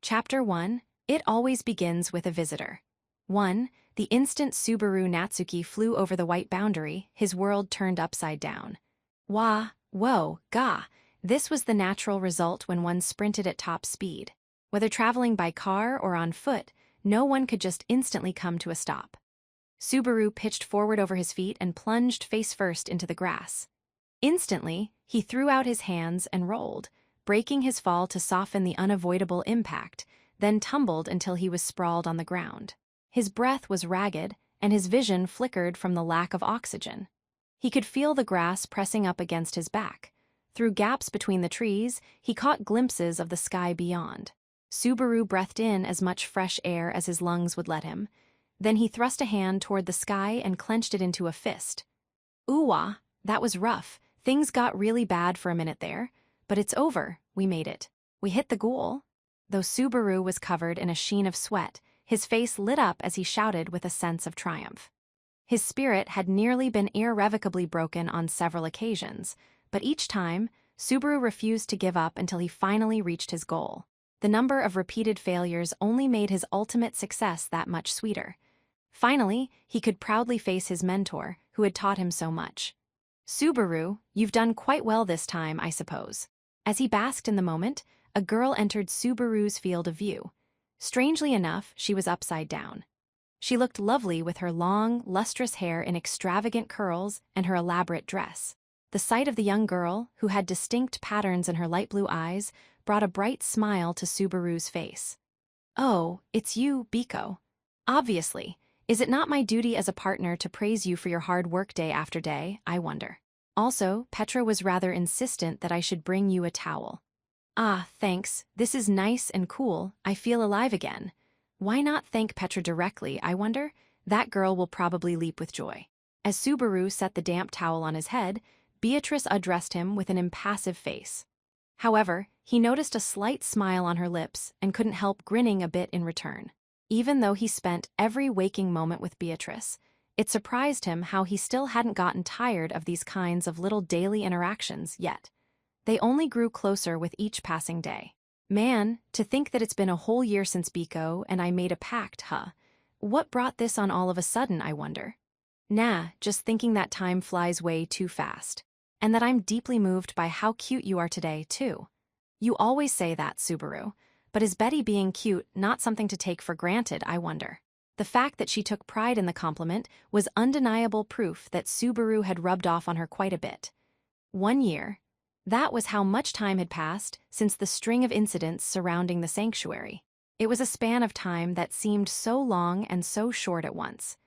Chapter 1. It always begins with a visitor. 1. The instant Subaru Natsuki flew over the white boundary, his world turned upside down. Wah, whoa, gah. This was the natural result when one sprinted at top speed. Whether traveling by car or on foot, no one could just instantly come to a stop. Subaru pitched forward over his feet and plunged face first into the grass. Instantly, he threw out his hands and rolled, breaking his fall to soften the unavoidable impact, then tumbled until he was sprawled on the ground. His breath was ragged, and his vision flickered from the lack of oxygen. He could feel the grass pressing up against his back. Through gaps between the trees, he caught glimpses of the sky beyond. Subaru breathed in as much fresh air as his lungs would let him. Then he thrust a hand toward the sky and clenched it into a fist. Ooh-wah, that was rough. Things got really bad for a minute there. But it's over, we made it. We hit the goal. Though Subaru was covered in a sheen of sweat, his face lit up as he shouted with a sense of triumph. His spirit had nearly been irrevocably broken on several occasions, but each time, Subaru refused to give up until he finally reached his goal. The number of repeated failures only made his ultimate success that much sweeter. Finally, he could proudly face his mentor, who had taught him so much. Subaru, you've done quite well this time, I suppose. As he basked in the moment, a girl entered Subaru's field of view. Strangely enough, she was upside down. She looked lovely with her long, lustrous hair in extravagant curls and her elaborate dress. The sight of the young girl, who had distinct patterns in her light blue eyes, brought a bright smile to Subaru's face. Oh, it's you, Biko. Obviously. Is it not my duty as a partner to praise you for your hard work day after day, I wonder? Also, Petra was rather insistent that I should bring you a towel. Ah, thanks. This is nice and cool. I feel alive again. Why not thank Petra directly, I wonder? That girl will probably leap with joy. As Subaru set the damp towel on his head, Beatrice addressed him with an impassive face. However, he noticed a slight smile on her lips and couldn't help grinning a bit in return. Even though he spent every waking moment with Beatrice, it surprised him how he still hadn't gotten tired of these kinds of little daily interactions yet. They only grew closer with each passing day. Man, to think that it's been a whole year since Biko and I made a pact, huh? What brought this on all of a sudden, I wonder? Nah, just thinking that time flies way too fast. And that I'm deeply moved by how cute you are today, too. You always say that, Subaru. But is Betty being cute not something to take for granted, I wonder? The fact that she took pride in the compliment was undeniable proof that Subaru had rubbed off on her quite a bit. 1 year. That was how much time had passed since the string of incidents surrounding the sanctuary. It was a span of time that seemed so long and so short at once.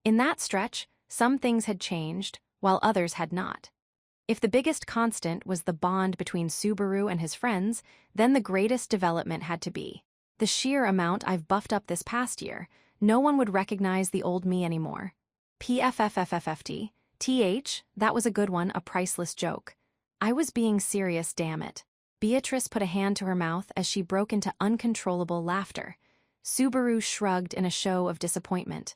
In that stretch, some things had changed, while others had not. If the biggest constant was the bond between Subaru and his friends, then the greatest development had to be the sheer amount I've buffed up this past year. No one would recognize the old me anymore. PFFFFFT. That was a good one, a priceless joke. I was being serious, damn it. Beatrice put a hand to her mouth as she broke into uncontrollable laughter. Subaru shrugged in a show of disappointment.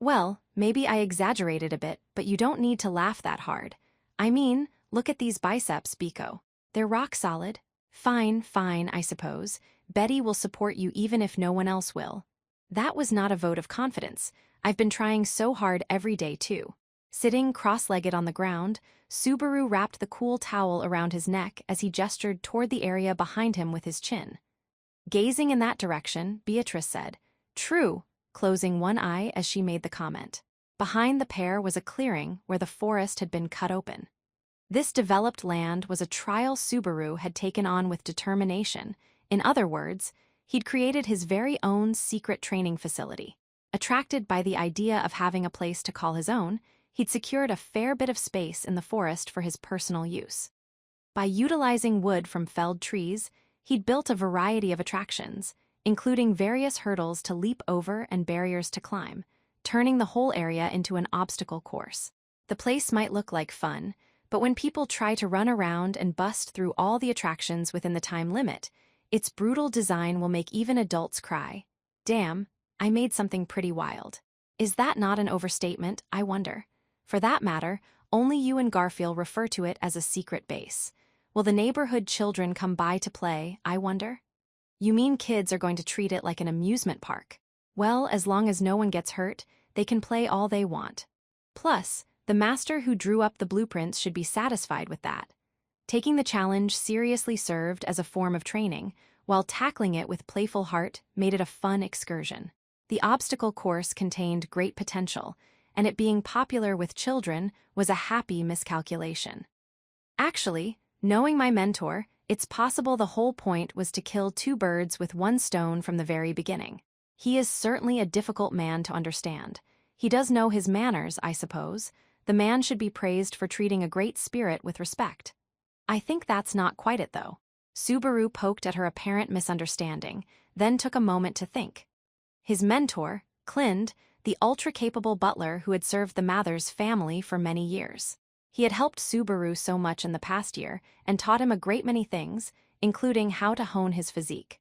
Well, maybe I exaggerated a bit, but you don't need to laugh that hard. I mean, look at these biceps, Biko. They're rock solid. Fine, I suppose. Betty will support you even if no one else will. That was not a vote of confidence. I've been trying so hard every day, too. Sitting cross-legged on the ground, Subaru wrapped the cool towel around his neck as he gestured toward the area behind him with his chin. Gazing in that direction, Beatrice said, "True," closing one eye as she made the comment. Behind the pair was a clearing where the forest had been cut open. This developed land was a trial Subaru had taken on with determination. In other words, he'd created his very own secret training facility. Attracted by the idea of having a place to call his own, he'd secured a fair bit of space in the forest for his personal use. By utilizing wood from felled trees, he'd built a variety of attractions, including various hurdles to leap over and barriers to climb, turning the whole area into an obstacle course. The place might look like fun, but when people try to run around and bust through all the attractions within the time limit, its brutal design will make even adults cry. Damn, I made something pretty wild. Is that not an overstatement, I wonder? For that matter, only you and Garfield refer to it as a secret base. Will the neighborhood children come by to play, I wonder? You mean kids are going to treat it like an amusement park? Well, as long as no one gets hurt, they can play all they want. Plus, the master who drew up the blueprints should be satisfied with that. Taking the challenge seriously served as a form of training, while tackling it with playful heart made it a fun excursion. The obstacle course contained great potential, and it being popular with children was a happy miscalculation. Actually, knowing my mentor, it's possible the whole point was to kill two birds with one stone from the very beginning. He is certainly a difficult man to understand. He does know his manners, I suppose. The man should be praised for treating a great spirit with respect. I think that's not quite it, though. Subaru poked at her apparent misunderstanding, then took a moment to think. His mentor, Clind, the ultra-capable butler who had served the Mathers family for many years. He had helped Subaru so much in the past year and taught him a great many things, including how to hone his physique.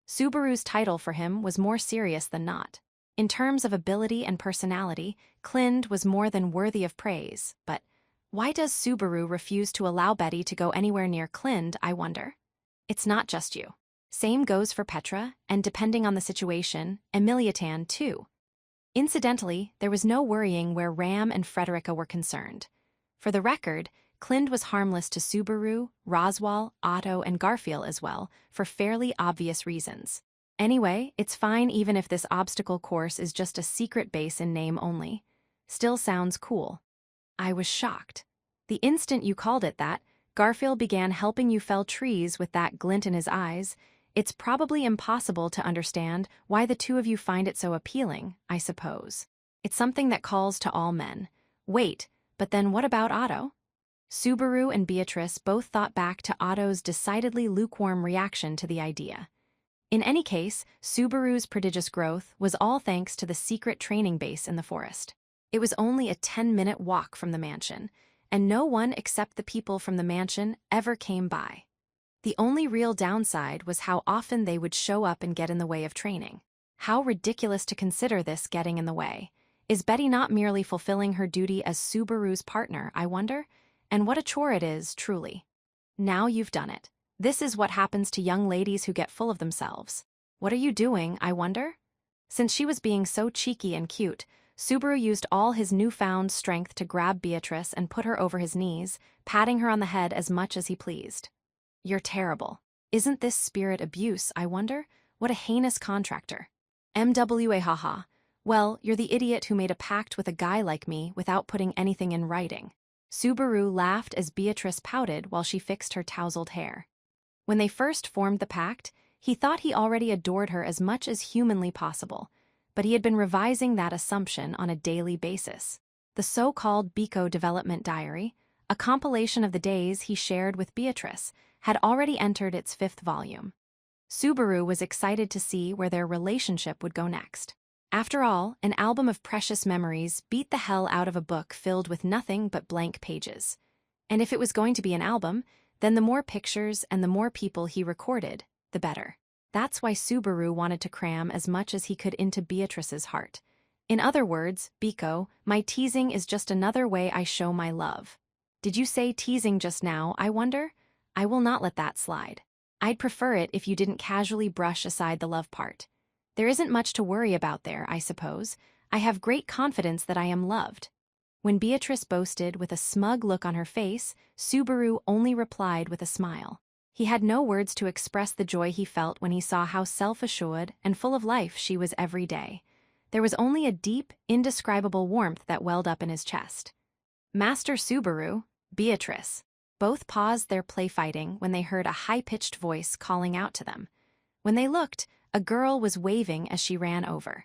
Subaru's title for him was more serious than not. In terms of ability and personality, Clind was more than worthy of praise, but why does Subaru refuse to allow Betty to go anywhere near Clind, I wonder? It's not just you. Same goes for Petra, and depending on the situation, Emiliatan too. Incidentally, there was no worrying where Ram and Frederica were concerned. For the record, Clind was harmless to Subaru, Roswell, Otto, and Garfield as well, for fairly obvious reasons. Anyway, it's fine even if this obstacle course is just a secret base in name only. Still sounds cool. I was shocked. The instant you called it that, Garfield began helping you fell trees with that glint in his eyes. It's probably impossible to understand why the two of you find it so appealing, I suppose. It's something that calls to all men. Wait, but then what about Otto? Subaru and Beatrice both thought back to Otto's decidedly lukewarm reaction to the idea. In any case, Subaru's prodigious growth was all thanks to the secret training base in the forest. It was only a 10-minute walk from the mansion, and no one except the people from the mansion ever came by. The only real downside was how often they would show up and get in the way of training. How ridiculous to consider this getting in the way. Is Betty not merely fulfilling her duty as Subaru's partner, I wonder? And what a chore it is, truly. Now you've done it. This is what happens to young ladies who get full of themselves. What are you doing, I wonder? Since she was being so cheeky and cute, Subaru used all his newfound strength to grab Beatrice and put her over his knees, patting her on the head as much as he pleased. You're terrible. Isn't this spirit abuse, I wonder? What a heinous contractor. MWA haha. Well, you're the idiot who made a pact with a guy like me without putting anything in writing. Subaru laughed as Beatrice pouted while she fixed her tousled hair. When they first formed the pact, he thought he already adored her as much as humanly possible, but he had been revising that assumption on a daily basis. The so-called Biko Development Diary, a compilation of the days he shared with Beatrice, had already entered its 5th volume. Subaru was excited to see where their relationship would go next. After all, an album of precious memories beat the hell out of a book filled with nothing but blank pages. And if it was going to be an album, then the more pictures and the more people he recorded, the better. That's why Subaru wanted to cram as much as he could into Beatrice's heart. In other words, Biko, my teasing is just another way I show my love. Did you say teasing just now, I wonder? I will not let that slide. I'd prefer it if you didn't casually brush aside the love part. There isn't much to worry about there, I suppose. I have great confidence that I am loved. When Beatrice boasted with a smug look on her face, Subaru only replied with a smile. He had no words to express the joy he felt when he saw how self-assured and full of life she was every day. There was only a deep, indescribable warmth that welled up in his chest. Master Subaru, Beatrice, both paused their play-fighting when they heard a high-pitched voice calling out to them. When they looked, a girl was waving as she ran over.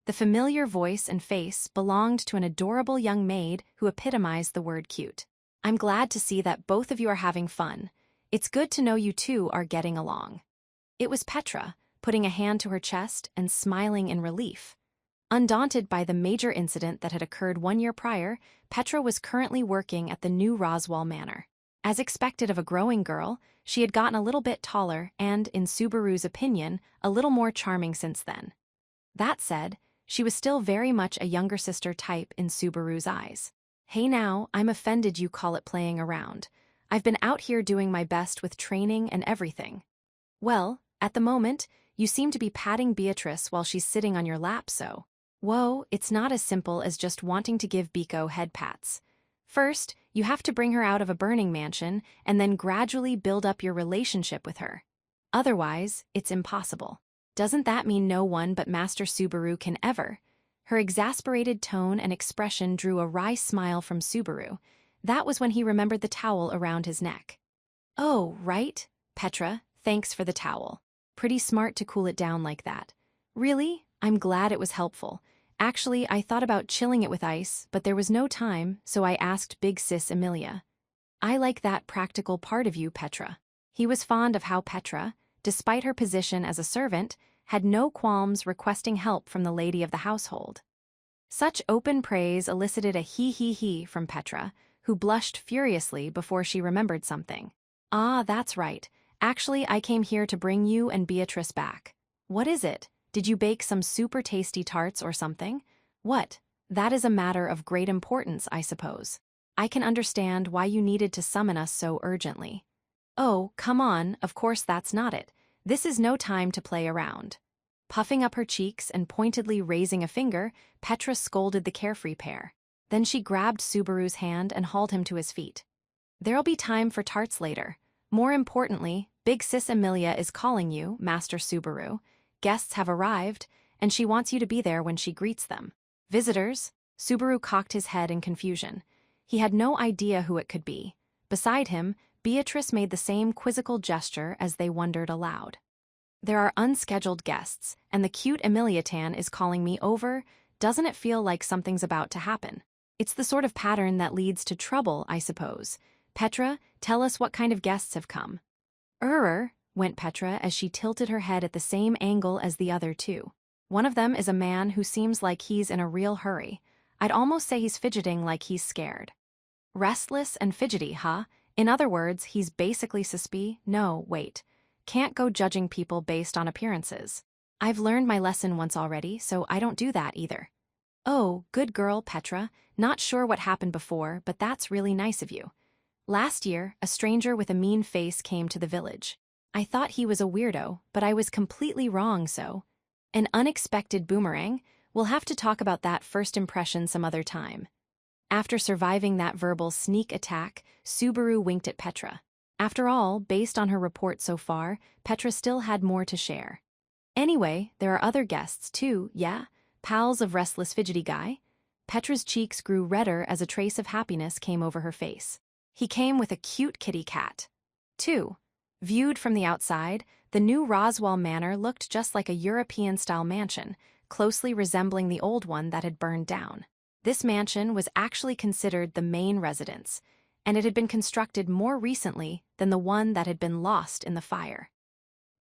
The familiar voice and face belonged to an adorable young maid who epitomized the word cute. I'm glad to see that both of you are having fun. It's good to know you two are getting along. It was Petra, putting a hand to her chest and smiling in relief. Undaunted by the major incident that had occurred 1 year prior, Petra was currently working at the new Roswell Manor. As expected of a growing girl, she had gotten a little bit taller and, in Subaru's opinion, a little more charming since then. That said, she was still very much a younger sister type in Subaru's eyes. Hey now, I'm offended you call it playing around. I've been out here doing my best with training and everything. Well, At the moment, you seem to be patting Beatrice while she's sitting on your lap, so. Whoa, it's not as simple as just wanting to give Biko head pats. First, you have to bring her out of a burning mansion and then gradually build up your relationship with her. Otherwise, it's impossible. Doesn't that mean no one but Master Subaru can ever? Her exasperated tone and expression drew a wry smile from Subaru. That was when he remembered the towel around his neck. Oh, right, Petra, thanks for the towel. Pretty smart to cool it down like that. Really? I'm glad it was helpful. Actually, I thought about chilling it with ice, but there was no time, so I asked Big Sis Emilia. I like that practical part of you, Petra. He was fond of how Petra, despite her position as a servant, had no qualms requesting help from the lady of the household. Such open praise elicited a he from Petra, who blushed furiously before she remembered something. Ah, that's right. Actually, I came here to bring you and Beatrice back. What is it? Did you bake some super tasty tarts or something? What? That is a matter of great importance, I suppose. I can understand why you needed to summon us so urgently. Oh, come on, of course that's not it. This is no time to play around. Puffing up her cheeks and pointedly raising a finger, Petra scolded the carefree pair. Then she grabbed Subaru's hand and hauled him to his feet. There'll be time for tarts later. More importantly, Big Sis Emilia is calling you, Master Subaru. Guests have arrived, and she wants you to be there when she greets them. Visitors? Subaru cocked his head in confusion. He had no idea who it could be. Beside him, Beatrice made the same quizzical gesture as they wondered aloud. There are unscheduled guests, and the cute Emiliatan is calling me over. Doesn't it feel like something's about to happen? It's the sort of pattern that leads to trouble, I suppose. Petra, tell us what kind of guests have come. Went Petra as she tilted her head at the same angle as the other two. One of them is a man who seems like he's in a real hurry. I'd almost say he's fidgeting like he's scared. Restless and fidgety, huh? In other words, he's basically No, wait. Can't go judging people based on appearances. I've learned my lesson once already, so I don't do that either. Oh, good girl, Petra. Not sure what happened before, but that's really nice of you. Last year, a stranger with a mean face came to the village. I thought he was a weirdo, but I was completely wrong, so. An unexpected boomerang? We'll have to talk about that first impression some other time. After surviving that verbal sneak attack, Subaru winked at Petra. After all, based on her report so far, Petra still had more to share. Anyway, there are other guests too, yeah? Pals of restless fidgety guy? Petra's cheeks grew redder as a trace of happiness came over her face. He came with a cute kitty cat. 2. Viewed from the outside, the new Roswell Manor looked just like a European-style mansion, closely resembling the old one that had burned down. This mansion was actually considered the main residence, and it had been constructed more recently than the one that had been lost in the fire.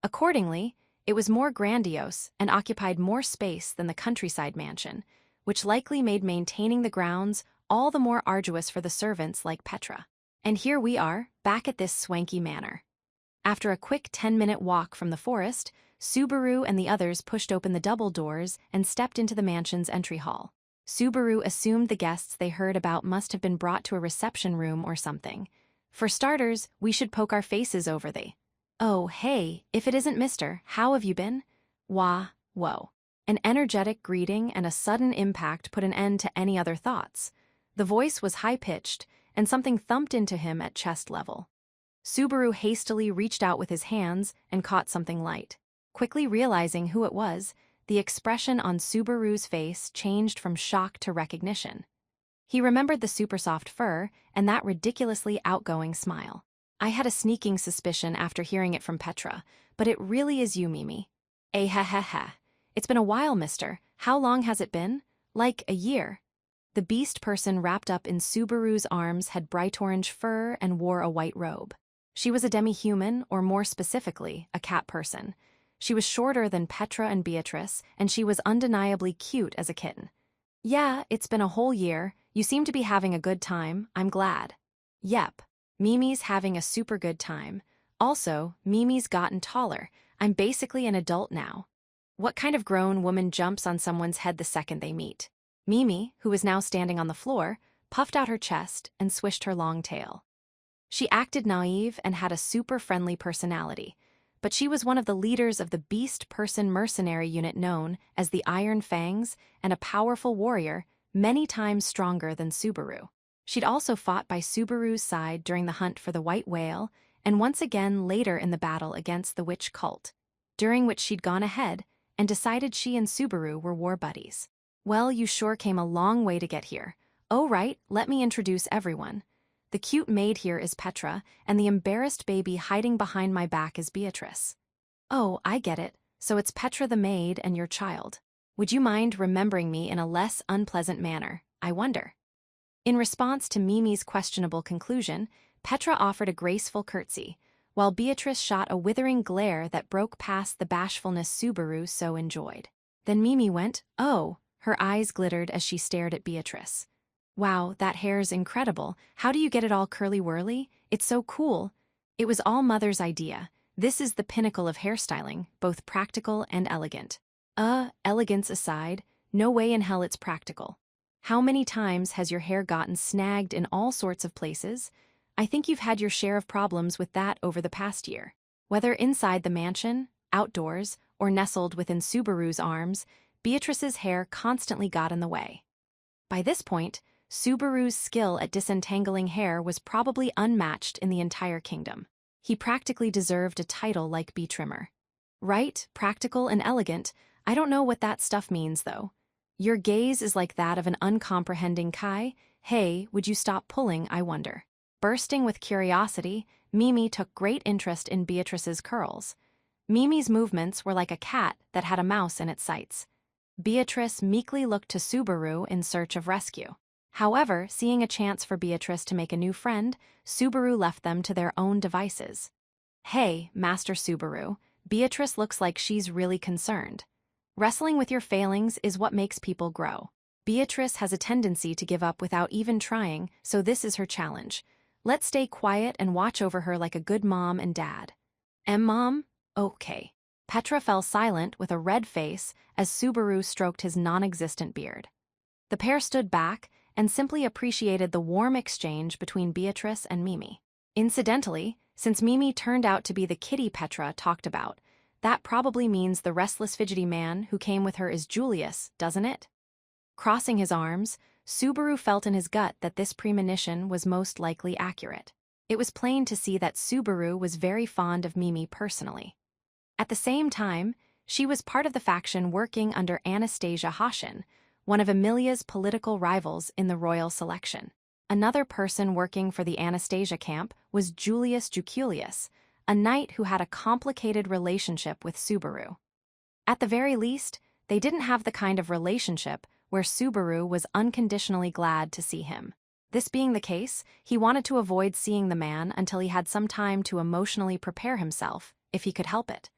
Accordingly, it was more grandiose and occupied more space than the countryside mansion, which likely made maintaining the grounds all the more arduous for the servants like Petra. And here we are, back at this swanky manor. After a quick 10-minute walk from the forest, Subaru and the others pushed open the double doors and stepped into the mansion's entry hall. Subaru assumed the guests they heard about must have been brought to a reception room or something. For starters, we should poke our faces over the. Oh, hey, if it isn't Mr., how have you been? Whoa. An energetic greeting and a sudden impact put an end to any other thoughts. The voice was high-pitched, and something thumped into him at chest level. Subaru hastily reached out with his hands and caught something light. Quickly realizing who it was, the expression on Subaru's face changed from shock to recognition. He remembered the super soft fur and that ridiculously outgoing smile. I had a sneaking suspicion after hearing it from Petra, but it really is you, Mimi. It's been a while, mister. How long has it been? Like a year. The beast person wrapped up in Subaru's arms had bright orange fur and wore a white robe. She was a demi-human, or more specifically, a cat person. She was shorter than Petra and Beatrice, and she was undeniably cute as a kitten. Yeah, it's been a whole year. You seem to be having a good time. I'm glad. Yep. Mimi's having a super good time. Also, Mimi's gotten taller. I'm basically an adult now. What kind of grown woman jumps on someone's head the second they meet? Mimi, who was now standing on the floor, puffed out her chest and swished her long tail. She acted naive and had a super-friendly personality, but she was one of the leaders of the beast-person mercenary unit known as the Iron Fangs and a powerful warrior, many times stronger than Subaru. She'd also fought by Subaru's side during the hunt for the White Whale, and once again later in the battle against the witch cult, during which she'd gone ahead and decided she and Subaru were war buddies. Well, you sure came a long way to get here. Oh right, let me introduce everyone. The cute maid here is Petra, and the embarrassed baby hiding behind my back is Beatrice. Oh, I get it. So it's Petra the maid and your child. Would you mind remembering me in a less unpleasant manner, I wonder? In response to Mimi's questionable conclusion, Petra offered a graceful curtsy, while Beatrice shot a withering glare that broke past the bashfulness Subaru so enjoyed. Then Mimi went, "Oh," her eyes glittered as she stared at Beatrice. "Wow, that hair's incredible. How do you get it all curly-whirly? It's so cool." It was all Mother's idea. This is the pinnacle of hairstyling, both practical and elegant. Elegance aside, no way in hell it's practical. How many times has your hair gotten snagged in all sorts of places? I think you've had your share of problems with that over the past year. Whether inside the mansion, outdoors, or nestled within Subaru's arms, Beatrice's hair constantly got in the way. By this point, Subaru's skill at disentangling hair was probably unmatched in the entire kingdom. He practically deserved a title like Bee Trimmer. Right, practical and elegant. I don't know what that stuff means, though. Your gaze is like that of an uncomprehending Kai. Hey, would you stop pulling, I wonder? Bursting with curiosity, Mimi took great interest in Beatrice's curls. Mimi's movements were like a cat that had a mouse in its sights. Beatrice meekly looked to Subaru in search of rescue. However, seeing a chance for Beatrice to make a new friend, Subaru left them to their own devices. Hey, Master Subaru, Beatrice looks like she's really concerned. Wrestling with your failings is what makes people grow. Beatrice has a tendency to give up without even trying, so this is her challenge. Let's stay quiet and watch over her like a good mom and dad. Mom? Okay. Petra fell silent with a red face as Subaru stroked his non-existent beard. The pair stood back and simply appreciated the warm exchange between Beatrice and Mimi. Incidentally, since Mimi turned out to be the kitty Petra talked about, that probably means the restless fidgety man who came with her is Julius, doesn't it? Crossing his arms, Subaru felt in his gut that this premonition was most likely accurate. It was plain to see that Subaru was very fond of Mimi personally. At the same time, she was part of the faction working under Anastasia Hashin, one of Emilia's political rivals in the royal selection. Another person working for the Anastasia camp was Julius Juculius, a knight who had a complicated relationship with Subaru. At the very least, they didn't have the kind of relationship where Subaru was unconditionally glad to see him. This being the case, he wanted to avoid seeing the man until he had some time to emotionally prepare himself, if he could help it.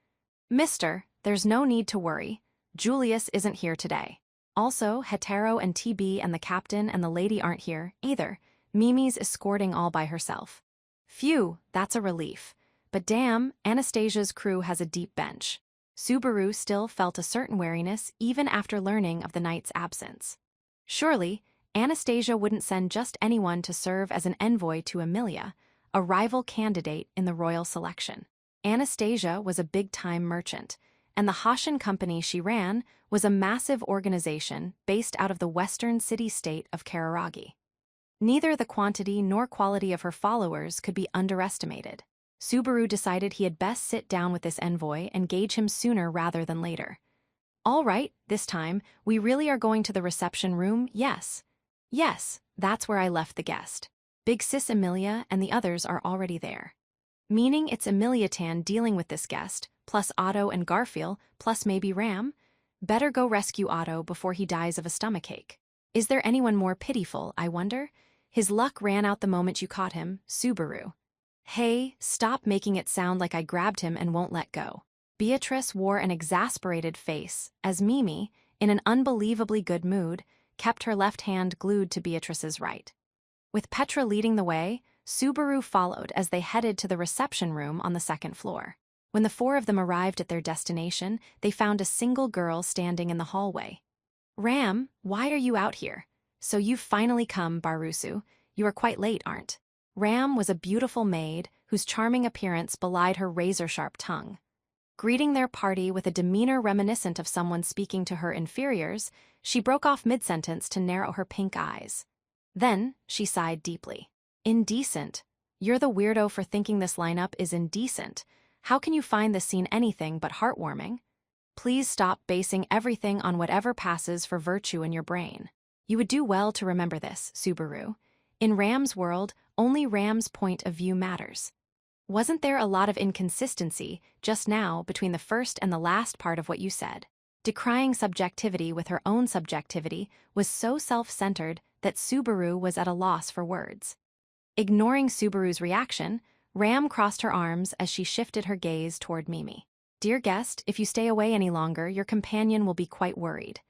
Mister, there's no need to worry. Julius isn't here today. Also, Hetero and TB and the captain and the lady aren't here, either. Mimi's escorting all by herself. Phew, that's a relief. But damn, Anastasia's crew has a deep bench. Subaru still felt a certain wariness even after learning of the knight's absence. Surely, Anastasia wouldn't send just anyone to serve as an envoy to Emilia, a rival candidate in the royal selection. Anastasia was a big-time merchant, and the Hashin company she ran was a massive organization based out of the western city-state of Kararagi. Neither the quantity nor quality of her followers could be underestimated. Subaru decided he had best sit down with this envoy and gauge him sooner rather than later. All right, this time, we really are going to the reception room, yes. Yes, that's where I left the guest. Big Sis Emilia and the others are already there. Meaning it's Emiliatan dealing with this guest, plus Otto and Garfield, plus maybe Ram? Better go rescue Otto before he dies of a stomachache. Is there anyone more pitiful, I wonder? His luck ran out the moment you caught him, Subaru. Hey, stop making it sound like I grabbed him and won't let go. Beatrice wore an exasperated face as Mimi, in an unbelievably good mood, kept her left hand glued to Beatrice's right. With Petra leading the way, Subaru followed as they headed to the reception room on the second floor. When the four of them arrived at their destination, they found a single girl standing in the hallway. Ram, why are you out here? So you've finally come, Barusu. You are quite late, aren't? Ram was a beautiful maid whose charming appearance belied her razor-sharp tongue. Greeting their party with a demeanor reminiscent of someone speaking to her inferiors, she broke off mid-sentence to narrow her pink eyes. Then, she sighed deeply. Indecent. You're the weirdo for thinking this lineup is indecent. How can you find this scene anything but heartwarming? Please stop basing everything on whatever passes for virtue in your brain. You would do well to remember this, Subaru. In Ram's world, only Ram's point of view matters. Wasn't there a lot of inconsistency, just now, between the first and the last part of what you said? Decrying subjectivity with her own subjectivity was so self-centered that Subaru was at a loss for words. Ignoring Subaru's reaction, Ram crossed her arms as she shifted her gaze toward Mimi. Dear guest, if you stay away any longer, your companion will be quite worried.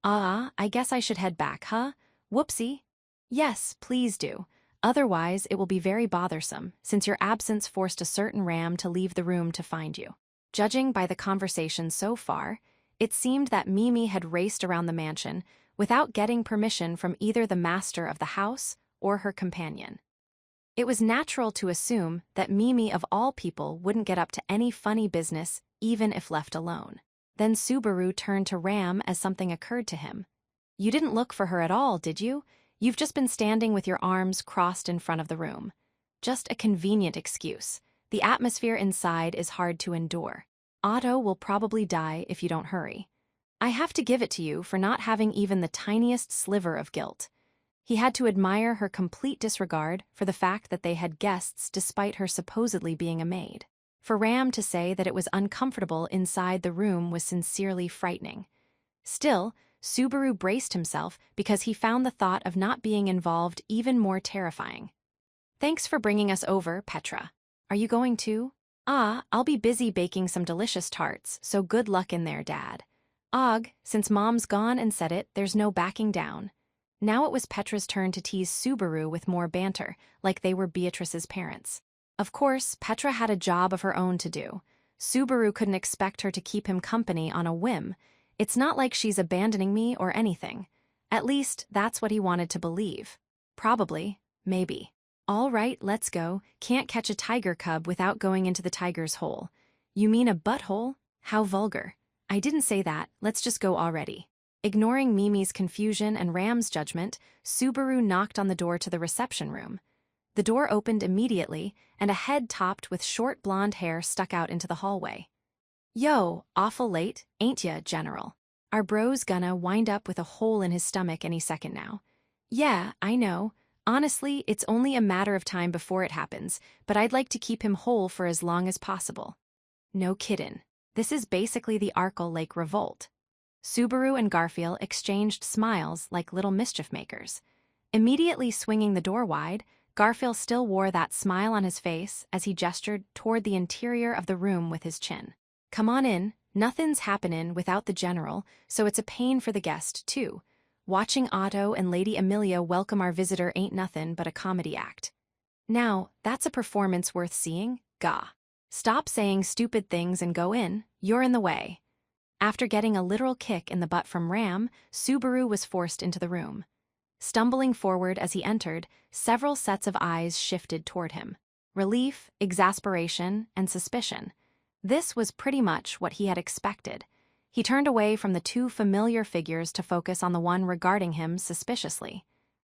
I guess I should head back, huh? Whoopsie. Yes, please do. Otherwise, it will be very bothersome, since your absence forced a certain Ram to leave the room to find you. Judging by the conversation so far, it seemed that Mimi had raced around the mansion without getting permission from either the master of the house or her companion. It was natural to assume that Mimi of all people wouldn't get up to any funny business even if left alone. Then Subaru turned to Ram as something occurred to him. You didn't look for her at all, did you? You've just been standing with your arms crossed in front of the room. Just a convenient excuse. The atmosphere inside is hard to endure. Otto will probably die if you don't hurry. I have to give it to you for not having even the tiniest sliver of guilt. He had to admire her complete disregard for the fact that they had guests despite her supposedly being a maid. For Ram to say that it was uncomfortable inside the room was sincerely frightening. Still, Subaru braced himself because he found the thought of not being involved even more terrifying. Thanks for bringing us over, Petra. Are you going too? I'll be busy baking some delicious tarts, so good luck in there, Dad. Since Mom's gone and said it, there's no backing down. Now it was Petra's turn to tease Subaru with more banter, like they were Beatrice's parents. Of course, Petra had a job of her own to do. Subaru couldn't expect her to keep him company on a whim. It's not like she's abandoning me or anything. At least, that's what he wanted to believe. Probably. Maybe. All right, let's go. Can't catch a tiger cub without going into the tiger's hole. You mean a butthole? How vulgar. I didn't say that. Let's just go already. Ignoring Mimi's confusion and Ram's judgment, Subaru knocked on the door to the reception room. The door opened immediately, and a head topped with short blonde hair stuck out into the hallway. Yo, awful late, ain't ya, General? Our bro's gonna wind up with a hole in his stomach any second now. Yeah, I know. Honestly, it's only a matter of time before it happens, but I'd like to keep him whole for as long as possible. No kiddin'. This is basically the Arkell Lake Revolt. Subaru and Garfield exchanged smiles like little mischief makers. Immediately swinging the door wide, Garfield still wore that smile on his face as he gestured toward the interior of the room with his chin. Come on in, nothing's happenin' without the General, so it's a pain for the guest, too. Watching Otto and Lady Amelia welcome our visitor ain't nothin' but a comedy act. Now, that's a performance worth seeing, gah. Stop saying stupid things and go in, you're in the way. After getting a literal kick in the butt from Ram, Subaru was forced into the room. Stumbling forward as he entered, several sets of eyes shifted toward him. Relief, exasperation, and suspicion. This was pretty much what he had expected. He turned away from the two familiar figures to focus on the one regarding him suspiciously.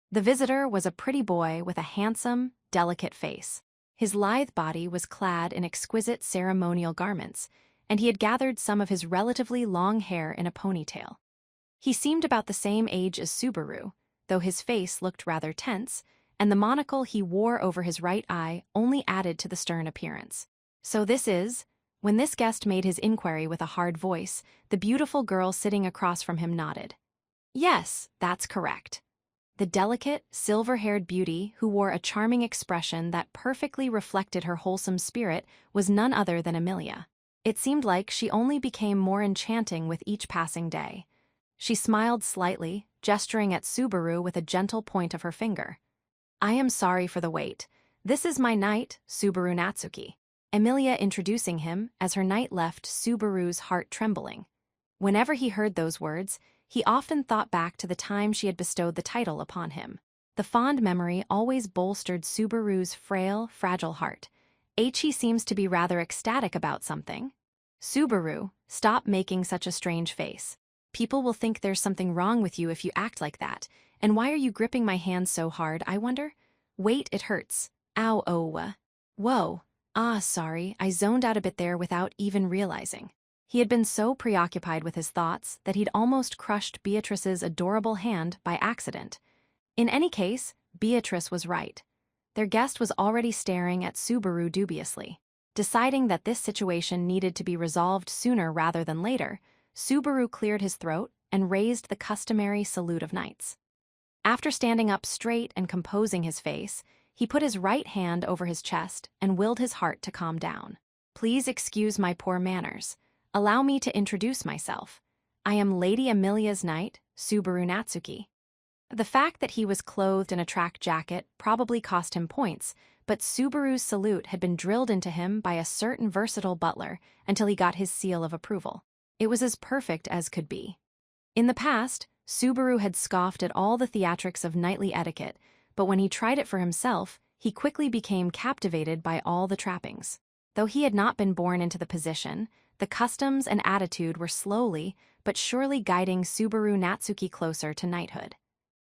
The visitor was a pretty boy with a handsome, delicate face. His lithe body was clad in exquisite ceremonial garments, and he had gathered some of his relatively long hair in a ponytail. He seemed about the same age as Subaru, though his face looked rather tense, and the monocle he wore over his right eye only added to the stern appearance. So this is... When this guest made his inquiry with a hard voice, the beautiful girl sitting across from him nodded. Yes, that's correct. The delicate, silver-haired beauty who wore a charming expression that perfectly reflected her wholesome spirit was none other than Amelia. It seemed like she only became more enchanting with each passing day. She smiled slightly, gesturing at Subaru with a gentle point of her finger. I am sorry for the wait. This is my knight, Subaru Natsuki. Amelia introducing him as her knight left Subaru's heart trembling. Whenever he heard those words, he often thought back to the time she had bestowed the title upon him. The fond memory always bolstered Subaru's frail, fragile heart. He seems to be rather ecstatic about something. Subaru, stop making such a strange face. People will think there's something wrong with you if you act like that. And why are you gripping my hand so hard, I wonder? Wait, it hurts. Ow, oh. Whoa. Ah, sorry, I zoned out a bit there without even realizing. He had been so preoccupied with his thoughts that he'd almost crushed Beatrice's adorable hand by accident. In any case, Beatrice was right. Their guest was already staring at Subaru dubiously. Deciding that this situation needed to be resolved sooner rather than later, Subaru cleared his throat and raised the customary salute of knights. After standing up straight and composing his face, he put his right hand over his chest and willed his heart to calm down. Please excuse my poor manners. Allow me to introduce myself. I am Lady Amelia's knight, Subaru Natsuki. The fact that he was clothed in a track jacket probably cost him points, but Subaru's salute had been drilled into him by a certain versatile butler until he got his seal of approval. It was as perfect as could be. In the past, Subaru had scoffed at all the theatrics of knightly etiquette, but when he tried it for himself, he quickly became captivated by all the trappings. Though he had not been born into the position, the customs and attitude were slowly but surely guiding Subaru Natsuki closer to knighthood.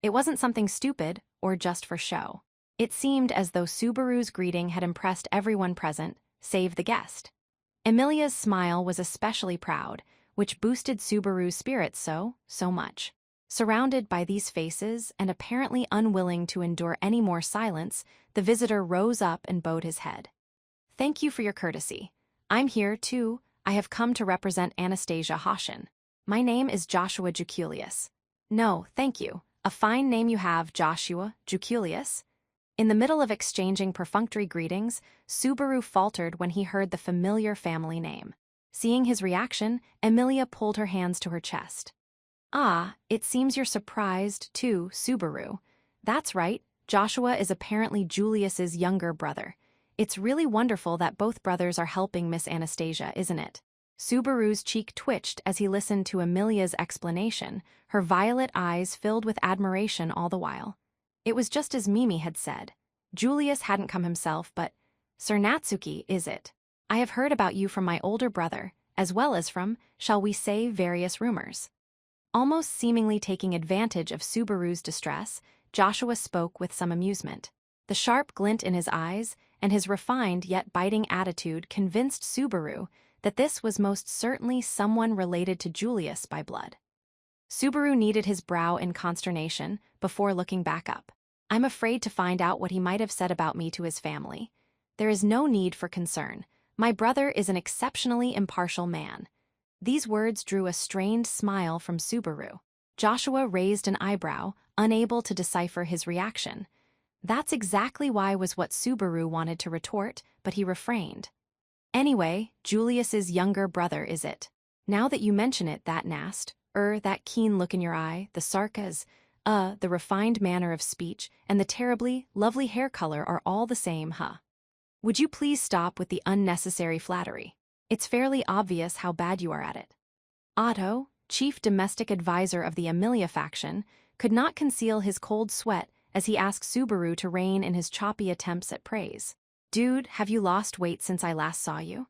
It wasn't something stupid or just for show. It seemed as though Subaru's greeting had impressed everyone present, save the guest. Amelia's smile was especially proud, which boosted Subaru's spirits so much. Surrounded by these faces and apparently unwilling to endure any more silence, the visitor rose up and bowed his head. Thank you for your courtesy. I'm here, too. I have come to represent Anastasia Hoshin. My name is Joshua Juculius. No, thank you. A fine name you have, Joshua Juculius. In the middle of exchanging perfunctory greetings, Subaru faltered when he heard the familiar family name. Seeing his reaction, Amelia pulled her hands to her chest. Ah, it seems you're surprised, too, Subaru. That's right, Joshua is apparently Julius's younger brother. It's really wonderful that both brothers are helping Miss Anastasia, isn't it? Subaru's cheek twitched as he listened to Amelia's explanation, her violet eyes filled with admiration all the while. It was just as Mimi had said. Julius hadn't come himself, but, Sir Natsuki, is it? I have heard about you from my older brother, as well as from, shall we say, various rumors. Almost seemingly taking advantage of Subaru's distress, Joshua spoke with some amusement. The sharp glint in his eyes and his refined yet biting attitude convinced Subaru that this was most certainly someone related to Julius by blood. Subaru kneaded his brow in consternation before looking back up. I'm afraid to find out what he might have said about me to his family. There is no need for concern. My brother is an exceptionally impartial man. These words drew a strained smile from Subaru. Joshua raised an eyebrow, unable to decipher his reaction. That's exactly what Subaru wanted to retort, but he refrained. Anyway, Julius's younger brother, is it? Now that you mention it, that that keen look in your eye, the sarcasm, the refined manner of speech, and the terribly lovely hair color are all the same, huh? Would you please stop with the unnecessary flattery? It's fairly obvious how bad you are at it. Otto, chief domestic advisor of the Amelia faction, could not conceal his cold sweat as he asked Subaru to rein in his choppy attempts at praise. Dude, have you lost weight since I last saw you?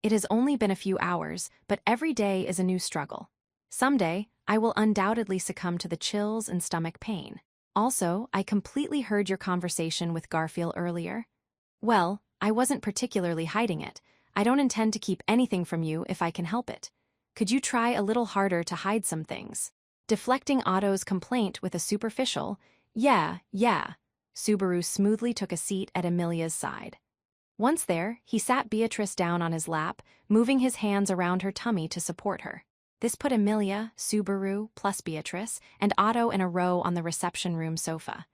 It has only been a few hours, but every day is a new struggle. Someday, I will undoubtedly succumb to the chills and stomach pain. Also, I completely heard your conversation with Garfield earlier. Well, I wasn't particularly hiding it. I don't intend to keep anything from you if I can help it. Could you try a little harder to hide some things? Deflecting Otto's complaint with a superficial, yeah. Subaru smoothly took a seat at Amelia's side. Once there, he sat Beatrice down on his lap, moving his hands around her tummy to support her. This put Amelia, Subaru, plus Beatrice, and Otto in a row on the reception room sofa.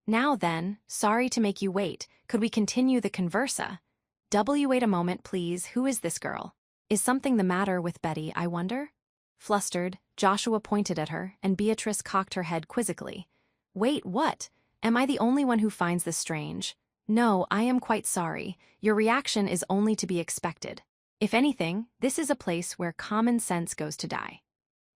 Now then, sorry to make you wait, could we continue the conversa? Wait a moment, please, who is this girl? Is something the matter with Betty, I wonder? Flustered, Joshua pointed at her, and Beatrice cocked her head quizzically. Wait, what? Am I the only one who finds this strange? No, I am quite sorry. Your reaction is only to be expected. If anything, this is a place where common sense goes to die.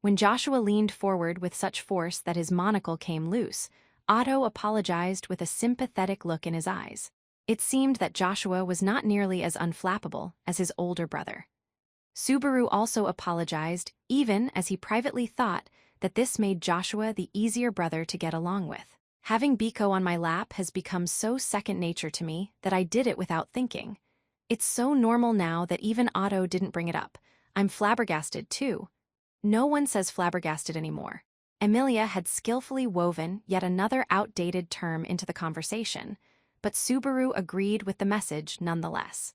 When Joshua leaned forward with such force that his monocle came loose, Otto apologized with a sympathetic look in his eyes. It seemed that Joshua was not nearly as unflappable as his older brother. Subaru also apologized, even as he privately thought that this made Joshua the easier brother to get along with. Having Biko on my lap has become so second nature to me that I did it without thinking. It's so normal now that even Otto didn't bring it up. I'm flabbergasted, too. No one says flabbergasted anymore. Emilia had skillfully woven yet another outdated term into the conversation, but Subaru agreed with the message nonetheless.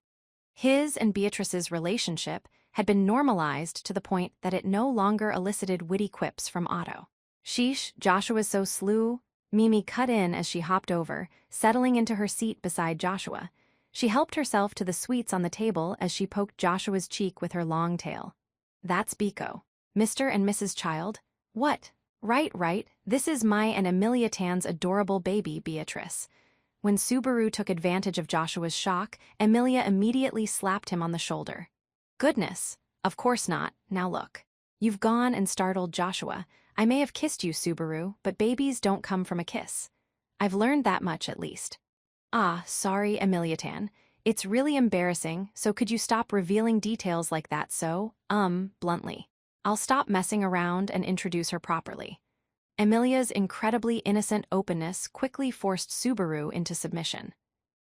His and Beatrice's relationship had been normalized to the point that it no longer elicited witty quips from Otto. Sheesh, Joshua's so slew. Mimi cut in as she hopped over, settling into her seat beside Joshua. She helped herself to the sweets on the table as she poked Joshua's cheek with her long tail. That's Biko. Mr. and Mrs. Child? What? Right. This is my and Emilia Tan's adorable baby, Beatrice. When Subaru took advantage of Joshua's shock, Emilia immediately slapped him on the shoulder. Goodness, of course not. Now look. You've gone and startled Joshua. I may have kissed you, Subaru, but babies don't come from a kiss. I've learned that much at least. Ah, sorry, Emilia Tan. It's really embarrassing, so could you stop revealing details like that bluntly. I'll stop messing around and introduce her properly. Emilia's incredibly innocent openness quickly forced Subaru into submission.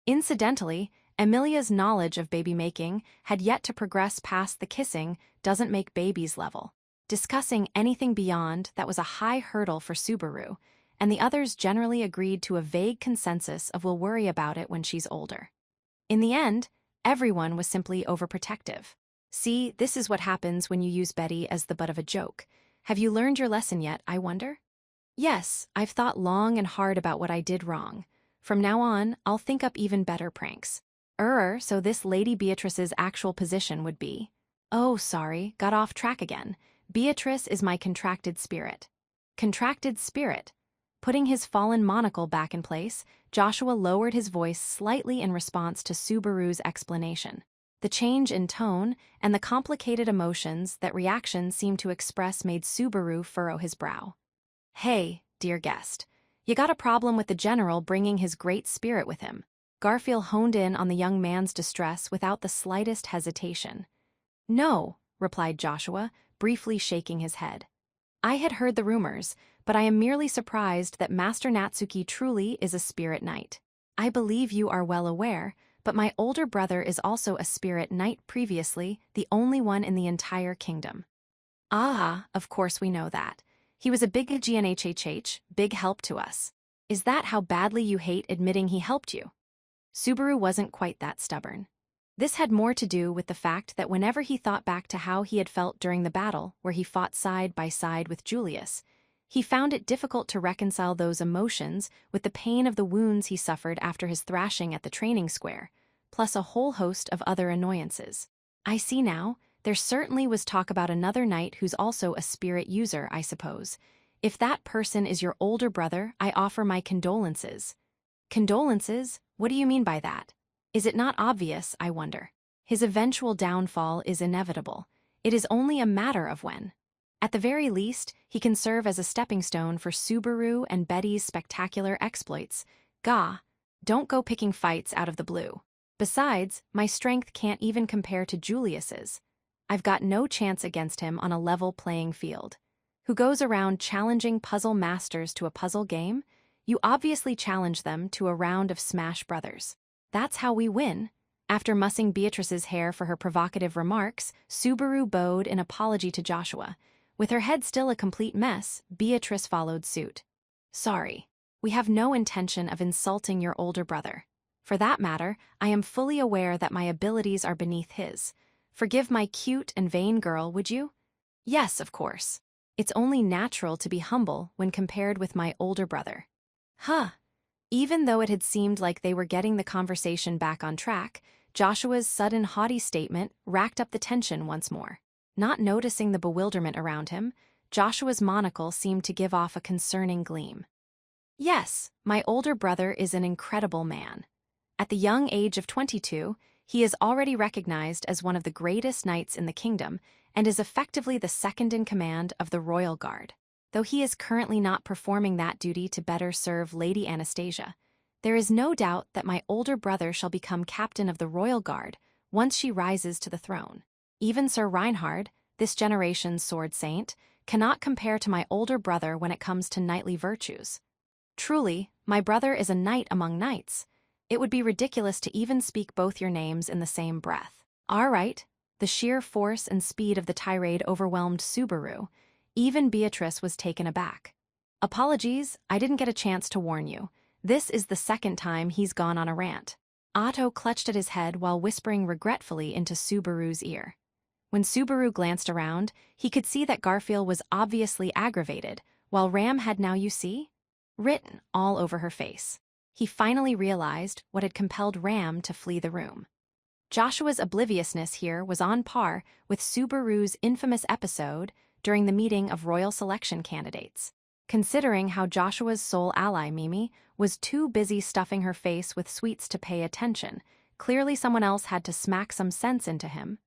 Incidentally, Emilia's knowledge of baby-making had yet to progress past the kissing doesn't make babies level. Discussing anything beyond that was a high hurdle for Subaru, and the others generally agreed to a vague consensus of we'll worry about it when she's older. In the end, everyone was simply overprotective. See, this is what happens when you use Betty as the butt of a joke. Have you learned your lesson yet, I wonder? Yes, I've thought long and hard about what I did wrong. From now on, I'll think up even better pranks. So this Lady Beatrice's actual position would be... Oh, sorry, got off track again. Beatrice is my contracted spirit. Contracted spirit? Putting his fallen monocle back in place, Joshua lowered his voice slightly in response to Subaru's explanation. The change in tone and the complicated emotions that reaction seemed to express made Subaru furrow his brow. Hey, dear guest. You got a problem with the general bringing his great spirit with him. Garfield honed in on the young man's distress without the slightest hesitation. No, replied Joshua, briefly shaking his head. I had heard the rumors, but I am merely surprised that Master Natsuki truly is a spirit knight. I believe you are well aware, but my older brother is also a spirit knight previously, the only one in the entire kingdom. Ah, of course we know that. He was a big GNHHH, big help to us. Is that how badly you hate admitting he helped you? Subaru wasn't quite that stubborn. This had more to do with the fact that whenever he thought back to how he had felt during the battle where he fought side by side with Julius, he found it difficult to reconcile those emotions with the pain of the wounds he suffered after his thrashing at the training square, plus a whole host of other annoyances. I see now, there certainly was talk about another knight who's also a spirit user, I suppose. If that person is your older brother, I offer my condolences. Condolences? What do you mean by that? Is it not obvious, I wonder? His eventual downfall is inevitable. It is only a matter of when. At the very least, he can serve as a stepping stone for Subaru and Betty's spectacular exploits. Don't go picking fights out of the blue. Besides, my strength can't even compare to Julius's. I've got no chance against him on a level playing field. Who goes around challenging puzzle masters to a puzzle game? You obviously challenge them to a round of Smash Brothers. That's how we win. After mussing Beatrice's hair for her provocative remarks, Subaru bowed in apology to Joshua. With her head still a complete mess, Beatrice followed suit. Sorry. We have no intention of insulting your older brother. For that matter, I am fully aware that my abilities are beneath his. Forgive my cute and vain girl, would you? Yes, of course. It's only natural to be humble when compared with my older brother. Even though it had seemed like they were getting the conversation back on track, Joshua's sudden haughty statement racked up the tension once more. Not noticing the bewilderment around him, Joshua's monocle seemed to give off a concerning gleam. Yes, my older brother is an incredible man. At the young age of 22, he is already recognized as one of the greatest knights in the kingdom and is effectively the second in command of the Royal Guard. Though he is currently not performing that duty to better serve Lady Anastasia, there is no doubt that my older brother shall become captain of the Royal Guard once she rises to the throne. Even Sir Reinhard, this generation's sword saint, cannot compare to my older brother when it comes to knightly virtues. Truly, my brother is a knight among knights. It would be ridiculous to even speak both your names in the same breath. All right. The sheer force and speed of the tirade overwhelmed Subaru. Even Beatrice was taken aback. Apologies, I didn't get a chance to warn you. This is the second time he's gone on a rant. Otto clutched at his head while whispering regretfully into Subaru's ear. When Subaru glanced around, he could see that Garfield was obviously aggravated, while Ram had now you see written all over her face. He finally realized what had compelled Ram to flee the room. Joshua's obliviousness here was on par with Subaru's infamous episode during the meeting of royal selection candidates. Considering how Joshua's sole ally, Mimi, was too busy stuffing her face with sweets to pay attention, clearly someone else had to smack some sense into him.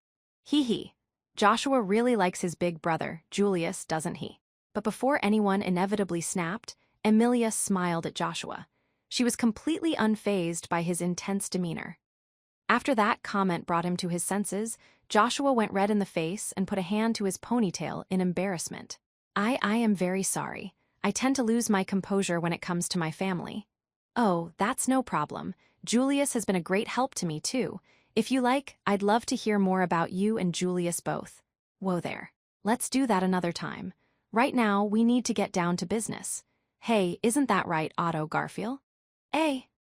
Hee. Joshua really likes his big brother, Julius, doesn't he? But before anyone inevitably snapped, Emilia smiled at Joshua. She was completely unfazed by his intense demeanor. After that comment brought him to his senses, Joshua went red in the face and put a hand to his ponytail in embarrassment. I am very sorry. I tend to lose my composure when it comes to my family. Oh, that's no problem. Julius has been a great help to me, too. If you like, I'd love to hear more about you and Julius both. Whoa there. Let's do that another time. Right now, we need to get down to business. Hey, isn't that right, Otto Garfield?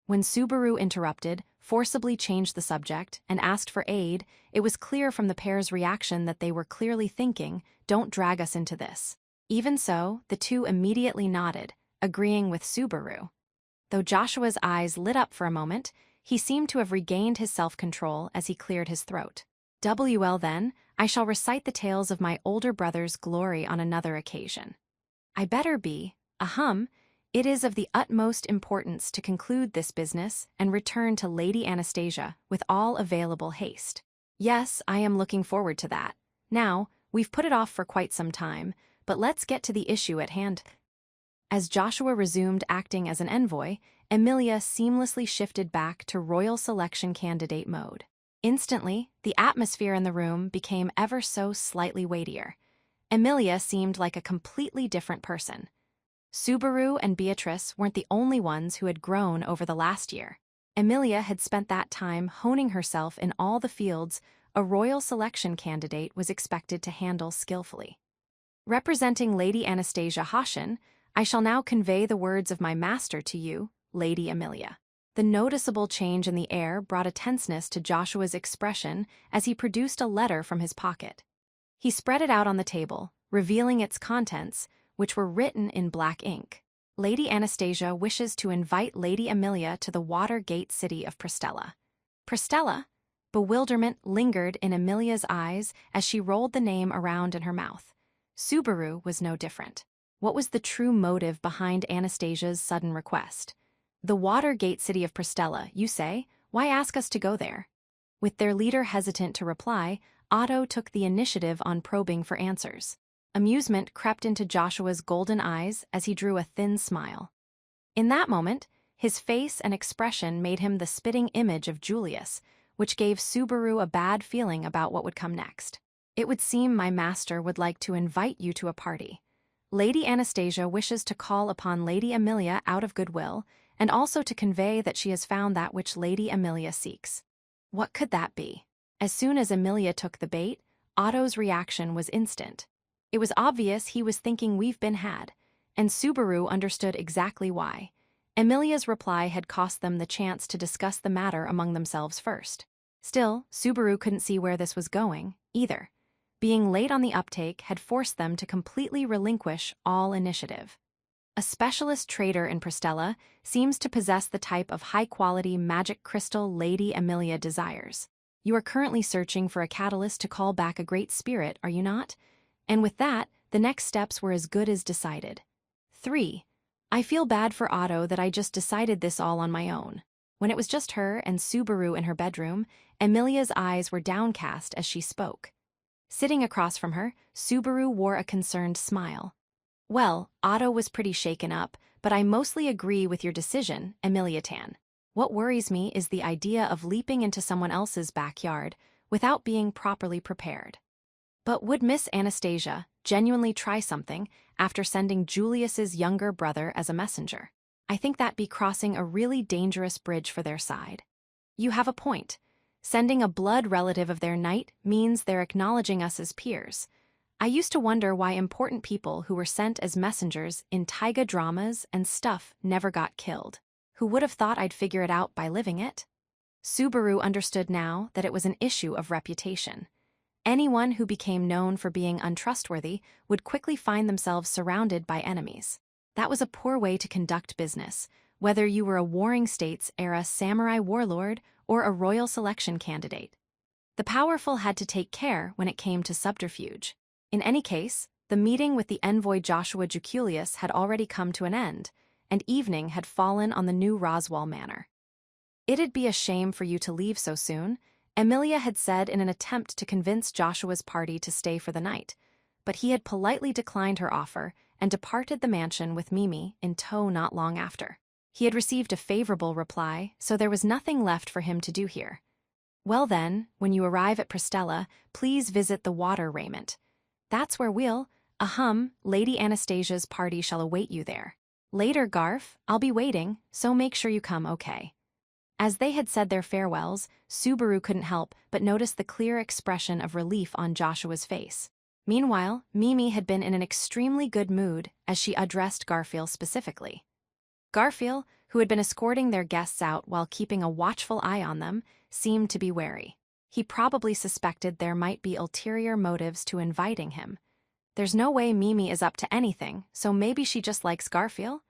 When Subaru interrupted, forcibly changed the subject, and asked for aid, it was clear from the pair's reaction that they were clearly thinking, don't drag us into this. Even so, the two immediately nodded, agreeing with Subaru. Though Joshua's eyes lit up for a moment, he seemed to have regained his self-control as he cleared his throat. Well then, I shall recite the tales of my older brother's glory on another occasion. I better be, it is of the utmost importance to conclude this business and return to Lady Anastasia with all available haste. Yes, I am looking forward to that. Now, we've put it off for quite some time, but let's get to the issue at hand. As Joshua resumed acting as an envoy, Emilia seamlessly shifted back to royal selection candidate mode. Instantly, the atmosphere in the room became ever so slightly weightier. Emilia seemed like a completely different person. Subaru and Beatrice weren't the only ones who had grown over the last year. Emilia had spent that time honing herself in all the fields a royal selection candidate was expected to handle skillfully. Representing Lady Anastasia Hoshin, I shall now convey the words of my master to you, Lady Emilia. The noticeable change in the air brought a tenseness to Joshua's expression as he produced a letter from his pocket. He spread it out on the table, revealing its contents, which were written in black ink. Lady Anastasia wishes to invite Lady Emilia to the Watergate city of Prestella. Prestella? Bewilderment lingered in Emilia's eyes as she rolled the name around in her mouth. Subaru was no different. What was the true motive behind Anastasia's sudden request? The Watergate city of Prestella, you say? Why ask us to go there? With their leader hesitant to reply, Otto took the initiative on probing for answers. Amusement crept into Joshua's golden eyes as he drew a thin smile. In that moment, his face and expression made him the spitting image of Julius, which gave Subaru a bad feeling about what would come next. It would seem my master would like to invite you to a party. Lady Anastasia wishes to call upon Lady Emilia out of goodwill, and also to convey that she has found that which Lady Emilia seeks. What could that be? As soon as Emilia took the bait, Otto's reaction was instant. It was obvious he was thinking we've been had, and Subaru understood exactly why. Emilia's reply had cost them the chance to discuss the matter among themselves first. Still, Subaru couldn't see where this was going, either. Being late on the uptake had forced them to completely relinquish all initiative. A specialist trader in Prestella seems to possess the type of high-quality magic crystal Lady Emilia desires. You are currently searching for a catalyst to call back a great spirit, are you not? And with that, the next steps were as good as decided. 3. I feel bad for Otto that I just decided this all on my own. When it was just her and Subaru in her bedroom, Emilia's eyes were downcast as she spoke. Sitting across from her, Subaru wore a concerned smile. Well, Otto was pretty shaken up, but I mostly agree with your decision, Emilia Tan. What worries me is the idea of leaping into someone else's backyard, without being properly prepared. But would Miss Anastasia genuinely try something after sending Julius's younger brother as a messenger? I think that'd be crossing a really dangerous bridge for their side. You have a point. Sending a blood relative of their knight means they're acknowledging us as peers. I used to wonder why important people who were sent as messengers in taiga dramas and stuff never got killed. Who would have thought I'd figure it out by living it? Subaru understood now that it was an issue of reputation. Anyone who became known for being untrustworthy would quickly find themselves surrounded by enemies. That was a poor way to conduct business, whether you were a Warring States-era samurai warlord or a royal selection candidate. The powerful had to take care when it came to subterfuge. In any case, the meeting with the envoy Joshua Juculius had already come to an end, and evening had fallen on the new Roswell manor. "It'd be a shame for you to leave so soon," Emilia had said in an attempt to convince Joshua's party to stay for the night, but he had politely declined her offer and departed the mansion with Mimi in tow not long after. He had received a favorable reply, so there was nothing left for him to do here. "Well then, when you arrive at Prestella, please visit the water raiment. That's where Lady Anastasia's party shall await you there. Later, Garf, I'll be waiting, so make sure you come okay." As they had said their farewells, Subaru couldn't help but notice the clear expression of relief on Joshua's face. Meanwhile, Mimi had been in an extremely good mood as she addressed Garfield specifically. Garfield, who had been escorting their guests out while keeping a watchful eye on them, seemed to be wary. He probably suspected there might be ulterior motives to inviting him. There's no way Mimi is up to anything, so maybe she just likes Garfield?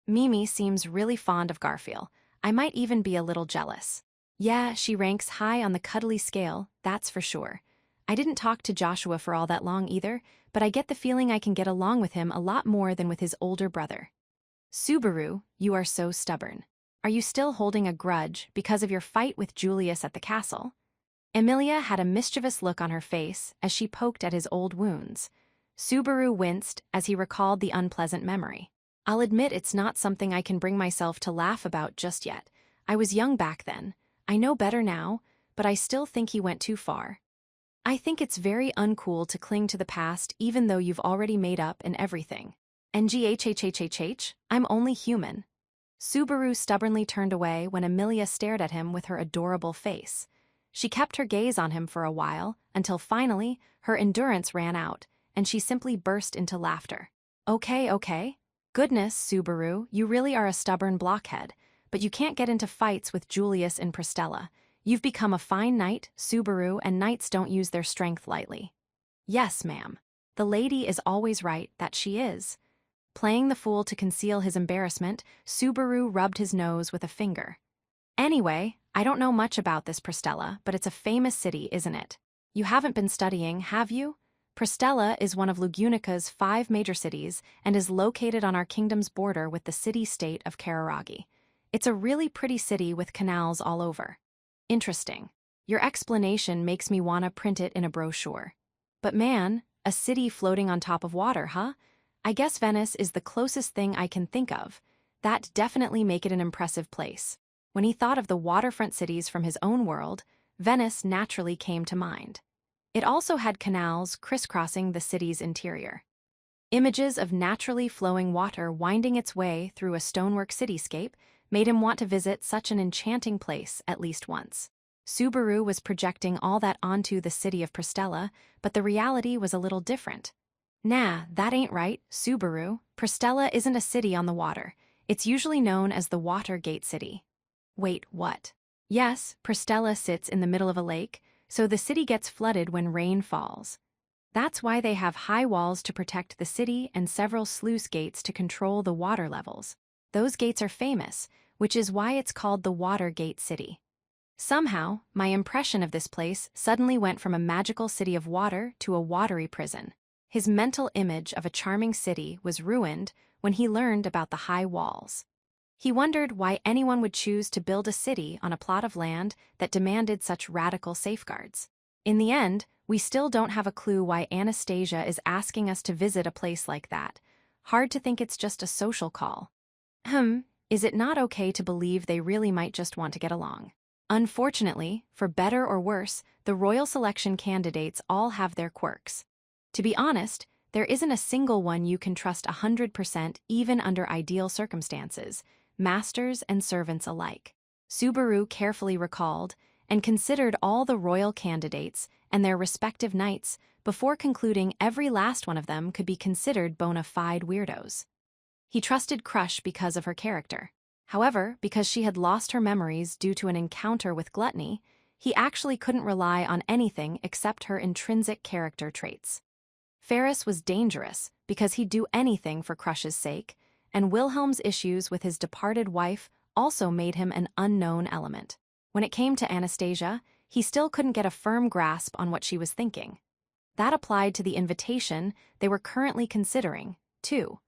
Mimi seems really fond of Garfield. I might even be a little jealous. Yeah, she ranks high on the cuddly scale, that's for sure. I didn't talk to Joshua for all that long either, but I get the feeling I can get along with him a lot more than with his older brother. Subaru, you are so stubborn. Are you still holding a grudge because of your fight with Julius at the castle? Emilia had a mischievous look on her face as she poked at his old wounds. Subaru winced as he recalled the unpleasant memory. I'll admit it's not something I can bring myself to laugh about just yet. I was young back then. I know better now, but I still think he went too far. I think it's very uncool to cling to the past even though you've already made up and everything. NGHHHHH, I'm only human. Subaru stubbornly turned away when Emilia stared at him with her adorable face. She kept her gaze on him for a while, until finally, her endurance ran out, and she simply burst into laughter. Okay. Goodness, Subaru, you really are a stubborn blockhead, but you can't get into fights with Julius in Prestella. You've become a fine knight, Subaru, and knights don't use their strength lightly. Yes, ma'am. The lady is always right, that she is. Playing the fool to conceal his embarrassment, Subaru rubbed his nose with a finger. Anyway, I don't know much about this Prestella, but it's a famous city, isn't it? You haven't been studying, have you? Prestella is one of Lugunica's 5 major cities and is located on our kingdom's border with the city-state of Kararagi. It's a really pretty city with canals all over. Interesting. Your explanation makes me want to print it in a brochure. But man, a city floating on top of water, huh? I guess Venice is the closest thing I can think of. That'd definitely make it an impressive place. When he thought of the waterfront cities from his own world, Venice naturally came to mind. It also had canals crisscrossing the city's interior. Images of naturally flowing water winding its way through a stonework cityscape made him want to visit such an enchanting place at least once. Subaru was projecting all that onto the city of Prestella, but the reality was a little different. Nah, that ain't right, Subaru. Prestella isn't a city on the water. It's usually known as the Water Gate City. Wait, what? Yes, Prestella sits in the middle of a lake, so the city gets flooded when rain falls. That's why they have high walls to protect the city and several sluice gates to control the water levels. Those gates are famous, which is why it's called the Water Gate City. Somehow, my impression of this place suddenly went from a magical city of water to a watery prison. His mental image of a charming city was ruined when he learned about the high walls. He wondered why anyone would choose to build a city on a plot of land that demanded such radical safeguards. In the end, we still don't have a clue why Anastasia is asking us to visit a place like that. Hard to think it's just a social call. Is it not okay to believe they really might just want to get along? Unfortunately, for better or worse, the royal selection candidates all have their quirks. To be honest, there isn't a single one you can trust 100% even under ideal circumstances, masters and servants alike. Subaru carefully recalled and considered all the royal candidates and their respective knights before concluding every last one of them could be considered bona fide weirdos. He trusted Crush because of her character. However, because she had lost her memories due to an encounter with Gluttony, he actually couldn't rely on anything except her intrinsic character traits. Ferris was dangerous because he'd do anything for Crush's sake, and Wilhelm's issues with his departed wife also made him an unknown element. When it came to Anastasia, he still couldn't get a firm grasp on what she was thinking. That applied to the invitation they were currently considering, too.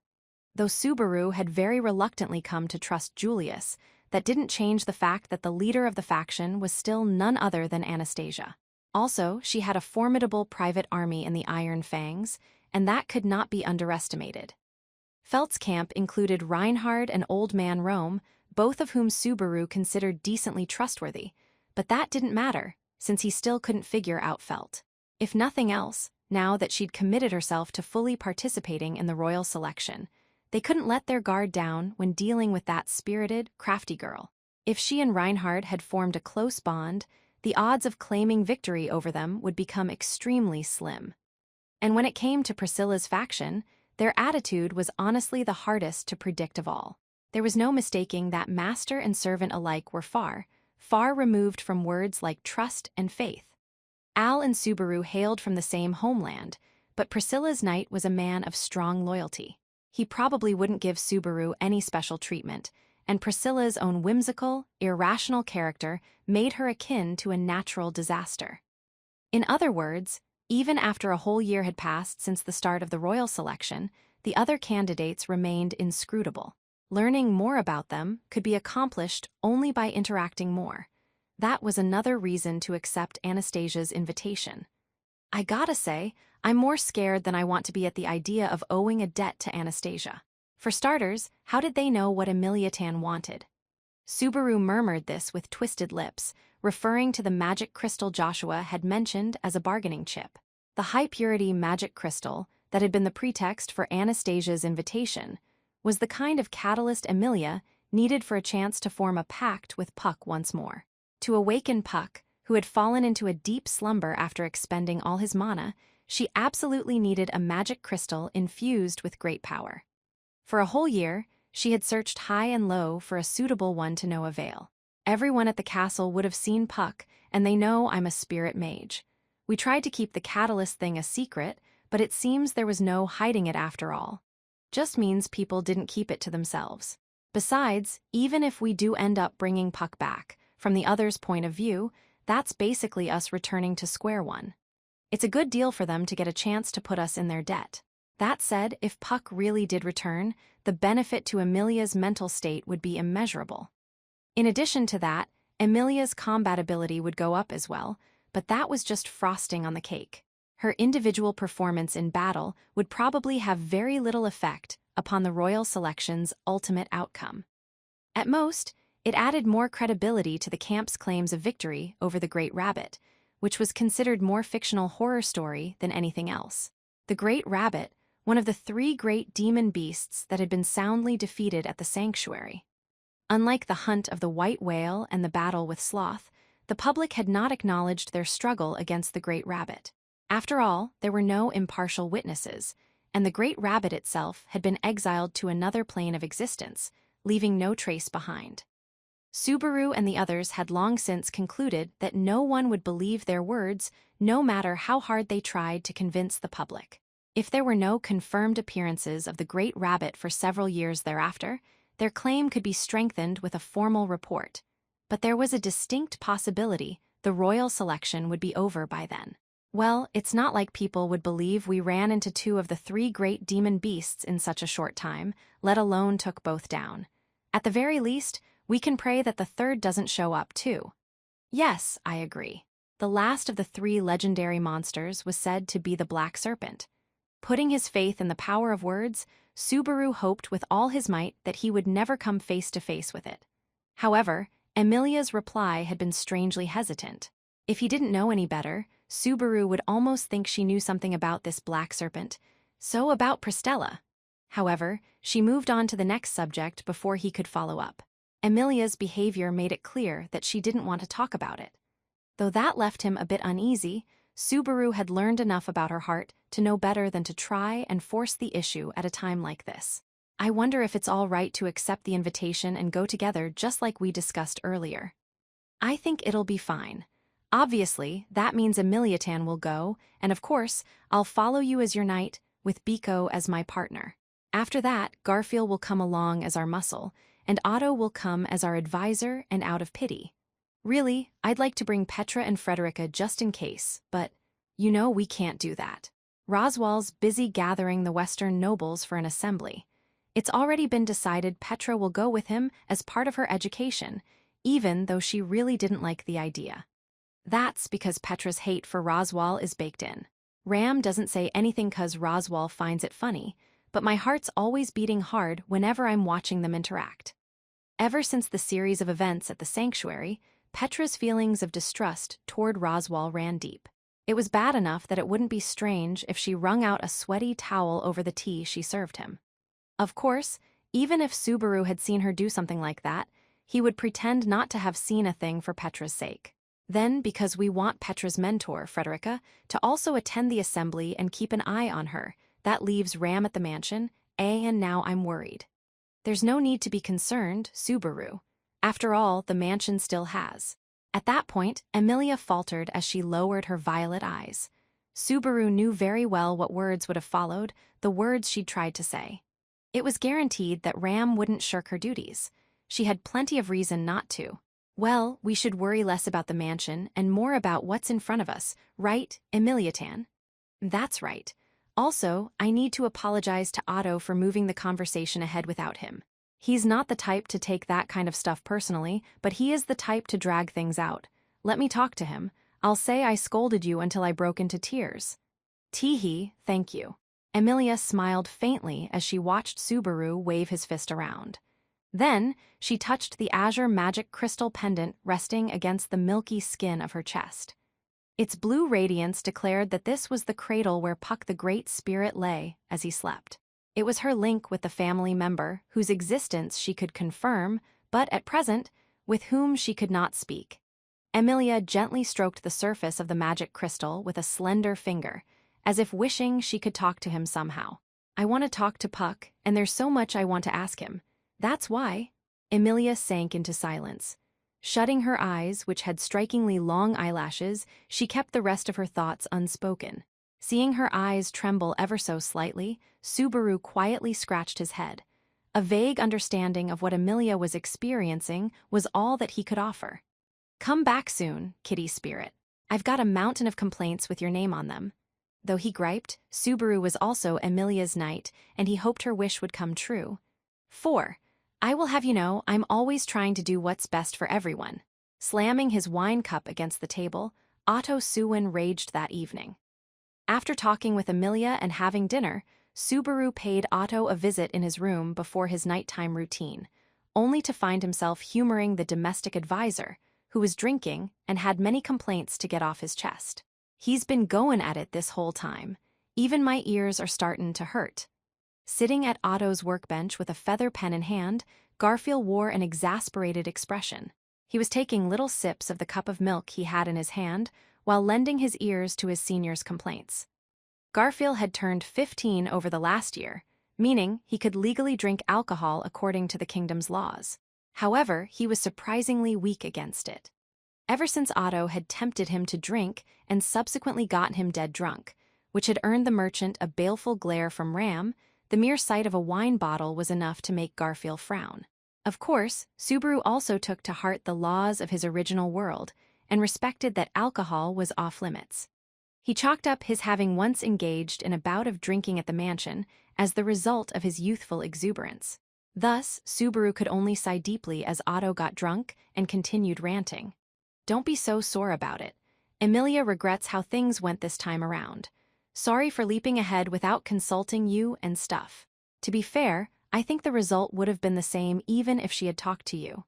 Though Subaru had very reluctantly come to trust Julius, that didn't change the fact that the leader of the faction was still none other than Anastasia. Also, she had a formidable private army in the Iron Fangs, and that could not be underestimated. Felt's camp included Reinhard and Old Man Rome, both of whom Subaru considered decently trustworthy, but that didn't matter, since he still couldn't figure out Felt. If nothing else, now that she'd committed herself to fully participating in the royal selection, they couldn't let their guard down when dealing with that spirited, crafty girl. If she and Reinhard had formed a close bond, the odds of claiming victory over them would become extremely slim. And when it came to Priscilla's faction, their attitude was honestly the hardest to predict of all. There was no mistaking that master and servant alike were far, far removed from words like trust and faith. Al and Subaru hailed from the same homeland, but Priscilla's knight was a man of strong loyalty. He probably wouldn't give Subaru any special treatment, and Priscilla's own whimsical, irrational character made her akin to a natural disaster. In other words, even after a whole year had passed since the start of the royal selection, the other candidates remained inscrutable. Learning more about them could be accomplished only by interacting more. That was another reason to accept Anastasia's invitation. I gotta say, I'm more scared than I want to be at the idea of owing a debt to Anastasia. For starters, how did they know what Emiliatan wanted? Subaru murmured this with twisted lips, referring to the magic crystal Joshua had mentioned as a bargaining chip. The high-purity magic crystal that had been the pretext for Anastasia's invitation was the kind of catalyst Emilia needed for a chance to form a pact with Puck once more. To awaken Puck, who had fallen into a deep slumber after expending all his mana, she absolutely needed a magic crystal infused with great power. For a whole year, she had searched high and low for a suitable one to no avail. Everyone at the castle would have seen Puck, and they know I'm a spirit mage. We tried to keep the catalyst thing a secret, but it seems there was no hiding it after all. Just means people didn't keep it to themselves. Besides, even if we do end up bringing Puck back, from the other's point of view, that's basically us returning to square one. It's a good deal for them to get a chance to put us in their debt. That said, if Puck really did return, the benefit to Emilia's mental state would be immeasurable. In addition to that, Emilia's combat ability would go up as well, but that was just frosting on the cake. Her individual performance in battle would probably have very little effect upon the royal selection's ultimate outcome. At most, it added more credibility to the camp's claims of victory over the Great Rabbit, which was considered more fictional horror story than anything else. The Great Rabbit, one of the 3 great demon beasts that had been soundly defeated at the sanctuary. Unlike the hunt of the white whale and the battle with Sloth, the public had not acknowledged their struggle against the Great Rabbit. After all, there were no impartial witnesses, and the Great Rabbit itself had been exiled to another plane of existence, leaving no trace behind. Subaru and the others had long since concluded that no one would believe their words, no matter how hard they tried to convince the public. If there were no confirmed appearances of the Great Rabbit for several years thereafter, their claim could be strengthened with a formal report. But there was a distinct possibility the royal selection would be over by then. Well, it's not like people would believe we ran into 2 of the 3 great demon beasts in such a short time, let alone took both down. At the very least, we can pray that the 3rd doesn't show up, too. Yes, I agree. The last of the 3 legendary monsters was said to be the Black Serpent. Putting his faith in the power of words, Subaru hoped with all his might that he would never come face to face with it. However, Emilia's reply had been strangely hesitant. If he didn't know any better, Subaru would almost think she knew something about this black serpent. So about Pristella. However, she moved on to the next subject before he could follow up. Emilia's behavior made it clear that she didn't want to talk about it. Though that left him a bit uneasy, Subaru had learned enough about her heart to know better than to try and force the issue at a time like this. I wonder if it's all right to accept the invitation and go together just like we discussed earlier. I think it'll be fine. Obviously, that means Emiliatan will go, and of course, I'll follow you as your knight, with Biko as my partner. After that, Garfield will come along as our muscle, and Otto will come as our advisor and out of pity. Really, I'd like to bring Petra and Frederica just in case, but, we can't do that. Roswal's busy gathering the Western nobles for an assembly. It's already been decided Petra will go with him as part of her education, even though she really didn't like the idea. That's because Petra's hate for Roswal is baked in. Ram doesn't say anything 'cause Roswal finds it funny, but my heart's always beating hard whenever I'm watching them interact. Ever since the series of events at the sanctuary, Petra's feelings of distrust toward Roswal ran deep. It was bad enough that it wouldn't be strange if she wrung out a sweaty towel over the tea she served him. Of course, even if Subaru had seen her do something like that, he would pretend not to have seen a thing for Petra's sake. Then, because we want Petra's mentor, Frederica, to also attend the assembly and keep an eye on her, that leaves Ram at the mansion, and now I'm worried. There's no need to be concerned, Subaru. After all, the mansion still has. At that point, Emilia faltered as she lowered her violet eyes. Subaru knew very well what words would have followed, the words she'd tried to say. It was guaranteed that Ram wouldn't shirk her duties. She had plenty of reason not to. Well, we should worry less about the mansion and more about what's in front of us, right, Emiliatan? That's right. Also, I need to apologize to Otto for moving the conversation ahead without him. He's not the type to take that kind of stuff personally, but he is the type to drag things out. Let me talk to him. I'll say I scolded you until I broke into tears. Teehee, thank you. Emilia smiled faintly as she watched Subaru wave his fist around. Then, she touched the azure magic crystal pendant resting against the milky skin of her chest. Its blue radiance declared that this was the cradle where Puck the Great Spirit lay as he slept. It was her link with the family member whose existence she could confirm, but at present, with whom she could not speak. Emilia gently stroked the surface of the magic crystal with a slender finger, as if wishing she could talk to him somehow. I want to talk to Puck, and there's so much I want to ask him. That's why. Emilia sank into silence. Shutting her eyes, which had strikingly long eyelashes, she kept the rest of her thoughts unspoken. Seeing her eyes tremble ever so slightly, Subaru quietly scratched his head. A vague understanding of what Emilia was experiencing was all that he could offer. Come back soon, kitty spirit. I've got a mountain of complaints with your name on them. Though he griped, Subaru was also Emilia's knight, and he hoped her wish would come true. 4. I will have you know I'm always trying to do what's best for everyone. Slamming his wine cup against the table, Otto Suwin raged that evening. After talking with Emilia and having dinner, Subaru paid Otto a visit in his room before his nighttime routine, only to find himself humoring the domestic advisor, who was drinking and had many complaints to get off his chest. He's been goin' at it this whole time. Even my ears are startin' to hurt. Sitting at Otto's workbench with a feather pen in hand, Garfield wore an exasperated expression. He was taking little sips of the cup of milk he had in his hand, while lending his ears to his senior's complaints. Garfield had turned 15 over the last year, meaning he could legally drink alcohol according to the kingdom's laws. However, he was surprisingly weak against it. Ever since Otto had tempted him to drink and subsequently gotten him dead drunk, which had earned the merchant a baleful glare from Ram, the mere sight of a wine bottle was enough to make Garfield frown. Of course, Subaru also took to heart the laws of his original world and respected that alcohol was off-limits. He chalked up his having once engaged in a bout of drinking at the mansion as the result of his youthful exuberance. Thus, Subaru could only sigh deeply as Otto got drunk and continued ranting. Don't be so sore about it. Emilia regrets how things went this time around. Sorry for leaping ahead without consulting you and stuff. To be fair, I think the result would have been the same even if she had talked to you.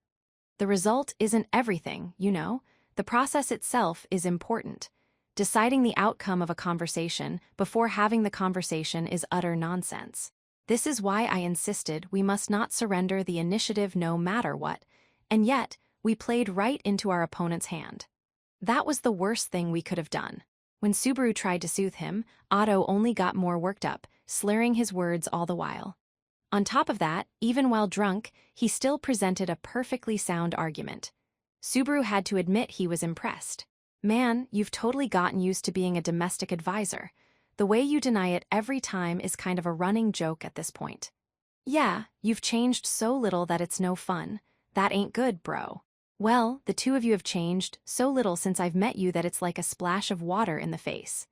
The result isn't everything, you know. The process itself is important. Deciding the outcome of a conversation before having the conversation is utter nonsense. This is why I insisted we must not surrender the initiative no matter what, and yet we played right into our opponent's hand. That was the worst thing we could have done. When Subaru tried to soothe him, Otto only got more worked up, slurring his words all the while. On top of that, even while drunk, he still presented a perfectly sound argument. Subaru had to admit he was impressed. Man, you've totally gotten used to being a domestic advisor. The way you deny it every time is kind of a running joke at this point. Yeah, you've changed so little that it's no fun. That ain't good, bro. Well, the two of you have changed so little since I've met you that it's like a splash of water in the face.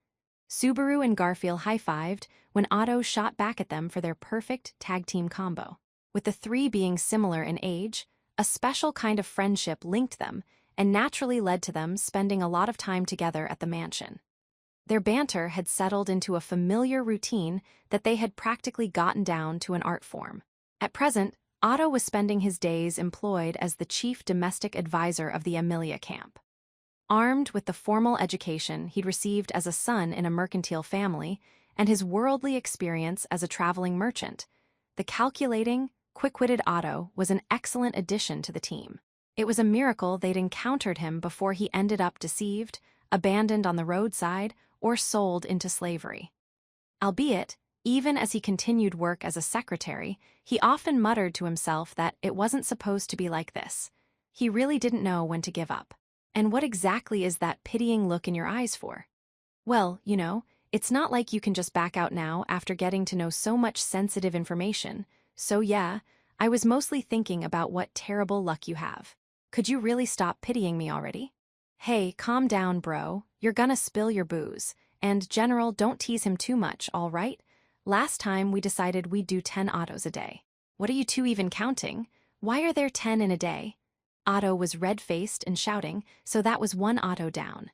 Subaru and Garfield high-fived when Otto shot back at them for their perfect tag-team combo. With the three being similar in age, a special kind of friendship linked them and naturally led to them spending a lot of time together at the mansion. Their banter had settled into a familiar routine that they had practically gotten down to an art form. At present, Otto was spending his days employed as the chief domestic advisor of the Amelia camp. Armed with the formal education he'd received as a son in a mercantile family and his worldly experience as a traveling merchant, the calculating, quick-witted Otto was an excellent addition to the team. It was a miracle they'd encountered him before he ended up deceived, abandoned on the roadside, or sold into slavery. Albeit, even as he continued work as a secretary, he often muttered to himself that it wasn't supposed to be like this. He really didn't know when to give up. And what exactly is that pitying look in your eyes for? Well, you know, it's not like you can just back out now after getting to know so much sensitive information. So yeah, I was mostly thinking about what terrible luck you have. Could you really stop pitying me already? Hey, calm down, bro. You're gonna spill your booze. And General, don't tease him too much, all right? Last time we decided we'd do 10 autos a day. What are you two even counting? Why are there 10 in a day? Otto was red-faced and shouting, so that was one auto down.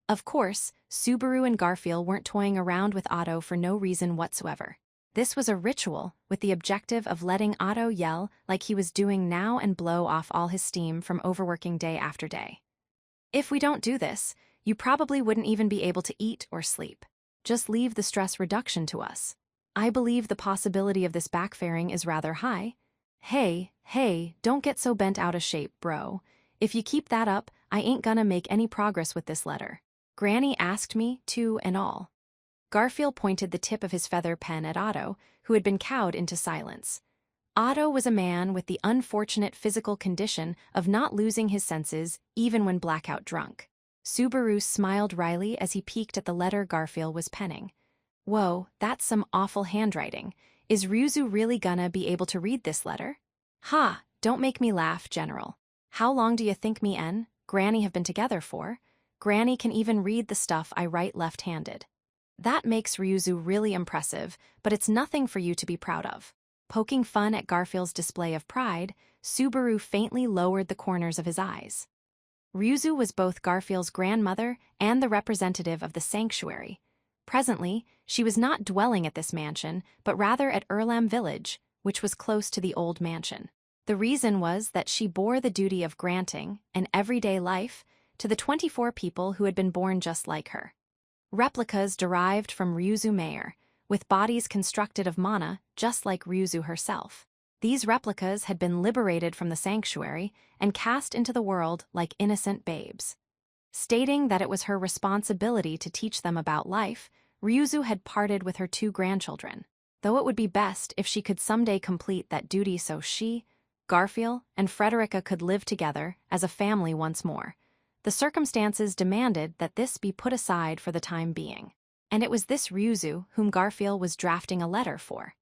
Of course, Subaru and Garfield weren't toying around with Otto for no reason whatsoever. This was a ritual with the objective of letting Otto yell like he was doing now and blow off all his steam from overworking day after day. If we don't do this, you probably wouldn't even be able to eat or sleep. Just leave the stress reduction to us. I believe the possibility of this backfiring is rather high. Hey, don't get so bent out of shape, bro. If you keep that up, I ain't gonna make any progress with this letter. Granny asked me to and all. Garfield pointed the tip of his feather pen at Otto, who had been cowed into silence. Otto was a man with the unfortunate physical condition of not losing his senses even when blackout drunk. Subaru smiled wryly as he peeked at the letter Garfield was penning. Whoa, that's some awful handwriting. Is Ryuzu really gonna be able to read this letter? Ha, don't make me laugh, General. How long do you think me and Granny have been together for? Granny can even read the stuff I write left-handed. That makes Ryuzu really impressive, but it's nothing for you to be proud of. Poking fun at Garfield's display of pride, Subaru faintly lowered the corners of his eyes. Ryuzu was both Garfield's grandmother and the representative of the sanctuary. Presently, she was not dwelling at this mansion, but rather at Erlam village, which was close to the old mansion. The reason was that she bore the duty of granting an everyday life to the 24 people who had been born just like her. Replicas derived from Ryuzu Mayor, with bodies constructed of mana just like Ryuzu herself. These replicas had been liberated from the sanctuary and cast into the world like innocent babes. Stating that it was her responsibility to teach them about life, Ryuzu had parted with her 2 grandchildren, though it would be best if she could someday complete that duty so she, Garfield, and Frederica could live together as a family once more. The circumstances demanded that this be put aside for the time being, and it was this Ryuzu whom Garfield was drafting a letter for.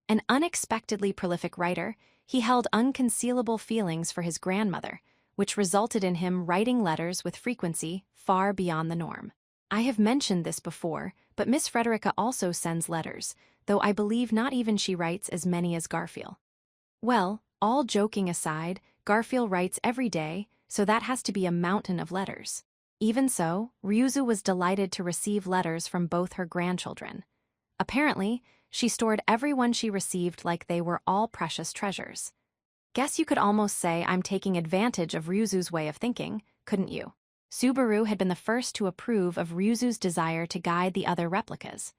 An unexpectedly prolific writer, he held unconcealable feelings for his grandmother, which resulted in him writing letters with frequency far beyond the norm. I have mentioned this before, but Miss Frederica also sends letters, though I believe not even she writes as many as Garfield. Well, all joking aside, Garfield writes every day, so that has to be a mountain of letters. Even so, Ryuzu was delighted to receive letters from both her grandchildren. Apparently, she stored every one she received like they were all precious treasures. Guess you could almost say I'm taking advantage of Ryuzu's way of thinking, couldn't you? Subaru had been the first to approve of Ryuzu's desire to guide the other replicas.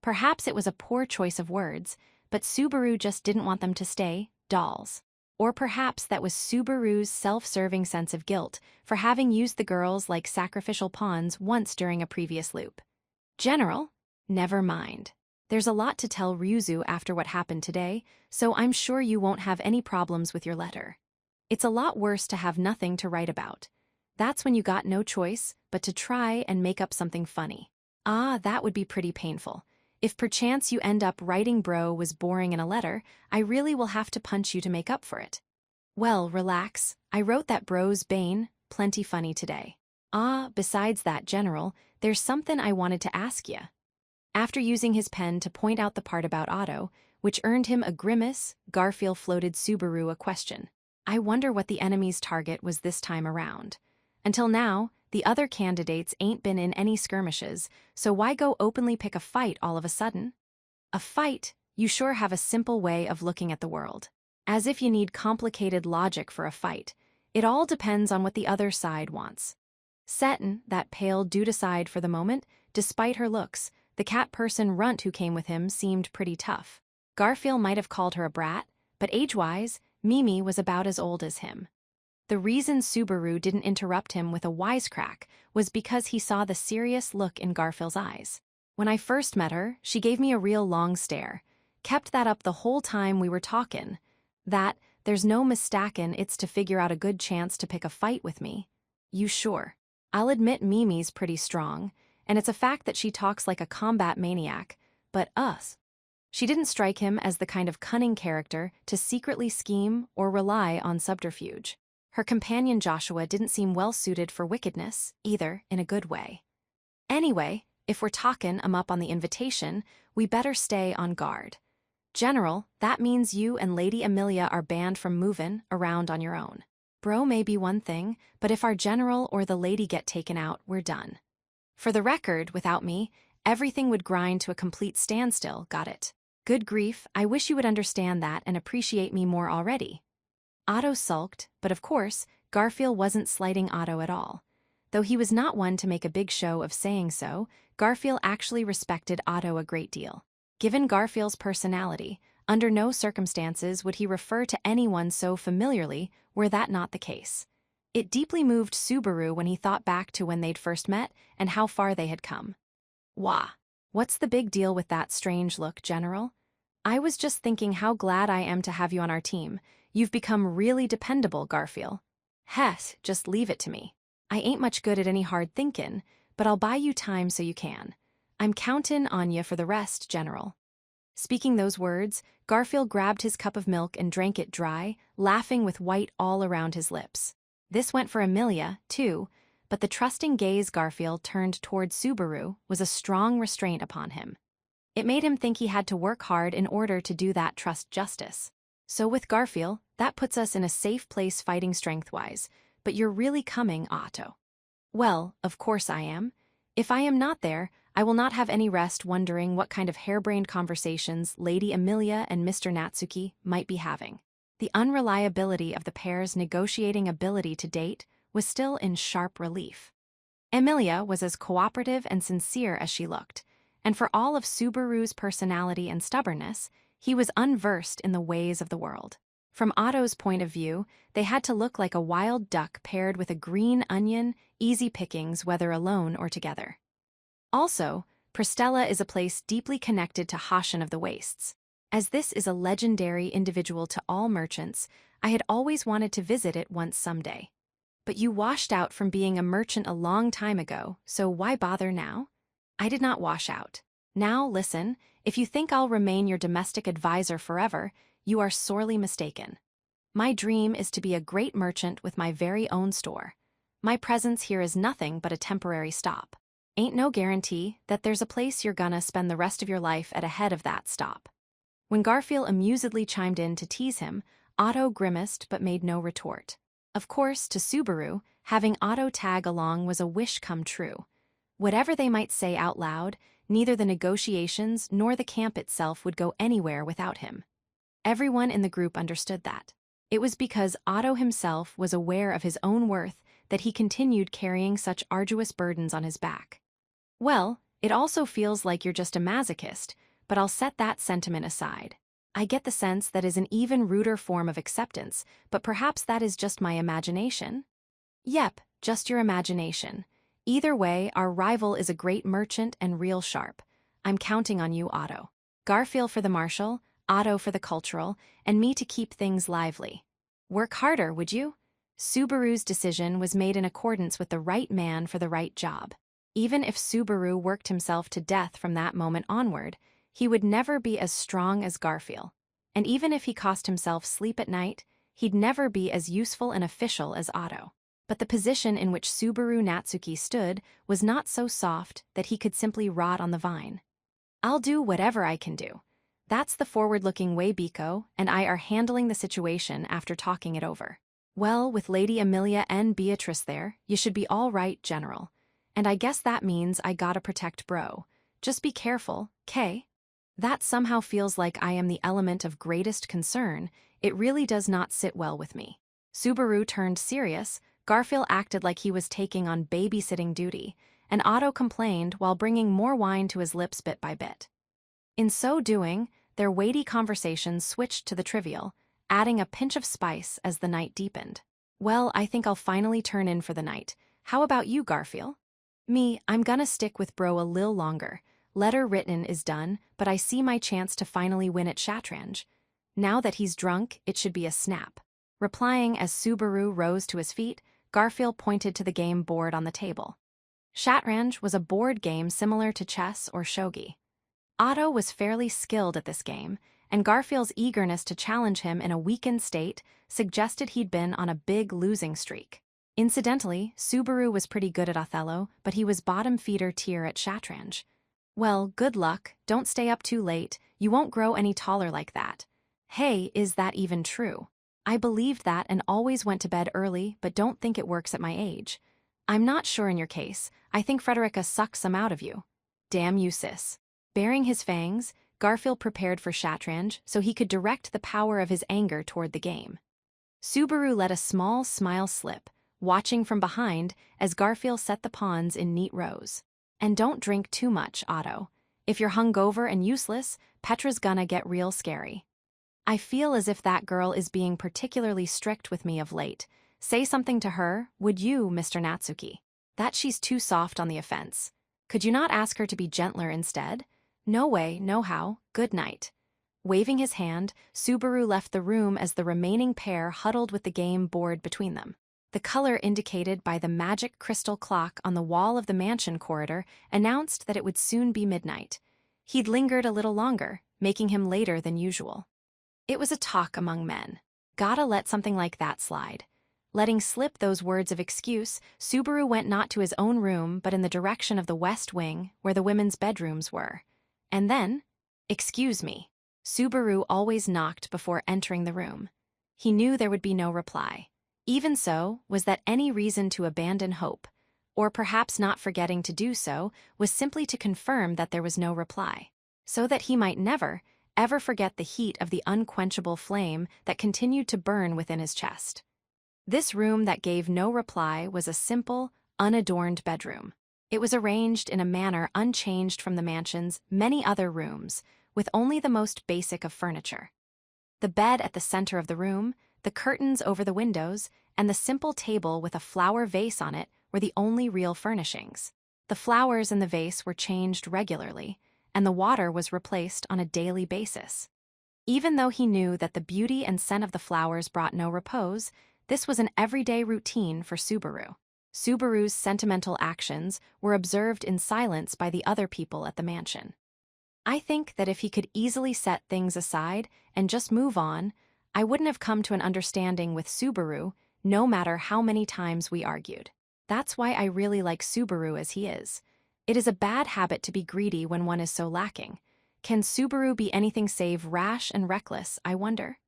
Perhaps it was a poor choice of words, but Subaru just didn't want them to stay dolls. Or perhaps that was Subaru's self-serving sense of guilt for having used the girls like sacrificial pawns once during a previous loop. General, never mind. There's a lot to tell Ryuzu after what happened today, so I'm sure you won't have any problems with your letter. It's a lot worse to have nothing to write about. That's when you got no choice but to try and make up something funny. Ah, that would be pretty painful. If perchance you end up writing bro was boring in a letter, I really will have to punch you to make up for it. Well, relax. I wrote that bro's bane, plenty funny today. Ah, besides that, General, there's something I wanted to ask ya. After using his pen to point out the part about Otto, which earned him a grimace, Garfield floated Subaru a question. I wonder what the enemy's target was this time around. Until now, the other candidates ain't been in any skirmishes, so why go openly pick a fight all of a sudden? A fight? You sure have a simple way of looking at the world. As if you need complicated logic for a fight. It all depends on what the other side wants. Seton, that pale dude aside for the moment, despite her looks, the cat person runt who came with him seemed pretty tough. Garfield might have called her a brat, but age-wise, Mimi was about as old as him. The reason Subaru didn't interrupt him with a wisecrack was because he saw the serious look in Garfield's eyes. When I first met her, she gave me a real long stare. Kept that up the whole time we were talking. That, there's no mistakin' it's to figure out a good chance to pick a fight with me. You sure? I'll admit Mimi's pretty strong, and it's a fact that she talks like a combat maniac, but us. She didn't strike him as the kind of cunning character to secretly scheme or rely on subterfuge. Her companion Joshua didn't seem well-suited for wickedness, either, in a good way. Anyway, if we're talkin' up on the invitation, we better stay on guard. General, that means you and Lady Amelia are banned from movin' around on your own. Bro may be one thing, but if our general or the lady get taken out, we're done. For the record, without me, everything would grind to a complete standstill, got it? Good grief, I wish you would understand that and appreciate me more already. Otto sulked, but of course, Garfield wasn't slighting Otto at all. Though he was not one to make a big show of saying so, Garfield actually respected Otto a great deal. Given Garfield's personality, under no circumstances would he refer to anyone so familiarly were that not the case. It deeply moved Subaru when he thought back to when they'd first met and how far they had come. Wah! What's the big deal with that strange look, General? I was just thinking how glad I am to have you on our team. You've become really dependable, Garfield. Hess, just leave it to me. I ain't much good at any hard thinkin', but I'll buy you time so you can. I'm countin' on you for the rest, General. Speaking those words, Garfield grabbed his cup of milk and drank it dry, laughing with white all around his lips. This went for Amelia, too, but the trusting gaze Garfield turned toward Subaru was a strong restraint upon him. It made him think he had to work hard in order to do that trust justice. So with Garfield, that puts us in a safe place fighting strength-wise, but you're really coming, Otto. Well, of course I am. If I am not there, I will not have any rest wondering what kind of harebrained conversations Lady Amelia and Mr. Natsuki might be having. The unreliability of the pair's negotiating ability to date was still in sharp relief. Amelia was as cooperative and sincere as she looked, and for all of Subaru's personality and stubbornness, he was unversed in the ways of the world. From Otto's point of view, they had to look like a wild duck paired with a green onion, easy pickings whether alone or together. Also, Prestella is a place deeply connected to Hashan of the Wastes. As this is a legendary individual to all merchants, I had always wanted to visit it once someday. But you washed out from being a merchant a long time ago, so why bother now? I did not wash out. Now, listen, if you think I'll remain your domestic advisor forever, you are sorely mistaken. My dream is to be a great merchant with my very own store. My presence here is nothing but a temporary stop. Ain't no guarantee that there's a place you're gonna spend the rest of your life at ahead of that stop. When Garfield amusedly chimed in to tease him, Otto grimaced but made no retort. Of course, to Subaru, having Otto tag along was a wish come true. Whatever they might say out loud, neither the negotiations nor the camp itself would go anywhere without him. Everyone in the group understood that. It was because Otto himself was aware of his own worth that he continued carrying such arduous burdens on his back. Well, it also feels like you're just a masochist, but I'll set that sentiment aside. I get the sense that is an even ruder form of acceptance, but perhaps that is just my imagination? Yep, just your imagination. Either way, our rival is a great merchant and real sharp. I'm counting on you, Otto. Garfield for the martial, Otto for the cultural, and me to keep things lively. Work harder, would you? Subaru's decision was made in accordance with the right man for the right job. Even if Subaru worked himself to death from that moment onward, he would never be as strong as Garfield. And even if he cost himself sleep at night, he'd never be as useful and official as Otto. But the position in which Subaru Natsuki stood was not so soft that he could simply rot on the vine. I'll do whatever I can do. That's the forward-looking way Biko and I are handling the situation after talking it over. Well, with Lady Amelia and Beatrice there, you should be all right, General. And I guess that means I gotta protect bro. Just be careful, 'kay? That somehow feels like I am the element of greatest concern. It really does not sit well with me. Subaru turned serious, Garfield acted like he was taking on babysitting duty, and Otto complained while bringing more wine to his lips bit by bit. In so doing, their weighty conversations switched to the trivial, adding a pinch of spice as the night deepened. Well, I think I'll finally turn in for the night. How about you, Garfield? Me, I'm gonna stick with bro a lil longer. Letter written is done, but I see my chance to finally win at Shatranj. Now that he's drunk, it should be a snap. Replying as Subaru rose to his feet, Garfield pointed to the game board on the table. Shatranj was a board game similar to chess or shogi. Otto was fairly skilled at this game, and Garfield's eagerness to challenge him in a weakened state suggested he'd been on a big losing streak. Incidentally, Subaru was pretty good at Othello, but he was bottom feeder tier at Shatranj. Well, good luck, don't stay up too late, you won't grow any taller like that. Hey, is that even true? I believed that and always went to bed early, but don't think it works at my age. I'm not sure in your case, I think Frederica sucks some out of you. Damn you, sis. Baring his fangs, Garfield prepared for Shatranj so he could direct the power of his anger toward the game. Subaru let a small smile slip, watching from behind as Garfield set the pawns in neat rows. And don't drink too much, Otto. If you're hungover and useless, Petra's gonna get real scary. I feel as if that girl is being particularly strict with me of late. Say something to her, would you, Mr. Natsuki? That she's too soft on the offense. Could you not ask her to be gentler instead? No way, no how, good night. Waving his hand, Subaru left the room as the remaining pair huddled with the game board between them. The color indicated by the magic crystal clock on the wall of the mansion corridor announced that it would soon be midnight. He'd lingered a little longer, making him later than usual. It was a talk among men. Gotta let something like that slide. Letting slip those words of excuse, Subaru went not to his own room but in the direction of the west wing, where the women's bedrooms were. And then, excuse me. Subaru always knocked before entering the room. He knew there would be no reply. Even so, was that any reason to abandon hope? Or perhaps not forgetting to do so was simply to confirm that there was no reply, so that he might never, ever forget the heat of the unquenchable flame that continued to burn within his chest. This room that gave no reply was a simple, unadorned bedroom. It was arranged in a manner unchanged from the mansion's many other rooms, with only the most basic of furniture. The bed at the center of the room, the curtains over the windows, and the simple table with a flower vase on it were the only real furnishings. The flowers in the vase were changed regularly, and the water was replaced on a daily basis. Even though he knew that the beauty and scent of the flowers brought no repose, this was an everyday routine for Subaru. Subaru's sentimental actions were observed in silence by the other people at the mansion. I think that if he could easily set things aside and just move on, I wouldn't have come to an understanding with Subaru, no matter how many times we argued. That's why I really like Subaru as he is. It is a bad habit to be greedy when one is so lacking. Can Subaru be anything save rash and reckless, I wonder?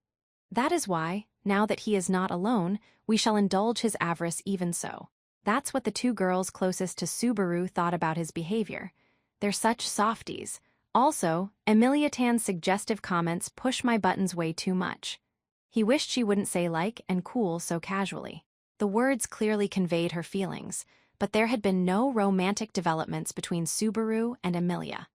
That is why, now that he is not alone, we shall indulge his avarice even so. That's what the two girls closest to Subaru thought about his behavior. They're such softies. Also, Emilia Tan's suggestive comments push my buttons way too much. He wished she wouldn't say like and cool so casually. The words clearly conveyed her feelings, but there had been no romantic developments between Subaru and Emilia.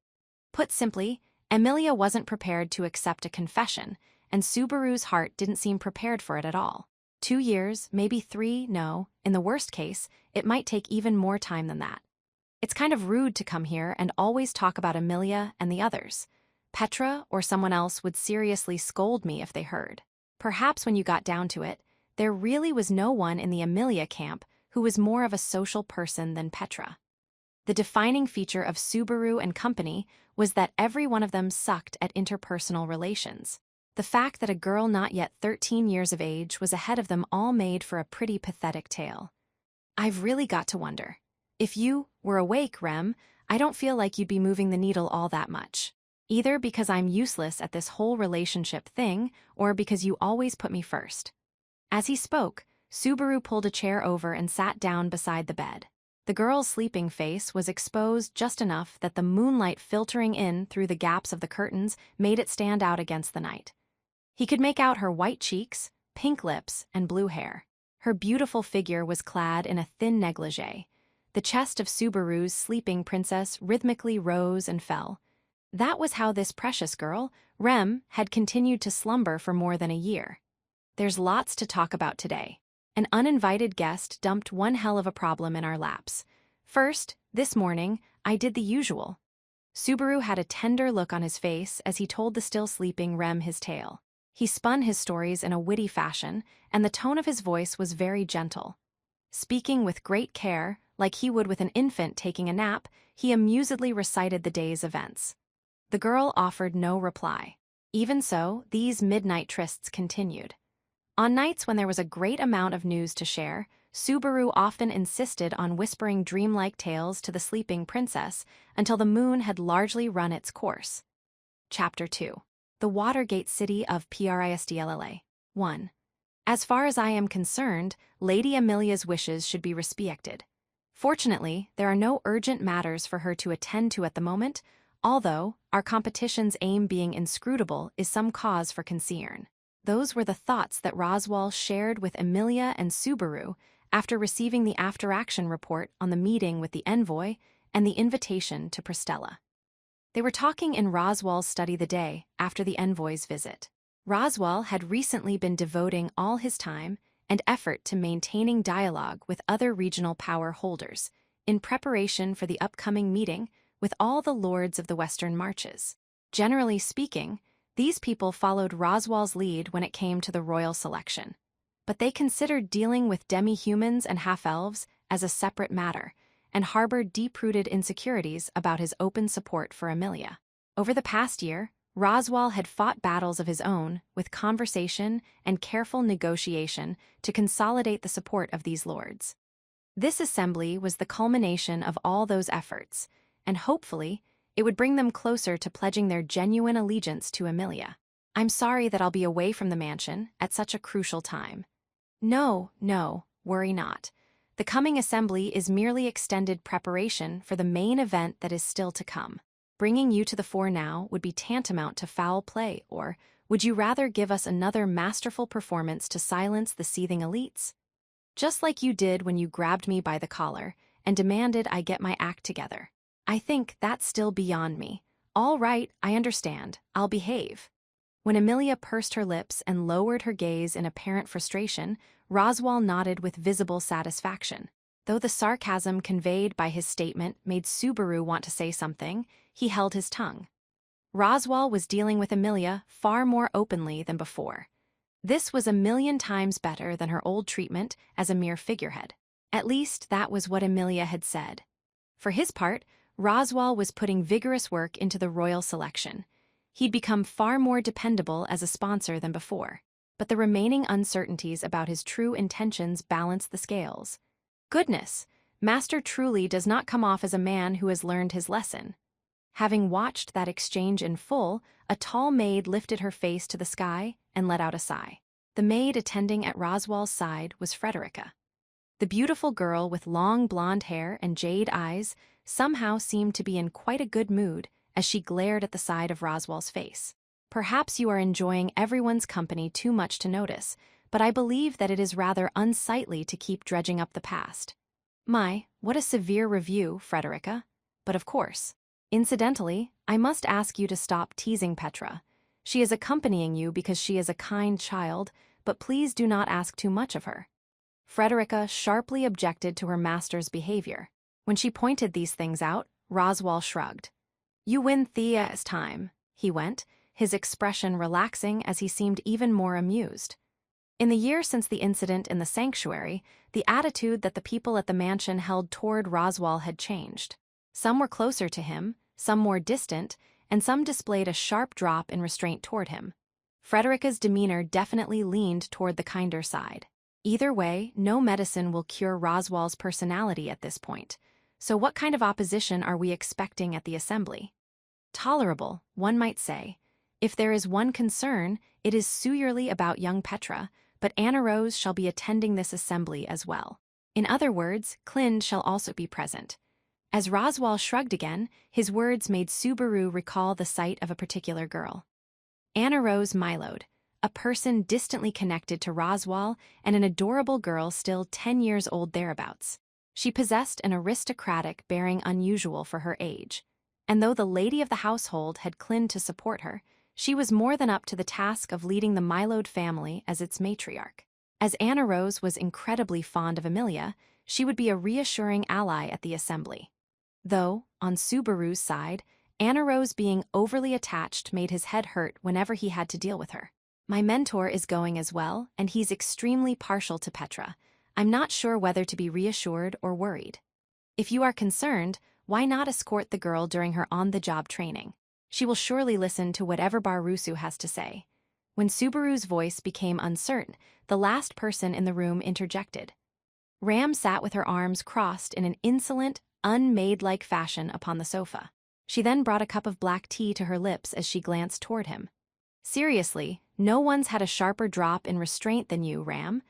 Put simply, Emilia wasn't prepared to accept a confession, and Subaru's heart didn't seem prepared for it at all. 2 years, maybe 3, no, in the worst case, it might take even more time than that. It's kind of rude to come here and always talk about Emilia and the others. Petra or someone else would seriously scold me if they heard. Perhaps when you got down to it, there really was no one in the Emilia camp who was more of a social person than Petra. The defining feature of Subaru and company was that every one of them sucked at interpersonal relations. The fact that a girl not yet 13 years of age was ahead of them all made for a pretty pathetic tale. I've really got to wonder. If you were awake, Rem, I don't feel like you'd be moving the needle all that much. Either because I'm useless at this whole relationship thing, or because you always put me first. As he spoke, Subaru pulled a chair over and sat down beside the bed. The girl's sleeping face was exposed just enough that the moonlight filtering in through the gaps of the curtains made it stand out against the night. He could make out her white cheeks, pink lips, and blue hair. Her beautiful figure was clad in a thin negligee. The chest of Subaru's sleeping princess rhythmically rose and fell. That was how this precious girl, Rem, had continued to slumber for more than a year. There's lots to talk about today. An uninvited guest dumped one hell of a problem in our laps. First, this morning, I did the usual. Subaru had a tender look on his face as he told the still sleeping Rem his tale. He spun his stories in a witty fashion, and the tone of his voice was very gentle. Speaking with great care, like he would with an infant taking a nap, he amusedly recited the day's events. The girl offered no reply. Even so, these midnight trysts continued. On nights when there was a great amount of news to share, Subaru often insisted on whispering dreamlike tales to the sleeping princess until the moon had largely run its course. Chapter 2. The Watergate City of Pristla. 1. As far as I am concerned, Lady Amelia's wishes should be respected. Fortunately, there are no urgent matters for her to attend to at the moment, although our competition's aim being inscrutable is some cause for concern. Those were the thoughts that Roswal shared with Emilia and Subaru after receiving the after-action report on the meeting with the envoy and the invitation to Pristella. They were talking in Roswal's study the day after the envoy's visit. Roswal had recently been devoting all his time and effort to maintaining dialogue with other regional power holders in preparation for the upcoming meeting with all the lords of the Western Marches. Generally speaking, these people followed Roswal's lead when it came to the royal selection, but they considered dealing with demi-humans and half-elves as a separate matter and harbored deep-rooted insecurities about his open support for Emilia. Over the past year, Roswal had fought battles of his own with conversation and careful negotiation to consolidate the support of these lords. This assembly was the culmination of all those efforts, and hopefully, it would bring them closer to pledging their genuine allegiance to Emilia. I'm sorry that I'll be away from the mansion at such a crucial time. No, worry not. The coming assembly is merely extended preparation for the main event that is still to come. Bringing you to the fore now would be tantamount to foul play, or would you rather give us another masterful performance to silence the seething elites? Just like you did when you grabbed me by the collar and demanded I get my act together. I think that's still beyond me. All right, I understand. I'll behave. When Emilia pursed her lips and lowered her gaze in apparent frustration, Roswal nodded with visible satisfaction. Though the sarcasm conveyed by his statement made Subaru want to say something, he held his tongue. Roswal was dealing with Emilia far more openly than before. This was 1,000,000 times better than her old treatment as a mere figurehead. At least that was what Emilia had said. For his part, Roswal was putting vigorous work into the royal selection. He'd become far more dependable as a sponsor than before, but the remaining uncertainties about his true intentions balanced the scales. Goodness, Master truly does not come off as a man who has learned his lesson. Having watched that exchange in full, a tall maid lifted her face to the sky and let out a sigh. The maid attending at Roswal's side was Frederica. The beautiful girl with long blonde hair and jade eyes somehow seemed to be in quite a good mood as she glared at the side of Roswal's face. Perhaps you are enjoying everyone's company too much to notice, but I believe that it is rather unsightly to keep dredging up the past. My, what a severe review, Frederica. But of course. Incidentally, I must ask you to stop teasing Petra. She is accompanying you because she is a kind child, but please do not ask too much of her. Frederica sharply objected to her master's behavior. When she pointed these things out, Roswal shrugged. You win Thea's time, he went, his expression relaxing as he seemed even more amused. In the year since the incident in the sanctuary, the attitude that the people at the mansion held toward Roswal had changed. Some were closer to him, some more distant, and some displayed a sharp drop in restraint toward him. Frederica's demeanor definitely leaned toward the kinder side. Either way, no medicine will cure Roswal's personality at this point. So what kind of opposition are we expecting at the assembly? Tolerable, one might say. If there is one concern, it is singularly about young Petra, but Anna Rose shall be attending this assembly as well. In other words, Clind shall also be present. As Roswal shrugged again, his words made Subaru recall the sight of a particular girl. Anna Rose Milode, a person distantly connected to Roswal and an adorable girl still 10 years old thereabouts. She possessed an aristocratic bearing unusual for her age, and though the lady of the household had Clind to support her, she was more than up to the task of leading the Milode family as its matriarch. As Anna Rose was incredibly fond of Amelia, she would be a reassuring ally at the assembly. Though, on Subaru's side, Anna Rose being overly attached made his head hurt whenever he had to deal with her. My mentor is going as well, and he's extremely partial to Petra. I'm not sure whether to be reassured or worried. If you are concerned, why not escort the girl during her on-the-job training? She will surely listen to whatever Barusu has to say. When Subaru's voice became uncertain, the last person in the room interjected. Ram sat with her arms crossed in an insolent, unmaid-like fashion upon the sofa. She then brought a cup of black tea to her lips as she glanced toward him. Seriously, no one's had a sharper drop in restraint than you, Ram.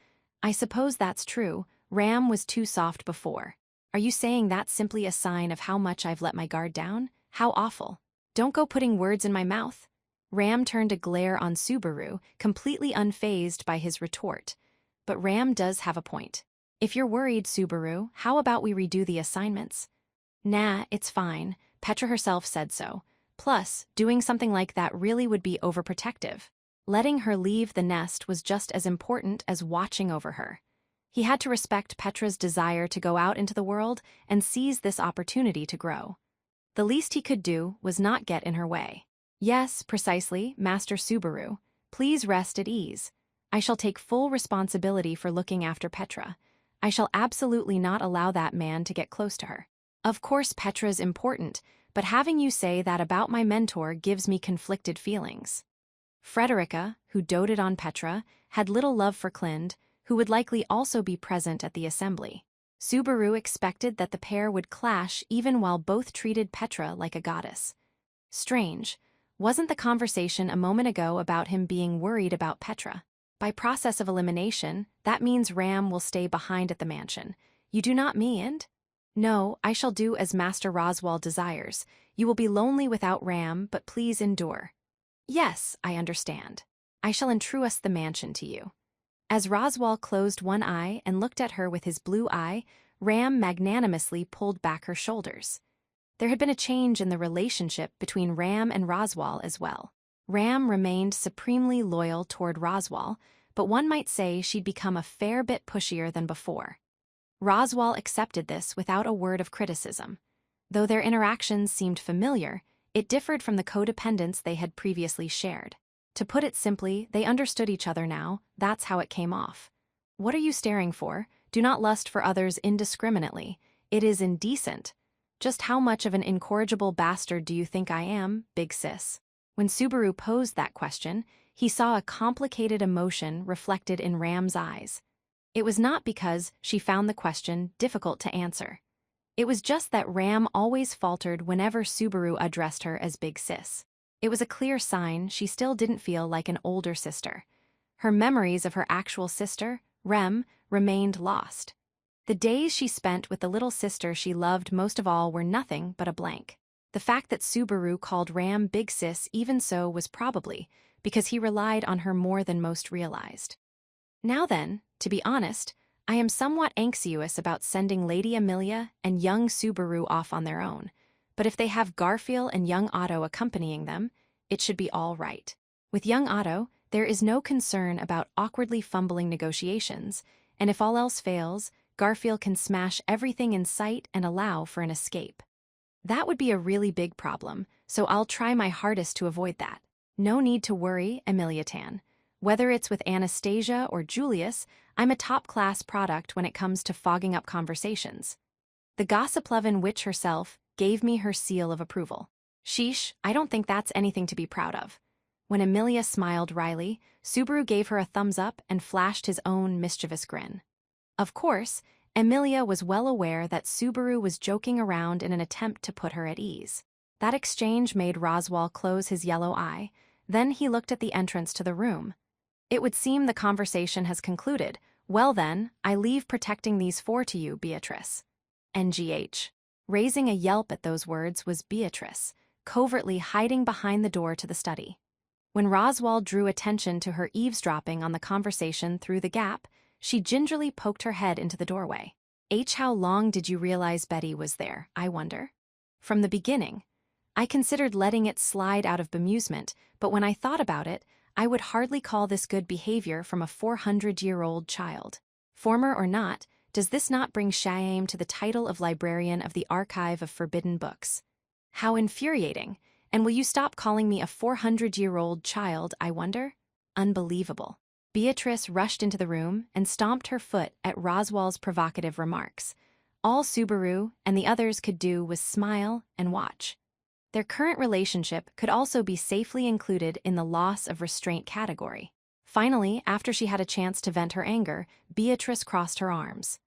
I suppose that's true. Ram was too soft before. Are you saying that's simply a sign of how much I've let my guard down? How awful. Don't go putting words in my mouth. Ram turned a glare on Subaru, completely unfazed by his retort. But Ram does have a point. If you're worried, Subaru, how about we redo the assignments? Nah, it's fine. Petra herself said so. Plus, doing something like that really would be overprotective. Letting her leave the nest was just as important as watching over her. He had to respect Petra's desire to go out into the world and seize this opportunity to grow. The least he could do was not get in her way. Yes, precisely, Master Subaru. Please rest at ease. I shall take full responsibility for looking after Petra. I shall absolutely not allow that man to get close to her. Of course Petra's important, but having you say that about my mentor gives me conflicted feelings. Frederica, who doted on Petra, had little love for Clind, who would likely also be present at the assembly. Subaru expected that the pair would clash even while both treated Petra like a goddess. Strange, wasn't the conversation a moment ago about him being worried about Petra? By process of elimination, that means Ram will stay behind at the mansion. You do not mean? No, I shall do as Master Roswal desires. You will be lonely without Ram, but please endure. Yes, I understand. I shall entrust the mansion to you. As Roswal closed one eye and looked at her with his blue eye, Ram magnanimously pulled back her shoulders. There had been a change in the relationship between Ram and Roswal as well. Ram remained supremely loyal toward Roswal, but one might say she'd become a fair bit pushier than before. Roswal accepted this without a word of criticism. Though their interactions seemed familiar, it differed from the codependence they had previously shared. To put it simply, they understood each other now, that's how it came off. What are you staring for? Do not lust for others indiscriminately. It is indecent. Just how much of an incorrigible bastard do you think I am, big sis? When Subaru posed that question, he saw a complicated emotion reflected in Ram's eyes. It was not because she found the question difficult to answer. It was just that Ram always faltered whenever Subaru addressed her as big sis. It was a clear sign she still didn't feel like an older sister. Her memories of her actual sister, Rem, remained lost. The days she spent with the little sister she loved most of all were nothing but a blank. The fact that Subaru called Ram Big Sis even so was probably because he relied on her more than most realized. Now then, to be honest, I am somewhat anxious about sending Lady Amelia and young Subaru off on their own, but if they have Garfield and young Otto accompanying them, it should be all right. With young Otto, there is no concern about awkwardly fumbling negotiations, and if all else fails, Garfield can smash everything in sight and allow for an escape. That would be a really big problem, so I'll try my hardest to avoid that. No need to worry, Amelia Tan. Whether it's with Anastasia or Julius, I'm a top-class product when it comes to fogging up conversations. The gossip-loving witch herself gave me her seal of approval. Sheesh, I don't think that's anything to be proud of. When Amelia smiled wryly, Subaru gave her a thumbs up and flashed his own mischievous grin. Of course, Amelia was well aware that Subaru was joking around in an attempt to put her at ease. That exchange made Roswell close his yellow eye, then he looked at the entrance to the room. It would seem the conversation has concluded. Well then, I leave protecting these four to you, Beatrice. NGH. Raising a yelp at those words was Beatrice, covertly hiding behind the door to the study. When Roswell drew attention to her eavesdropping on the conversation through the gap, she gingerly poked her head into the doorway. How long did you realize Betty was there, I wonder? From the beginning. I considered letting it slide out of bemusement, but when I thought about it, I would hardly call this good behavior from a 400-year-old child. Former or not, does this not bring shame to the title of librarian of the Archive of Forbidden Books? How infuriating! And will you stop calling me a 400-year-old child, I wonder? Unbelievable. Beatrice rushed into the room and stomped her foot at Roswell's provocative remarks. All Subaru and the others could do was smile and watch. Their current relationship could also be safely included in the loss of restraint category. Finally, after she had a chance to vent her anger, Beatrice crossed her arms.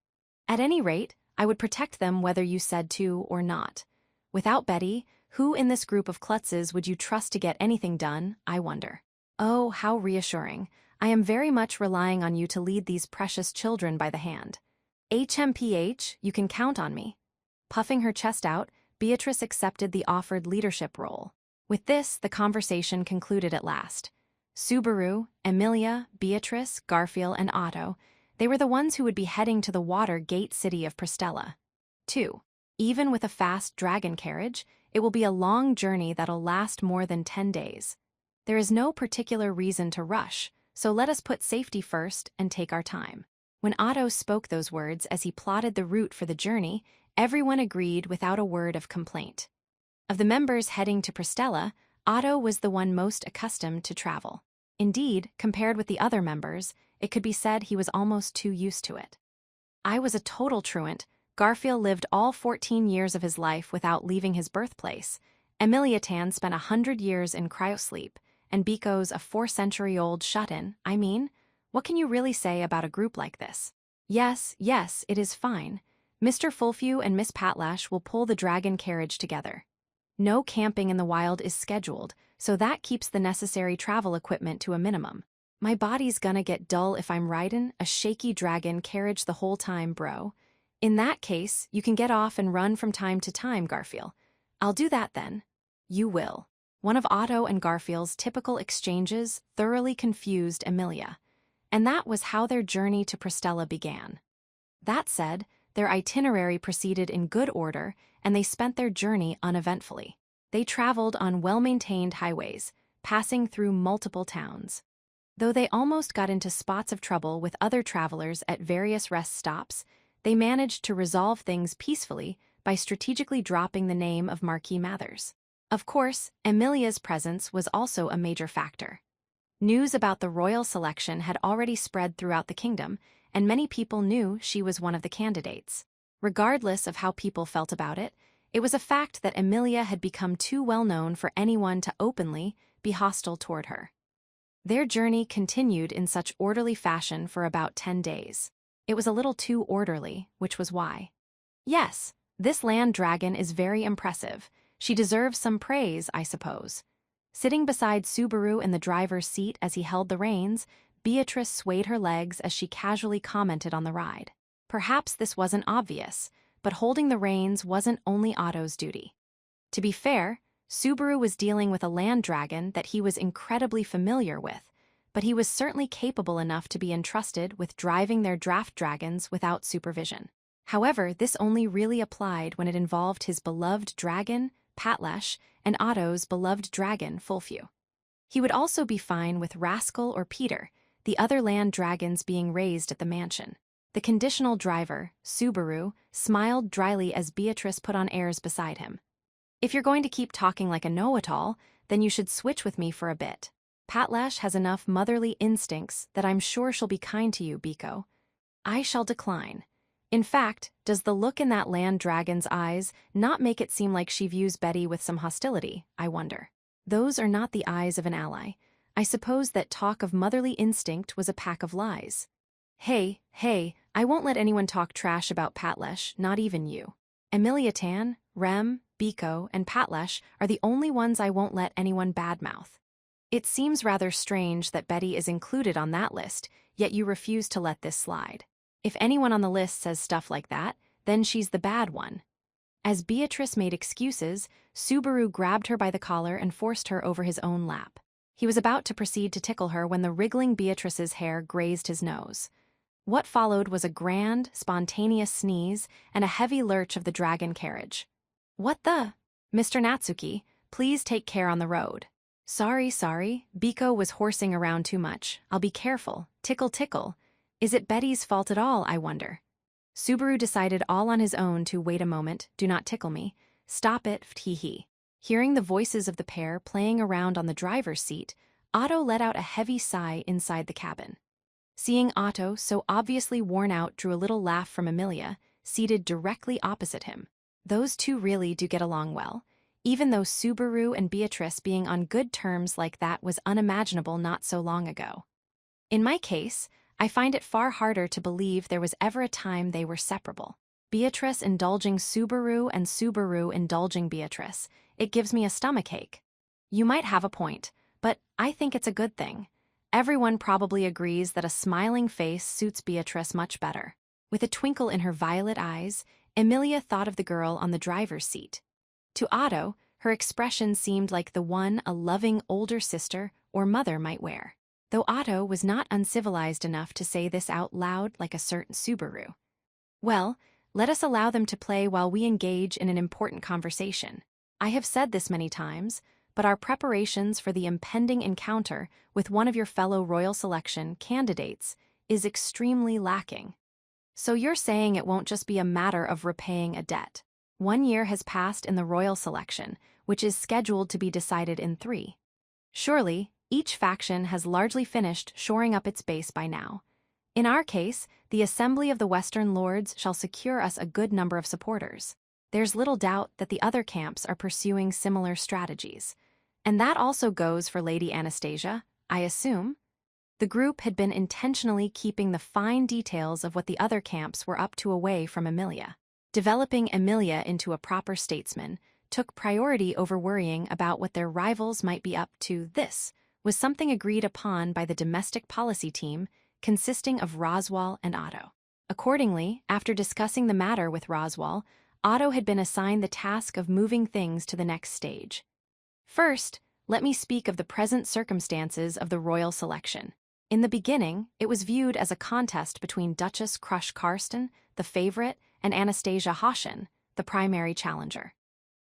At any rate, I would protect them whether you said to or not. Without Betty, who in this group of klutzes would you trust to get anything done, I wonder? Oh, how reassuring. I am very much relying on you to lead these precious children by the hand. HMPH, you can count on me. Puffing her chest out, Beatrice accepted the offered leadership role. With this, the conversation concluded at last. Subaru, Amelia, Beatrice, Garfield, and Otto, they were the ones who would be heading to the water gate city of Prestella. 2. Even with a fast dragon carriage, it will be a long journey that'll last more than 10 days. There is no particular reason to rush, so let us put safety first and take our time. When Otto spoke those words as he plotted the route for the journey, everyone agreed without a word of complaint. Of the members heading to Prestella, Otto was the one most accustomed to travel. Indeed, compared with the other members, it could be said he was almost too used to it. I was a total truant. Garfield lived all 14 years of his life without leaving his birthplace. Amelia Tan spent 100 years in cryosleep, and Biko's a 4-century-old shut-in. I mean, what can you really say about a group like this? Yes, it is fine. Mr. Fulfew and Miss Patlash will pull the dragon carriage together. No camping in the wild is scheduled, so that keeps the necessary travel equipment to a minimum. My body's gonna get dull if I'm riding a shaky dragon carriage the whole time, bro. In that case, you can get off and run from time to time, Garfield. I'll do that then. You will. One of Otto and Garfield's typical exchanges thoroughly confused Amelia, and that was how their journey to Prestella began. That said, their itinerary proceeded in good order, and they spent their journey uneventfully. They traveled on well-maintained highways, passing through multiple towns. Though they almost got into spots of trouble with other travelers at various rest stops, they managed to resolve things peacefully by strategically dropping the name of Marquis Mathers. Of course, Amelia's presence was also a major factor. News about the royal selection had already spread throughout the kingdom, and many people knew she was one of the candidates. Regardless of how people felt about it, it was a fact that Amelia had become too well known for anyone to openly be hostile toward her. Their journey continued in such orderly fashion for about 10 days. It was a little too orderly, which was why. Yes, this land dragon is very impressive. She deserves some praise, I suppose. Sitting beside Subaru in the driver's seat as he held the reins, Beatrice swayed her legs as she casually commented on the ride. Perhaps this wasn't obvious, but holding the reins wasn't only Otto's duty. To be fair, Subaru was dealing with a land dragon that he was incredibly familiar with, but he was certainly capable enough to be entrusted with driving their draft dragons without supervision. However, this only really applied when it involved his beloved dragon, Patlash, and Otto's beloved dragon, Fulfew. He would also be fine with Rascal or Peter, the other land dragons being raised at the mansion. The conditional driver, Subaru, smiled dryly as Beatrice put on airs beside him. "If you're going to keep talking like a know-it-all, then you should switch with me for a bit. Patlash has enough motherly instincts that I'm sure she'll be kind to you, Biko." "I shall decline. In fact, does the look in that land dragon's eyes not make it seem like she views Betty with some hostility, I wonder? Those are not the eyes of an ally. I suppose that talk of motherly instinct was a pack of lies." Hey, I won't let anyone talk trash about Patlash, not even you. Emilia Tan, Rem, Biko, and Patlash are the only ones I won't let anyone badmouth. It seems rather strange that Betty is included on that list, yet you refuse to let this slide. If anyone on the list says stuff like that, then she's the bad one. As Beatrice made excuses, Subaru grabbed her by the collar and forced her over his own lap. He was about to proceed to tickle her when the wriggling Beatrice's hair grazed his nose. What followed was a grand, spontaneous sneeze and a heavy lurch of the dragon carriage. "What the? Mr. Natsuki, please take care on the road." Sorry. Biko was horsing around too much. I'll be careful. Tickle. Is it Betty's fault at all, I wonder? Subaru decided all on his own to wait a moment, do not tickle me. Stop it, he. Hearing the voices of the pair playing around on the driver's seat, Otto let out a heavy sigh inside the cabin. Seeing Otto so obviously worn out drew a little laugh from Emilia, seated directly opposite him. Those two really do get along well, even though Subaru and Beatrice being on good terms like that was unimaginable not so long ago. In my case, I find it far harder to believe there was ever a time they were separable. Beatrice indulging Subaru and Subaru indulging Beatrice. It gives me a stomachache. You might have a point, but I think it's a good thing. Everyone probably agrees that a smiling face suits Beatrice much better. With a twinkle in her violet eyes, Emilia thought of the girl on the driver's seat. To Otto, her expression seemed like the one a loving older sister or mother might wear, though Otto was not uncivilized enough to say this out loud like a certain Subaru. Well, let us allow them to play while we engage in an important conversation. I have said this many times, but our preparations for the impending encounter with one of your fellow Royal Selection candidates is extremely lacking. So you're saying it won't just be a matter of repaying a debt. 1 year has passed in the Royal Selection, which is scheduled to be decided in 3. Surely, each faction has largely finished shoring up its base by now. In our case, the Assembly of the Western Lords shall secure us a good number of supporters. There's little doubt that the other camps are pursuing similar strategies. And that also goes for Lady Anastasia, I assume. The group had been intentionally keeping the fine details of what the other camps were up to away from Emilia. Developing Emilia into a proper statesman took priority over worrying about what their rivals might be up to. This was something agreed upon by the domestic policy team consisting of Roswal and Otto. Accordingly, after discussing the matter with Roswal, Otto had been assigned the task of moving things to the next stage. First, let me speak of the present circumstances of the Royal Selection. In the beginning, it was viewed as a contest between Duchess Crush Karsten, the favorite, and Anastasia Hoshin, the primary challenger.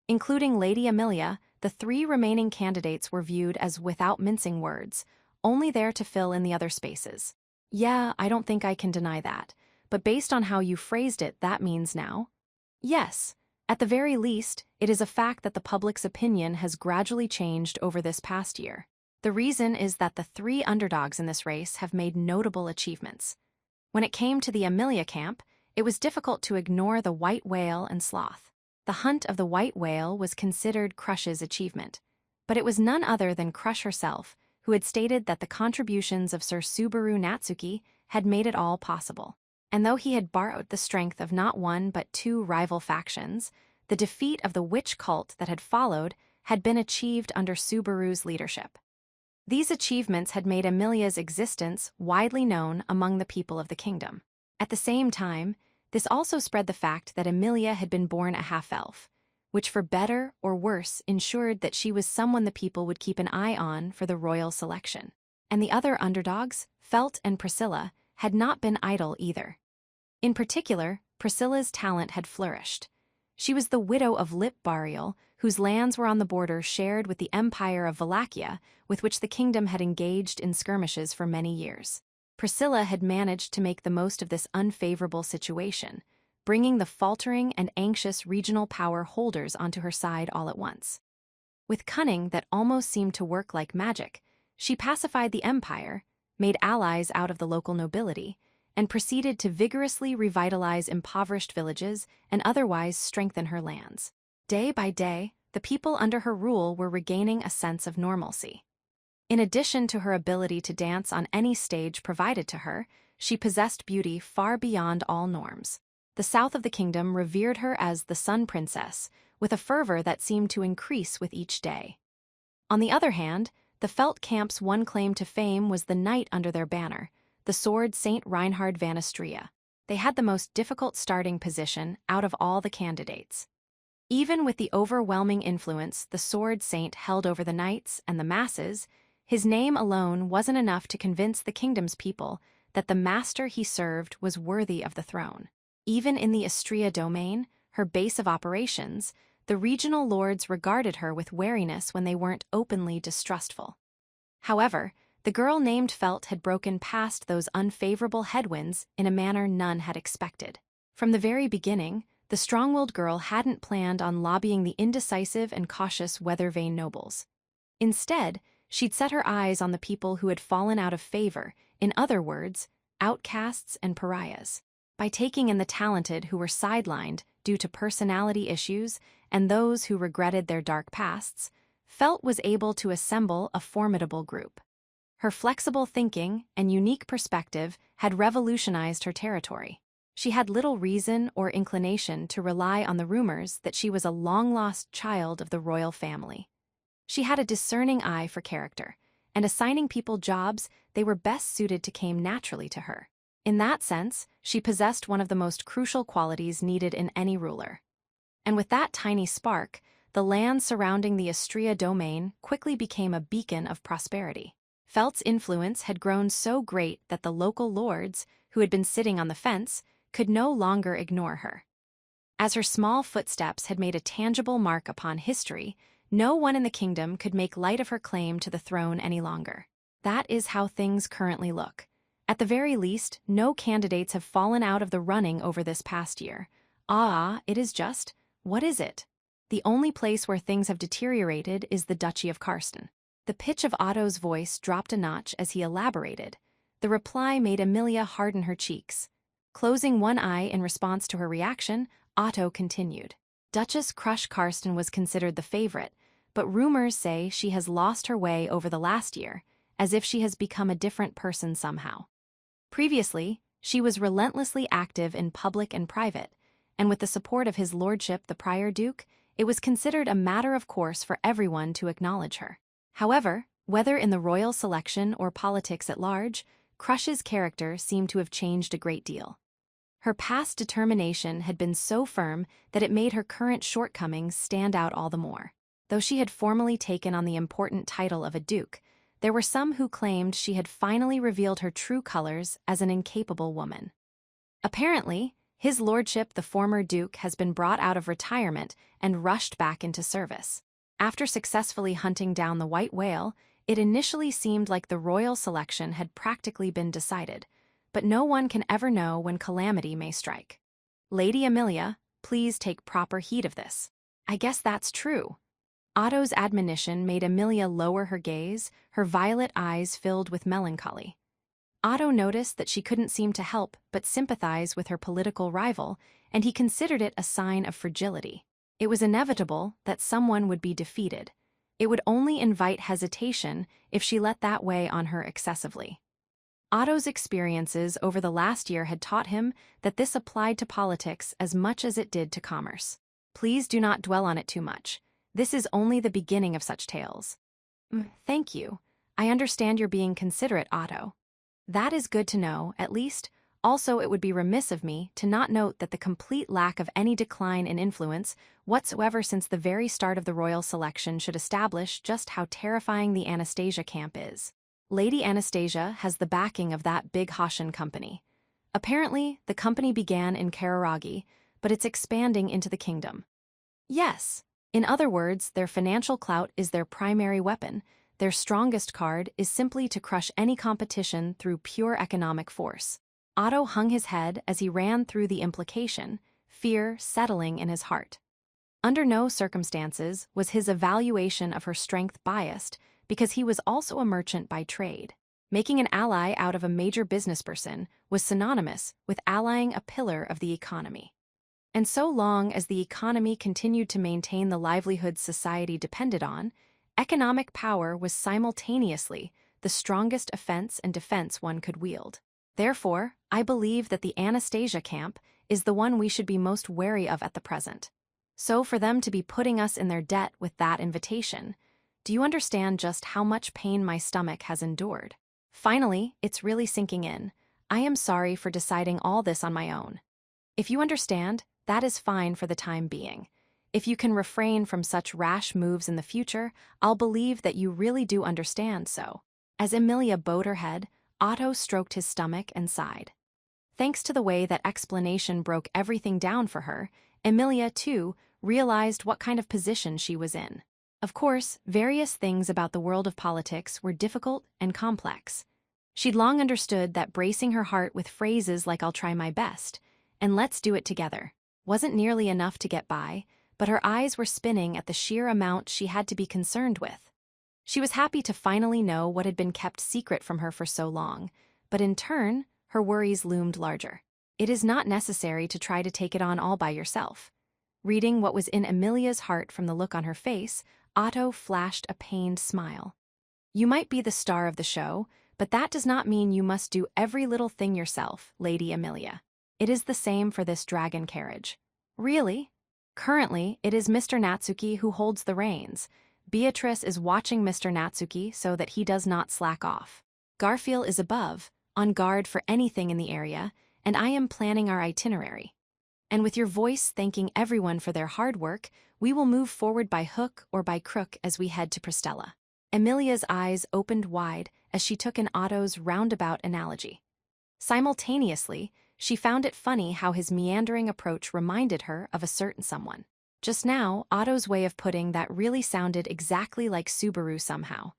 Including Lady Emilia, the 3 remaining candidates were viewed as, without mincing words, only there to fill in the other spaces. Yeah, I don't think I can deny that, but based on how you phrased it, that means now? Yes. At the very least, it is a fact that the public's opinion has gradually changed over this past year. The reason is that the 3 underdogs in this race have made notable achievements. When it came to the Emilia camp, it was difficult to ignore the white whale and sloth. The hunt of the white whale was considered Crush's achievement, but it was none other than Crush herself who had stated that the contributions of Sir Subaru Natsuki had made it all possible. And though he had borrowed the strength of not 1 but 2 rival factions, the defeat of the witch cult that had followed had been achieved under Subaru's leadership. These achievements had made Emilia's existence widely known among the people of the kingdom. At the same time, this also spread the fact that Emilia had been born a half-elf, which for better or worse ensured that she was someone the people would keep an eye on for the royal selection. And the other underdogs, Felt and Priscilla, had not been idle either. In particular, Priscilla's talent had flourished. She was the widow of Lip Barial, whose lands were on the border shared with the Empire of Wallachia, with which the kingdom had engaged in skirmishes for many years. Priscilla had managed to make the most of this unfavorable situation, bringing the faltering and anxious regional power holders onto her side all at once. With cunning that almost seemed to work like magic, she pacified the empire, made allies out of the local nobility, and proceeded to vigorously revitalize impoverished villages and otherwise strengthen her lands. Day by day, the people under her rule were regaining a sense of normalcy. In addition to her ability to dance on any stage provided to her, she possessed beauty far beyond all norms. The south of the kingdom revered her as the Sun Princess, with a fervor that seemed to increase with each day. On the other hand, the Felt camp's one claim to fame was the knight under their banner, the sword Saint Reinhard van Istria. They had the most difficult starting position out of all the candidates. Even with the overwhelming influence the sword saint held over the knights and the masses, his name alone wasn't enough to convince the kingdom's people that the master he served was worthy of the throne. Even in the Istria domain, her base of operations, the regional lords regarded her with wariness when they weren't openly distrustful. However, the girl named Felt had broken past those unfavorable headwinds in a manner none had expected. From the very beginning, the strong-willed girl hadn't planned on lobbying the indecisive and cautious weather-vane nobles. Instead, she'd set her eyes on the people who had fallen out of favor, in other words, outcasts and pariahs. By taking in the talented who were sidelined due to personality issues and those who regretted their dark pasts, Felt was able to assemble a formidable group. Her flexible thinking and unique perspective had revolutionized her territory. She had little reason or inclination to rely on the rumors that she was a long-lost child of the royal family. She had a discerning eye for character, and assigning people jobs they were best suited to came naturally to her. In that sense, she possessed one of the most crucial qualities needed in any ruler. And with that tiny spark, the land surrounding the Istria domain quickly became a beacon of prosperity. Felt's influence had grown so great that the local lords, who had been sitting on the fence, could no longer ignore her. As her small footsteps had made a tangible mark upon history, no one in the kingdom could make light of her claim to the throne any longer. That is how things currently look. At the very least, no candidates have fallen out of the running over this past year. It is just, what is it? The only place where things have deteriorated is the Duchy of Karsten. The pitch of Otto's voice dropped a notch as he elaborated. The reply made Emilia harden her cheeks. Closing one eye in response to her reaction, Otto continued. Duchess Crush Karsten was considered the favorite, but rumors say she has lost her way over the last year, as if she has become a different person somehow. Previously, she was relentlessly active in public and private, and with the support of his lordship the prior duke, it was considered a matter of course for everyone to acknowledge her. However, whether in the royal selection or politics at large, Crush's character seemed to have changed a great deal. Her past determination had been so firm that it made her current shortcomings stand out all the more. Though she had formally taken on the important title of a duke, there were some who claimed she had finally revealed her true colors as an incapable woman. Apparently, his lordship the former duke has been brought out of retirement and rushed back into service. After successfully hunting down the white whale, it initially seemed like the royal selection had practically been decided, but no one can ever know when calamity may strike. Lady Emilia, please take proper heed of this. I guess that's true. Otto's admonition made Emilia lower her gaze, her violet eyes filled with melancholy. Otto noticed that she couldn't seem to help but sympathize with her political rival, and he considered it a sign of fragility. It was inevitable that someone would be defeated. It would only invite hesitation if she let that weigh on her excessively. Otto's experiences over the last year had taught him that this applied to politics as much as it did to commerce. Please do not dwell on it too much. This is only the beginning of such tales. Thank you. I understand you're being considerate, Otto. That is good to know. At least, Also, it would be remiss of me to not note that the complete lack of any decline in influence whatsoever since the very start of the royal selection should establish just how terrifying the Anastasia camp is. Lady Anastasia has the backing of that big Haitian company. Apparently, the company began in Kararagi, but it's expanding into the kingdom. Yes. In other words, their financial clout is their primary weapon. Their strongest card is simply to crush any competition through pure economic force. Otto hung his head as he ran through the implication, fear settling in his heart. Under no circumstances was his evaluation of her strength biased, because he was also a merchant by trade. Making an ally out of a major businessperson was synonymous with allying a pillar of the economy. And so long as the economy continued to maintain the livelihoods society depended on, economic power was simultaneously the strongest offense and defense one could wield. Therefore, I believe that the Anastasia camp is the one we should be most wary of at the present. So for them to be putting us in their debt with that invitation, do you understand just how much pain my stomach has endured? Finally, it's really sinking in. I am sorry for deciding all this on my own. If you understand, that is fine for the time being. If you can refrain from such rash moves in the future, I'll believe that you really do understand so. As Emilia bowed her head, Otto stroked his stomach and sighed. Thanks to the way that explanation broke everything down for her, Emilia, too, realized what kind of position she was in. Of course, various things about the world of politics were difficult and complex. She'd long understood that bracing her heart with phrases like "I'll try my best" and "let's do it together" wasn't nearly enough to get by, but her eyes were spinning at the sheer amount she had to be concerned with. She was happy to finally know what had been kept secret from her for so long, but in turn, her worries loomed larger. It is not necessary to try to take it on all by yourself. Reading what was in Emilia's heart from the look on her face, Otto flashed a pained smile. You might be the star of the show, but that does not mean you must do every little thing yourself, Lady Emilia. It is the same for this dragon carriage. Really? Currently, it is Mr. Natsuki who holds the reins. Beatrice is watching Mr. Natsuki so that he does not slack off. Garfield is above, on guard for anything in the area, and I am planning our itinerary. And with your voice thanking everyone for their hard work, we will move forward by hook or by crook as we head to Prestella. Emilia's eyes opened wide as she took in Otto's roundabout analogy. Simultaneously, she found it funny how his meandering approach reminded her of a certain someone. Just now, Otto's way of putting that really sounded exactly like Subaru somehow.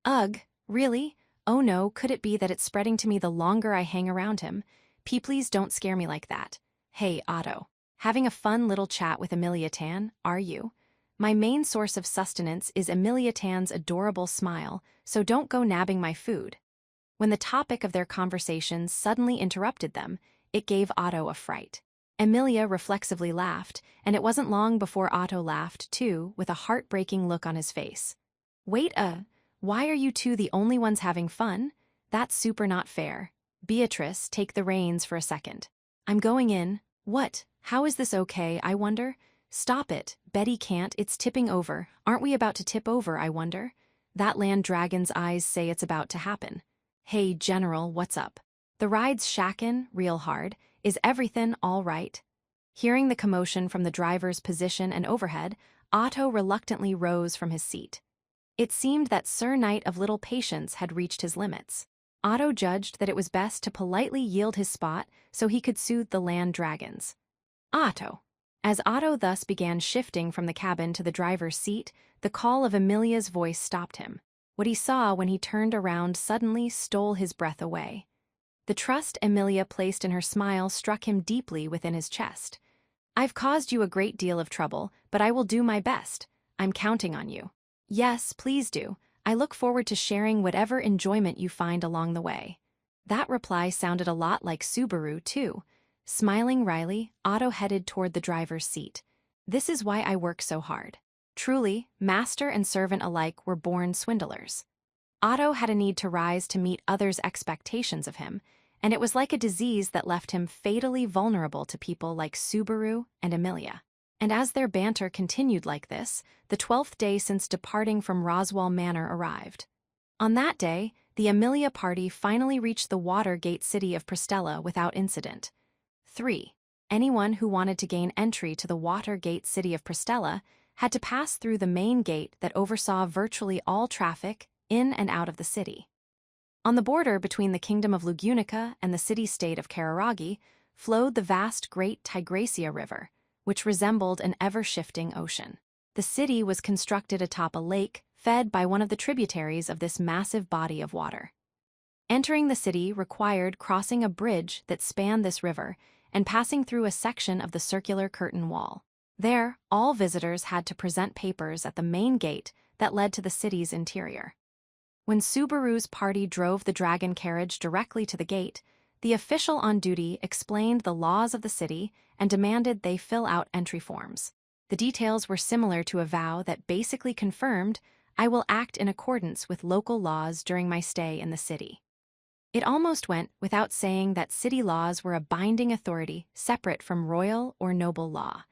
Ugh, really? Oh no, could it be that it's spreading to me the longer I hang around him? Please don't scare me like that. Hey, Otto. Having a fun little chat with Emilia Tan, are you? My main source of sustenance is Emilia Tan's adorable smile, so don't go nabbing my food. When the topic of their conversation suddenly interrupted them, it gave Otto a fright. Emilia reflexively laughed, and it wasn't long before Otto laughed, too, with a heartbreaking look on his face. Wait, why are you two the only ones having fun? That's super not fair. Beatrice, take the reins for a second. I'm going in. What? How is this okay, I wonder? Stop it. Betty can't, it's tipping over. Aren't we about to tip over, I wonder? That land dragon's eyes say it's about to happen. Hey, General, what's up? The ride's shackin', real hard. Is everything all right? Hearing the commotion from the driver's position and overhead, Otto reluctantly rose from his seat. It seemed that Sir Knight of Little Patience had reached his limits. Otto judged that it was best to politely yield his spot so he could soothe the land dragons. Otto. As Otto thus began shifting from the cabin to the driver's seat, the call of Emilia's voice stopped him. What he saw when he turned around suddenly stole his breath away. The trust Emilia placed in her smile struck him deeply within his chest. I've caused you a great deal of trouble, but I will do my best. I'm counting on you. Yes, please do. I look forward to sharing whatever enjoyment you find along the way. That reply sounded a lot like Subaru, too. Smiling wryly, Otto headed toward the driver's seat. This is why I work so hard. Truly, master and servant alike were born swindlers. Otto had a need to rise to meet others' expectations of him, and it was like a disease that left him fatally vulnerable to people like Subaru and Emilia. And as their banter continued like this, the 12th day since departing from Roswell Manor arrived. On that day, the Amelia party finally reached the Watergate city of Pristella without incident. 3. Anyone who wanted to gain entry to the Watergate city of Pristella had to pass through the main gate that oversaw virtually all traffic in and out of the city. On the border between the Kingdom of Lugunica and the city-state of Kararagi flowed the vast Great Tigracia River, which resembled an ever-shifting ocean. The city was constructed atop a lake fed by one of the tributaries of this massive body of water. Entering the city required crossing a bridge that spanned this river and passing through a section of the circular curtain wall. There, all visitors had to present papers at the main gate that led to the city's interior. When Subaru's party drove the dragon carriage directly to the gate, the official on duty explained the laws of the city and demanded they fill out entry forms. The details were similar to a vow that basically confirmed, "I will act in accordance with local laws during my stay in the city." It almost went without saying that city laws were a binding authority separate from royal or noble law.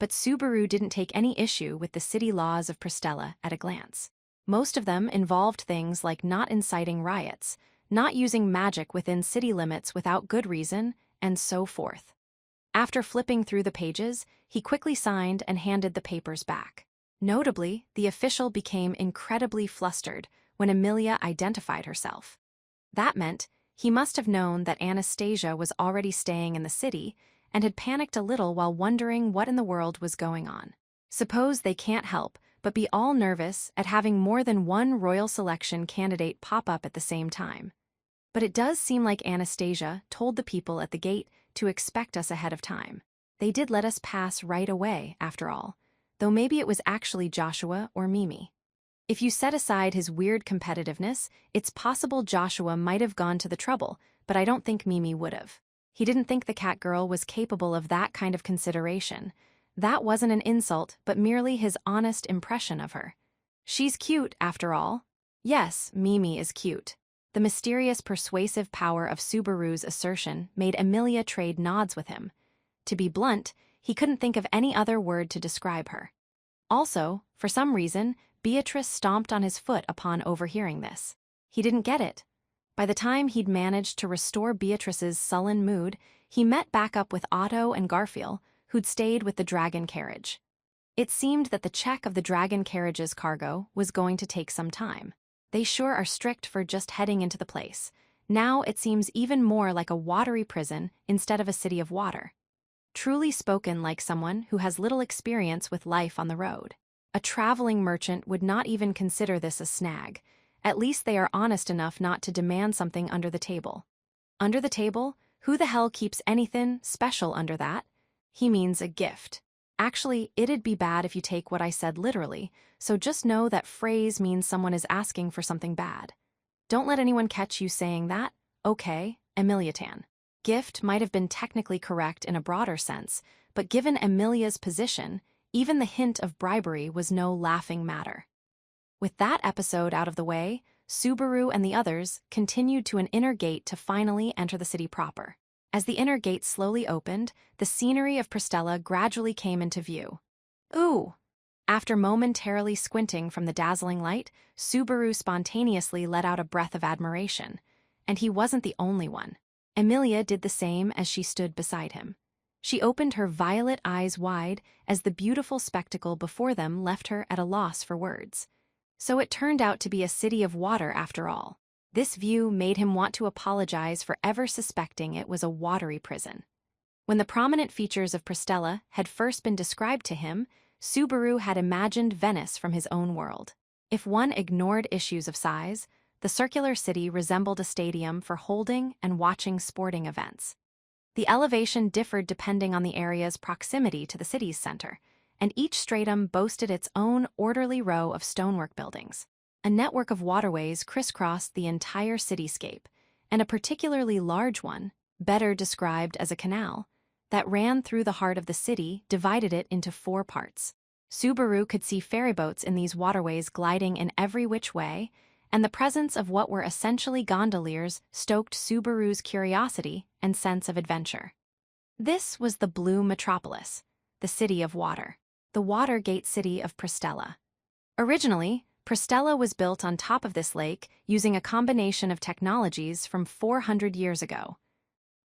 But Subaru didn't take any issue with the city laws of Pristella at a glance. Most of them involved things like not inciting riots, not using magic within city limits without good reason, and so forth. After flipping through the pages, he quickly signed and handed the papers back. Notably, the official became incredibly flustered when Amelia identified herself. That meant he must have known that Anastasia was already staying in the city and had panicked a little while wondering what in the world was going on. Suppose they can't help but be all nervous at having more than one royal selection candidate pop up at the same time. But it does seem like Anastasia told the people at the gate to expect us ahead of time. They did let us pass right away, after all, though maybe it was actually Joshua or Mimi. If you set aside his weird competitiveness, it's possible Joshua might have gone to the trouble, but I don't think Mimi would have. He didn't think the cat girl was capable of that kind of consideration. That wasn't an insult, but merely his honest impression of her. She's cute, after all. Yes, Mimi is cute. The mysterious persuasive power of Subaru's assertion made Amelia trade nods with him. To be blunt, he couldn't think of any other word to describe her. Also, for some reason, Beatrice stomped on his foot upon overhearing this. He didn't get it. By the time he'd managed to restore Beatrice's sullen mood, he met back up with Otto and Garfield, who'd stayed with the dragon carriage. It seemed that the check of the dragon carriage's cargo was going to take some time. They sure are strict for just heading into the place. Now it seems even more like a watery prison instead of a city of water. Truly spoken like someone who has little experience with life on the road. A traveling merchant would not even consider this a snag. At least they are honest enough not to demand something under the table. Under the table? Who the hell keeps anything special under that? He means a gift. Actually, it'd be bad if you take what I said literally, so just know that phrase means someone is asking for something bad. Don't let anyone catch you saying that. Okay, Emiliatan. Gift might have been technically correct in a broader sense, but given Amelia's position, even the hint of bribery was no laughing matter. With that episode out of the way, Subaru and the others continued to an inner gate to finally enter the city proper. As the inner gate slowly opened, the scenery of Pristella gradually came into view. Ooh! After momentarily squinting from the dazzling light, Subaru spontaneously let out a breath of admiration. And he wasn't the only one. Amelia did the same as she stood beside him. She opened her violet eyes wide as the beautiful spectacle before them left her at a loss for words. So it turned out to be a city of water after all. This view made him want to apologize for ever suspecting it was a watery prison. When the prominent features of Pristella had first been described to him, Subaru had imagined Venice from his own world. If one ignored issues of size, the circular city resembled a stadium for holding and watching sporting events. The elevation differed depending on the area's proximity to the city's center, and each stratum boasted its own orderly row of stonework buildings. A network of waterways crisscrossed the entire cityscape, and a particularly large one, better described as a canal, that ran through the heart of the city divided it into 4 parts. Subaru could see ferryboats in these waterways gliding in every which way, and the presence of what were essentially gondoliers stoked Subaru's curiosity and sense of adventure. This was the Blue Metropolis, the city of water, the Watergate city of Pristella. Originally, Pristella was built on top of this lake using a combination of technologies from 400 years ago.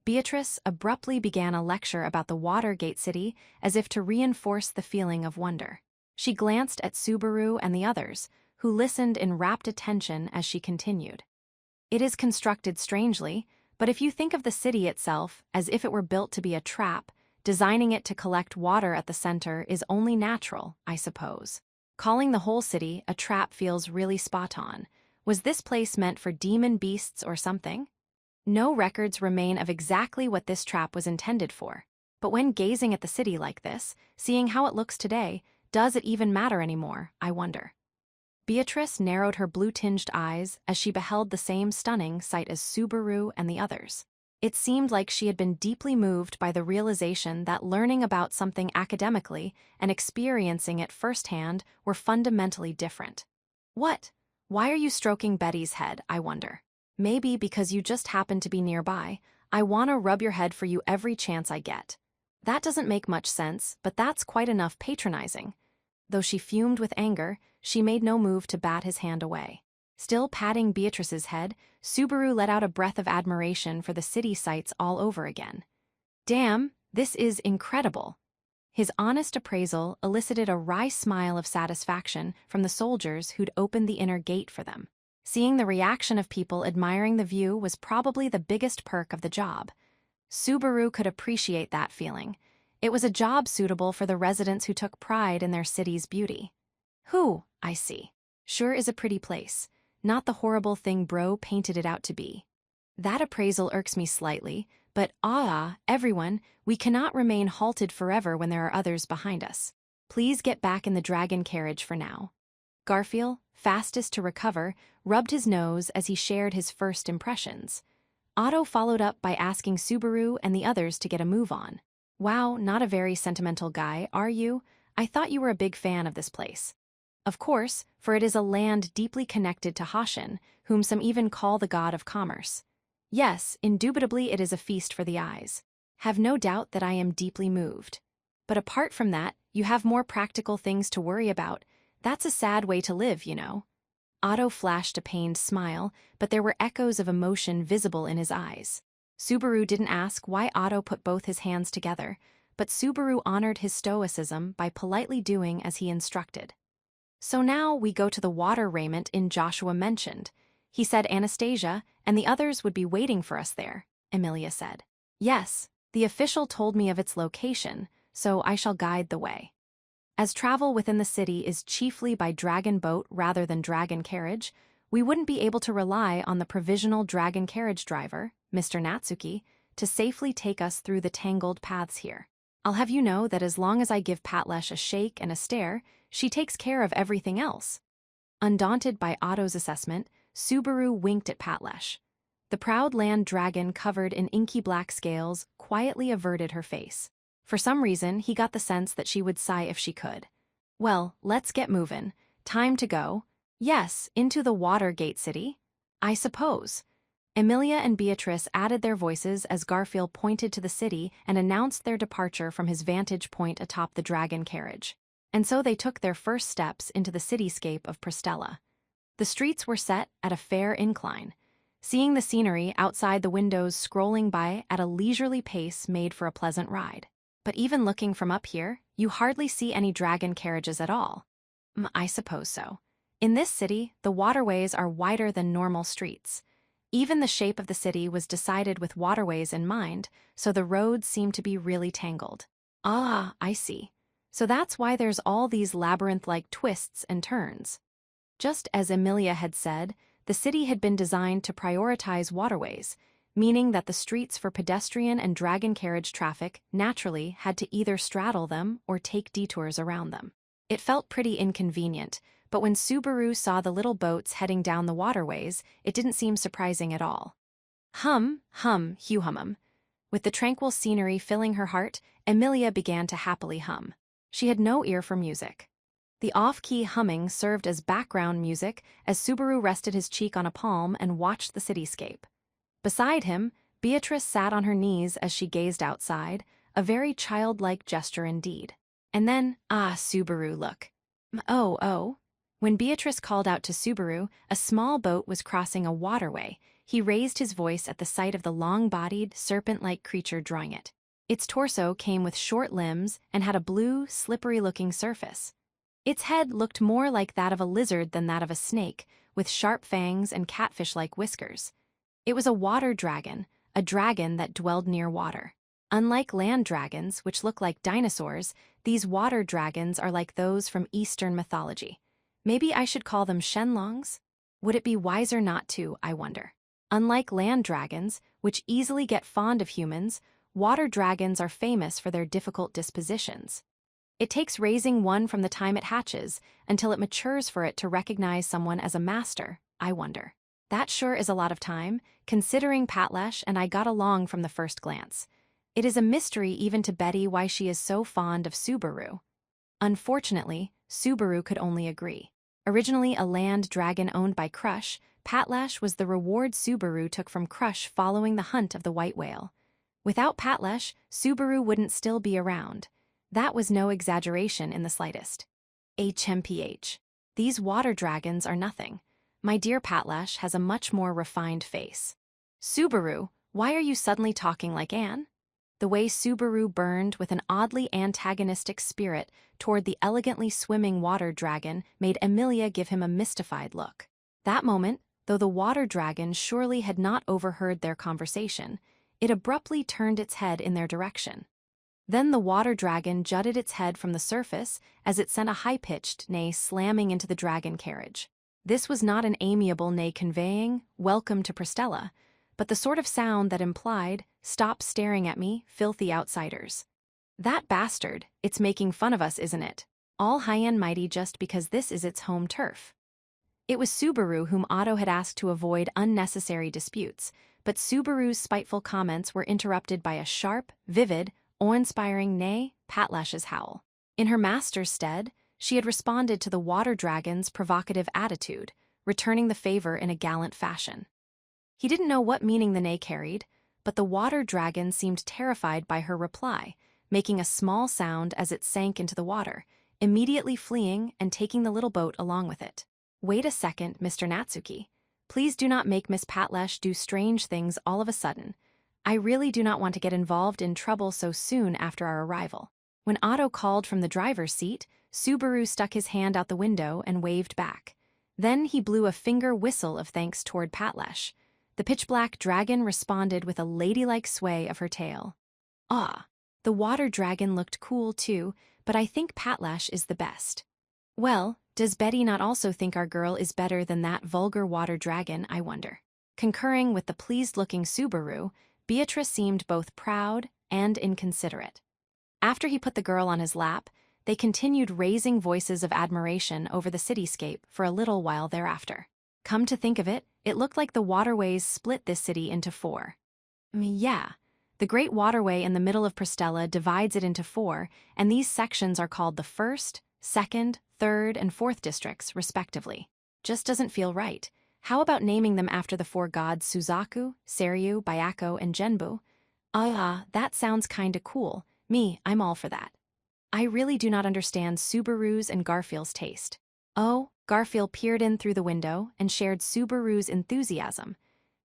Beatrice abruptly began a lecture about the Watergate City as if to reinforce the feeling of wonder. She glanced at Subaru and the others, who listened in rapt attention as she continued. It is constructed strangely, but if you think of the city itself as if it were built to be a trap, designing it to collect water at the center is only natural, I suppose. Calling the whole city a trap feels really spot on. Was this place meant for demon beasts or something? No records remain of exactly what this trap was intended for. But when gazing at the city like this, seeing how it looks today, does it even matter anymore, I wonder? Beatrice narrowed her blue-tinged eyes as she beheld the same stunning sight as Subaru and the others. It seemed like she had been deeply moved by the realization that learning about something academically and experiencing it firsthand were fundamentally different. What? Why are you stroking Betty's head, I wonder? Maybe because you just happen to be nearby. I want to rub your head for you every chance I get. That doesn't make much sense, but that's quite enough patronizing. Though she fumed with anger, she made no move to bat his hand away. Still patting Beatrice's head, Subaru let out a breath of admiration for the city sights all over again. Damn, this is incredible. His honest appraisal elicited a wry smile of satisfaction from the soldiers who'd opened the inner gate for them. Seeing the reaction of people admiring the view was probably the biggest perk of the job. Subaru could appreciate that feeling. It was a job suitable for the residents who took pride in their city's beauty. I see. Sure is a pretty place. Not the horrible thing bro painted it out to be. That appraisal irks me slightly, but everyone, we cannot remain halted forever when there are others behind us. Please get back in the dragon carriage for now. Garfield, fastest to recover, rubbed his nose as he shared his first impressions. Otto followed up by asking Subaru and the others to get a move on. Wow, not a very sentimental guy, are you? I thought you were a big fan of this place. Of course, for it is a land deeply connected to Hashin, whom some even call the god of commerce. Yes, indubitably it is a feast for the eyes. Have no doubt that I am deeply moved. But apart from that, you have more practical things to worry about. That's a sad way to live, you know. Otto flashed a pained smile, but there were echoes of emotion visible in his eyes. Subaru didn't ask why Otto put both his hands together, but Subaru honored his stoicism by politely doing as he instructed. So now we go to the water raiment Joshua mentioned. He said Anastasia and the others would be waiting for us there, Emilia said. Yes, the official told me of its location, so I shall guide the way. As travel within the city is chiefly by dragon boat rather than dragon carriage, we wouldn't be able to rely on the provisional dragon carriage driver, Mr. Natsuki, to safely take us through the tangled paths here. I'll have you know that as long as I give Patlesh a shake and a stare, she takes care of everything else. Undaunted by Otto's assessment, Subaru winked at Patlesh. The proud land dragon covered in inky black scales quietly averted her face. For some reason, he got the sense that she would sigh if she could. Well, let's get movin'. Time to go. Yes, into the Watergate City? I suppose. Emilia and Beatrice added their voices as Garfield pointed to the city and announced their departure from his vantage point atop the dragon carriage. And so they took their first steps into the cityscape of Pristella. The streets were set at a fair incline. Seeing the scenery outside the windows scrolling by at a leisurely pace made for a pleasant ride. But even looking from up here, you hardly see any dragon carriages at all. I suppose so. In this city, the waterways are wider than normal streets. Even the shape of the city was decided with waterways in mind, so the roads seem to be really tangled. I see. So that's why there's all these labyrinth-like twists and turns. Just as Emilia had said, the city had been designed to prioritize waterways, meaning that the streets for pedestrian and dragon carriage traffic naturally had to either straddle them or take detours around them. It felt pretty inconvenient, but when Subaru saw the little boats heading down the waterways, it didn't seem surprising at all. Hum, hum. With the tranquil scenery filling her heart, Emilia began to happily hum. She had no ear for music. The off-key humming served as background music as Subaru rested his cheek on a palm and watched the cityscape. Beside him, Beatrice sat on her knees as she gazed outside, a very childlike gesture indeed. And then, Subaru, look. Oh. When Beatrice called out to Subaru, a small boat was crossing a waterway. He raised his voice at the sight of the long-bodied, serpent-like creature drawing it. Its torso came with short limbs and had a blue, slippery-looking surface. Its head looked more like that of a lizard than that of a snake, with sharp fangs and catfish-like whiskers. It was a water dragon, a dragon that dwelled near water. Unlike land dragons, which look like dinosaurs, these water dragons are like those from Eastern mythology. Maybe I should call them shenlongs? Would it be wiser not to, I wonder? Unlike land dragons, which easily get fond of humans, water dragons are famous for their difficult dispositions. It takes raising one from the time it hatches until it matures for it to recognize someone as a master, I wonder. That sure is a lot of time, considering Patlash and I got along from the first glance. It is a mystery even to Betty why she is so fond of Subaru. Unfortunately, Subaru could only agree. Originally a land dragon owned by Crush, Patlash was the reward Subaru took from Crush following the hunt of the white whale. Without Patlash, Subaru wouldn't still be around. That was no exaggeration in the slightest. HMPH. These water dragons are nothing. My dear Patlash has a much more refined face. Subaru, why are you suddenly talking like Anne? The way Subaru burned with an oddly antagonistic spirit toward the elegantly swimming water dragon made Emilia give him a mystified look. That moment, though the water dragon surely had not overheard their conversation, it abruptly turned its head in their direction. Then the water dragon jutted its head from the surface as it sent a high-pitched neigh slamming into the dragon carriage. This was not an amiable neigh conveying, "Welcome to Prestella," but the sort of sound that implied, "Stop staring at me, filthy outsiders." That bastard, it's making fun of us, isn't it? All high and mighty just because this is its home turf. It was Subaru whom Otto had asked to avoid unnecessary disputes, but Subaru's spiteful comments were interrupted by a sharp, vivid, awe-inspiring neigh, Patlash's howl. In her master's stead, she had responded to the water dragon's provocative attitude, returning the favor in a gallant fashion. He didn't know what meaning the neigh carried, but the water dragon seemed terrified by her reply, making a small sound as it sank into the water, immediately fleeing and taking the little boat along with it. Wait a second, Mr. Natsuki. Please do not make Miss Patlash do strange things all of a sudden. I really do not want to get involved in trouble so soon after our arrival. When Otto called from the driver's seat, Subaru stuck his hand out the window and waved back. Then he blew a finger whistle of thanks toward Patlash. The pitch-black dragon responded with a ladylike sway of her tail. Ah, the water dragon looked cool too, but I think Patlash is the best. Well, does Betty not also think our girl is better than that vulgar water dragon, I wonder? Concurring with the pleased-looking Subaru, Beatrice seemed both proud and inconsiderate. After he put the girl on his lap, they continued raising voices of admiration over the cityscape for a little while thereafter. Come to think of it, it looked like the waterways split this city into four. Yeah, the great waterway in the middle of Prestella divides it into four, and these sections are called the first, second, third, and fourth districts, respectively. Just doesn't feel right. How about naming them after the four gods Suzaku, Seiryu, Byako, and Genbu? That sounds kinda cool. I'm all for that. I really do not understand Subaru's and Garfield's taste. Oh, Garfield peered in through the window and shared Subaru's enthusiasm.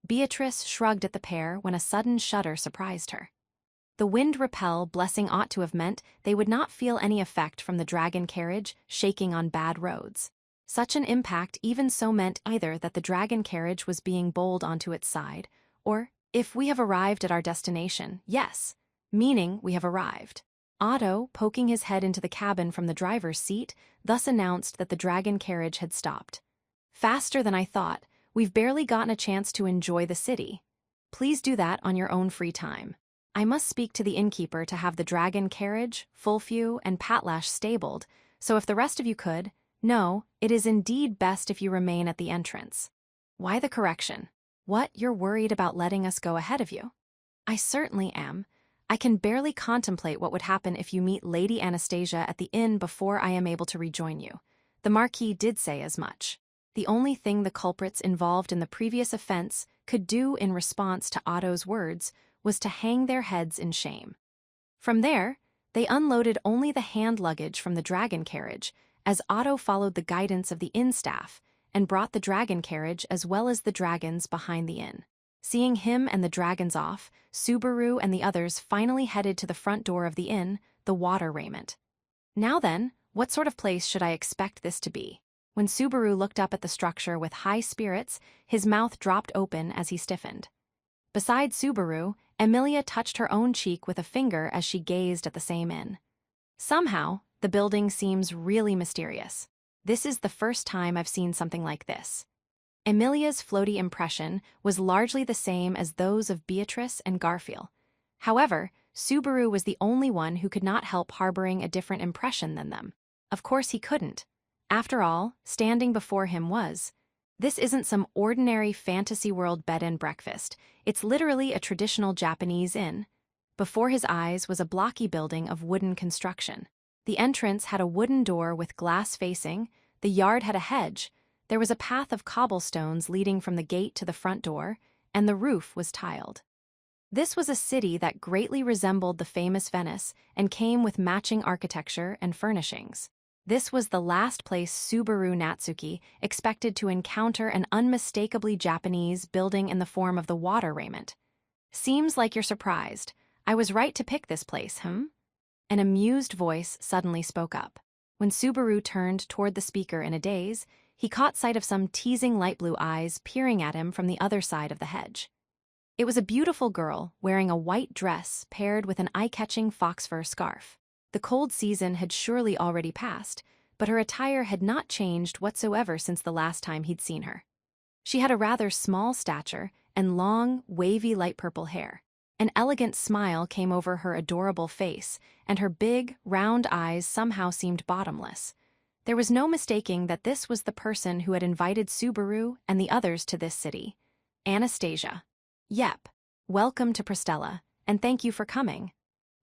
Beatrice shrugged at the pair when a sudden shudder surprised her. The wind repel blessing ought to have meant they would not feel any effect from the dragon carriage shaking on bad roads. Such an impact even so meant either that the dragon carriage was being bowled onto its side, or, if we have arrived at our destination, yes, meaning we have arrived. Otto, poking his head into the cabin from the driver's seat, thus announced that the dragon carriage had stopped. Faster than I thought, we've barely gotten a chance to enjoy the city. Please do that on your own free time. I must speak to the innkeeper to have the dragon carriage, Fulfew, and Patlash stabled, so if the rest of you could, no, it is indeed best if you remain at the entrance. Why the correction? What, you're worried about letting us go ahead of you? I certainly am. I can barely contemplate what would happen if you meet Lady Anastasia at the inn before I am able to rejoin you. The Marquis did say as much. The only thing the culprits involved in the previous offense could do in response to Otto's words was to hang their heads in shame. From there, they unloaded only the hand luggage from the dragon carriage, as Otto followed the guidance of the inn staff and brought the dragon carriage as well as the dragons behind the inn. Seeing him and the dragons off, Subaru and the others finally headed to the front door of the inn, the Water Raiment. Now then, what sort of place should I expect this to be? When Subaru looked up at the structure with high spirits, his mouth dropped open as he stiffened. Beside Subaru, Emilia touched her own cheek with a finger as she gazed at the same inn. Somehow, the building seems really mysterious. This is the first time I've seen something like this. Emilia's floaty impression was largely the same as those of Beatrice and Garfield. However, Subaru was the only one who could not help harboring a different impression than them. Of course he couldn't. After all, standing before him was. This isn't some ordinary fantasy world bed and breakfast. It's literally a traditional Japanese inn. Before his eyes was a blocky building of wooden construction. The entrance had a wooden door with glass facing, the yard had a hedge, there was a path of cobblestones leading from the gate to the front door, and the roof was tiled. This was a city that greatly resembled the famous Venice and came with matching architecture and furnishings. This was the last place Subaru Natsuki expected to encounter an unmistakably Japanese building in the form of the Water Raiment. Seems like you're surprised. I was right to pick this place, An amused voice suddenly spoke up. When Subaru turned toward the speaker in a daze, he caught sight of some teasing light blue eyes peering at him from the other side of the hedge. It was a beautiful girl wearing a white dress paired with an eye-catching fox fur scarf. The cold season had surely already passed, but her attire had not changed whatsoever since the last time he'd seen her. She had a rather small stature and long, wavy light purple hair. An elegant smile came over her adorable face, and her big, round eyes somehow seemed bottomless. There was no mistaking that this was the person who had invited Subaru and the others to this city. Anastasia. Yep. Welcome to Prestella, and thank you for coming.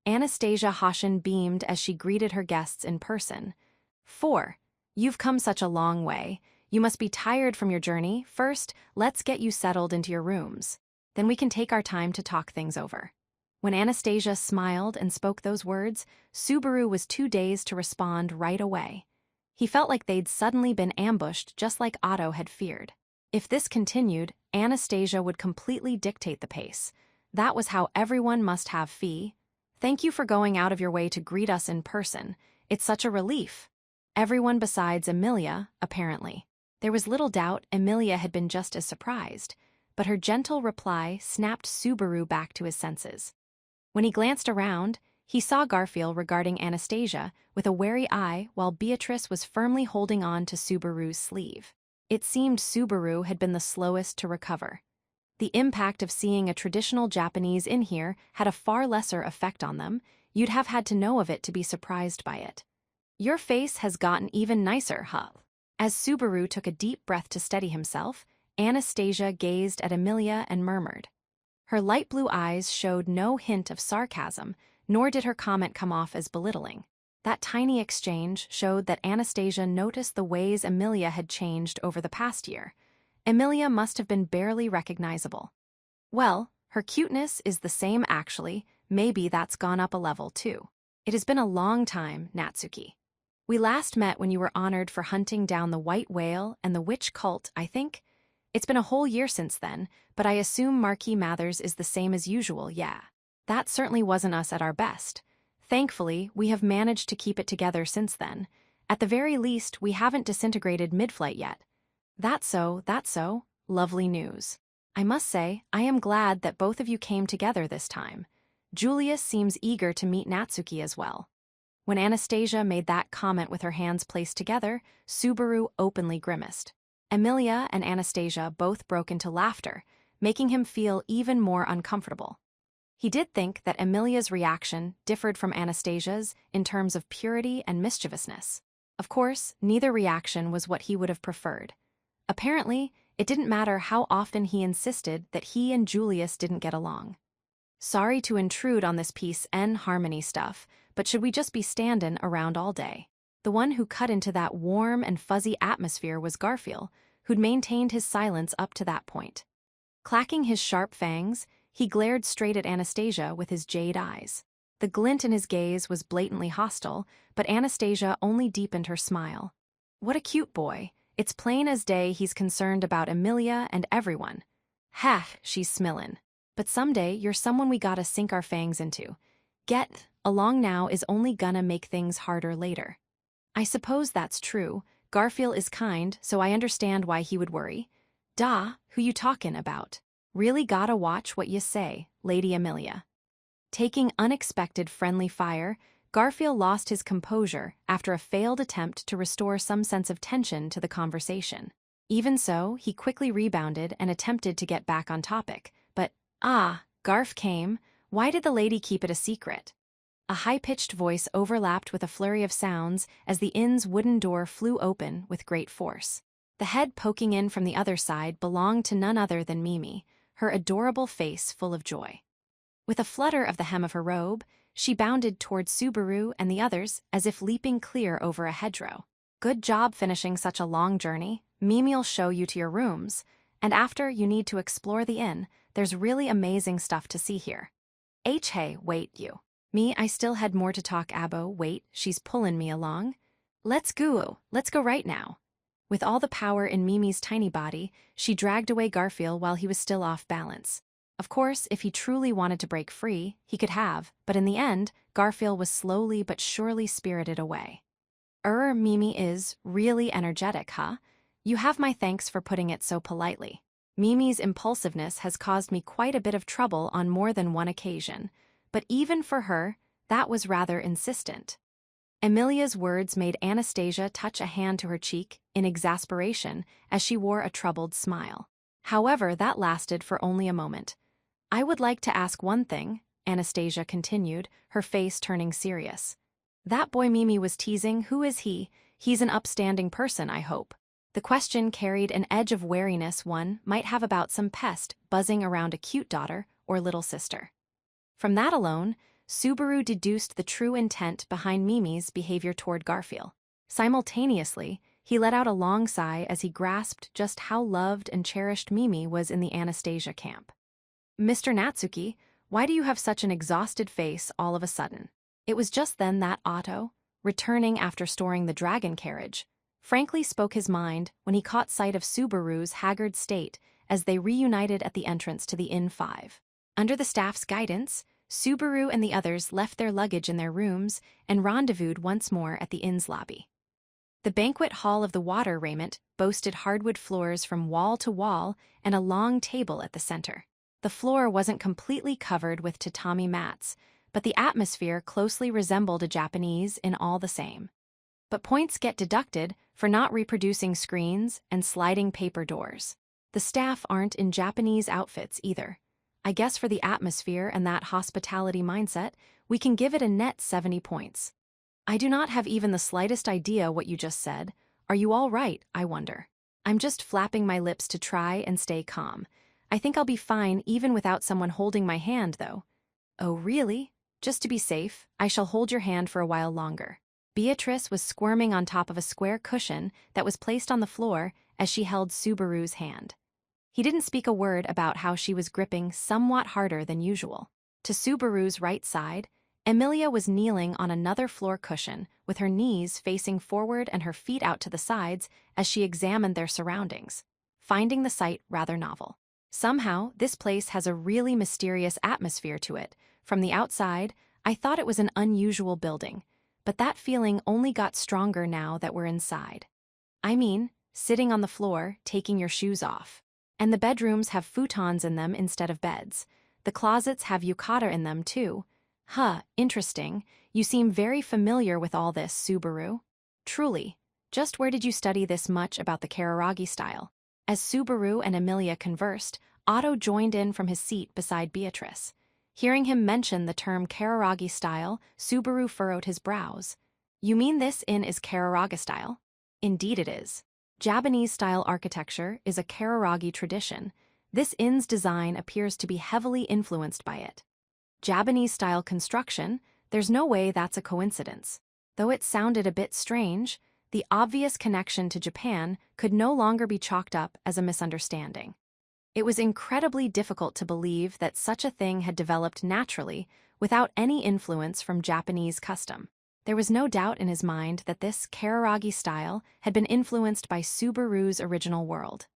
Anastasia Hoshin beamed as she greeted her guests in person. 4. You've come such a long way. You must be tired from your journey. First, let's get you settled into your rooms. Then we can take our time to talk things over. When Anastasia smiled and spoke those words, Subaru was too dazed to respond right away. He felt like they'd suddenly been ambushed just like Otto had feared. If this continued, Anastasia would completely dictate the pace. That was how everyone must have fee. Thank you for going out of your way to greet us in person. It's such a relief. Everyone besides Emilia, apparently. There was little doubt Emilia had been just as surprised, but her gentle reply snapped Subaru back to his senses. When he glanced around, he saw Garfield regarding Anastasia with a wary eye while Beatrice was firmly holding on to Subaru's sleeve. It seemed Subaru had been the slowest to recover. The impact of seeing a traditional Japanese inn here had a far lesser effect on them. You'd have had to know of it to be surprised by it. Your face has gotten even nicer, huh? As Subaru took a deep breath to steady himself, Anastasia gazed at Emilia and murmured. Her light blue eyes showed no hint of sarcasm, nor did her comment come off as belittling. That tiny exchange showed that Anastasia noticed the ways Emilia had changed over the past year. Emilia must have been barely recognizable. Well, her cuteness is the same actually, maybe that's gone up a level too. It has been a long time, Natsuki. We last met when you were honored for hunting down the white whale and the witch cult, I think. It's been a whole year since then, but I assume Marquis Mathers is the same as usual, yeah. That certainly wasn't us at our best. Thankfully, we have managed to keep it together since then. At the very least, we haven't disintegrated mid-flight yet. That's so. Lovely news. I must say, I am glad that both of you came together this time. Julius seems eager to meet Natsuki as well. When Anastasia made that comment with her hands placed together, Subaru openly grimaced. Emilia and Anastasia both broke into laughter, making him feel even more uncomfortable. He did think that Emilia's reaction differed from Anastasia's in terms of purity and mischievousness. Of course, neither reaction was what he would have preferred. Apparently, it didn't matter how often he insisted that he and Julius didn't get along. Sorry to intrude on this peace and harmony stuff, but should we just be standin' around all day? The one who cut into that warm and fuzzy atmosphere was Garfield, who'd maintained his silence up to that point. Clacking his sharp fangs, he glared straight at Anastasia with his jade eyes. The glint in his gaze was blatantly hostile, but Anastasia only deepened her smile. What a cute boy. It's plain as day he's concerned about Emilia and everyone. Heh, she's smillin'. But someday you're someone we gotta sink our fangs into. Get along now is only gonna make things harder later. I suppose that's true. Garfield is kind, so I understand why he would worry. Who you talkin' about? Really gotta watch what you say, Lady Emilia. Taking unexpected friendly fire, Garfield lost his composure after a failed attempt to restore some sense of tension to the conversation. Even so, he quickly rebounded and attempted to get back on topic. But, Garf came. Why did the lady keep it a secret? A high-pitched voice overlapped with a flurry of sounds as the inn's wooden door flew open with great force. The head poking in from the other side belonged to none other than Mimi, her adorable face full of joy. With a flutter of the hem of her robe, she bounded toward Subaru and the others as if leaping clear over a hedgerow. Good job finishing such a long journey. Mimi'll show you to your rooms, and after you need to explore the inn, there's really amazing stuff to see here. Hey, wait you. Me, I still had more to talk abo, wait, she's pullin' me along. Let's go right now. With all the power in Mimi's tiny body, she dragged away Garfield while he was still off balance. Of course, if he truly wanted to break free, he could have, but in the end, Garfield was slowly but surely spirited away. Mimi is really energetic, huh? You have my thanks for putting it so politely. Mimi's impulsiveness has caused me quite a bit of trouble on more than one occasion, but even for her, that was rather insistent. Emilia's words made Anastasia touch a hand to her cheek in exasperation as she wore a troubled smile. However, that lasted for only a moment. I would like to ask one thing, Anastasia continued, her face turning serious. That boy Mimi was teasing, who is he? He's an upstanding person, I hope. The question carried an edge of wariness one might have about some pest buzzing around a cute daughter or little sister. From that alone, Subaru deduced the true intent behind Mimi's behavior toward Garfield. Simultaneously, he let out a long sigh as he grasped just how loved and cherished Mimi was in the Anastasia camp. Mr. Natsuki, why do you have such an exhausted face all of a sudden? It was just then that Otto, returning after storing the dragon carriage, frankly spoke his mind when he caught sight of Subaru's haggard state as they reunited at the entrance to the Inn 5. Under the staff's guidance, Subaru and the others left their luggage in their rooms and rendezvoused once more at the inn's lobby. The banquet hall of the Water Raiment boasted hardwood floors from wall to wall and a long table at the center. The floor wasn't completely covered with tatami mats, but the atmosphere closely resembled a Japanese in all the same. But points get deducted for not reproducing screens and sliding paper doors. The staff aren't in Japanese outfits either. I guess for the atmosphere and that hospitality mindset, we can give it a net 70 points. I do not have even the slightest idea what you just said. Are you all right, I wonder? I'm just flapping my lips to try and stay calm. I think I'll be fine even without someone holding my hand, though. Oh, really? Just to be safe, I shall hold your hand for a while longer. Beatrice was squirming on top of a square cushion that was placed on the floor as she held Subaru's hand. He didn't speak a word about how she was gripping somewhat harder than usual. To Subaru's right side, Emilia was kneeling on another floor cushion with her knees facing forward and her feet out to the sides as she examined their surroundings, finding the sight rather novel. Somehow, this place has a really mysterious atmosphere to it. From the outside, I thought it was an unusual building, but that feeling only got stronger now that we're inside. I mean, sitting on the floor, taking your shoes off. And the bedrooms have futons in them instead of beds. The closets have yukata in them, too. Interesting. You seem very familiar with all this, Subaru. Truly. Just where did you study this much about the Kararagi style? As Subaru and Emilia conversed, Otto joined in from his seat beside Beatrice. Hearing him mention the term Kararagi style, Subaru furrowed his brows. You mean this inn is Kararagi style? Indeed it is. Japanese-style architecture is a Kararagi tradition. This inn's design appears to be heavily influenced by it. Japanese-style construction, there's no way that's a coincidence. Though it sounded a bit strange, the obvious connection to Japan could no longer be chalked up as a misunderstanding. It was incredibly difficult to believe that such a thing had developed naturally without any influence from Japanese custom. There was no doubt in his mind that this Kararagi style had been influenced by Subaru's original world.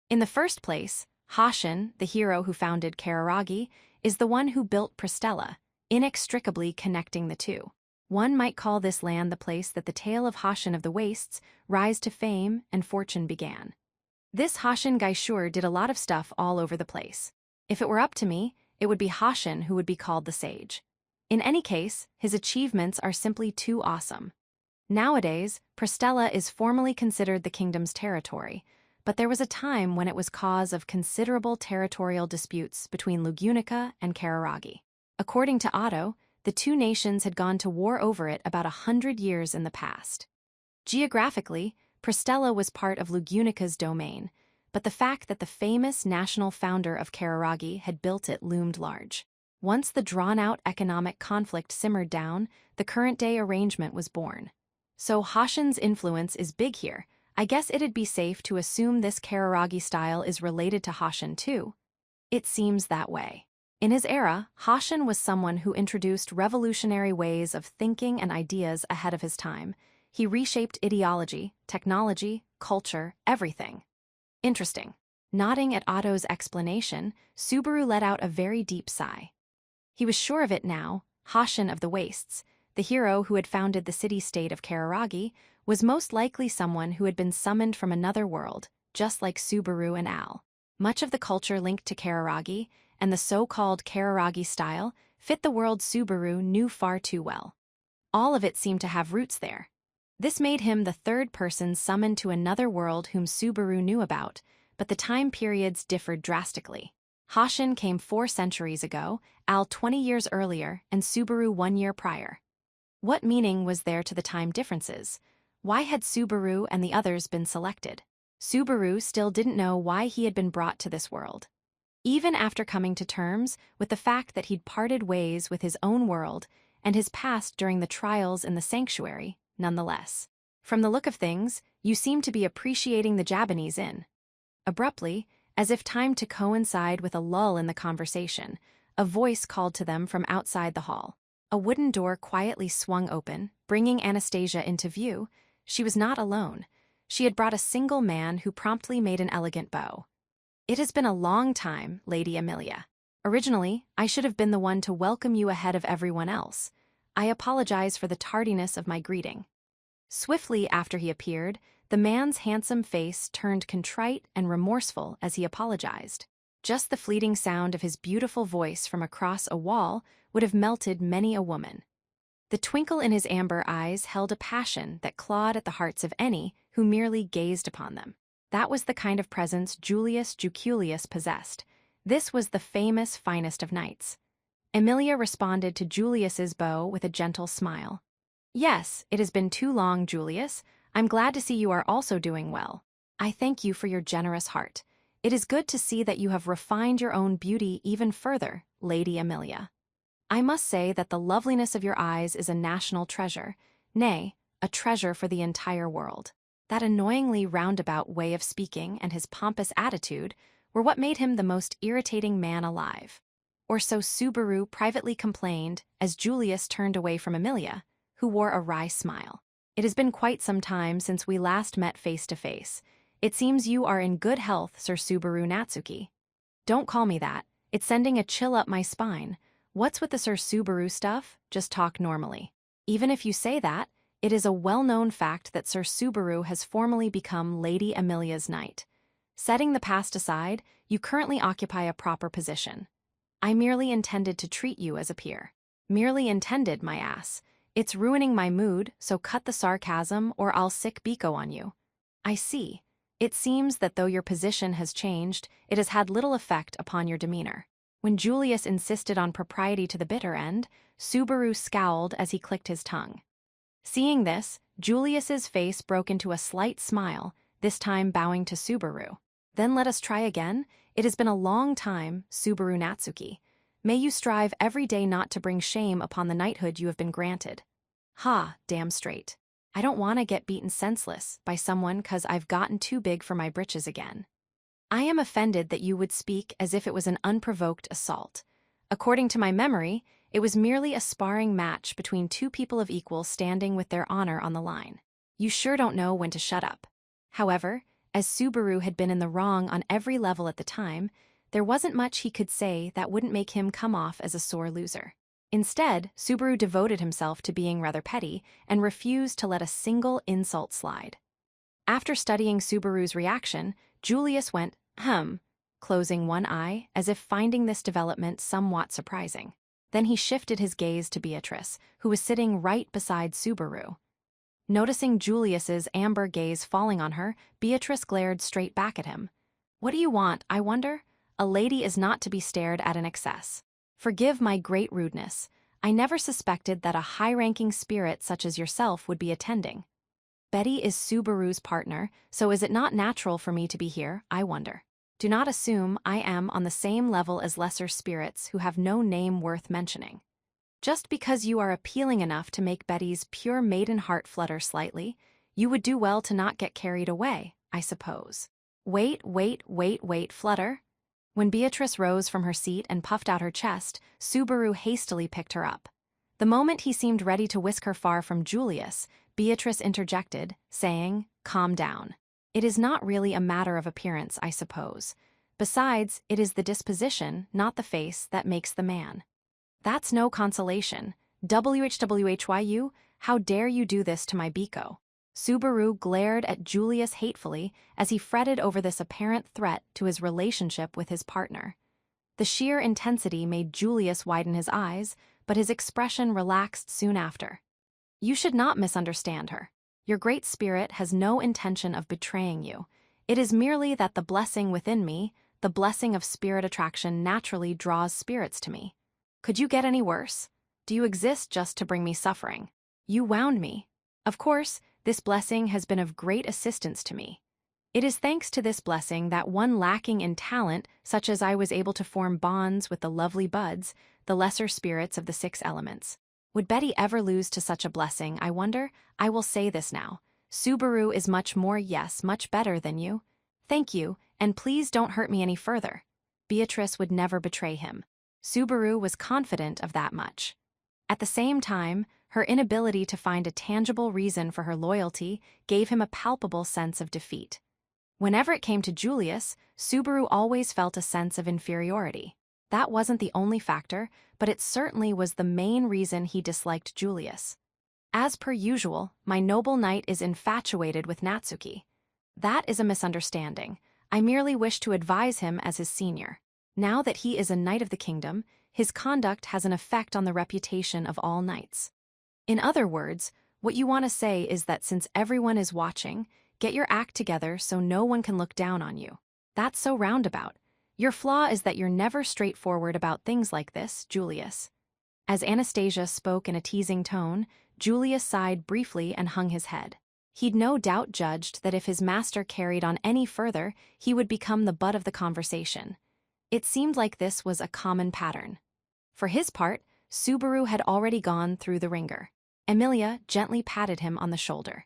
In the first place, Hashin, the hero who founded Kararagi, is the one who built Pristella, inextricably connecting the two. One might call this land the place that the tale of Hashin of the Wastes rise to fame and fortune began. This Hashin Gaishur did a lot of stuff all over the place. If it were up to me, it would be Hashin who would be called the sage. In any case, his achievements are simply too awesome. Nowadays, Pristella is formally considered the kingdom's territory, but there was a time when it was cause of considerable territorial disputes between Lugunica and Kararagi. According to Otto, the two nations had gone to war over it about 100 years in the past. Geographically, Pristella was part of Lugunica's domain, but the fact that the famous national founder of Kararagi had built it loomed large. Once the drawn-out economic conflict simmered down, the current-day arrangement was born. So Hashin's influence is big here. I guess it'd be safe to assume this Kararagi style is related to Hashin too. It seems that way. In his era, Hashin was someone who introduced revolutionary ways of thinking and ideas ahead of his time. He reshaped ideology, technology, culture, everything. Interesting. Nodding at Otto's explanation, Subaru let out a very deep sigh. He was sure of it now. Hashin of the Wastes, the hero who had founded the city-state of Kararagi, was most likely someone who had been summoned from another world, just like Subaru and Al. Much of the culture linked to Kararagi, and the so-called Kararagi style, fit the world Subaru knew far too well. All of it seemed to have roots there. This made him the third person summoned to another world whom Subaru knew about, but the time periods differed drastically. Hashin came 4 centuries ago, Al 20 years earlier, and Subaru 1 year prior. What meaning was there to the time differences? Why had Subaru and the others been selected? Subaru still didn't know why he had been brought to this world. Even after coming to terms with the fact that he'd parted ways with his own world and his past during the trials in the sanctuary, nonetheless. From the look of things, you seem to be appreciating the Japanese inn. Abruptly, as if timed to coincide with a lull in the conversation, a voice called to them from outside the hall. A wooden door quietly swung open, bringing Anastasia into view. She was not alone. She had brought a single man who promptly made an elegant bow. It has been a long time, Lady Amelia. Originally, I should have been the one to welcome you ahead of everyone else. I apologize for the tardiness of my greeting. Swiftly after he appeared, the man's handsome face turned contrite and remorseful as he apologized. Just the fleeting sound of his beautiful voice from across a wall would have melted many a woman. The twinkle in his amber eyes held a passion that clawed at the hearts of any who merely gazed upon them. That was the kind of presence Julius Juculius possessed. This was the famous finest of knights. Emilia responded to Julius's bow with a gentle smile. Yes, it has been too long, Julius. I'm glad to see you are also doing well. I thank you for your generous heart. It is good to see that you have refined your own beauty even further, Lady Amelia. I must say that the loveliness of your eyes is a national treasure, nay, a treasure for the entire world. That annoyingly roundabout way of speaking and his pompous attitude were what made him the most irritating man alive. Or so Subaru privately complained as Julius turned away from Emilia, who wore a wry smile. It has been quite some time since we last met face to face. It seems you are in good health, Sir Subaru Natsuki. Don't call me that. It's sending a chill up my spine. What's with the Sir Subaru stuff? Just talk normally. Even if you say that, it is a well-known fact that Sir Subaru has formally become Lady Amelia's knight. Setting the past aside, you currently occupy a proper position. I merely intended to treat you as a peer. Merely intended, my ass. It's ruining my mood, so cut the sarcasm or I'll sick Biko on you. I see. It seems that though your position has changed, it has had little effect upon your demeanor. When Julius insisted on propriety to the bitter end, Subaru scowled as he clicked his tongue. Seeing this, Julius's face broke into a slight smile, this time bowing to Subaru. Then let us try again. It has been a long time, Subaru Natsuki. May you strive every day not to bring shame upon the knighthood you have been granted. Ha, damn straight. I don't want to get beaten senseless by someone 'cause I've gotten too big for my britches again. I am offended that you would speak as if it was an unprovoked assault. According to my memory, It was merely a sparring match between two people of equal standing with their honor on the line. You sure don't know when to shut up. However, as Subaru had been in the wrong on every level at the time, there wasn't much he could say that wouldn't make him come off as a sore loser. Instead, Subaru devoted himself to being rather petty and refused to let a single insult slide. After studying Subaru's reaction, Julius went, closing one eye as if finding this development somewhat surprising. Then he shifted his gaze to Beatrice, who was sitting right beside Subaru. Noticing Julius's amber gaze falling on her, Beatrice glared straight back at him. "What do you want, I wonder? A lady is not to be stared at in excess. Forgive my great rudeness. I never suspected that a high-ranking spirit such as yourself would be attending. Betty is Subaru's partner, so is it not natural for me to be here, I wonder? Do not assume I am on the same level as lesser spirits who have no name worth mentioning. Just because you are appealing enough to make Betty's pure maiden heart flutter slightly, you would do well to not get carried away, I suppose. Wait, Flutter." When Beatrice rose from her seat and puffed out her chest, Subaru hastily picked her up. The moment he seemed ready to whisk her far from Julius, Beatrice interjected, saying, "Calm down. It is not really a matter of appearance, I suppose. Besides, it is the disposition, not the face, that makes the man." "That's no consolation. WHWHYU, how dare you do this to my Biko?" Subaru glared at Julius hatefully as he fretted over this apparent threat to his relationship with his partner. The sheer intensity made Julius widen his eyes, but his expression relaxed soon after. "You should not misunderstand her. Your great spirit has no intention of betraying you. It is merely that the blessing within me, the blessing of spirit attraction, naturally draws spirits to me. Could you get any worse? Do you exist just to bring me suffering? You wound me. Of course, this blessing has been of great assistance to me. It is thanks to this blessing that one lacking in talent, such as I was able to form bonds with the lovely buds, the lesser spirits of the 6 elements. Would Betty ever lose to such a blessing, I wonder? I will say this now. Subaru is much more, yes, much better than you. Thank you, and please don't hurt me any further." Beatrice would never betray him. Subaru was confident of that much. At the same time, her inability to find a tangible reason for her loyalty gave him a palpable sense of defeat. Whenever it came to Julius, Subaru always felt a sense of inferiority. That wasn't the only factor, but it certainly was the main reason he disliked Julius. "As per usual, my noble knight is infatuated with Natsuki. That is a misunderstanding. I merely wish to advise him as his senior. Now that he is a knight of the kingdom, his conduct has an effect on the reputation of all knights. In other words, what you want to say is that since everyone is watching, get your act together so no one can look down on you. That's so roundabout. Your flaw is that you're never straightforward about things like this, Julius." As Anastasia spoke in a teasing tone, Julius sighed briefly and hung his head. He'd no doubt judged that if his master carried on any further, he would become the butt of the conversation. It seemed like this was a common pattern. For his part, Subaru had already gone through the ringer. Emilia gently patted him on the shoulder.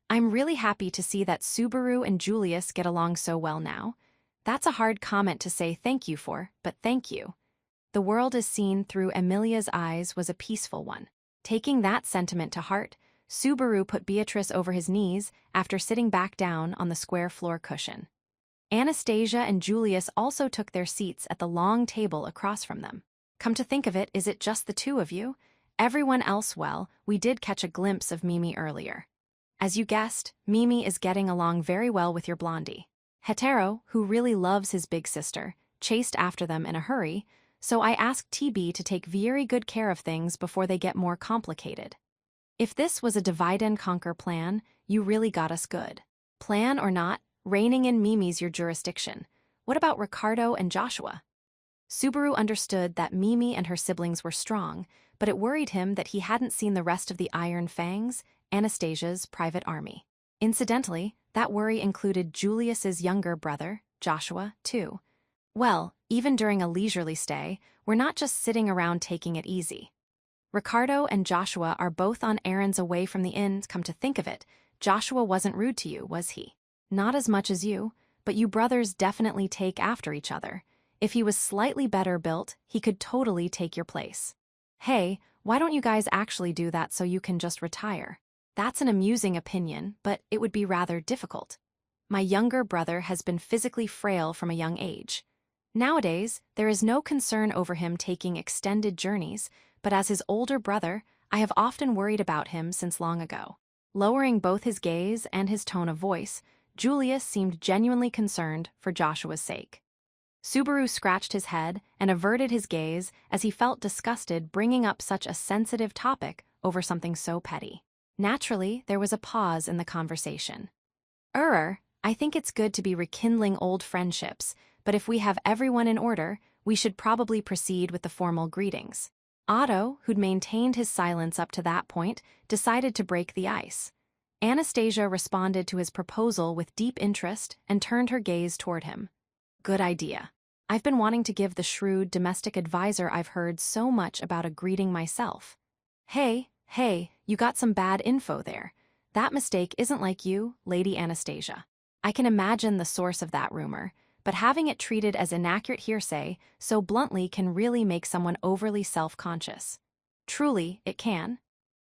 "I'm really happy to see that Subaru and Julius get along so well now. That's a hard comment to say thank you for, but thank you." The world as seen through Emilia's eyes was a peaceful one. Taking that sentiment to heart, Subaru put Beatrice over his knees after sitting back down on the square floor cushion. Anastasia and Julius also took their seats at the long table across from them. "Come to think of it, is it just the 2 of you? Everyone else, well, we did catch a glimpse of Mimi earlier. As you guessed, Mimi is getting along very well with your blondie. Hetero, who really loves his big sister, chased after them in a hurry, so I asked TB to take very good care of things before they get more complicated. If this was a divide-and-conquer plan, you really got us good. Plan or not, reigning in Mimi's your jurisdiction. What about Ricardo and Joshua?" Subaru understood that Mimi and her siblings were strong, but it worried him that he hadn't seen the rest of the Iron Fangs, Anastasia's private army. Incidentally, that worry included Julius's younger brother, Joshua, too. Well, even during a leisurely stay, we're not just sitting around taking it easy. Ricardo and Joshua are both on errands away from the inn. Come to think of it, Joshua wasn't rude to you, was he? Not as much as you, but you brothers definitely take after each other. If he was slightly better built, he could totally take your place. Hey, why don't you guys actually do that so you can just retire? That's an amusing opinion, but it would be rather difficult. My younger brother has been physically frail from a young age. Nowadays, there is no concern over him taking extended journeys, but as his older brother, I have often worried about him since long ago. Lowering both his gaze and his tone of voice, Julius seemed genuinely concerned for Joshua's sake. Subaru scratched his head and averted his gaze as he felt disgusted bringing up such a sensitive topic over something so petty. Naturally, there was a pause in the conversation. I think it's good to be rekindling old friendships, but if we have everyone in order, we should probably proceed with the formal greetings. Otto, who'd maintained his silence up to that point, decided to break the ice. Anastasia responded to his proposal with deep interest and turned her gaze toward him. Good idea. I've been wanting to give the shrewd domestic advisor I've heard so much about a greeting myself. Hey, you got some bad info there. That mistake isn't like you, Lady Anastasia. I can imagine the source of that rumor, but having it treated as inaccurate hearsay so bluntly can really make someone overly self-conscious. Truly, it can.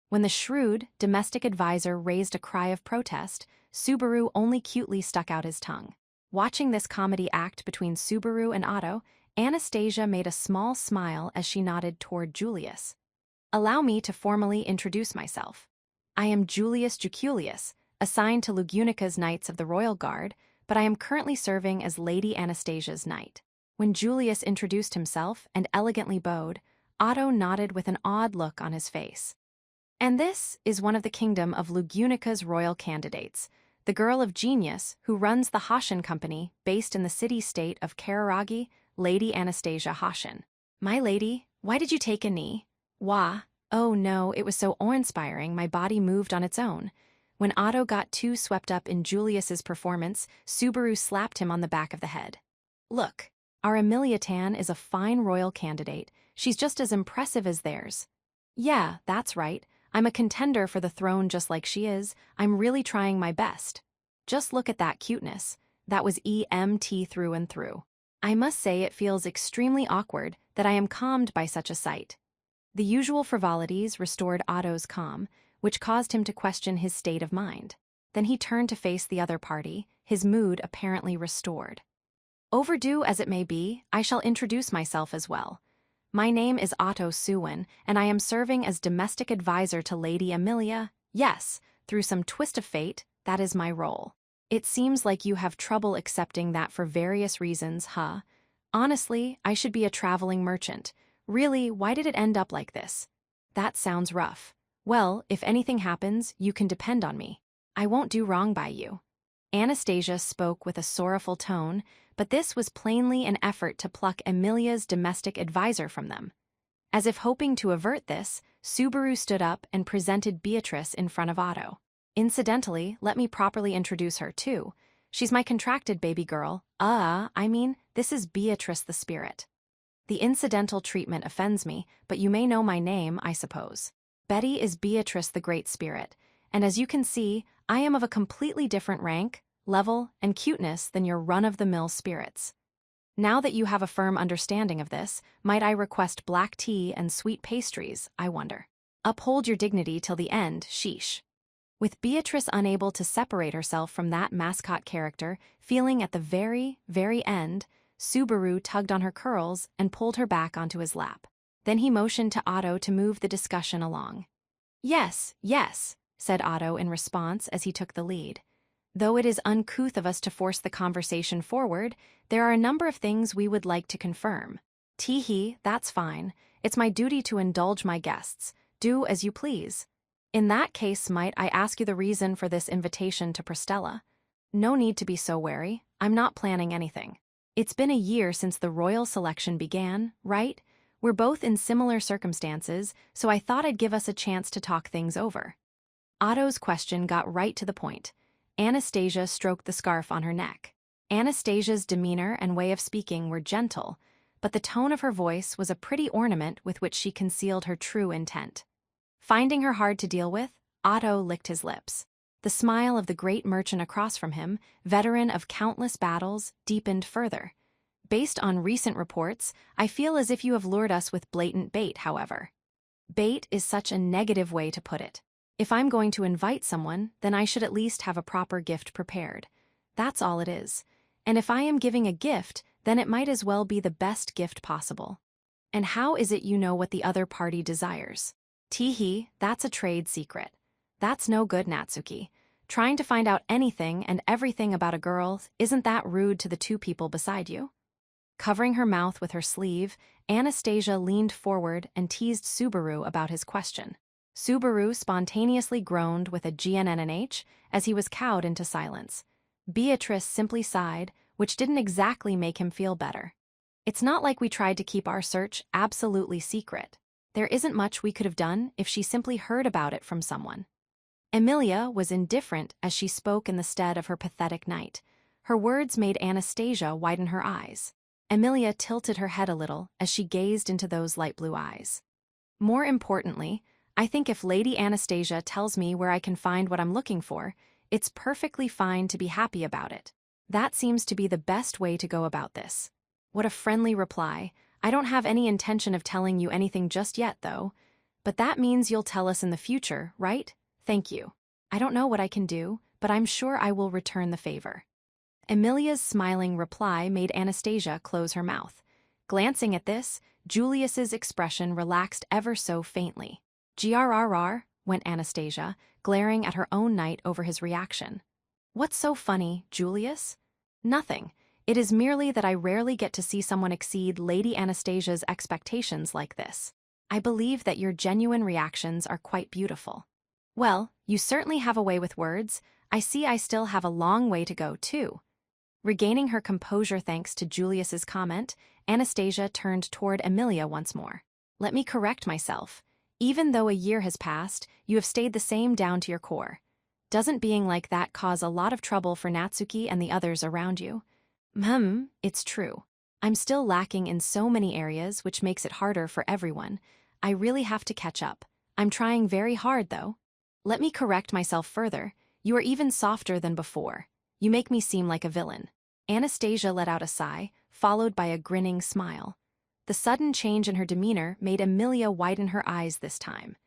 When the shrewd domestic advisor raised a cry of protest, Subaru only cutely stuck out his tongue. Watching this comedy act between Subaru and Otto, Anastasia made a small smile as she nodded toward Julius. Allow me to formally introduce myself. I am Julius Juculius, assigned to Lugunica's Knights of the Royal Guard, but I am currently serving as Lady Anastasia's knight. When Julius introduced himself and elegantly bowed, Otto nodded with an odd look on his face. And this is one of the kingdom of Lugunica's royal candidates, the girl of genius who runs the Hashin Company based in the city-state of Kararagi, Lady Anastasia Hashin. My lady, why did you take a knee? Wah. Oh no, it was so awe-inspiring my body moved on its own. When Otto got too swept up in Julius's performance, Subaru slapped him on the back of the head. Look, our Emilia Tan is a fine royal candidate. She's just as impressive as theirs. Yeah, that's right. I'm a contender for the throne just like she is. I'm really trying my best. Just look at that cuteness. That was EMT through and through. I must say it feels extremely awkward that I am calmed by such a sight. The usual frivolities restored Otto's calm, which caused him to question his state of mind. Then he turned to face the other party, his mood apparently restored. Overdue as it may be, I shall introduce myself as well. My name is Otto Suwin, and I am serving as domestic advisor to Lady Emilia. Yes, through some twist of fate, that is my role. It seems like you have trouble accepting that for various reasons, huh? Honestly, I should be a traveling merchant. Really, why did it end up like this? That sounds rough. Well, if anything happens, you can depend on me. I won't do wrong by you. Anastasia spoke with a sorrowful tone, but this was plainly an effort to pluck Emilia's domestic advisor from them. As if hoping to avert this, Subaru stood up and presented Beatrice in front of Otto. Incidentally, let me properly introduce her, too. She's my contracted baby girl. This is Beatrice the Spirit. The incidental treatment offends me, but you may know my name, I suppose. Betty is Beatrice the Great Spirit, and as you can see, I am of a completely different rank, level, and cuteness than your run-of-the-mill spirits. Now that you have a firm understanding of this, might I request black tea and sweet pastries, I wonder. Uphold your dignity till the end, sheesh. With Beatrice unable to separate herself from that mascot character, feeling at the very, very end, Subaru tugged on her curls and pulled her back onto his lap. Then he motioned to Otto to move the discussion along. Yes, said Otto in response as he took the lead. Though it is uncouth of us to force the conversation forward, there are a number of things we would like to confirm. Tee-hee, that's fine. It's my duty to indulge my guests. Do as you please. In that case, might I ask you the reason for this invitation to Prestella? No need to be so wary. I'm not planning anything. It's been a year since the royal selection began, right? We're both in similar circumstances, so I thought I'd give us a chance to talk things over. Otto's question got right to the point. Anastasia stroked the scarf on her neck. Anastasia's demeanor and way of speaking were gentle, but the tone of her voice was a pretty ornament with which she concealed her true intent. Finding her hard to deal with, Otto licked his lips. The smile of the great merchant across from him, veteran of countless battles, deepened further. Based on recent reports, I feel as if you have lured us with blatant bait, however. Bait is such a negative way to put it. If I'm going to invite someone, then I should at least have a proper gift prepared. That's all it is. And if I am giving a gift, then it might as well be the best gift possible. And how is it you know what the other party desires? Teehee, that's a trade secret. That's no good, Natsuki. Trying to find out anything and everything about a girl, isn't that rude to the two people beside you? Covering her mouth with her sleeve, Anastasia leaned forward and teased Subaru about his question. Subaru spontaneously groaned with a GNNH as he was cowed into silence. Beatrice simply sighed, which didn't exactly make him feel better. It's not like we tried to keep our search absolutely secret. There isn't much we could have done if she simply heard about it from someone. Emilia was indifferent as she spoke in the stead of her pathetic knight. Her words made Anastasia widen her eyes. Emilia tilted her head a little as she gazed into those light blue eyes. More importantly, I think if Lady Anastasia tells me where I can find what I'm looking for, it's perfectly fine to be happy about it. That seems to be the best way to go about this. What a friendly reply. I don't have any intention of telling you anything just yet, though. But that means you'll tell us in the future, right? Thank you. I don't know what I can do, but I'm sure I will return the favor. Emilia's smiling reply made Anastasia close her mouth. Glancing at this, Julius's expression relaxed ever so faintly. "Grrr," went Anastasia, glaring at her own knight over his reaction. "What's so funny, Julius?" "Nothing. It is merely that I rarely get to see someone exceed Lady Anastasia's expectations like this. I believe that your genuine reactions are quite beautiful." "Well, you certainly have a way with words. I see I still have a long way to go, too." Regaining her composure thanks to Julius's comment, Anastasia turned toward Emilia once more. "Let me correct myself. Even though a year has passed, you have stayed the same down to your core. Doesn't being like that cause a lot of trouble for Natsuki and the others around you?" It's true. I'm still lacking in so many areas, which makes it harder for everyone. I really have to catch up. I'm trying very hard, though. Let me correct myself further. You are even softer than before. You make me seem like a villain." Anastasia let out a sigh, followed by a grinning smile. The sudden change in her demeanor made Emilia widen her eyes this time.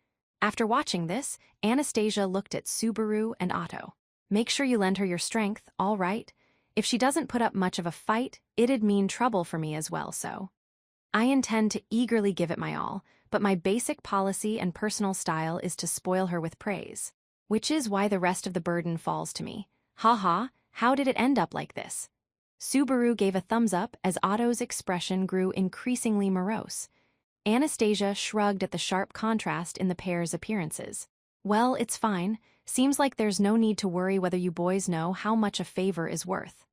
After watching this, Anastasia looked at Subaru and Otto. "Make sure you lend her your strength, all right? If she doesn't put up much of a fight, it'd mean trouble for me as well, so." "I intend to eagerly give it my all, but my basic policy and personal style is to spoil her with praise. Which is why the rest of the burden falls to me. Haha, how did it end up like this?" Subaru gave a thumbs up as Otto's expression grew increasingly morose. Anastasia shrugged at the sharp contrast in the pair's appearances. "Well, it's fine. Seems like there's no need to worry whether you boys know how much a favor is worth."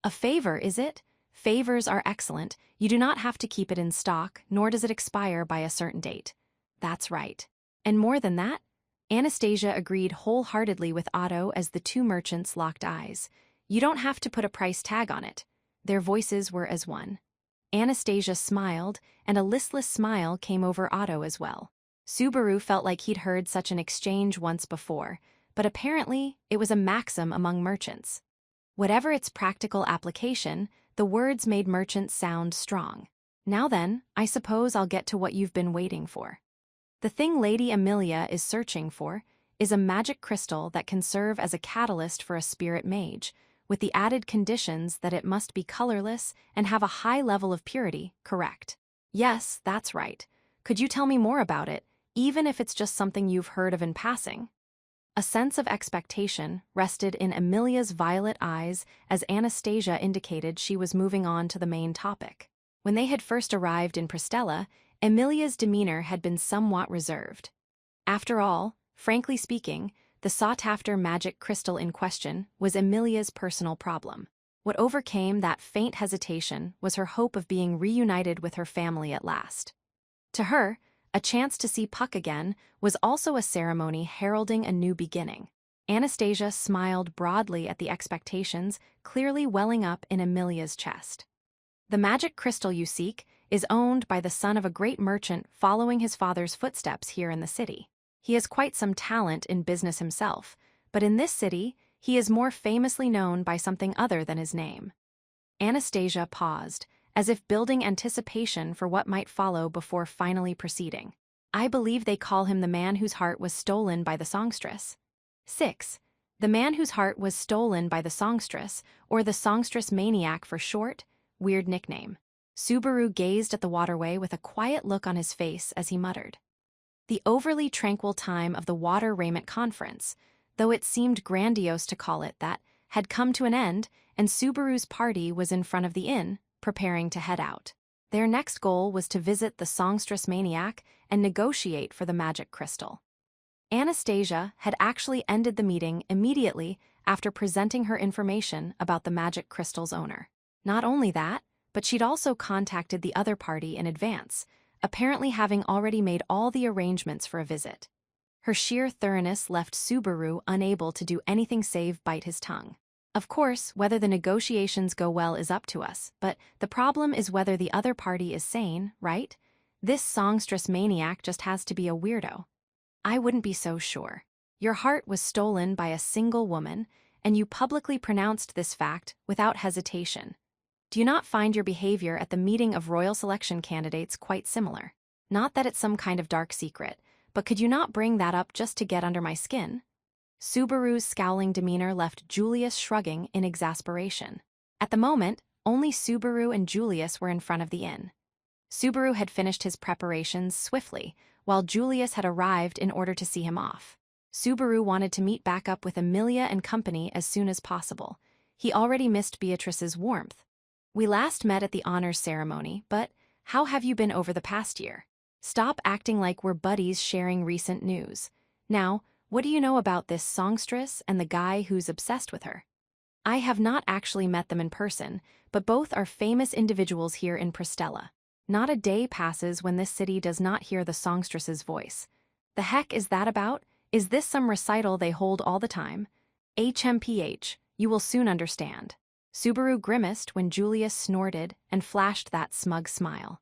"A favor, is it? Favors are excellent. You do not have to keep it in stock, nor does it expire by a certain date." "That's right. And more than that?" Anastasia agreed wholeheartedly with Otto as the two merchants locked eyes. "You don't have to put a price tag on it." Their voices were as one. Anastasia smiled, and a listless smile came over Otto as well. Subaru felt like he'd heard such an exchange once before, but apparently it was a maxim among merchants. Whatever its practical application, the words made merchants sound strong. "Now then, I suppose I'll get to what you've been waiting for. The thing Lady Emilia is searching for is a magic crystal that can serve as a catalyst for a spirit mage, with the added conditions that it must be colorless and have a high level of purity, correct?" "Yes, that's right. Could you tell me more about it, even if it's just something you've heard of in passing?" A sense of expectation rested in Emilia's violet eyes as Anastasia indicated she was moving on to the main topic. When they had first arrived in Pristella, Emilia's demeanor had been somewhat reserved. After all, frankly speaking, the sought-after magic crystal in question was Emilia's personal problem. What overcame that faint hesitation was her hope of being reunited with her family at last. To her, a chance to see Puck again was also a ceremony heralding a new beginning. Anastasia smiled broadly at the expectations clearly welling up in Emilia's chest. "The magic crystal you seek is owned by the son of a great merchant following his father's footsteps here in the city. He has quite some talent in business himself, but in this city, he is more famously known by something other than his name." Anastasia paused, as if building anticipation for what might follow before finally proceeding. I believe they call him the man whose heart was stolen by the songstress. 6. The man whose heart was stolen by the songstress, or the songstress maniac for short, weird nickname. Subaru gazed at the waterway with a quiet look on his face as he muttered. The overly tranquil time of the Water Raiment Conference, though it seemed grandiose to call it that, had come to an end, and Subaru's party was in front of the inn, preparing to head out. Their next goal was to visit the songstress maniac and negotiate for the magic crystal. Anastasia had actually ended the meeting immediately after presenting her information about the magic crystal's owner. Not only that, but she'd also contacted the other party in advance, apparently having already made all the arrangements for a visit. Her sheer thoroughness left Subaru unable to do anything save bite his tongue. Of course, whether the negotiations go well is up to us, but the problem is whether the other party is sane, right? This songstress maniac just has to be a weirdo. I wouldn't be so sure. Your heart was stolen by a single woman, and you publicly pronounced this fact without hesitation. Do you not find your behavior at the meeting of royal selection candidates quite similar? Not that it's some kind of dark secret, but could you not bring that up just to get under my skin? Subaru's scowling demeanor left Julius shrugging in exasperation. At the moment, only Subaru and Julius were in front of the inn. Subaru had finished his preparations swiftly, while Julius had arrived in order to see him off. Subaru wanted to meet back up with Emilia and company as soon as possible. He already missed Beatrice's warmth. We last met at the honors ceremony, but how have you been over the past year? Stop acting like we're buddies sharing recent news. Now, what do you know about this songstress and the guy who's obsessed with her? I have not actually met them in person, but both are famous individuals here in Prestella. Not a day passes when this city does not hear the songstress's voice. The heck is that about? Is this some recital they hold all the time? HMPH, you will soon understand. Subaru grimaced when Julius snorted and flashed that smug smile.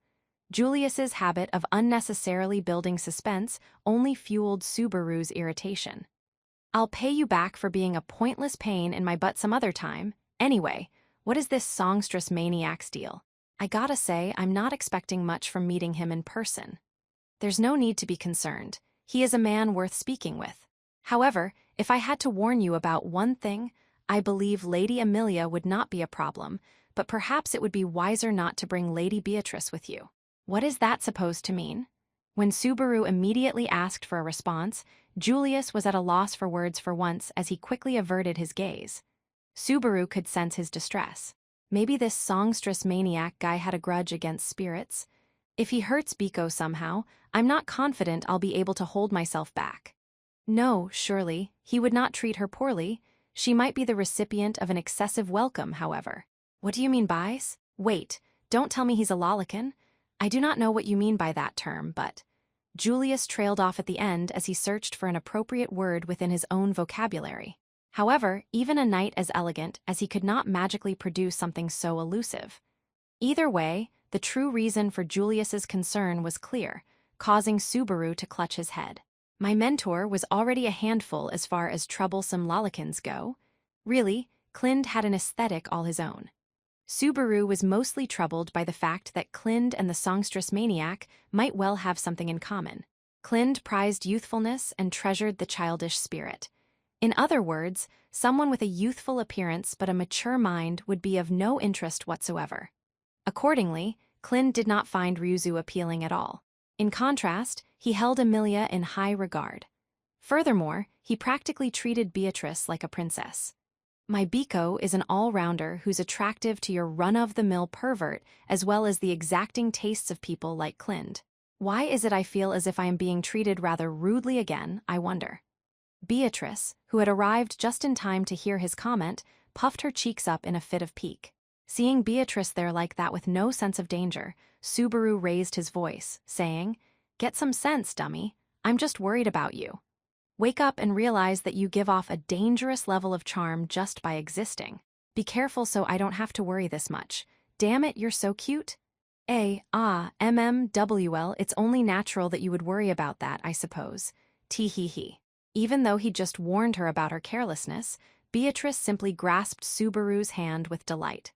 Julius's habit of unnecessarily building suspense only fueled Subaru's irritation. I'll pay you back for being a pointless pain in my butt some other time. Anyway, what is this songstress maniac's deal? I gotta say, I'm not expecting much from meeting him in person. There's no need to be concerned. He is a man worth speaking with. However, if I had to warn you about one thing, I believe Lady Emilia would not be a problem, but perhaps it would be wiser not to bring Lady Beatrice with you. What is that supposed to mean? When Subaru immediately asked for a response, Julius was at a loss for words for once as he quickly averted his gaze. Subaru could sense his distress. Maybe this songstress maniac guy had a grudge against spirits. If he hurts Biko somehow, I'm not confident I'll be able to hold myself back. No, surely, he would not treat her poorly. She might be the recipient of an excessive welcome, however. What do you mean, Bice? Wait, don't tell me he's a lolicon. I do not know what you mean by that term, but... Julius trailed off at the end as he searched for an appropriate word within his own vocabulary. However, even a knight as elegant as he could not magically produce something so elusive. Either way, the true reason for Julius's concern was clear, causing Subaru to clutch his head. My mentor was already a handful as far as troublesome lolicons go. Really, Clind had an aesthetic all his own. Subaru was mostly troubled by the fact that Clind and the songstress maniac might well have something in common. Clind prized youthfulness and treasured the childish spirit. In other words, someone with a youthful appearance but a mature mind would be of no interest whatsoever. Accordingly, Clind did not find Ryuzu appealing at all. In contrast, he held Emilia in high regard. Furthermore, he practically treated Beatrice like a princess. My Biko is an all-rounder who's attractive to your run-of-the-mill pervert as well as the exacting tastes of people like Clind. Why is it I feel as if I am being treated rather rudely again, I wonder? Beatrice, who had arrived just in time to hear his comment, puffed her cheeks up in a fit of pique. Seeing Beatrice there like that with no sense of danger, Subaru raised his voice, saying, "Get some sense, dummy. I'm just worried about you. Wake up and realize that you give off a dangerous level of charm just by existing. Be careful so I don't have to worry this much. Damn it, you're so cute." MMWL, it's only natural that you would worry about that, I suppose. Tee-hee-hee. Even though he'd just warned her about her carelessness, Beatrice simply grasped Subaru's hand with delight.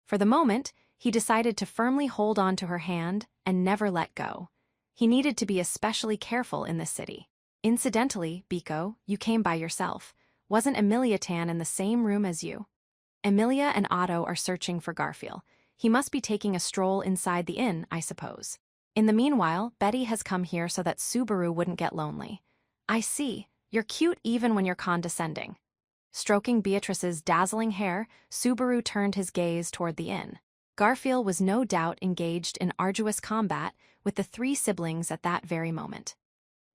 For the moment, he decided to firmly hold on to her hand and never let go. He needed to be especially careful in this city. Incidentally, Biko, you came by yourself. Wasn't Emilia Tan in the same room as you? Emilia and Otto are searching for Garfield. He must be taking a stroll inside the inn, I suppose. In the meanwhile, Betty has come here so that Subaru wouldn't get lonely. I see. You're cute even when you're condescending. Stroking Beatrice's dazzling hair, Subaru turned his gaze toward the inn. Garfield was no doubt engaged in arduous combat with the three siblings at that very moment.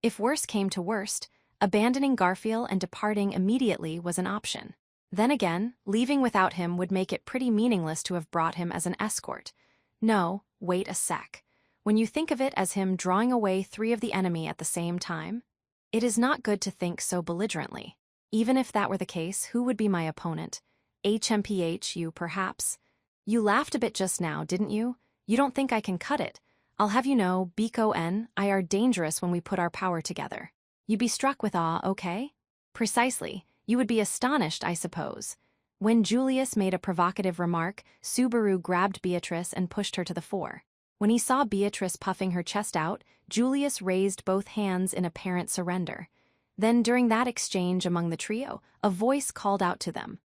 If worse came to worst, abandoning Garfield and departing immediately was an option. Then again, leaving without him would make it pretty meaningless to have brought him as an escort. No, wait a sec. When you think of it as him drawing away three of the enemy at the same time, it is not good to think so belligerently. Even if that were the case, who would be my opponent? HMPH, you perhaps? You laughed a bit just now, didn't you? You don't think I can cut it. I'll have you know, Biko and I are dangerous when we put our power together. You'd be struck with awe, okay? Precisely. You would be astonished, I suppose. When Julius made a provocative remark, Subaru grabbed Beatrice and pushed her to the fore. When he saw Beatrice puffing her chest out, Julius raised both hands in apparent surrender. Then, during that exchange among the trio, a voice called out to them.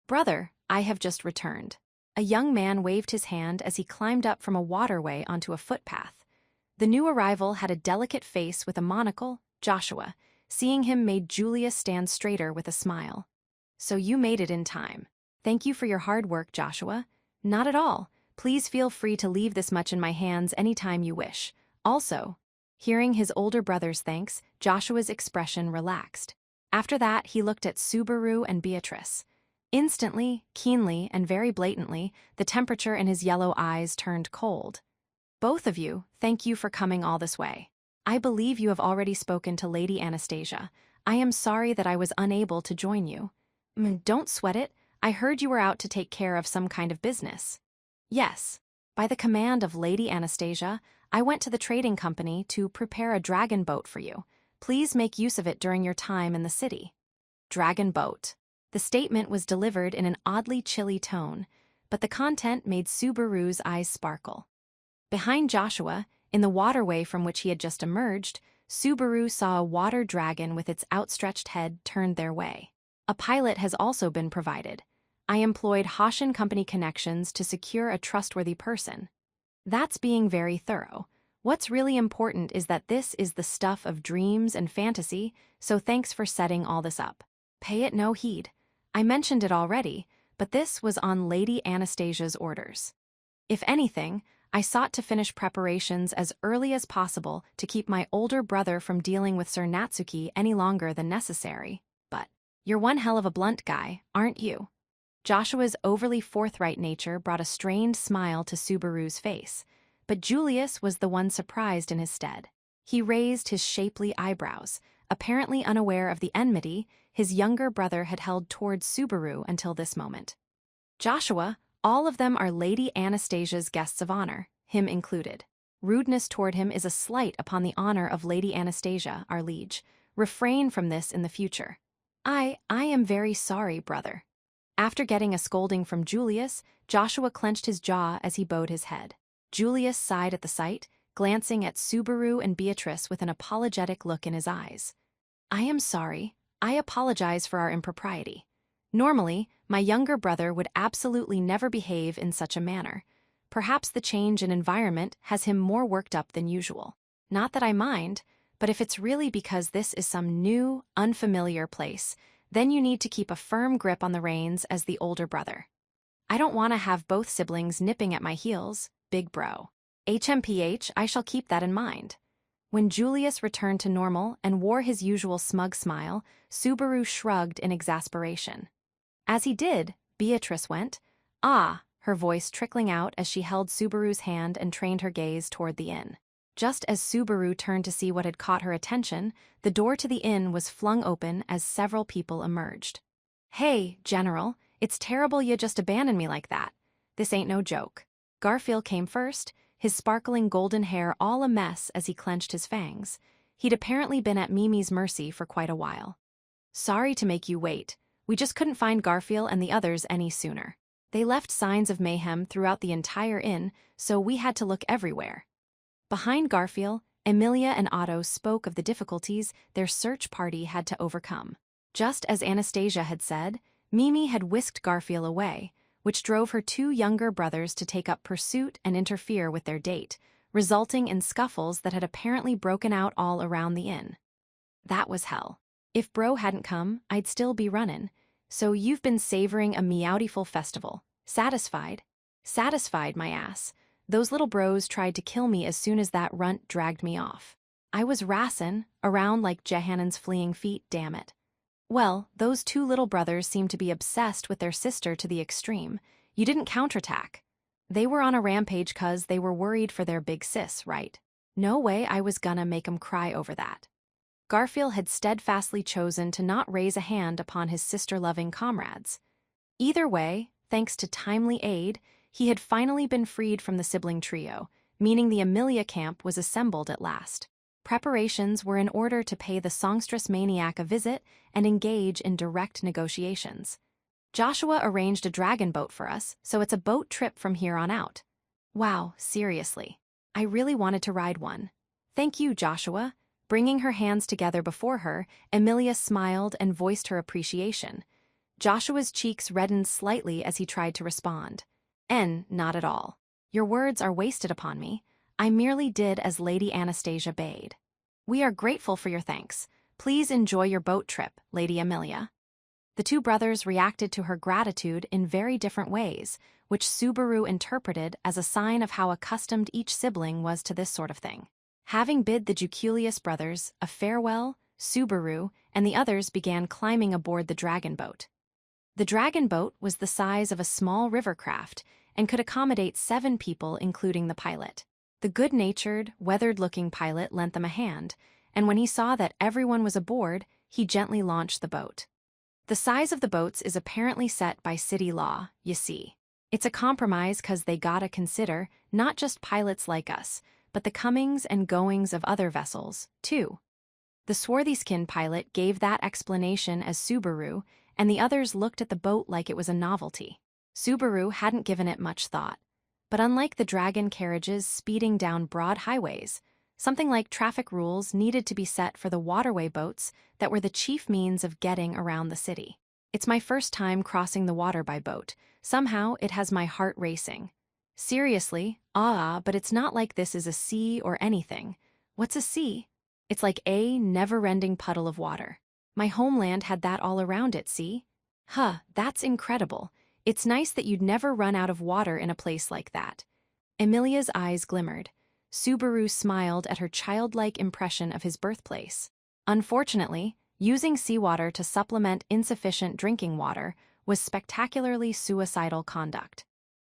"Brother, I have just returned." A young man waved his hand as he climbed up from a waterway onto a footpath. The new arrival had a delicate face with a monocle, Joshua. Seeing him made Julius stand straighter with a smile. "So you made it in time. Thank you for your hard work, Joshua." "Not at all. Please feel free to leave this much in my hands any time you wish. Also," hearing his older brother's thanks, Joshua's expression relaxed. After that, he looked at Subaru and Beatrice. Instantly, keenly, and very blatantly, the temperature in his yellow eyes turned cold. "Both of you, thank you for coming all this way. I believe you have already spoken to Lady Anastasia. I am sorry that I was unable to join you." "Don't sweat it. I heard you were out to take care of some kind of business." "Yes. By the command of Lady Anastasia, I went to the trading company to prepare a dragon boat for you. Please make use of it during your time in the city." Dragon boat. The statement was delivered in an oddly chilly tone, but the content made Subaru's eyes sparkle. Behind Joshua, in the waterway from which he had just emerged, Subaru saw a water dragon with its outstretched head turned their way. A pilot has also been provided. I employed Hoshin Company connections to secure a trustworthy person. That's being very thorough. What's really important is that this is the stuff of dreams and fantasy, so thanks for setting all this up. Pay it no heed. I mentioned it already, but this was on Lady Anastasia's orders. If anything, I sought to finish preparations as early as possible to keep my older brother from dealing with Sir Natsuki any longer than necessary, but you're one hell of a blunt guy, aren't you? Joshua's overly forthright nature brought a strained smile to Subaru's face, but Julius was the one surprised in his stead. He raised his shapely eyebrows, apparently unaware of the enmity his younger brother had held towards Subaru until this moment. "Joshua, all of them are Lady Anastasia's guests of honor, him included. Rudeness toward him is a slight upon the honor of Lady Anastasia, our liege. Refrain from this in the future." I am very sorry, brother." After getting a scolding from Julius, Joshua clenched his jaw as he bowed his head. Julius sighed at the sight, glancing at Subaru and Beatrice with an apologetic look in his eyes. "I am sorry. I apologize for our impropriety. Normally, my younger brother would absolutely never behave in such a manner. Perhaps the change in environment has him more worked up than usual. Not that I mind, but if it's really because this is some new, unfamiliar place, then you need to keep a firm grip on the reins as the older brother. I don't want to have both siblings nipping at my heels, big bro. HMPH, I shall keep that in mind." When Julius returned to normal and wore his usual smug smile, Subaru shrugged in exasperation. As he did, Beatrice went, "Ah," her voice trickling out as she held Subaru's hand and trained her gaze toward the inn. Just as Subaru turned to see what had caught her attention, the door to the inn was flung open as several people emerged. "Hey, General, it's terrible you just abandoned me like that. This ain't no joke." Garfield came first, his sparkling golden hair all a mess as he clenched his fangs. He'd apparently been at Mimi's mercy for quite a while. "Sorry to make you wait. We just couldn't find Garfield and the others any sooner. They left signs of mayhem throughout the entire inn, so we had to look everywhere." Behind Garfield, Emilia and Otto spoke of the difficulties their search party had to overcome. Just as Anastasia had said, Mimi had whisked Garfield away, which drove her two younger brothers to take up pursuit and interfere with their date, resulting in scuffles that had apparently broken out all around the inn. That was hell. If Bro hadn't come, I'd still be runnin'. So you've been savoring a meowtiful festival. Satisfied? Satisfied, my ass. Those little bros tried to kill me as soon as that runt dragged me off. I was rassin' around like Jehannon's fleeing feet, damn it. Well, those two little brothers seemed to be obsessed with their sister to the extreme. You didn't counterattack. They were on a rampage 'cause they were worried for their big sis, right? No way I was gonna make 'em cry over that. Garfield had steadfastly chosen to not raise a hand upon his sister-loving comrades. Either way, thanks to timely aid, he had finally been freed from the sibling trio, meaning the Emilia camp was assembled at last. Preparations were in order to pay the songstress maniac a visit and engage in direct negotiations. Joshua arranged a dragon boat for us, so it's a boat trip from here on out. Wow, seriously. I really wanted to ride one. Thank you, Joshua. Bringing her hands together before her, Emilia smiled and voiced her appreciation. Joshua's cheeks reddened slightly as he tried to respond. Not at all. Your words are wasted upon me. I merely did as Lady Anastasia bade. We are grateful for your thanks. Please enjoy your boat trip, Lady Emilia. The two brothers reacted to her gratitude in very different ways, which Subaru interpreted as a sign of how accustomed each sibling was to this sort of thing. Having bid the Juculius brothers a farewell, Subaru and the others began climbing aboard the dragon boat. The dragon boat was the size of a small river craft and could accommodate 7 people, including the pilot. The good-natured, weathered-looking pilot lent them a hand, and when he saw that everyone was aboard, he gently launched the boat. The size of the boats is apparently set by city law, you see. It's a compromise 'cause they gotta consider not just pilots like us, but the comings and goings of other vessels, too. The swarthy-skinned pilot gave that explanation as Subaru, and the others looked at the boat like it was a novelty. Subaru hadn't given it much thought. But unlike the dragon carriages speeding down broad highways, something like traffic rules needed to be set for the waterway boats that were the chief means of getting around the city. It's my first time crossing the water by boat. Somehow, it has my heart racing. Seriously, but it's not like this is a sea or anything. What's a sea? It's like a never-ending puddle of water. My homeland had that all around it, see? That's incredible. It's nice that you'd never run out of water in a place like that. Emilia's eyes glimmered. Subaru smiled at her childlike impression of his birthplace. Unfortunately, using seawater to supplement insufficient drinking water was spectacularly suicidal conduct.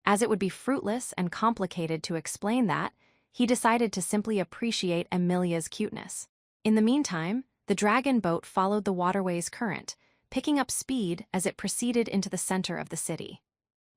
As it would be fruitless and complicated to explain that, he decided to simply appreciate Emilia's cuteness. In the meantime, the dragon boat followed the waterway's current, picking up speed as it proceeded into the center of the city.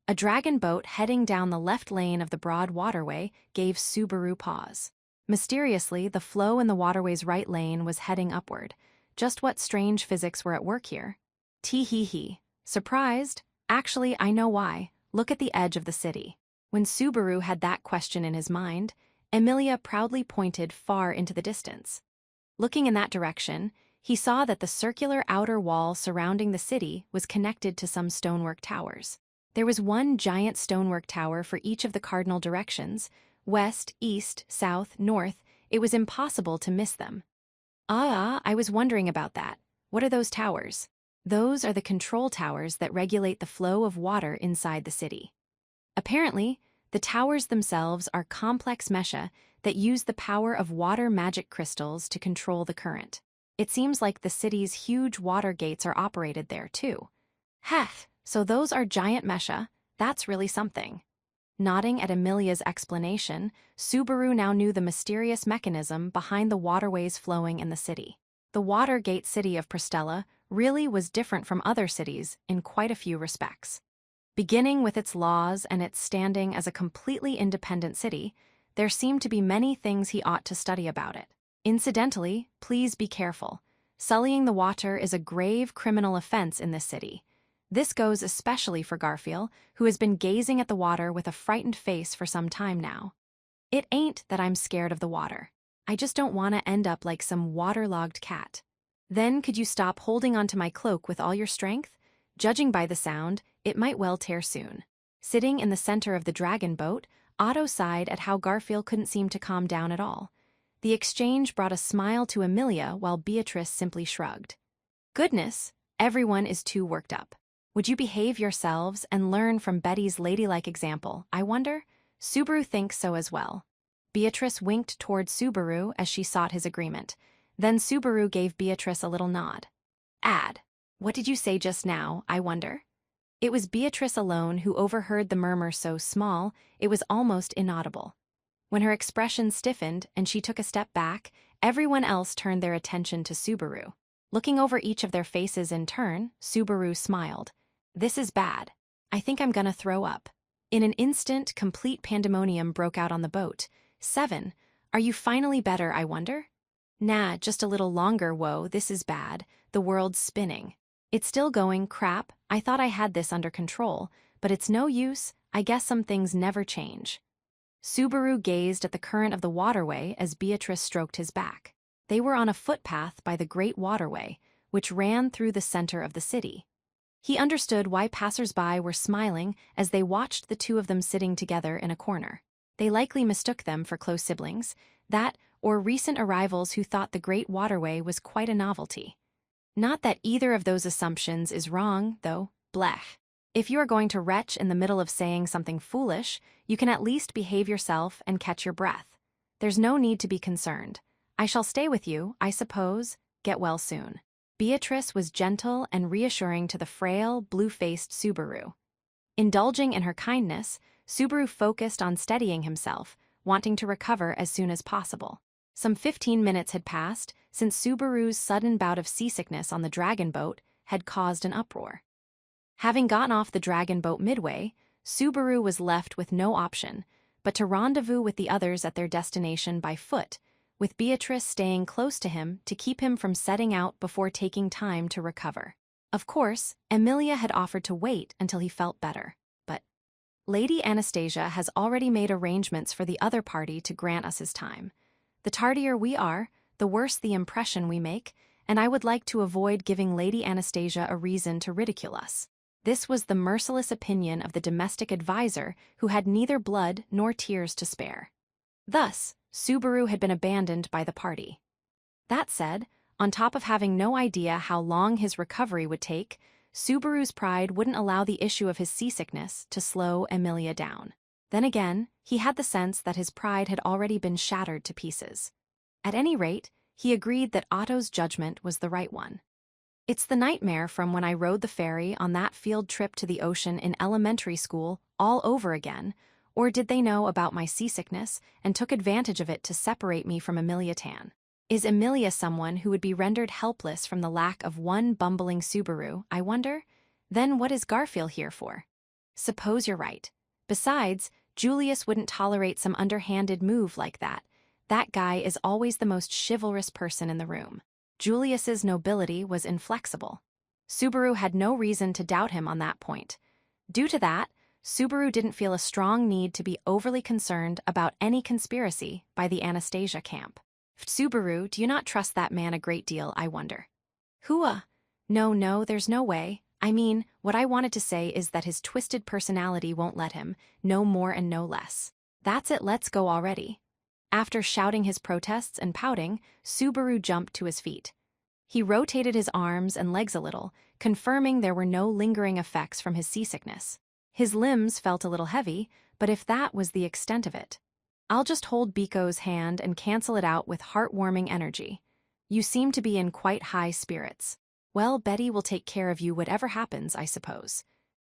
A dragon boat heading down the left lane of the broad waterway gave Subaru pause. Mysteriously, the flow in the waterway's right lane was heading upward. Just what strange physics were at work here? Tee-hee-hee. Surprised? Actually, I know why. Look at the edge of the city. When Subaru had that question in his mind, Emilia proudly pointed far into the distance. Looking in that direction, he saw that the circular outer wall surrounding the city was connected to some stonework towers. There was one giant stonework tower for each of the cardinal directions: west, east, south, north. It was impossible to miss them. I was wondering about that. What are those towers? Those are the control towers that regulate the flow of water inside the city. Apparently, the towers themselves are complex mecha that use the power of water magic crystals to control the current. It seems like the city's huge water gates are operated there, too. So those are giant mecha. That's really something. Nodding at Emilia's explanation, Subaru now knew the mysterious mechanism behind the waterways flowing in the city. The water gate city of Prestella really was different from other cities in quite a few respects. Beginning with its laws and its standing as a completely independent city, there seemed to be many things he ought to study about it. Incidentally, please be careful. Sullying the water is a grave criminal offense in this city. This goes especially for Garfield, who has been gazing at the water with a frightened face for some time now. It ain't that I'm scared of the water. I just don't want to end up like some waterlogged cat. Then could you stop holding onto my cloak with all your strength? Judging by the sound, it might well tear soon. Sitting in the center of the dragon boat, Otto sighed at how Garfield couldn't seem to calm down at all. The exchange brought a smile to Emilia while Beatrice simply shrugged. Goodness, everyone is too worked up. Would you behave yourselves and learn from Betty's ladylike example, I wonder? Subaru thinks so as well. Beatrice winked toward Subaru as she sought his agreement. Then Subaru gave Beatrice a little nod. What did you say just now, I wonder? It was Beatrice alone who overheard the murmur so small, it was almost inaudible. When her expression stiffened and she took a step back, everyone else turned their attention to Subaru. Looking over each of their faces in turn, Subaru smiled. This is bad. I think I'm gonna throw up. In an instant, complete pandemonium broke out on the boat. 7. Are you finally better, I wonder? Nah, just a little longer, whoa, this is bad. The world's spinning. It's still going, crap. I thought I had this under control, but it's no use. I guess some things never change. Subaru gazed at the current of the waterway as Beatrice stroked his back. They were on a footpath by the Great Waterway, which ran through the center of the city. He understood why passers-by were smiling as they watched the two of them sitting together in a corner. They likely mistook them for close siblings, that or recent arrivals who thought the Great Waterway was quite a novelty. Not that either of those assumptions is wrong, though, blech. If you are going to retch in the middle of saying something foolish, you can at least behave yourself and catch your breath. There's no need to be concerned. I shall stay with you, I suppose. Get well soon. Beatrice was gentle and reassuring to the frail, blue-faced Subaru. Indulging in her kindness, Subaru focused on steadying himself, wanting to recover as soon as possible. Some 15 minutes had passed since Subaru's sudden bout of seasickness on the dragon boat had caused an uproar. Having gotten off the dragon boat midway, Subaru was left with no option but to rendezvous with the others at their destination by foot, with Beatrice staying close to him to keep him from setting out before taking time to recover. Of course, Emilia had offered to wait until he felt better, but Lady Anastasia has already made arrangements for the other party to grant us his time. The tardier we are, the worse the impression we make, and I would like to avoid giving Lady Anastasia a reason to ridicule us. This was the merciless opinion of the domestic advisor who had neither blood nor tears to spare. Thus, Subaru had been abandoned by the party. That said, on top of having no idea how long his recovery would take, Subaru's pride wouldn't allow the issue of his seasickness to slow Emilia down. Then again, he had the sense that his pride had already been shattered to pieces. At any rate, he agreed that Otto's judgment was the right one. It's the nightmare from when I rode the ferry on that field trip to the ocean in elementary school all over again, or did they know about my seasickness and took advantage of it to separate me from Emilia Tan? Is Emilia someone who would be rendered helpless from the lack of one bumbling Subaru, I wonder? Then what is Garfield here for? Suppose you're right. Besides, Julius wouldn't tolerate some underhanded move like that. That guy is always the most chivalrous person in the room. Julius's nobility was inflexible. Subaru had no reason to doubt him on that point. Due to that, Subaru didn't feel a strong need to be overly concerned about any conspiracy by the Anastasia camp. Subaru, do you not trust that man a great deal, I wonder? Hua? No, there's no way. I mean, what I wanted to say is that his twisted personality won't let him, no more and no less. That's it, let's go already. After shouting his protests and pouting, Subaru jumped to his feet. He rotated his arms and legs a little, confirming there were no lingering effects from his seasickness. His limbs felt a little heavy, but if that was the extent of it. I'll just hold Biko's hand and cancel it out with heartwarming energy. You seem to be in quite high spirits. Well, Betty will take care of you whatever happens, I suppose.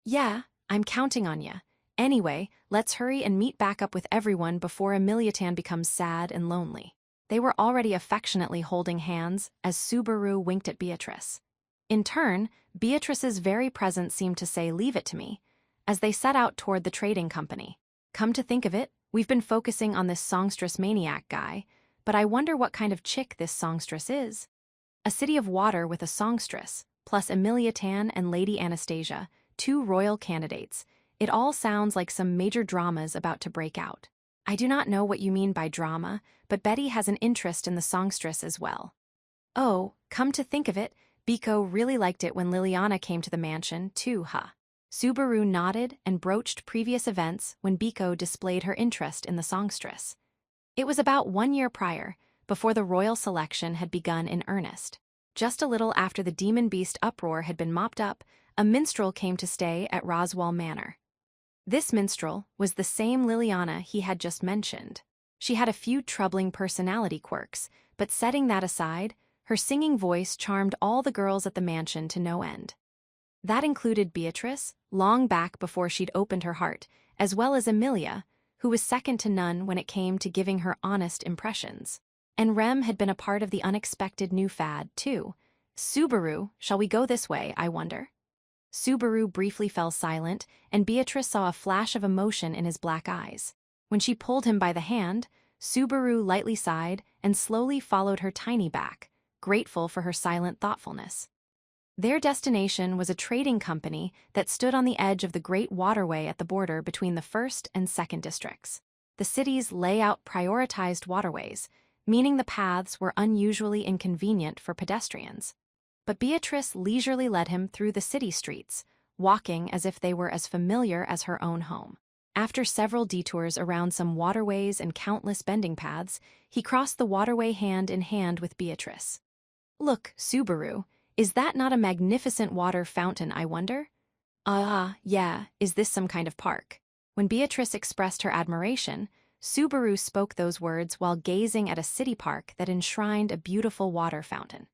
Yeah, I'm counting on ya. Anyway, let's hurry and meet back up with everyone before Emilia Tan becomes sad and lonely. They were already affectionately holding hands as Subaru winked at Beatrice. In turn, Beatrice's very presence seemed to say, "Leave it to me," as they set out toward the trading company. Come to think of it, we've been focusing on this songstress maniac guy, but I wonder what kind of chick this songstress is. A city of water with a songstress, plus Emilia Tan and Lady Anastasia, two royal candidates. It all sounds like some major drama's about to break out. I do not know what you mean by drama, but Betty has an interest in the songstress as well. Oh, come to think of it, Biko really liked it when Liliana came to the mansion, too, huh? Subaru nodded and broached previous events when Biko displayed her interest in the songstress. It was about 1 year prior, before the royal selection had begun in earnest. Just a little after the demon beast uproar had been mopped up, a minstrel came to stay at Roswell Manor. This minstrel was the same Liliana he had just mentioned. She had a few troubling personality quirks, but setting that aside, her singing voice charmed all the girls at the mansion to no end. That included Beatrice, long back before she'd opened her heart, as well as Emilia, who was second to none when it came to giving her honest impressions. And Rem had been a part of the unexpected new fad, too. Subaru, shall we go this way, I wonder? Subaru briefly fell silent, and Beatrice saw a flash of emotion in his black eyes. When she pulled him by the hand, Subaru lightly sighed and slowly followed her tiny back, grateful for her silent thoughtfulness. Their destination was a trading company that stood on the edge of the great waterway at the border between the 1st and 2nd districts. The city's layout prioritized waterways, meaning the paths were unusually inconvenient for pedestrians. But Beatrice leisurely led him through the city streets, walking as if they were as familiar as her own home. After several detours around some waterways and countless bending paths, he crossed the waterway hand in hand with Beatrice. Look, Subaru, is that not a magnificent water fountain, I wonder? Yeah, is this some kind of park? When Beatrice expressed her admiration, Subaru spoke those words while gazing at a city park that enshrined a beautiful water fountain.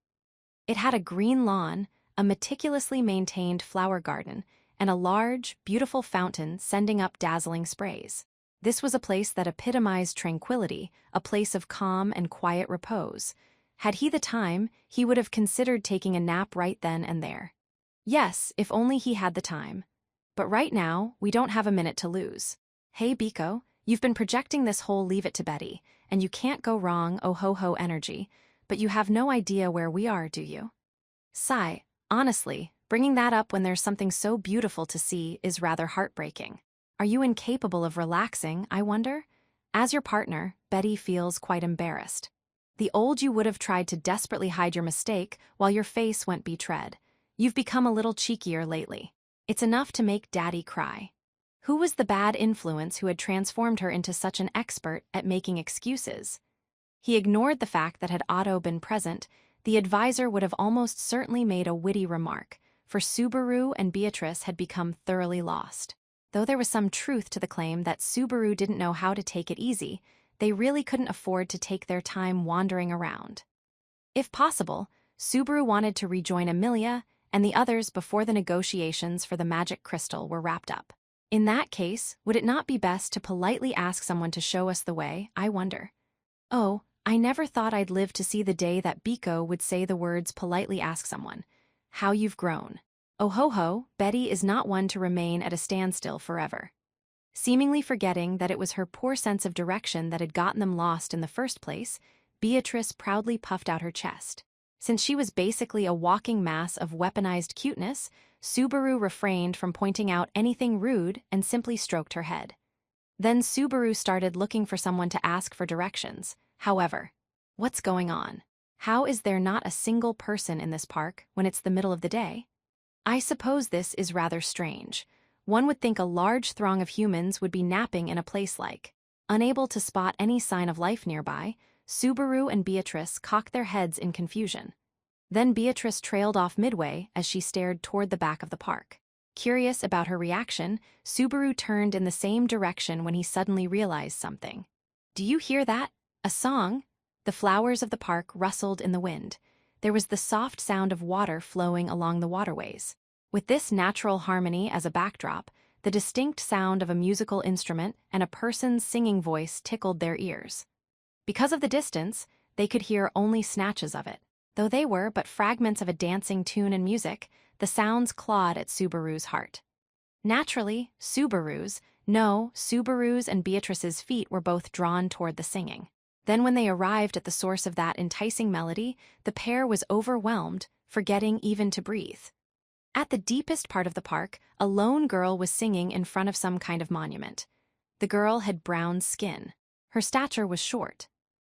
It had a green lawn, a meticulously maintained flower garden, and a large, beautiful fountain sending up dazzling sprays. This was a place that epitomized tranquility, a place of calm and quiet repose. Had he the time, he would have considered taking a nap right then and there. Yes, if only he had the time. But right now, we don't have a minute to lose. Hey, Biko, you've been projecting this whole leave it to Betty, and you can't go wrong, oh ho ho energy, but you have no idea where we are, do you? Sigh, honestly, bringing that up when there's something so beautiful to see is rather heartbreaking. Are you incapable of relaxing, I wonder? As your partner, Betty feels quite embarrassed. The old you would have tried to desperately hide your mistake while your face went betread. You've become a little cheekier lately. It's enough to make Daddy cry. Who was the bad influence who had transformed her into such an expert at making excuses? He ignored the fact that had Otto been present, the advisor would have almost certainly made a witty remark, for Subaru and Beatrice had become thoroughly lost. Though there was some truth to the claim that Subaru didn't know how to take it easy, they really couldn't afford to take their time wandering around. If possible, Subaru wanted to rejoin Emilia and the others before the negotiations for the magic crystal were wrapped up. In that case, would it not be best to politely ask someone to show us the way, I wonder? Oh, I never thought I'd live to see the day that Biko would say the words politely ask someone. How you've grown. Oh ho ho, Betty is not one to remain at a standstill forever. Seemingly forgetting that it was her poor sense of direction that had gotten them lost in the first place, Beatrice proudly puffed out her chest. Since she was basically a walking mass of weaponized cuteness, Subaru refrained from pointing out anything rude and simply stroked her head. Then Subaru started looking for someone to ask for directions. However, what's going on? How is there not a single person in this park when it's the middle of the day? I suppose this is rather strange. One would think a large throng of humans would be napping in a place like. Unable to spot any sign of life nearby, Subaru and Beatrice cocked their heads in confusion. Then Beatrice trailed off midway as she stared toward the back of the park. Curious about her reaction, Subaru turned in the same direction when he suddenly realized something. Do you hear that? A song? The flowers of the park rustled in the wind. There was the soft sound of water flowing along the waterways. With this natural harmony as a backdrop, the distinct sound of a musical instrument and a person's singing voice tickled their ears. Because of the distance, they could hear only snatches of it. Though they were but fragments of a dancing tune and music, the sounds clawed at Subaru's heart. Naturally, Subaru's and Beatrice's feet were both drawn toward the singing. Then when they arrived at the source of that enticing melody, the pair was overwhelmed, forgetting even to breathe. At the deepest part of the park, a lone girl was singing in front of some kind of monument. The girl had brown skin. Her stature was short.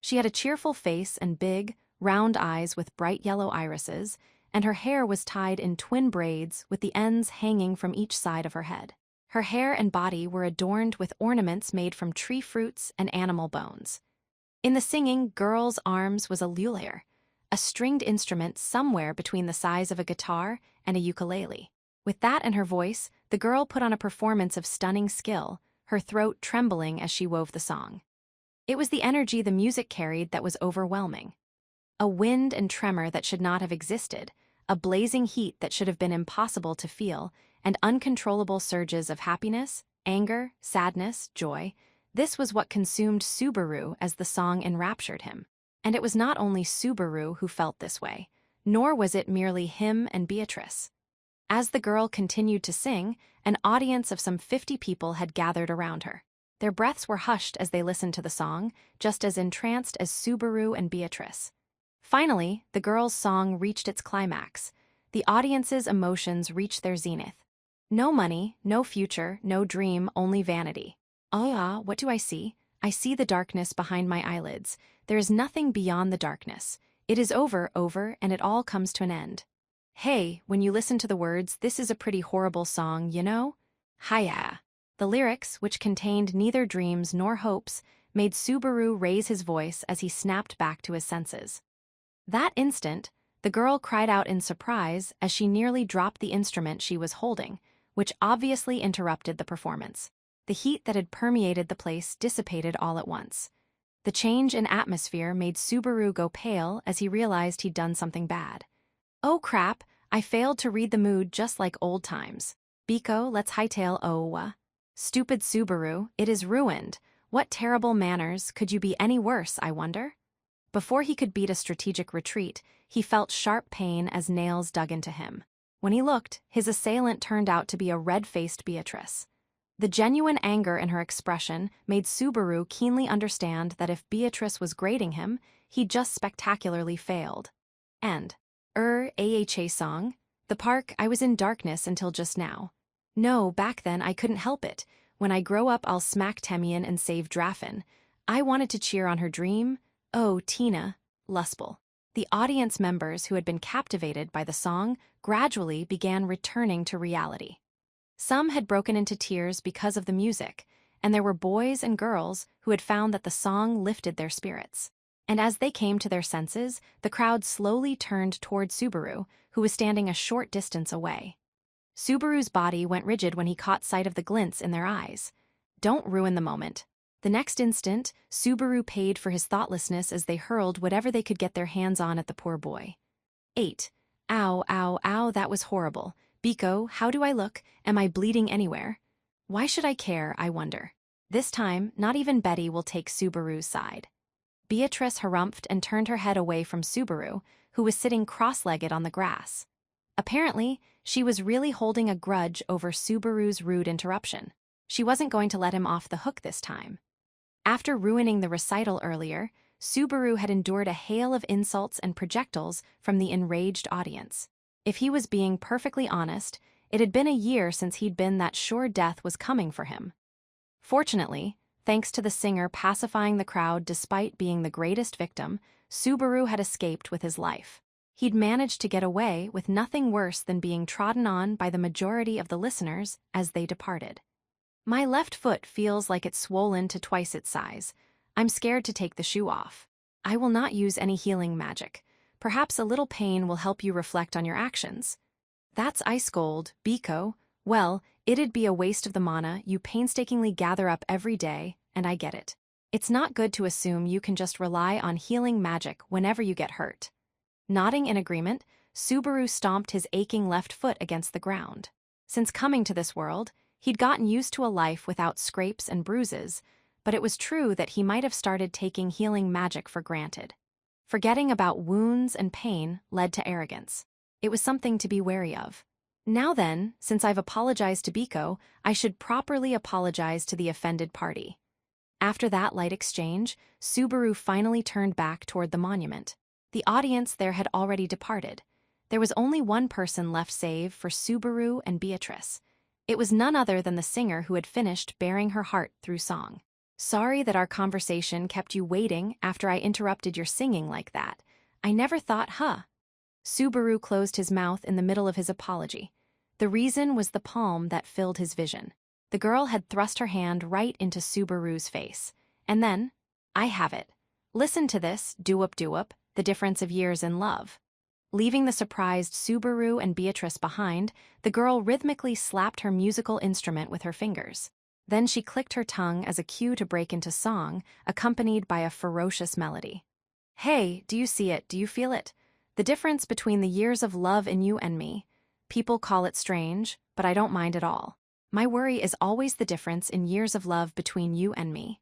She had a cheerful face and big, round eyes with bright yellow irises, and her hair was tied in twin braids with the ends hanging from each side of her head. Her hair and body were adorned with ornaments made from tree fruits and animal bones. In the singing girl's arms was a lyre, a stringed instrument somewhere between the size of a guitar and a ukulele. With that in her voice, the girl put on a performance of stunning skill, her throat trembling as she wove the song. It was the energy the music carried that was overwhelming. A wind and tremor that should not have existed, a blazing heat that should have been impossible to feel, and uncontrollable surges of happiness, anger, sadness, joy. This was what consumed Subaru as the song enraptured him. And it was not only Subaru who felt this way, nor was it merely him and Beatrice. As the girl continued to sing, an audience of some 50 people had gathered around her. Their breaths were hushed as they listened to the song, just as entranced as Subaru and Beatrice. Finally, the girl's song reached its climax. The audience's emotions reached their zenith. No money, no future, no dream, only vanity. Ah, what do I see? I see the darkness behind my eyelids. There is nothing beyond the darkness. It is over, and it all comes to an end. Hey, when you listen to the words, this is a pretty horrible song, you know? Hiya. The lyrics, which contained neither dreams nor hopes, made Subaru raise his voice as he snapped back to his senses. That instant, the girl cried out in surprise as she nearly dropped the instrument she was holding, which obviously interrupted the performance. The heat that had permeated the place dissipated all at once. The change in atmosphere made Subaru go pale as he realized he'd done something bad. Oh crap, I failed to read the mood just like old times. Biko, let's hightail. Oh, stupid Subaru, it is ruined. What terrible manners, could you be any worse, I wonder? Before he could beat a strategic retreat, he felt sharp pain as nails dug into him. When he looked, his assailant turned out to be a red-faced Beatrice. The genuine anger in her expression made Subaru keenly understand that if Beatrice was grading him, he'd just spectacularly failed. And, AHA song? The park, I was in darkness until just now. No, back then I couldn't help it. When I grow up I'll smack Temian and save Drafen. I wanted to cheer on her dream. Oh, Tina, Luspel. The audience members who had been captivated by the song gradually began returning to reality. Some had broken into tears because of the music, and there were boys and girls who had found that the song lifted their spirits. And as they came to their senses, the crowd slowly turned toward Subaru, who was standing a short distance away. Subaru's body went rigid when he caught sight of the glints in their eyes. Don't ruin the moment. The next instant, Subaru paid for his thoughtlessness as they hurled whatever they could get their hands on at the poor boy. 8. Ow, ow, ow, that was horrible. Biko, how do I look? Am I bleeding anywhere? Why should I care, I wonder? This time, not even Betty will take Subaru's side. Beatrice harumphed and turned her head away from Subaru, who was sitting cross-legged on the grass. Apparently, she was really holding a grudge over Subaru's rude interruption. She wasn't going to let him off the hook this time. After ruining the recital earlier, Subaru had endured a hail of insults and projectiles from the enraged audience. If he was being perfectly honest, it had been a year since he'd been that sure death was coming for him. Fortunately, thanks to the singer pacifying the crowd despite being the greatest victim, Subaru had escaped with his life. He'd managed to get away with nothing worse than being trodden on by the majority of the listeners as they departed. My left foot feels like it's swollen to twice its size. I'm scared to take the shoe off. I will not use any healing magic. Perhaps a little pain will help you reflect on your actions. That's ice gold, Biko. Well, it'd be a waste of the mana you painstakingly gather up every day, and I get it. It's not good to assume you can just rely on healing magic whenever you get hurt. Nodding in agreement, Subaru stomped his aching left foot against the ground. Since coming to this world, he'd gotten used to a life without scrapes and bruises, but it was true that he might have started taking healing magic for granted. Forgetting about wounds and pain led to arrogance. It was something to be wary of. Now then, since I've apologized to Biko, I should properly apologize to the offended party. After that light exchange, Subaru finally turned back toward the monument. The audience there had already departed. There was only one person left save for Subaru and Beatrice. It was none other than the singer who had finished bearing her heart through song. Sorry that our conversation kept you waiting after I interrupted your singing like that. I never thought, huh? Subaru closed his mouth in the middle of his apology. The reason was the palm that filled his vision. The girl had thrust her hand right into Subaru's face. And then, I have it. Listen to this, doo-wop, the difference of years in love. Leaving the surprised Subaru and Beatrice behind, the girl rhythmically slapped her musical instrument with her fingers. Then she clicked her tongue as a cue to break into song, accompanied by a ferocious melody. Hey, do you see it? Do you feel it? The difference between the years of love in you and me. People call it strange, but I don't mind at all. My worry is always the difference in years of love between you and me.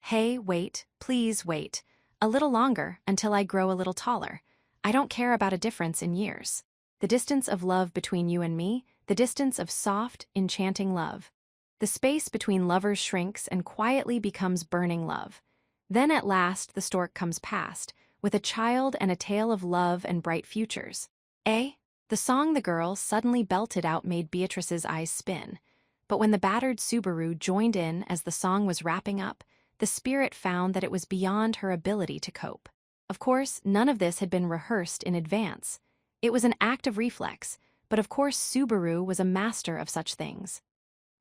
Hey, wait, please wait. A little longer, until I grow a little taller. I don't care about a difference in years. The distance of love between you and me, the distance of soft, enchanting love. The space between lovers shrinks and quietly becomes burning love. Then at last the stork comes past, with a child and a tale of love and bright futures. Eh? The song the girl suddenly belted out made Beatrice's eyes spin. But when the battered Subaru joined in as the song was wrapping up, the spirit found that it was beyond her ability to cope. Of course, none of this had been rehearsed in advance. It was an act of reflex, but of course Subaru was a master of such things.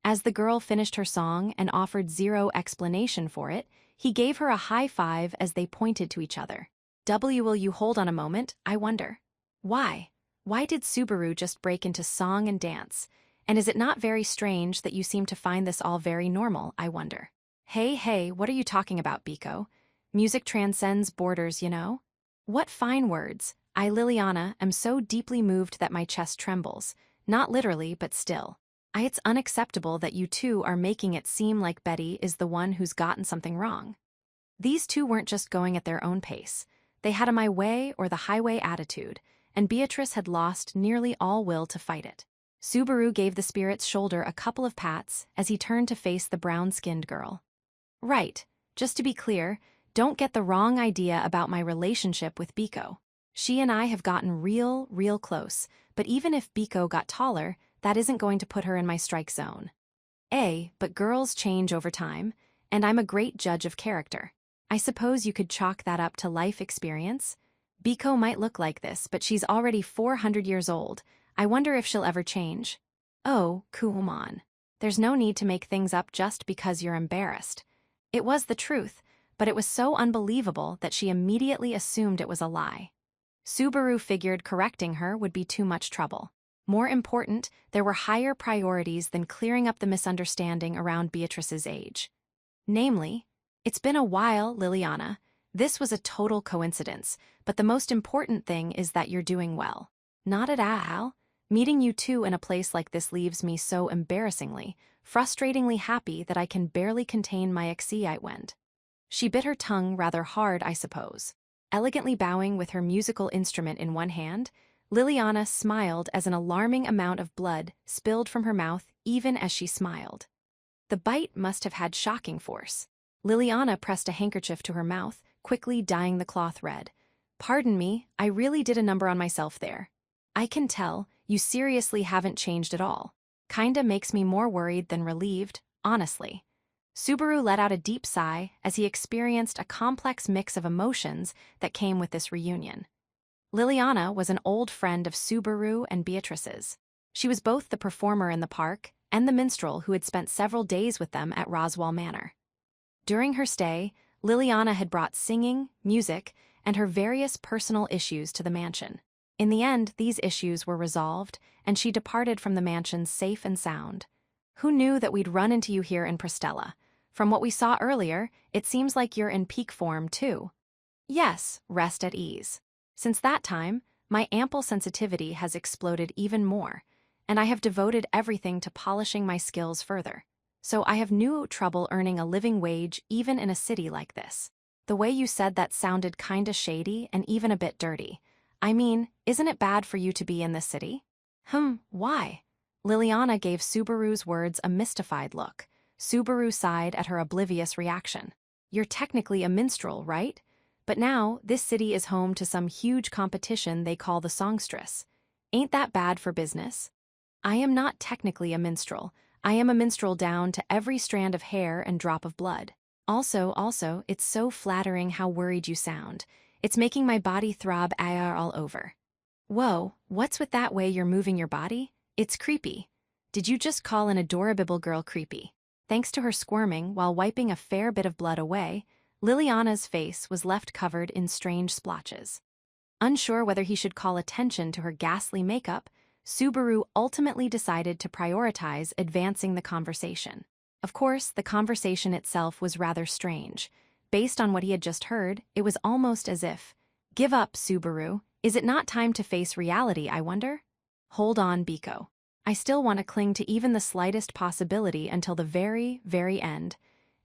As the girl finished her song and offered zero explanation for it, he gave her a high five as they pointed to each other. Will you hold on a moment, I wonder? Why? Why did Subaru just break into song and dance? And is it not very strange that you seem to find this all very normal, I wonder? Hey, what are you talking about, Biko? Music transcends borders, you know? What fine words. I, Liliana, am so deeply moved that my chest trembles. Not literally, but still. It's unacceptable that you two are making it seem like Betty is the one who's gotten something wrong. These two weren't just going at their own pace. They had a my way or the highway attitude, and Beatrice had lost nearly all will to fight it. Subaru gave the spirit's shoulder a couple of pats as he turned to face the brown-skinned girl. Right, just to be clear, don't get the wrong idea about my relationship with Biko. She and I have gotten real close, but even if Biko got taller, that isn't going to put her in my strike zone. But girls change over time, and I'm a great judge of character. I suppose you could chalk that up to life experience. Biko might look like this, but she's already 400 years old. I wonder if she'll ever change. Oh, come on. There's no need to make things up just because you're embarrassed. It was the truth, but it was so unbelievable that she immediately assumed it was a lie. Subaru figured correcting her would be too much trouble. More important, there were higher priorities than clearing up the misunderstanding around Beatrice's age. Namely, it's been a while, Liliana. This was a total coincidence, but the most important thing is that you're doing well. Not at all. Meeting you two in a place like this leaves me so embarrassingly, frustratingly happy that I can barely contain my excitement. She bit her tongue rather hard, I suppose. Elegantly bowing with her musical instrument in one hand, Liliana smiled as an alarming amount of blood spilled from her mouth even as she smiled. The bite must have had shocking force. Liliana pressed a handkerchief to her mouth, quickly dyeing the cloth red. Pardon me, I really did a number on myself there. I can tell, you seriously haven't changed at all. Kinda makes me more worried than relieved, honestly. Subaru let out a deep sigh as he experienced a complex mix of emotions that came with this reunion. Liliana was an old friend of Subaru and Beatrice's. She was both the performer in the park and the minstrel who had spent several days with them at Roswell Manor. During her stay, Liliana had brought singing, music, and her various personal issues to the mansion. In the end, these issues were resolved, and she departed from the mansion safe and sound. Who knew that we'd run into you here in Prestella? From what we saw earlier, it seems like you're in peak form, too. Yes, rest at ease. Since that time, my ample sensitivity has exploded even more, and I have devoted everything to polishing my skills further. So I have no trouble earning a living wage even in a city like this. The way you said that sounded kinda shady and even a bit dirty. I mean, isn't it bad for you to be in this city? Why? Liliana gave Subaru's words a mystified look. Subaru sighed at her oblivious reaction. You're technically a minstrel, right? But now, this city is home to some huge competition they call the songstress. Ain't that bad for business? I am not technically a minstrel. I am a minstrel down to every strand of hair and drop of blood. Also, it's so flattering how worried you sound. It's making my body throb all over. Whoa, what's with that way you're moving your body? It's creepy. Did you just call an adorable girl creepy? Thanks to her squirming while wiping a fair bit of blood away, Liliana's face was left covered in strange splotches. Unsure whether he should call attention to her ghastly makeup, Subaru ultimately decided to prioritize advancing the conversation. Of course, the conversation itself was rather strange. Based on what he had just heard, it was almost as if, "Give up, Subaru. Is it not time to face reality, I wonder?" "Hold on, Biko. I still want to cling to even the slightest possibility until the very, very end.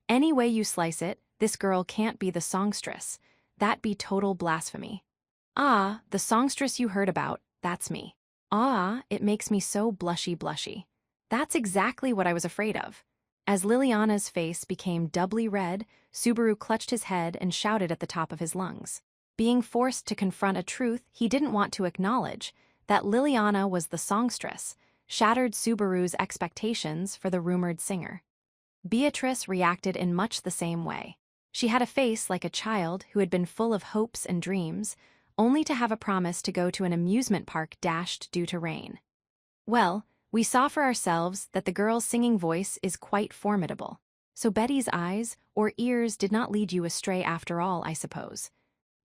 Any way you slice it, this girl can't be the songstress. That'd be total blasphemy." "Ah, the songstress you heard about, that's me. Ah, it makes me so blushy. That's exactly what I was afraid of." As Liliana's face became doubly red, Subaru clutched his head and shouted at the top of his lungs. Being forced to confront a truth he didn't want to acknowledge, that Liliana was the songstress, shattered Subaru's expectations for the rumored singer. Beatrice reacted in much the same way. She had a face like a child who had been full of hopes and dreams, only to have a promise to go to an amusement park dashed due to rain. Well, we saw for ourselves that the girl's singing voice is quite formidable. So Betty's eyes or ears did not lead you astray after all, I suppose.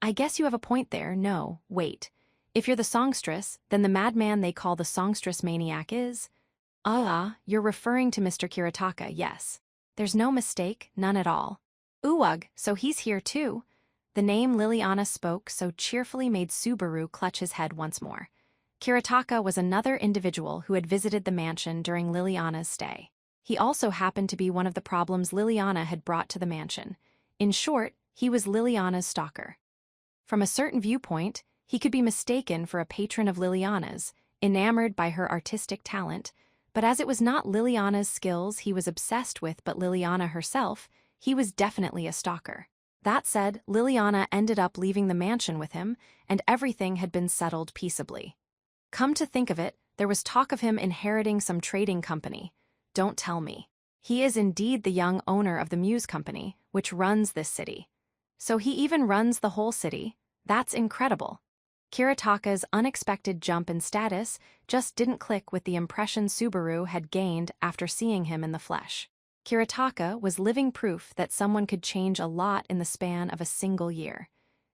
I guess you have a point there. No, wait. If you're the songstress, then the madman they call the songstress maniac is... Ah, you're referring to Mr. Kiritaka, yes. There's no mistake, none at all. Uwag, so he's here too. The name Liliana spoke so cheerfully made Subaru clutch his head once more. Kiritaka was another individual who had visited the mansion during Liliana's stay. He also happened to be one of the problems Liliana had brought to the mansion. In short, he was Liliana's stalker. From a certain viewpoint, he could be mistaken for a patron of Liliana's, enamored by her artistic talent, but as it was not Liliana's skills he was obsessed with but Liliana herself, he was definitely a stalker. That said, Liliana ended up leaving the mansion with him, and everything had been settled peaceably. Come to think of it, there was talk of him inheriting some trading company. Don't tell me. He is indeed the young owner of the Muse Company, which runs this city. So he even runs the whole city. That's incredible. Kiritaka's unexpected jump in status just didn't click with the impression Subaru had gained after seeing him in the flesh. Kiritaka was living proof that someone could change a lot in the span of a single year.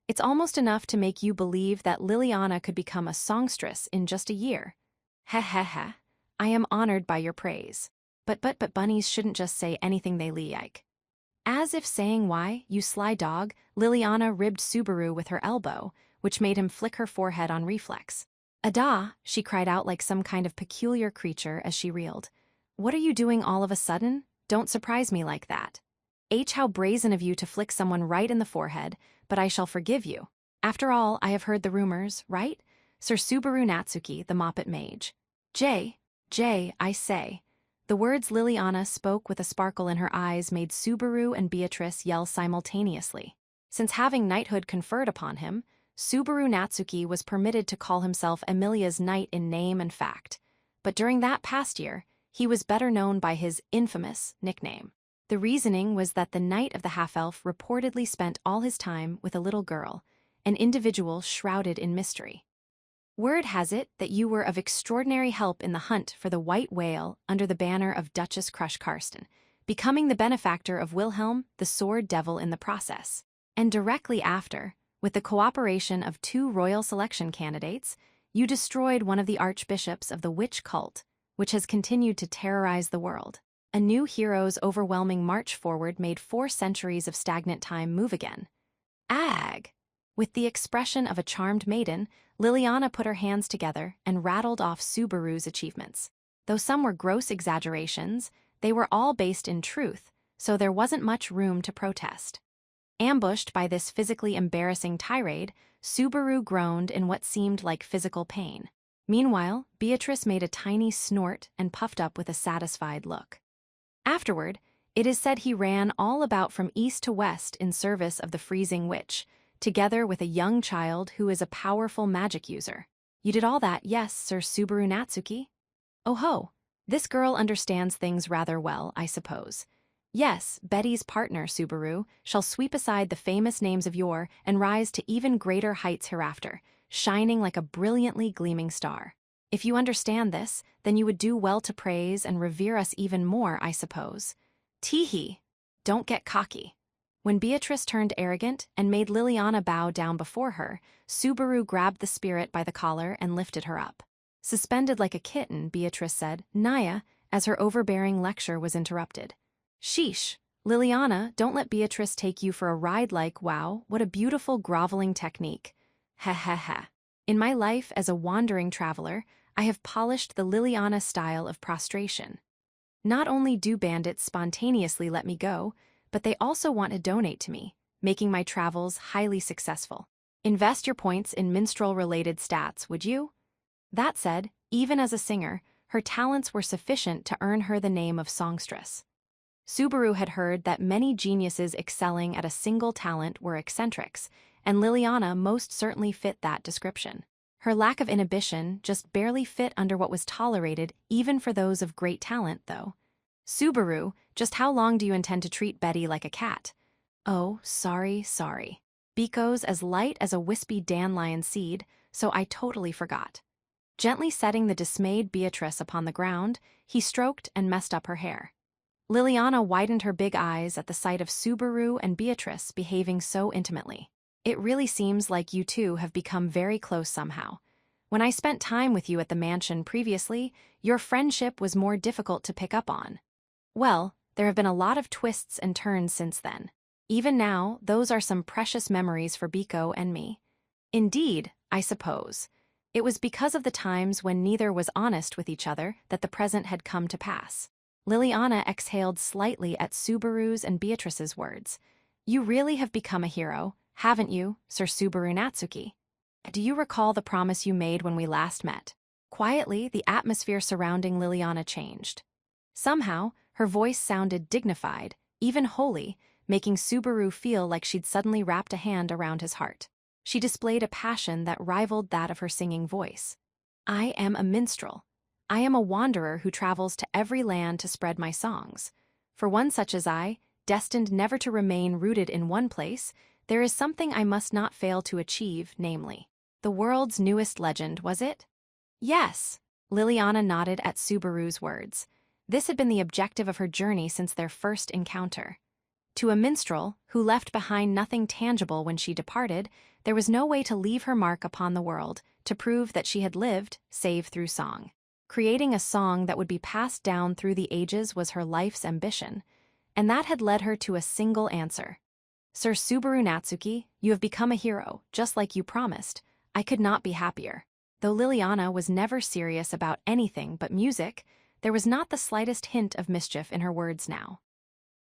It's almost enough to make you believe that Liliana could become a songstress in just a year. Heh. I am honored by your praise. But bunnies shouldn't just say anything they like. As if saying why, you sly dog, Liliana ribbed Subaru with her elbow, which made him flick her forehead on reflex. "Ada," she cried out like some kind of peculiar creature as she reeled. "What are you doing all of a sudden? Don't surprise me like that. How brazen of you to flick someone right in the forehead, but I shall forgive you. After all, I have heard the rumors, right? Sir Subaru Natsuki, the Moppet Mage." Jay, I say." The words Liliana spoke with a sparkle in her eyes made Subaru and Beatrice yell simultaneously. Since having knighthood conferred upon him, Subaru Natsuki was permitted to call himself Emilia's knight in name and fact. But during that past year, he was better known by his infamous nickname. The reasoning was that the knight of the half-elf reportedly spent all his time with a little girl, an individual shrouded in mystery. Word has it that you were of extraordinary help in the hunt for the white whale under the banner of Duchess Crush Karsten, becoming the benefactor of Wilhelm, the sword devil in the process. And directly after, with the cooperation of 2 royal selection candidates, you destroyed one of the archbishops of the witch cult, which has continued to terrorize the world. A new hero's overwhelming march forward made 4 centuries of stagnant time move again. Ag! With the expression of a charmed maiden, Liliana put her hands together and rattled off Subaru's achievements. Though some were gross exaggerations, they were all based in truth, so there wasn't much room to protest. Ambushed by this physically embarrassing tirade, Subaru groaned in what seemed like physical pain. Meanwhile, Beatrice made a tiny snort and puffed up with a satisfied look. Afterward, it is said he ran all about from east to west in service of the freezing witch, together with a young child who is a powerful magic user. You did all that, yes, Sir Subaru Natsuki? Oh ho, this girl understands things rather well, I suppose. Yes, Betty's partner, Subaru, shall sweep aside the famous names of yore and rise to even greater heights hereafter, shining like a brilliantly gleaming star. If you understand this, then you would do well to praise and revere us even more, I suppose. Tee-hee. Don't get cocky. When Beatrice turned arrogant and made Liliana bow down before her, Subaru grabbed the spirit by the collar and lifted her up. Suspended like a kitten, Beatrice said, Naya, as her overbearing lecture was interrupted. Sheesh. Liliana, don't let Beatrice take you for a ride like, wow, what a beautiful groveling technique. Ha ha ha. In my life as a wandering traveler, I have polished the Liliana style of prostration. Not only do bandits spontaneously let me go, but they also want to donate to me, making my travels highly successful. Invest your points in minstrel-related stats, would you? That said, even as a singer, her talents were sufficient to earn her the name of songstress. Subaru had heard that many geniuses excelling at a single talent were eccentrics, and Liliana most certainly fit that description. Her lack of inhibition just barely fit under what was tolerated even for those of great talent, though. Subaru, just how long do you intend to treat Betty like a cat? Oh, sorry. Biko's as light as a wispy dandelion seed, so I totally forgot. Gently setting the dismayed Beatrice upon the ground, he stroked and messed up her hair. Liliana widened her big eyes at the sight of Subaru and Beatrice behaving so intimately. It really seems like you two have become very close somehow. When I spent time with you at the mansion previously, your friendship was more difficult to pick up on. Well, there have been a lot of twists and turns since then. Even now, those are some precious memories for Biko and me. Indeed, I suppose. It was because of the times when neither was honest with each other that the present had come to pass. Liliana exhaled slightly at Subaru's and Beatrice's words. You really have become a hero, haven't you, Sir Subaru Natsuki? Do you recall the promise you made when we last met? Quietly, the atmosphere surrounding Liliana changed. Somehow, her voice sounded dignified, even holy, making Subaru feel like she'd suddenly wrapped a hand around his heart. She displayed a passion that rivaled that of her singing voice. I am a minstrel. I am a wanderer who travels to every land to spread my songs. For one such as I, destined never to remain rooted in one place, there is something I must not fail to achieve, namely, the world's newest legend, was it? Yes, Liliana nodded at Subaru's words. This had been the objective of her journey since their first encounter. To a minstrel, who left behind nothing tangible when she departed, there was no way to leave her mark upon the world, to prove that she had lived, save through song. Creating a song that would be passed down through the ages was her life's ambition, and that had led her to a single answer. Sir Subaru Natsuki, you have become a hero, just like you promised. I could not be happier. Though Liliana was never serious about anything but music, there was not the slightest hint of mischief in her words now.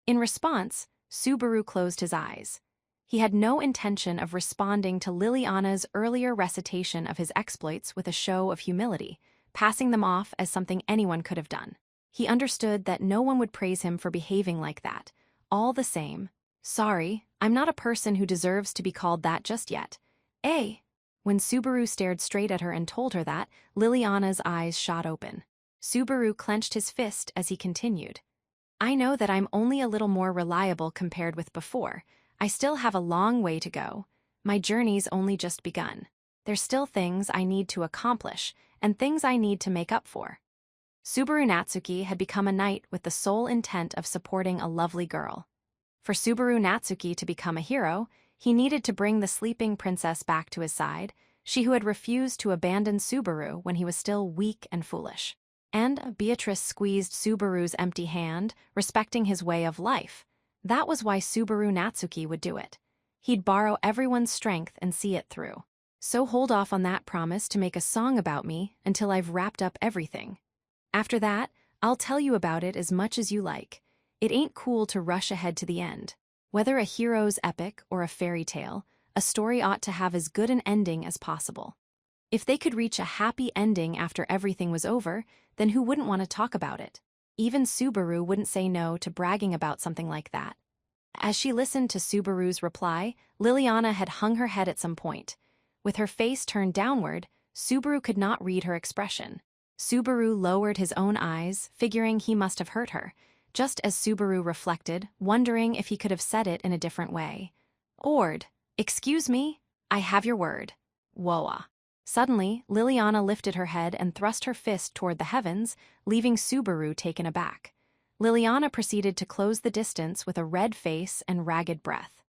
In response, Subaru closed his eyes. He had no intention of responding to Liliana's earlier recitation of his exploits with a show of humility, passing them off as something anyone could have done. He understood that no one would praise him for behaving like that. All the same, sorry, I'm not a person who deserves to be called that just yet. Eh? When Subaru stared straight at her and told her that, Liliana's eyes shot open. Subaru clenched his fist as he continued. I know that I'm only a little more reliable compared with before. I still have a long way to go. My journey's only just begun. There's still things I need to accomplish, and things I need to make up for. Subaru Natsuki had become a knight with the sole intent of supporting a lovely girl. For Subaru Natsuki to become a hero, he needed to bring the sleeping princess back to his side, she who had refused to abandon Subaru when he was still weak and foolish. And Beatrice squeezed Subaru's empty hand, respecting his way of life. That was why Subaru Natsuki would do it. He'd borrow everyone's strength and see it through. So hold off on that promise to make a song about me until I've wrapped up everything. After that, I'll tell you about it as much as you like. It ain't cool to rush ahead to the end. Whether a hero's epic or a fairy tale, a story ought to have as good an ending as possible. If they could reach a happy ending after everything was over, then who wouldn't want to talk about it? Even Subaru wouldn't say no to bragging about something like that. As she listened to Subaru's reply, Liliana had hung her head at some point. With her face turned downward, Subaru could not read her expression. Subaru lowered his own eyes, figuring he must have hurt her. just as Subaru reflected, wondering if he could have said it in a different way. Ord, excuse me? I have your word. Woa. Suddenly, Liliana lifted her head and thrust her fist toward the heavens, leaving Subaru taken aback. Liliana proceeded to close the distance with a red face and ragged breath.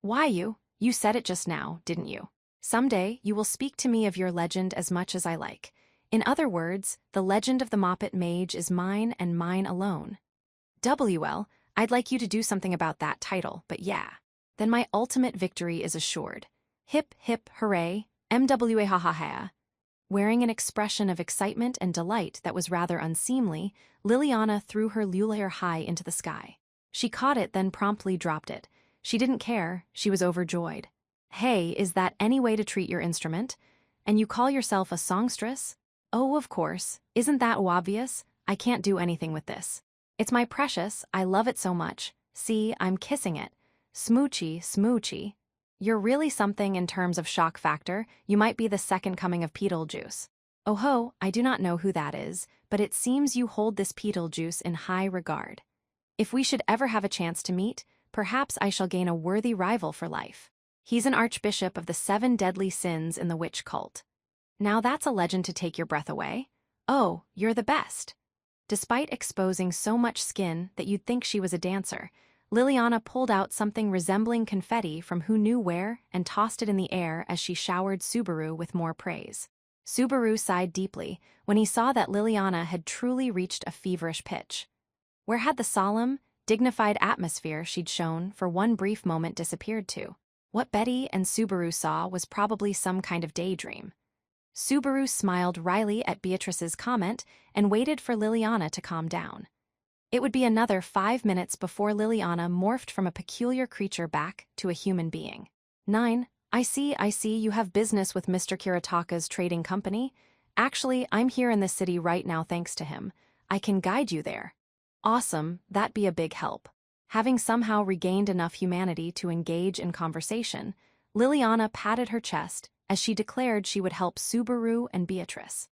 Why you said it just now, didn't you? Someday, you will speak to me of your legend as much as I like. In other words, the legend of the Moppet Mage is mine and mine alone. WL, I'd like you to do something about that title, but yeah. Then my ultimate victory is assured. Hip, hip, hooray, MWA ha ha ha. Wearing an expression of excitement and delight that was rather unseemly, Liliana threw her lulaire high into the sky. She caught it, then promptly dropped it. She didn't care, she was overjoyed. Hey, is that any way to treat your instrument? And you call yourself a songstress? Oh, of course, isn't that obvious? I can't do anything with this. It's my precious, I love it so much. See, I'm kissing it. Smoochy, smoochy. You're really something in terms of shock factor. You might be the second coming of Beetlejuice. Oh ho, I do not know who that is, but it seems you hold this Beetlejuice in high regard. If we should ever have a chance to meet, perhaps I shall gain a worthy rival for life. He's an archbishop of the 7 deadly sins in the witch cult. Now that's a legend to take your breath away. Oh, you're the best. Despite exposing so much skin that you'd think she was a dancer, Liliana pulled out something resembling confetti from who knew where and tossed it in the air as she showered Subaru with more praise. Subaru sighed deeply when he saw that Liliana had truly reached a feverish pitch. Where had the solemn, dignified atmosphere she'd shown for one brief moment disappeared to? What Betty and Subaru saw was probably some kind of daydream. Subaru smiled wryly at Beatrice's comment and waited for Liliana to calm down. It would be another 5 minutes before Liliana morphed from a peculiar creature back to a human being. 9. I see you have business with Mr. Kiritaka's trading company. Actually, I'm here in the city right now thanks to him. I can guide you there. Awesome, that'd be a big help. Having somehow regained enough humanity to engage in conversation, Liliana patted her chest as she declared she would help Subaru and Beatrice.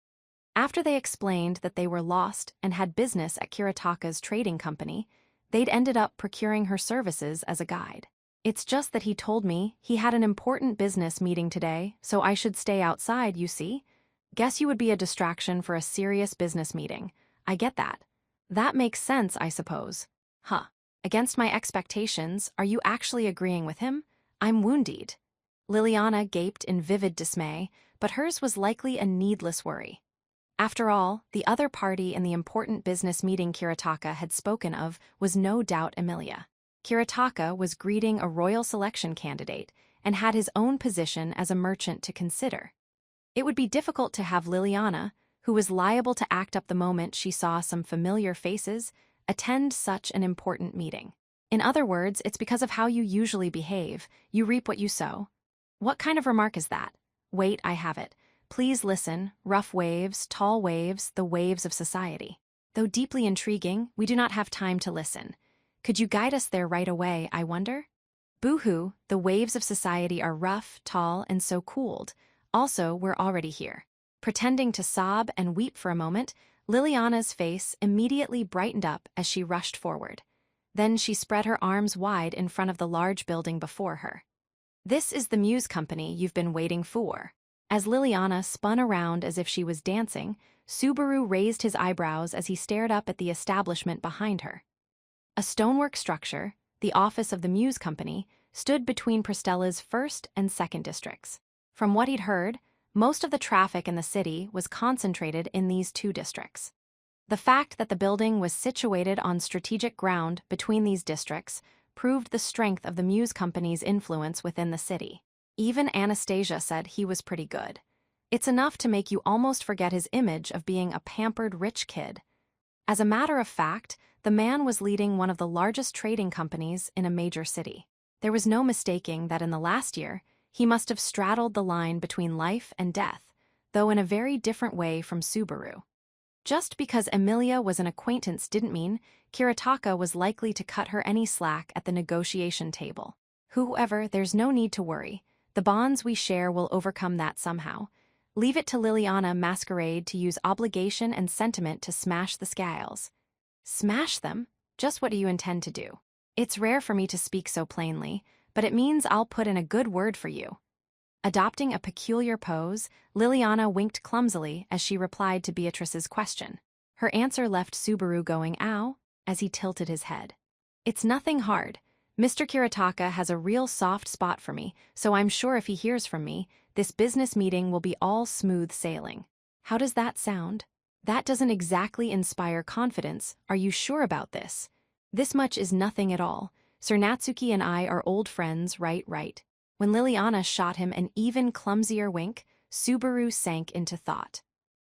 After they explained that they were lost and had business at Kiritaka's trading company, they'd ended up procuring her services as a guide. It's just that he told me he had an important business meeting today, so I should stay outside, you see? Guess you would be a distraction for a serious business meeting. I get that. That makes sense, I suppose. Huh. Against my expectations, are you actually agreeing with him? I'm wounded. Liliana gaped in vivid dismay, but hers was likely a needless worry. After all, the other party in the important business meeting Kiritaka had spoken of was no doubt Emilia. Kiritaka was greeting a royal selection candidate and had his own position as a merchant to consider. It would be difficult to have Liliana, who was liable to act up the moment she saw some familiar faces, attend such an important meeting. In other words, it's because of how you usually behave, you reap what you sow. What kind of remark is that? Wait, I have it. Please listen, rough waves, tall waves, the waves of society. Though deeply intriguing, we do not have time to listen. Could you guide us there right away, I wonder? Boo-hoo, the waves of society are rough, tall, and so cooled. Also, we're already here. Pretending to sob and weep for a moment, Liliana's face immediately brightened up as she rushed forward. Then she spread her arms wide in front of the large building before her. This is the Muse Company you've been waiting for. As Liliana spun around as if she was dancing, Subaru raised his eyebrows as he stared up at the establishment behind her. A stonework structure, the office of the Muse Company, stood between Pristella's first and second districts. From what he'd heard, most of the traffic in the city was concentrated in these 2 districts. The fact that the building was situated on strategic ground between these districts proved the strength of the Muse Company's influence within the city. Even Anastasia said he was pretty good. It's enough to make you almost forget his image of being a pampered rich kid. As a matter of fact, the man was leading one of the largest trading companies in a major city. There was no mistaking that in the last year, he must have straddled the line between life and death, though in a very different way from Subaru. Just because Emilia was an acquaintance didn't mean Kiritaka was likely to cut her any slack at the negotiation table. However, there's no need to worry. The bonds we share will overcome that somehow. Leave it to Liliana Masquerade to use obligation and sentiment to smash the scales. Smash them? Just what do you intend to do? It's rare for me to speak so plainly, but it means I'll put in a good word for you. Adopting a peculiar pose, Liliana winked clumsily as she replied to Beatrice's question. Her answer left Subaru going ow as he tilted his head. It's nothing hard. Mr. Kiritaka has a real soft spot for me, so I'm sure if he hears from me, this business meeting will be all smooth sailing. How does that sound? That doesn't exactly inspire confidence. Are you sure about this? This much is nothing at all. Sir Natsuki and I are old friends, right. When Liliana shot him an even clumsier wink, Subaru sank into thought.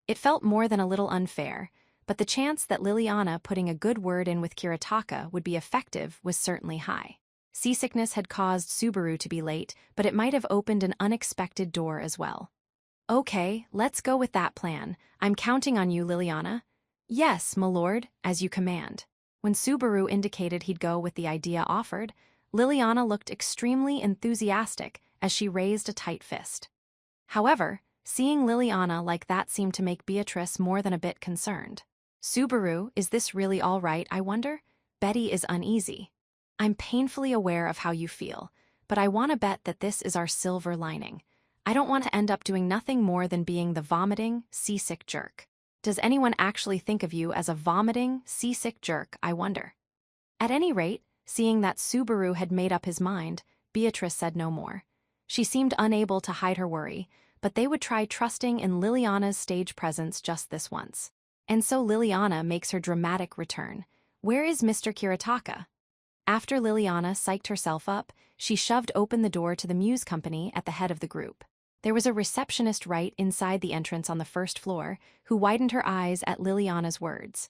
It felt more than a little unfair, but the chance that Liliana putting a good word in with Kiritaka would be effective was certainly high. Seasickness had caused Subaru to be late, but it might have opened an unexpected door as well. Okay, let's go with that plan. I'm counting on you, Liliana. Yes, my lord, as you command. When Subaru indicated he'd go with the idea offered, Liliana looked extremely enthusiastic as she raised a tight fist. However, seeing Liliana like that seemed to make Beatrice more than a bit concerned. Subaru, is this really all right, I wonder? Betty is uneasy. I'm painfully aware of how you feel, but I want to bet that this is our silver lining. I don't want to end up doing nothing more than being the vomiting, seasick jerk. Does anyone actually think of you as a vomiting, seasick jerk, I wonder? At any rate, seeing that Subaru had made up his mind, Beatrice said no more. She seemed unable to hide her worry, but they would try trusting in Liliana's stage presence just this once. And so Liliana makes her dramatic return. Where is Mr. Kiritaka? After Liliana psyched herself up, she shoved open the door to the Muse Company at the head of the group. There was a receptionist right inside the entrance on the first floor, who widened her eyes at Liliana's words.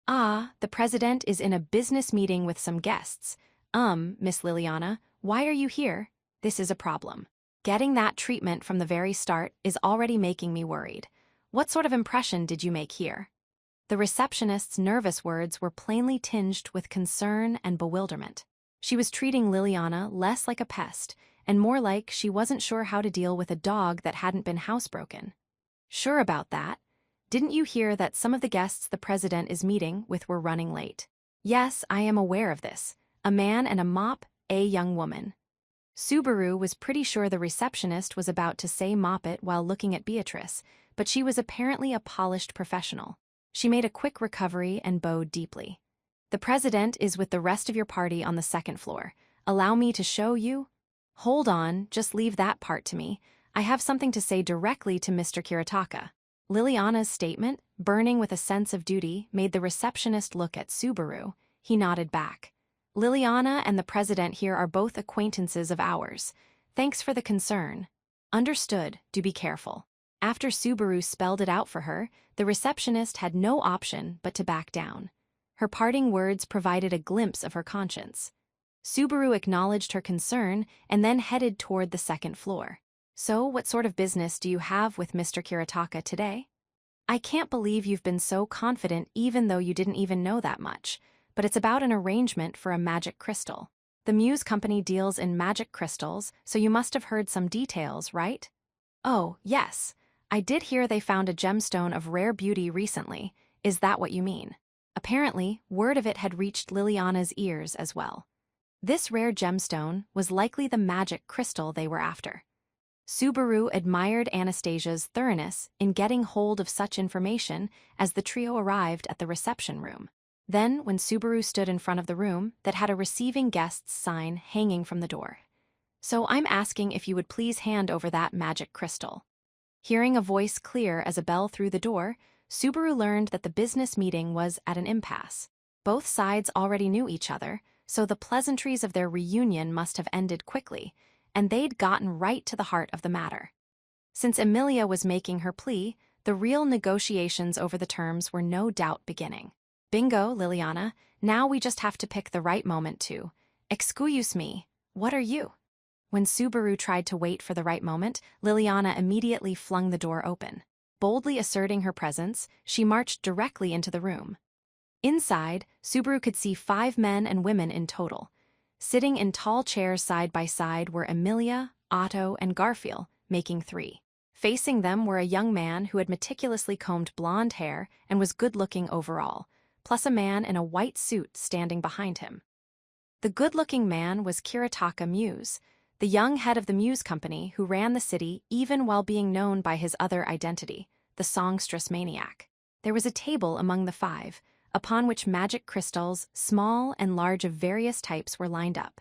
Ah, the president is in a business meeting with some guests. Miss Liliana, why are you here? This is a problem. Getting that treatment from the very start is already making me worried. What sort of impression did you make here? The receptionist's nervous words were plainly tinged with concern and bewilderment. She was treating Liliana less like a pest and more like she wasn't sure how to deal with a dog that hadn't been housebroken. Sure about that. Didn't you hear that some of the guests the president is meeting with were running late? Yes, I am aware of this. A man and a mop, a young woman. Subaru was pretty sure the receptionist was about to say mop it while looking at Beatrice, but she was apparently a polished professional. She made a quick recovery and bowed deeply. The president is with the rest of your party on the second floor. Allow me to show you? Hold on, just leave that part to me. I have something to say directly to Mr. Kiritaka. Liliana's statement, burning with a sense of duty, made the receptionist look at Subaru. He nodded back. Liliana and the president here are both acquaintances of ours. Thanks for the concern. Understood, do be careful. After Subaru spelled it out for her, the receptionist had no option but to back down. Her parting words provided a glimpse of her conscience. Subaru acknowledged her concern and then headed toward the second floor. So, what sort of business do you have with Mr. Kiritaka today? I can't believe you've been so confident even though you didn't even know that much, but it's about an arrangement for a magic crystal. The Muse Company deals in magic crystals, so you must have heard some details, right? Oh, yes. I did hear they found a gemstone of rare beauty recently. Is that what you mean? Apparently, word of it had reached Liliana's ears as well. This rare gemstone was likely the magic crystal they were after. Subaru admired Anastasia's thoroughness in getting hold of such information as the trio arrived at the reception room. Then, when Subaru stood in front of the room that had a receiving guests sign hanging from the door. So I'm asking if you would please hand over that magic crystal. Hearing a voice clear as a bell through the door, Subaru learned that the business meeting was at an impasse. Both sides already knew each other, so the pleasantries of their reunion must have ended quickly, and they'd gotten right to the heart of the matter. Since Emilia was making her plea, the real negotiations over the terms were no doubt beginning. Bingo, Liliana, now we just have to pick the right moment to. Excuse me, what are you? When Subaru tried to wait for the right moment, Liliana immediately flung the door open. Boldly asserting her presence, she marched directly into the room. Inside, Subaru could see 5 men and women in total. Sitting in tall chairs side by side were Emilia, Otto, and Garfield, making 3. Facing them were a young man who had meticulously combed blonde hair and was good-looking overall. plus a man in a white suit standing behind him. The good-looking man was Kiritaka Muse, the young head of the Muse Company who ran the city even while being known by his other identity, the songstress maniac. There was a table among the five, upon which magic crystals, small and large of various types, were lined up.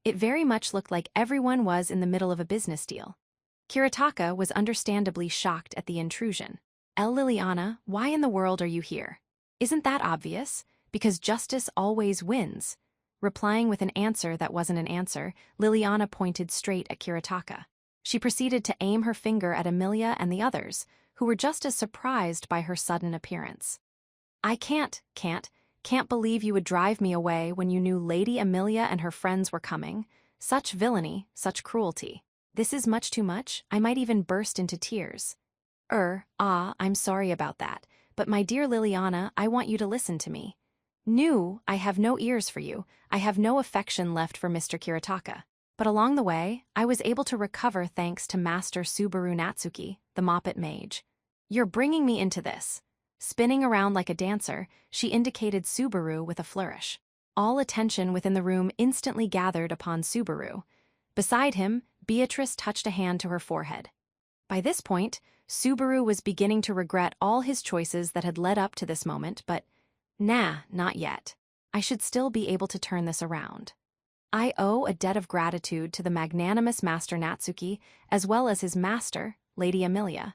It very much looked like everyone was in the middle of a business deal. Kiritaka was understandably shocked at the intrusion. Liliana, why in the world are you here? Isn't that obvious? Because justice always wins. Replying with an answer that wasn't an answer, Liliana pointed straight at Kiritaka. She proceeded to aim her finger at Amelia and the others, who were just as surprised by her sudden appearance. I can't believe you would drive me away when you knew Lady Amelia and her friends were coming. Such villainy, such cruelty. This is much too much. I might even burst into tears. I'm sorry about that, but my dear Liliana, I want you to listen to me. I have no ears for you. I have no affection left for Mr. Kiritaka. But along the way, I was able to recover thanks to Master Subaru Natsuki, the Moppet Mage. You're bringing me into this. Spinning around like a dancer, she indicated Subaru with a flourish. All attention within the room instantly gathered upon Subaru. Beside him, Beatrice touched a hand to her forehead. By this point, Subaru was beginning to regret all his choices that had led up to this moment, but not yet. I should still be able to turn this around. I owe a debt of gratitude to the magnanimous Master Natsuki, as well as his master, Lady Amelia.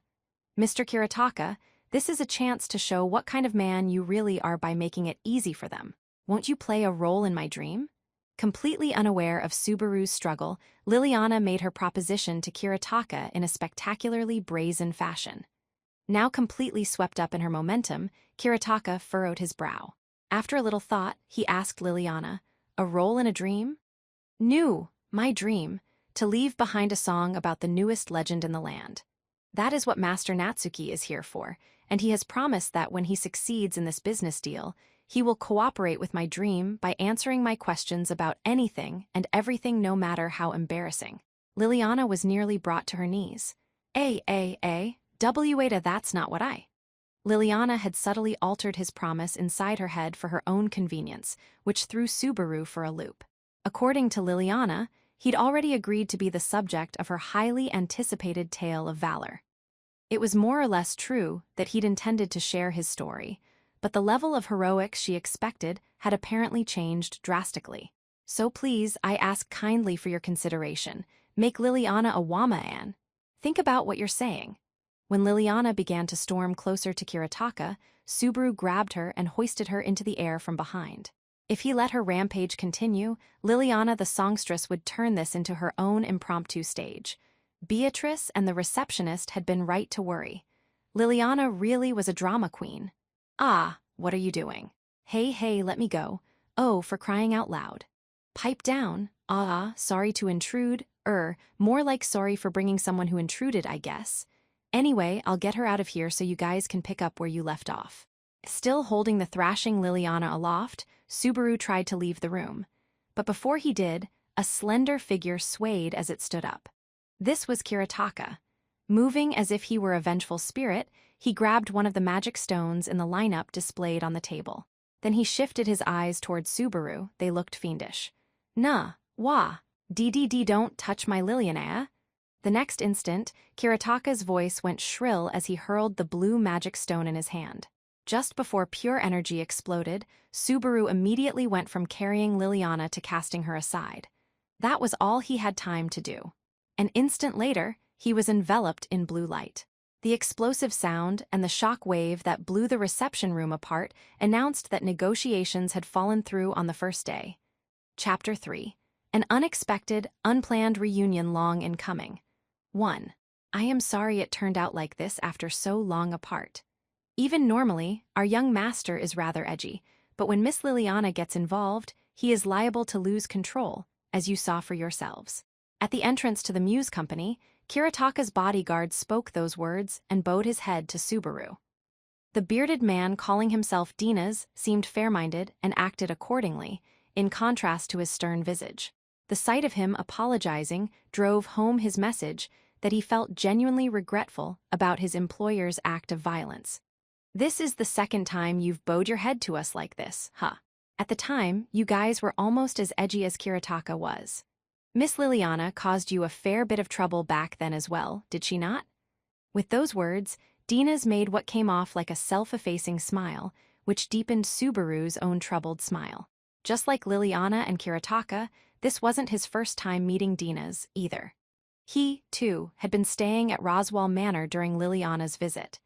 Mr. Kiritaka, this is a chance to show what kind of man you really are by making it easy for them. Won't you play a role in my dream? Completely unaware of Subaru's struggle, Liliana made her proposition to Kiritaka in a spectacularly brazen fashion. Now completely swept up in her momentum, Kiritaka furrowed his brow. After a little thought, he asked Liliana, a role in a dream? My dream, to leave behind a song about the newest legend in the land. That is what Master Natsuki is here for, and he has promised that when he succeeds in this business deal, he will cooperate with my dream by answering my questions about anything and everything, no matter how embarrassing. Liliana was nearly brought to her knees. That's not what I... Liliana had subtly altered his promise inside her head for her own convenience, which threw Subaru for a loop. According to Liliana, he'd already agreed to be the subject of her highly anticipated tale of valor. It was more or less true that he'd intended to share his story, but the level of heroics she expected had apparently changed drastically. So please, I ask kindly for your consideration. Make Liliana a Wama-an. Think about what you're saying. When Liliana began to storm closer to Kiritaka, Subaru grabbed her and hoisted her into the air from behind. If he let her rampage continue, Liliana the songstress would turn this into her own impromptu stage. Beatrice and the receptionist had been right to worry. Liliana really was a drama queen. What are you doing? Hey, let me go. Oh, for crying out loud. Pipe down. Sorry to intrude. More like sorry for bringing someone who intruded, I guess. Anyway, I'll get her out of here so you guys can pick up where you left off. Still holding the thrashing Liliana aloft, Subaru tried to leave the room. But before he did, a slender figure swayed as it stood up. This was Kiritaka. Moving as if he were a vengeful spirit, he grabbed one of the magic stones in the lineup displayed on the table. Then he shifted his eyes toward Subaru. They looked fiendish. Don't touch my Liliana. The next instant, Kiritaka's voice went shrill as he hurled the blue magic stone in his hand. Just before pure energy exploded, Subaru immediately went from carrying Liliana to casting her aside. That was all he had time to do. An instant later, he was enveloped in blue light. The explosive sound and the shock wave that blew the reception room apart announced that negotiations had fallen through on the first day. Chapter 3. An unexpected, unplanned reunion long in coming. 1. I am sorry it turned out like this after so long apart. Even normally, our young master is rather edgy, but when Miss Liliana gets involved, he is liable to lose control, as you saw for yourselves. At the entrance to the Muse Company, Kiritaka's bodyguard spoke those words and bowed his head to Subaru. The bearded man calling himself Dinas seemed fair-minded and acted accordingly, in contrast to his stern visage. The sight of him apologizing drove home his message that he felt genuinely regretful about his employer's act of violence. This is the second time you've bowed your head to us like this, huh? At the time, you guys were almost as edgy as Kiritaka was. Miss Liliana caused you a fair bit of trouble back then as well, did she not? With those words, Dina's made what came off like a self-effacing smile, which deepened Subaru's own troubled smile. Just like Liliana and Kiritaka, this wasn't his first time meeting Dina's, either. He, too, had been staying at Roswell Manor during Liliana's visit.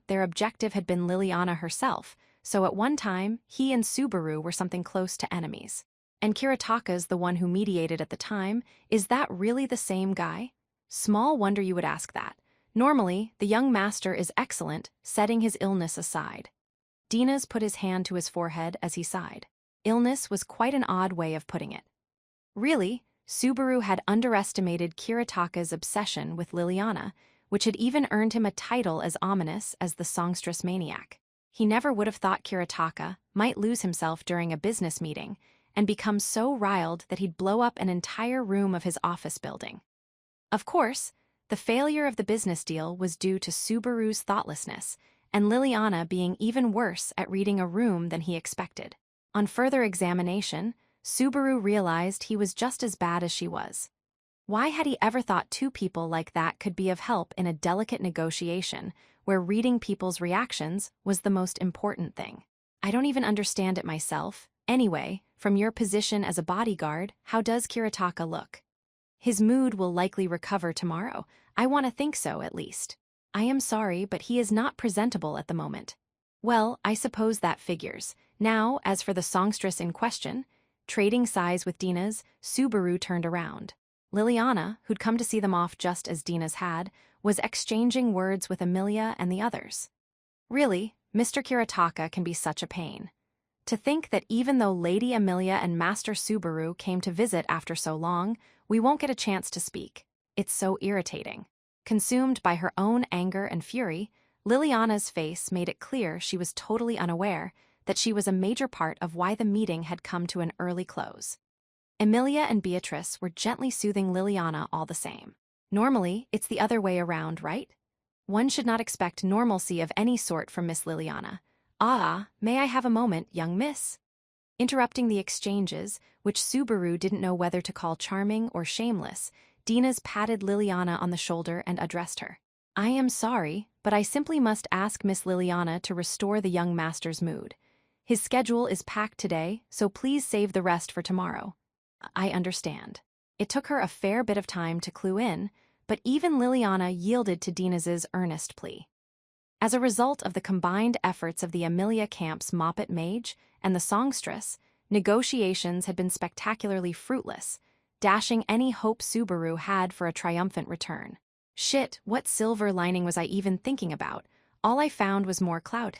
Their objective had been Liliana herself, so at one time, he and Subaru were something close to enemies. And Kiritaka's the one who mediated at the time. Is that really the same guy? Small wonder you would ask that. Normally, the young master is excellent, setting his illness aside. Dina's put his hand to his forehead as he sighed. Illness was quite an odd way of putting it. Really, Subaru had underestimated Kiritaka's obsession with Liliana, which had even earned him a title as ominous as the songstress maniac. He never would have thought Kiritaka might lose himself during a business meeting and become so riled that he'd blow up an entire room of his office building. Of course, the failure of the business deal was due to Subaru's thoughtlessness and Liliana being even worse at reading a room than he expected. On further examination, Subaru realized he was just as bad as she was. Why had he ever thought two people like that could be of help in a delicate negotiation where reading people's reactions was the most important thing? I don't even understand it myself. Anyway, from your position as a bodyguard, how does Kiritaka look? His mood will likely recover tomorrow. I want to think so, at least. I am sorry, but he is not presentable at the moment. Well, I suppose that figures. Now, as for the songstress in question, trading sighs with Dina's, Subaru turned around. Liliana, who'd come to see them off just as Dina's had, was exchanging words with Amelia and the others. Really, Mr. Kiritaka can be such a pain. To think that even though Lady Amelia and Master Subaru came to visit after so long, we won't get a chance to speak. It's so irritating. Consumed by her own anger and fury, Liliana's face made it clear she was totally unaware that she was a major part of why the meeting had come to an early close. Amelia and Beatrice were gently soothing Liliana all the same. Normally, it's the other way around, right? One should not expect normalcy of any sort from Miss Liliana. Ah, may I have a moment, young miss? Interrupting the exchanges, which Subaru didn't know whether to call charming or shameless, Dina's patted Liliana on the shoulder and addressed her. I am sorry, but I simply must ask Miss Liliana to restore the young master's mood. His schedule is packed today, so please save the rest for tomorrow. I understand. It took her a fair bit of time to clue in, but even Liliana yielded to Dina's earnest plea. As a result of the combined efforts of the Amelia Camp's Moppet Mage and the songstress, negotiations had been spectacularly fruitless, dashing any hope Subaru had for a triumphant return. Shit, what silver lining was I even thinking about? All I found was more cloud.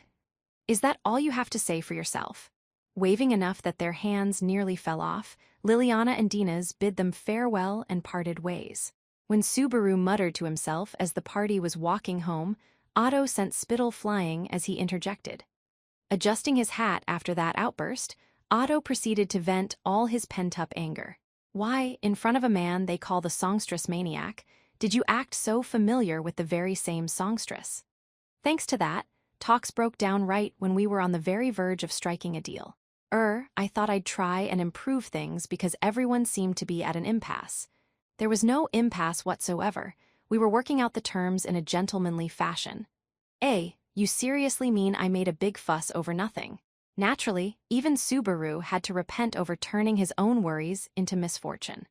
Is that all you have to say for yourself? Waving enough that their hands nearly fell off, Liliana and Dina's bid them farewell and parted ways. When Subaru muttered to himself as the party was walking home, Otto sent spittle flying as he interjected. Adjusting his hat after that outburst, Otto proceeded to vent all his pent-up anger. Why, in front of a man they call the songstress maniac, did you act so familiar with the very same songstress? Thanks to that, talks broke down right when we were on the very verge of striking a deal. I thought I'd try and improve things because everyone seemed to be at an impasse. There was no impasse whatsoever. We were working out the terms in a gentlemanly fashion. You seriously mean I made a big fuss over nothing? Naturally, even Subaru had to repent over turning his own worries into misfortune.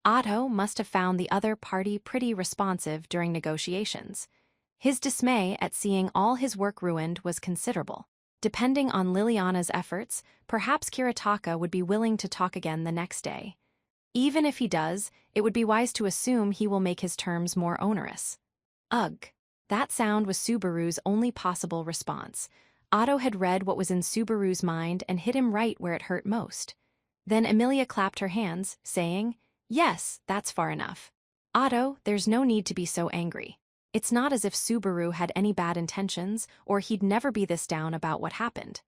Otto must have found the other party pretty responsive during negotiations. His dismay at seeing all his work ruined was considerable. Depending on Liliana's efforts, perhaps Kiritaka would be willing to talk again the next day. Even if he does, it would be wise to assume he will make his terms more onerous. Ugh. That sound was Subaru's only possible response. Otto had read what was in Subaru's mind and hit him right where it hurt most. Then Amelia clapped her hands, saying, Yes, that's far enough. Otto, there's no need to be so angry. It's not as if Subaru had any bad intentions, or he'd never be this down about what happened.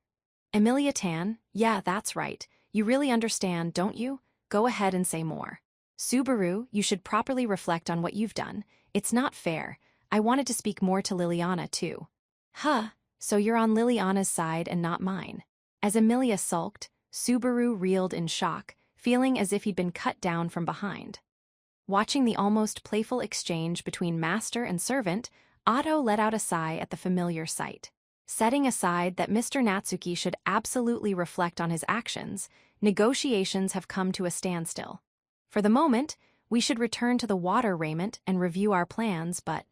Amelia Tan, yeah, that's right. You really understand, don't you? Go ahead and say more. Subaru, you should properly reflect on what you've done. It's not fair. I wanted to speak more to Liliana, too. Huh, so you're on Liliana's side and not mine. As Emilia sulked, Subaru reeled in shock, feeling as if he'd been cut down from behind. Watching the almost playful exchange between master and servant, Otto let out a sigh at the familiar sight. Setting aside that Mr. Natsuki should absolutely reflect on his actions, negotiations have come to a standstill. For the moment, we should return to the water raiment and review our plans, but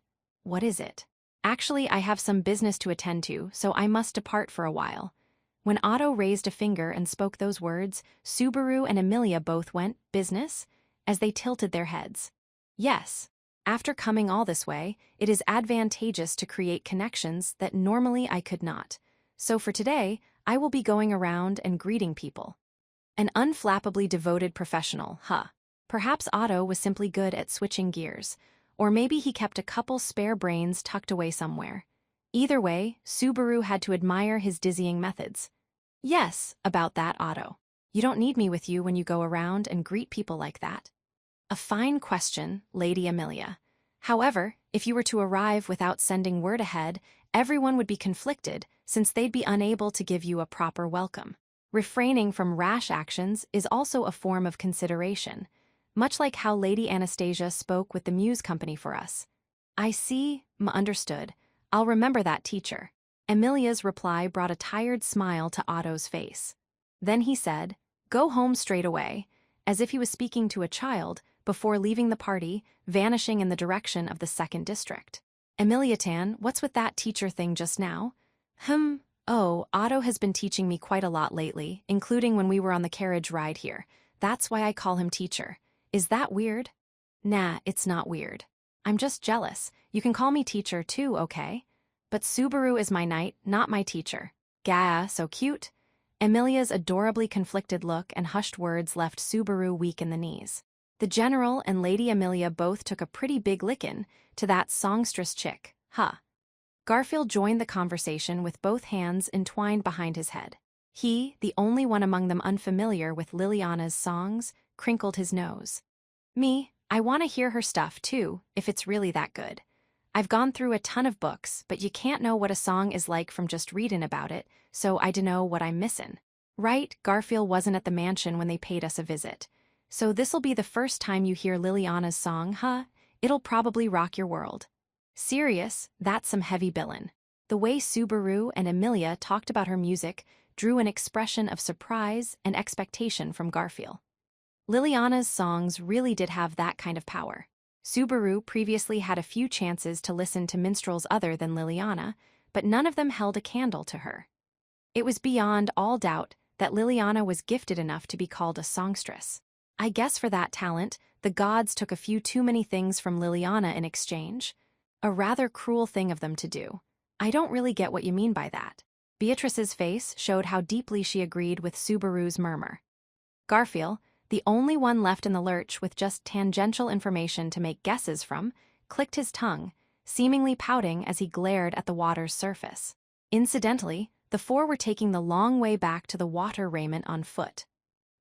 what is it? Actually, I have some business to attend to, so I must depart for a while. When Otto raised a finger and spoke those words, Subaru and Emilia both went, business? As they tilted their heads. Yes. After coming all this way, it is advantageous to create connections that normally I could not. So for today, I will be going around and greeting people. An unflappably devoted professional, huh? Perhaps Otto was simply good at switching gears, or maybe he kept a couple spare brains tucked away somewhere. Either way, Subaru had to admire his dizzying methods. Yes, about that, Otto. You don't need me with you when you go around and greet people like that. A fine question, Lady Emilia. However, if you were to arrive without sending word ahead, everyone would be conflicted since they'd be unable to give you a proper welcome. Refraining from rash actions is also a form of consideration, much like how Lady Anastasia spoke with the Muse Company for us. I see, understood. I'll remember that, teacher. Emilia's reply brought a tired smile to Otto's face. Then he said, go home straight away, as if he was speaking to a child, before leaving the party, vanishing in the direction of the 2nd district. Emilia-tan, what's with that teacher thing just now? Oh, Otto has been teaching me quite a lot lately, including when we were on the carriage ride here. That's why I call him teacher. Is that weird? Nah, it's not weird. I'm just jealous. You can call me teacher too, okay? But Subaru is my knight, not my teacher. Gah, so cute. Emilia's adorably conflicted look and hushed words left Subaru weak in the knees. The General and Lady Emilia both took a pretty big lickin' to that songstress chick, huh? Garfield joined the conversation with both hands entwined behind his head. He, the only one among them unfamiliar with Liliana's songs, crinkled his nose. Me, I want to hear her stuff too, if it's really that good. I've gone through a ton of books, but you can't know what a song is like from just readin' about it, so I dunno what I'm missin'. Right, Garfield wasn't at the mansion when they paid us a visit. So this'll be the first time you hear Liliana's song, huh? It'll probably rock your world. Serious, that's some heavy billin'. The way Subaru and Emilia talked about her music drew an expression of surprise and expectation from Garfield. Liliana's songs really did have that kind of power. Subaru previously had a few chances to listen to minstrels other than Liliana, but none of them held a candle to her. It was beyond all doubt that Liliana was gifted enough to be called a songstress. I guess for that talent, the gods took a few too many things from Liliana in exchange. A rather cruel thing of them to do. I don't really get what you mean by that. Beatrice's face showed how deeply she agreed with Subaru's murmur. Garfield, the only one left in the lurch with just tangential information to make guesses from, clicked his tongue, seemingly pouting as he glared at the water's surface. Incidentally, the four were taking the long way back to the water raiment on foot.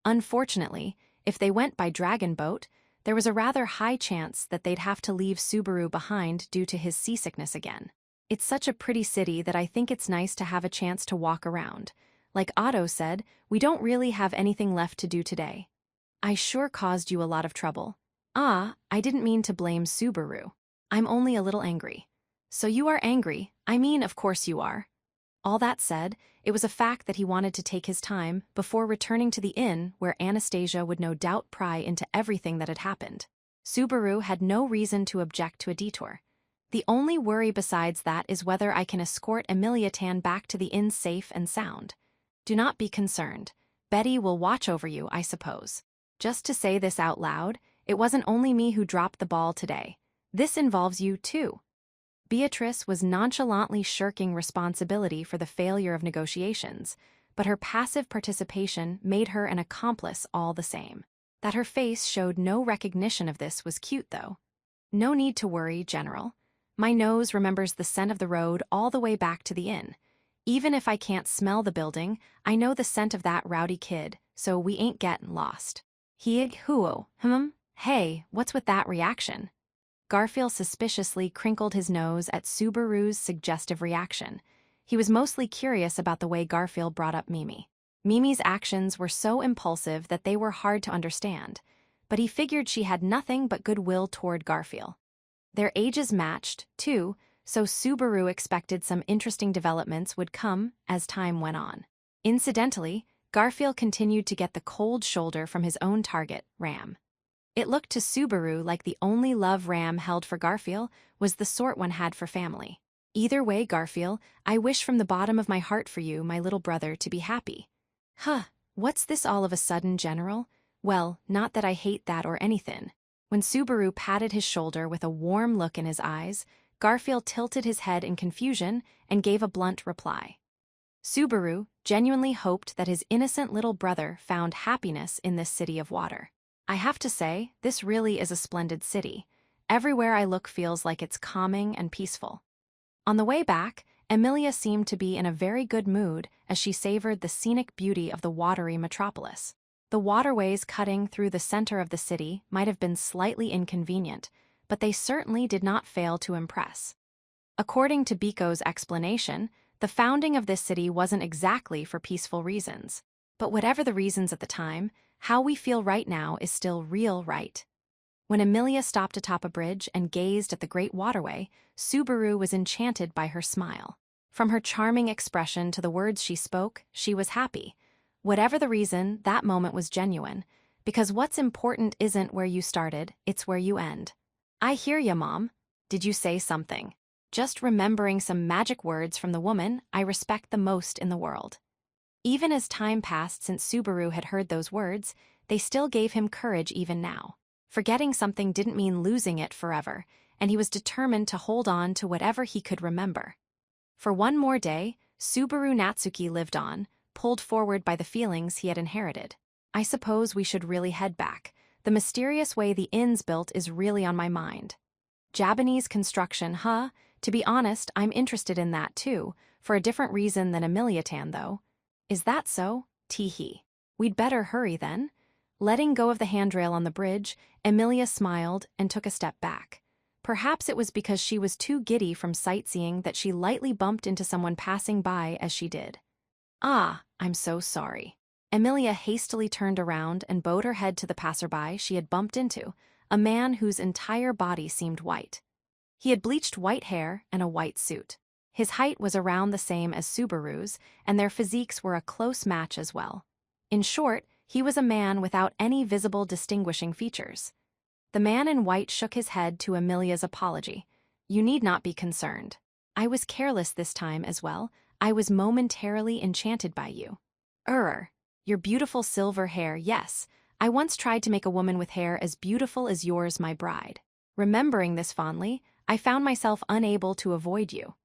Unfortunately, if they went by dragon boat, there was a rather high chance that they'd have to leave Subaru behind due to his seasickness again. It's such a pretty city that I think it's nice to have a chance to walk around. Like Otto said, we don't really have anything left to do today. I sure caused you a lot of trouble. I didn't mean to blame Subaru. I'm only a little angry. So you are angry, I mean, of course you are. All that said, it was a fact that he wanted to take his time before returning to the inn where Anastasia would no doubt pry into everything that had happened. Subaru had no reason to object to a detour. The only worry besides that is whether I can escort Emilia-tan back to the inn safe and sound. Do not be concerned. Betty will watch over you, I suppose. Just to say this out loud, it wasn't only me who dropped the ball today. This involves you too. Beatrice was nonchalantly shirking responsibility for the failure of negotiations, but her passive participation made her an accomplice all the same. That her face showed no recognition of this was cute, though. No need to worry, General. My nose remembers the scent of the road all the way back to the inn. Even if I can't smell the building, I know the scent of that rowdy kid, so we ain't gettin' lost. Hey, what's with that reaction? Garfield suspiciously crinkled his nose at Subaru's suggestive reaction. He was mostly curious about the way Garfield brought up Mimi. Mimi's actions were so impulsive that they were hard to understand, but he figured she had nothing but goodwill toward Garfield. Their ages matched, too, so Subaru expected some interesting developments would come as time went on. Incidentally, Garfield continued to get the cold shoulder from his own target, Ram. It looked to Subaru like the only love Ram held for Garfield was the sort one had for family. Either way, Garfield, I wish from the bottom of my heart for you, my little brother, to be happy. Huh, what's this all of a sudden, General? Well, not that I hate that or anything. When Subaru patted his shoulder with a warm look in his eyes, Garfield tilted his head in confusion and gave a blunt reply. Subaru genuinely hoped that his innocent little brother found happiness in this city of water. I have to say, this really is a splendid city. Everywhere I look feels like it's calming and peaceful. On the way back, Emilia seemed to be in a very good mood as she savored the scenic beauty of the watery metropolis. The waterways cutting through the center of the city might have been slightly inconvenient, but they certainly did not fail to impress. According to Biko's explanation, the founding of this city wasn't exactly for peaceful reasons. But whatever the reasons at the time, how we feel right now is still real right. When Emilia stopped atop a bridge and gazed at the great waterway, Subaru was enchanted by her smile. From her charming expression to the words she spoke, she was happy. Whatever the reason, that moment was genuine, because what's important isn't where you started, it's where you end. I hear ya, Mom. Did you say something? Just remembering some magic words from the woman I respect the most in the world. Even as time passed since Subaru had heard those words, they still gave him courage even now. Forgetting something didn't mean losing it forever, and he was determined to hold on to whatever he could remember. For one more day, Subaru Natsuki lived on, pulled forward by the feelings he had inherited. I suppose we should really head back. The mysterious way the inn's built is really on my mind. Japanese construction, huh? To be honest, I'm interested in that too, for a different reason than Emilia-tan though. Is that so? Tee-hee. We'd better hurry then. Letting go of the handrail on the bridge, Emilia smiled and took a step back. Perhaps it was because she was too giddy from sightseeing that she lightly bumped into someone passing by as she did. Ah, I'm so sorry. Emilia hastily turned around and bowed her head to the passerby she had bumped into, a man whose entire body seemed white. He had bleached white hair and a white suit. His height was around the same as Subaru's, and their physiques were a close match as well. In short, he was a man without any visible distinguishing features. The man in white shook his head to Emilia's apology. You need not be concerned. I was careless this time as well. I was momentarily enchanted by you. Your beautiful silver hair, yes. I once tried to make a woman with hair as beautiful as yours my bride. Remembering this fondly, I found myself unable to avoid you.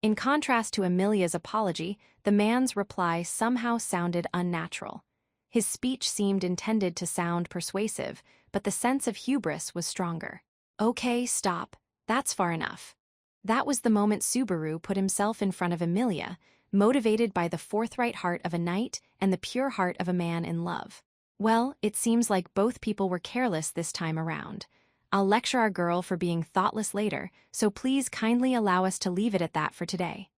In contrast to Emilia's apology, the man's reply somehow sounded unnatural. His speech seemed intended to sound persuasive, but the sense of hubris was stronger. Okay, stop. That's far enough. That was the moment Subaru put himself in front of Emilia, motivated by the forthright heart of a knight and the pure heart of a man in love. Well, it seems like both people were careless this time around. I'll lecture our girl for being thoughtless later, so please kindly allow us to leave it at that for today.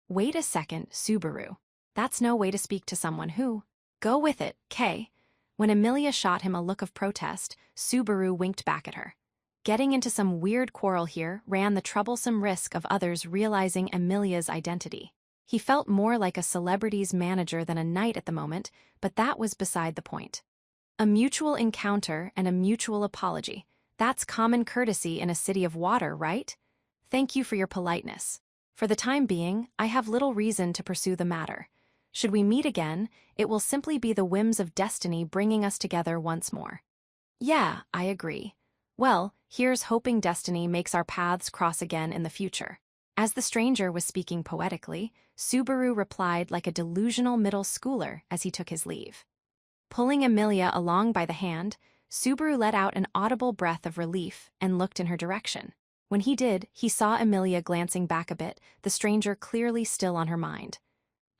Wait a second, Subaru. That's no way to speak to someone who... Go with it, Kay. When Emilia shot him a look of protest, Subaru winked back at her. Getting into some weird quarrel here ran the troublesome risk of others realizing Emilia's identity. He felt more like a celebrity's manager than a knight at the moment, but that was beside the point. A mutual encounter and a mutual apology. That's common courtesy in a city of water, right? Thank you for your politeness. For the time being, I have little reason to pursue the matter. Should we meet again, it will simply be the whims of destiny bringing us together once more. Yeah, I agree. Well, here's hoping destiny makes our paths cross again in the future. As the stranger was speaking poetically, Subaru replied like a delusional middle schooler as he took his leave. Pulling Emilia along by the hand, Subaru let out an audible breath of relief and looked in her direction. When he did, he saw Emilia glancing back a bit, the stranger clearly still on her mind.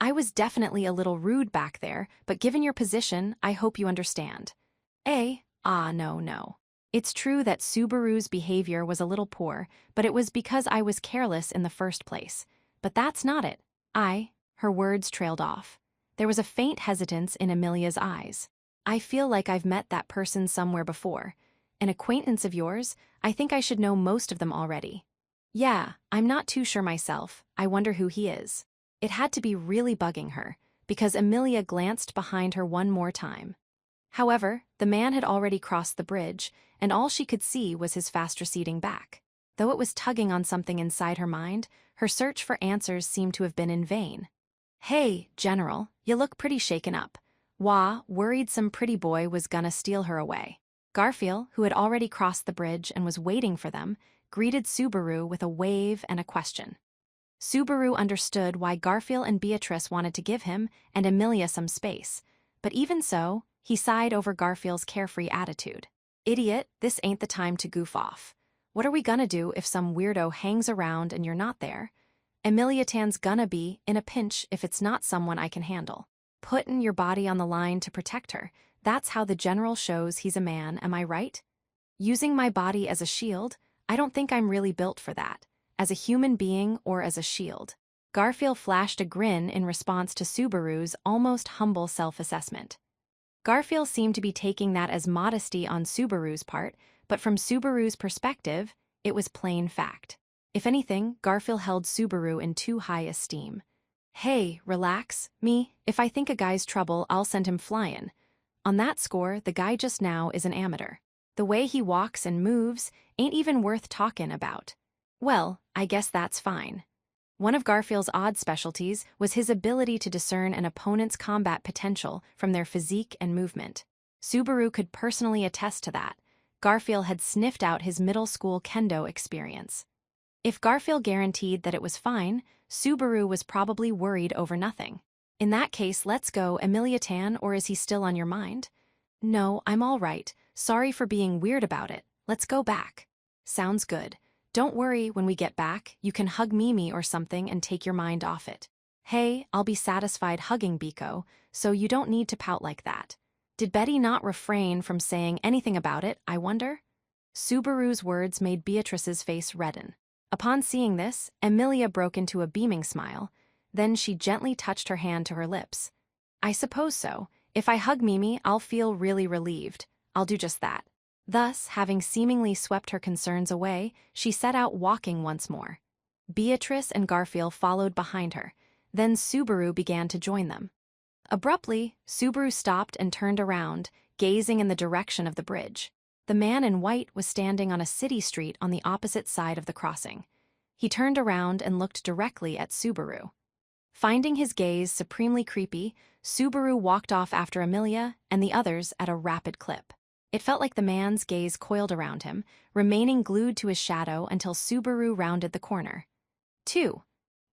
I was definitely a little rude back there, but given your position, I hope you understand. No. It's true that Subaru's behavior was a little poor, but it was because I was careless in the first place. But that's not it. Her words trailed off. There was a faint hesitance in Amelia's eyes. I feel like I've met that person somewhere before. An acquaintance of yours? I think I should know most of them already. Yeah, I'm not too sure myself. I wonder who he is. It had to be really bugging her, because Amelia glanced behind her one more time. However, the man had already crossed the bridge, and all she could see was his fast-receding back. Though it was tugging on something inside her mind, her search for answers seemed to have been in vain. Hey, General, you look pretty shaken up. Wah, worried some pretty boy was gonna steal her away. Garfield, who had already crossed the bridge and was waiting for them, greeted Subaru with a wave and a question. Subaru understood why Garfield and Beatrice wanted to give him and Amelia some space, but even so, he sighed over Garfield's carefree attitude. Idiot, this ain't the time to goof off. What are we gonna do if some weirdo hangs around and you're not there? Amelia Tan's gonna be in a pinch if it's not someone I can handle. Puttin' your body on the line to protect her, that's how the general shows he's a man, am I right? Using my body as a shield? I don't think I'm really built for that. As a human being or as a shield. Garfield flashed a grin in response to Subaru's almost humble self-assessment. Garfield seemed to be taking that as modesty on Subaru's part, but from Subaru's perspective, it was plain fact. If anything, Garfield held Subaru in too high esteem. Hey, relax, me, if I think a guy's trouble, I'll send him flyin'. On that score, the guy just now is an amateur. The way he walks and moves ain't even worth talkin' about. Well, I guess that's fine. One of Garfield's odd specialties was his ability to discern an opponent's combat potential from their physique and movement. Subaru could personally attest to that. Garfield had sniffed out his middle school kendo experience. If Garfield guaranteed that it was fine, Subaru was probably worried over nothing. In that case, let's go, Amelia Tan, or is he still on your mind? No, I'm all right. Sorry for being weird about it. Let's go back. Sounds good. Don't worry, when we get back, you can hug Mimi or something and take your mind off it. Hey, I'll be satisfied hugging Biko, so you don't need to pout like that. Did Betty not refrain from saying anything about it, I wonder? Subaru's words made Beatrice's face redden. Upon seeing this, Amelia broke into a beaming smile. Then she gently touched her hand to her lips. I suppose so. If I hug Mimi, I'll feel really relieved. I'll do just that. Thus, having seemingly swept her concerns away, she set out walking once more. Beatrice and Garfield followed behind her. Then Subaru began to join them. Abruptly, Subaru stopped and turned around, gazing in the direction of the bridge. The man in white was standing on a city street on the opposite side of the crossing. He turned around and looked directly at Subaru. Finding his gaze supremely creepy, Subaru walked off after Amelia and the others at a rapid clip. It felt like the man's gaze coiled around him, remaining glued to his shadow until Subaru rounded the corner. 2.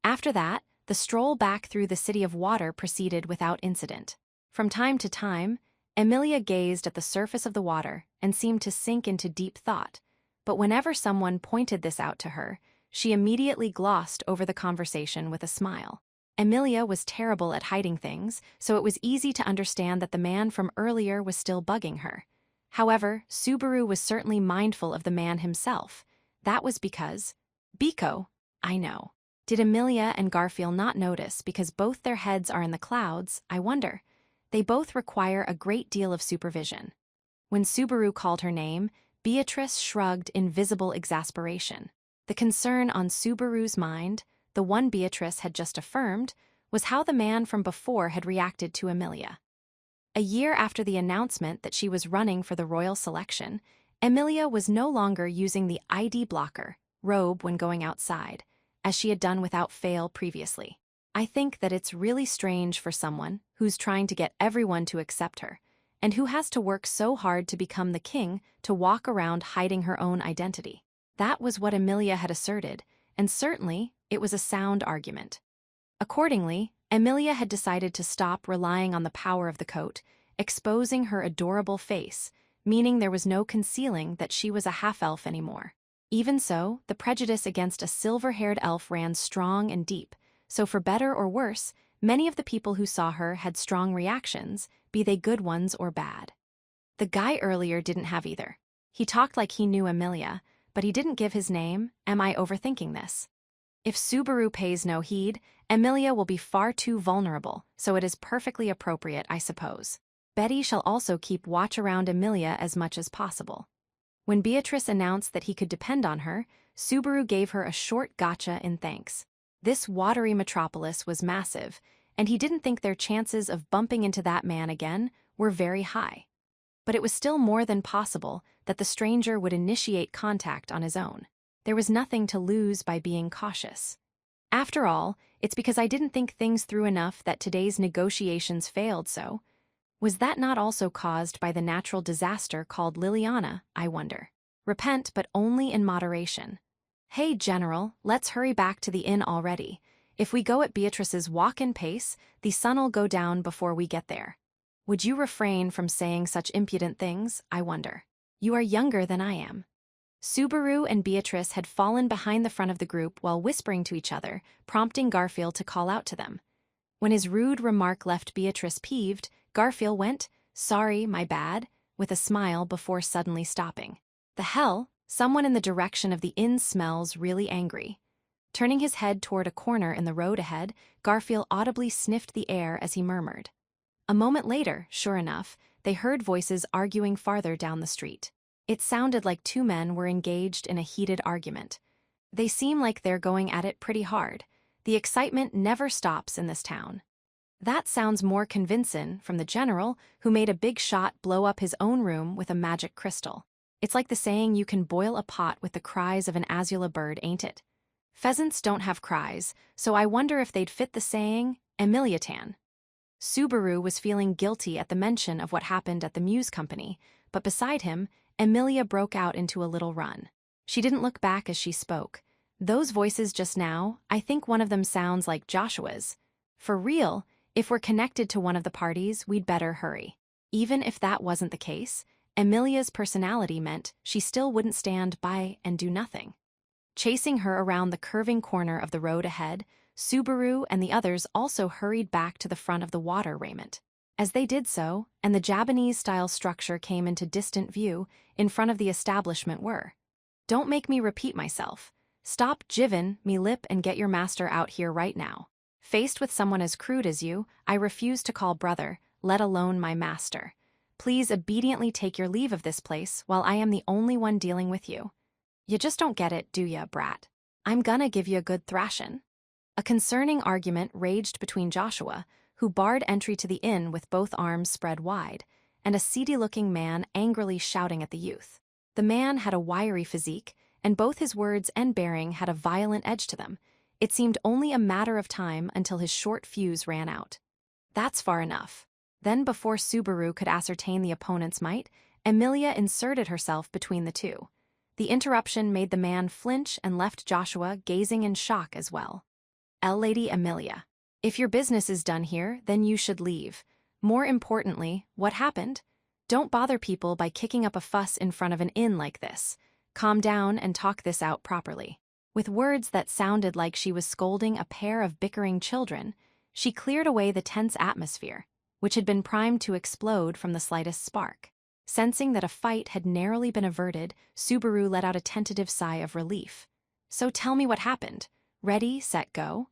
After that, the stroll back through the city of water proceeded without incident. From time to time, Amelia gazed at the surface of the water and seemed to sink into deep thought, but whenever someone pointed this out to her, she immediately glossed over the conversation with a smile. Amelia was terrible at hiding things, so it was easy to understand that the man from earlier was still bugging her. However, Subaru was certainly mindful of the man himself. That was because... Biko, I know. Did Amelia and Garfield not notice because both their heads are in the clouds, I wonder? They both require a great deal of supervision. When Subaru called her name, Beatrice shrugged in visible exasperation. The concern on Subaru's mind, the one Beatrice had just affirmed, was how the man from before had reacted to Amelia. A year after the announcement that she was running for the royal selection, Amelia was no longer using the ID blocker, robe when going outside, as she had done without fail previously. I think that it's really strange for someone who's trying to get everyone to accept her, and who has to work so hard to become the king to walk around hiding her own identity. That was what Amelia had asserted, and certainly it was a sound argument. Accordingly, Amelia had decided to stop relying on the power of the coat, exposing her adorable face, meaning there was no concealing that she was a half-elf anymore. Even so, the prejudice against a silver-haired elf ran strong and deep, so for better or worse, many of the people who saw her had strong reactions, be they good ones or bad. The guy earlier didn't have either. He talked like he knew Amelia, but he didn't give his name. Am I overthinking this? If Subaru pays no heed, Emilia will be far too vulnerable, so it is perfectly appropriate, I suppose. Betty shall also keep watch around Emilia as much as possible. When Beatrice announced that he could depend on her, Subaru gave her a short gotcha in thanks. This watery metropolis was massive, and he didn't think their chances of bumping into that man again were very high. But it was still more than possible that the stranger would initiate contact on his own. There was nothing to lose by being cautious. After all, it's because I didn't think things through enough that today's negotiations failed, so. Was that not also caused by the natural disaster called Liliana, I wonder? Repent, but only in moderation. Hey, General, let's hurry back to the inn already. If we go at Beatrice's walk-in pace, the sun'll go down before we get there. Would you refrain from saying such impudent things, I wonder? You are younger than I am. Subaru and Beatrice had fallen behind the front of the group while whispering to each other, prompting Garfield to call out to them. When his rude remark left Beatrice peeved, Garfield went, "Sorry, my bad," with a smile before suddenly stopping. The hell? Someone in the direction of the inn smells really angry. Turning his head toward a corner in the road ahead, Garfield audibly sniffed the air as he murmured. A moment later, sure enough, they heard voices arguing farther down the street. It sounded like two men were engaged in a heated argument. They seem like they're going at it pretty hard. The excitement never stops in this town. That sounds more convincing from the general, who made a big shot blow up his own room with a magic crystal. It's like the saying you can boil a pot with the cries of an azula bird, ain't it? Pheasants don't have cries, so I wonder if they'd fit the saying, Emiliatan. Subaru was feeling guilty at the mention of what happened at the Muse Company, but beside him, Emilia broke out into a little run. She didn't look back as she spoke. Those voices just now, I think one of them sounds like Joshua's. For real, if we're connected to one of the parties, we'd better hurry. Even if that wasn't the case, Emilia's personality meant she still wouldn't stand by and do nothing. Chasing her around the curving corner of the road ahead, Subaru and the others also hurried back to the front of the water raiment. As they did so, and the Japanese-style structure came into distant view, in front of the establishment were. Don't make me repeat myself. Stop jivin' me lip and get your master out here right now. Faced with someone as crude as you, I refuse to call brother, let alone my master. Please obediently take your leave of this place while I am the only one dealing with you. You just don't get it, do ya, brat? I'm gonna give you a good thrashin'. A concerning argument raged between Joshua, who barred entry to the inn with both arms spread wide, and a seedy-looking man angrily shouting at the youth. The man had a wiry physique, and both his words and bearing had a violent edge to them. It seemed only a matter of time until his short fuse ran out. That's far enough. Then, before Subaru could ascertain the opponent's might, Emilia inserted herself between the two. The interruption made the man flinch and left Joshua gazing in shock as well. Lady Emilia. If your business is done here, then you should leave. More importantly, what happened? Don't bother people by kicking up a fuss in front of an inn like this. Calm down and talk this out properly. With words that sounded like she was scolding a pair of bickering children, she cleared away the tense atmosphere, which had been primed to explode from the slightest spark. Sensing that a fight had narrowly been averted, Subaru let out a tentative sigh of relief. So tell me what happened. Ready, set, go?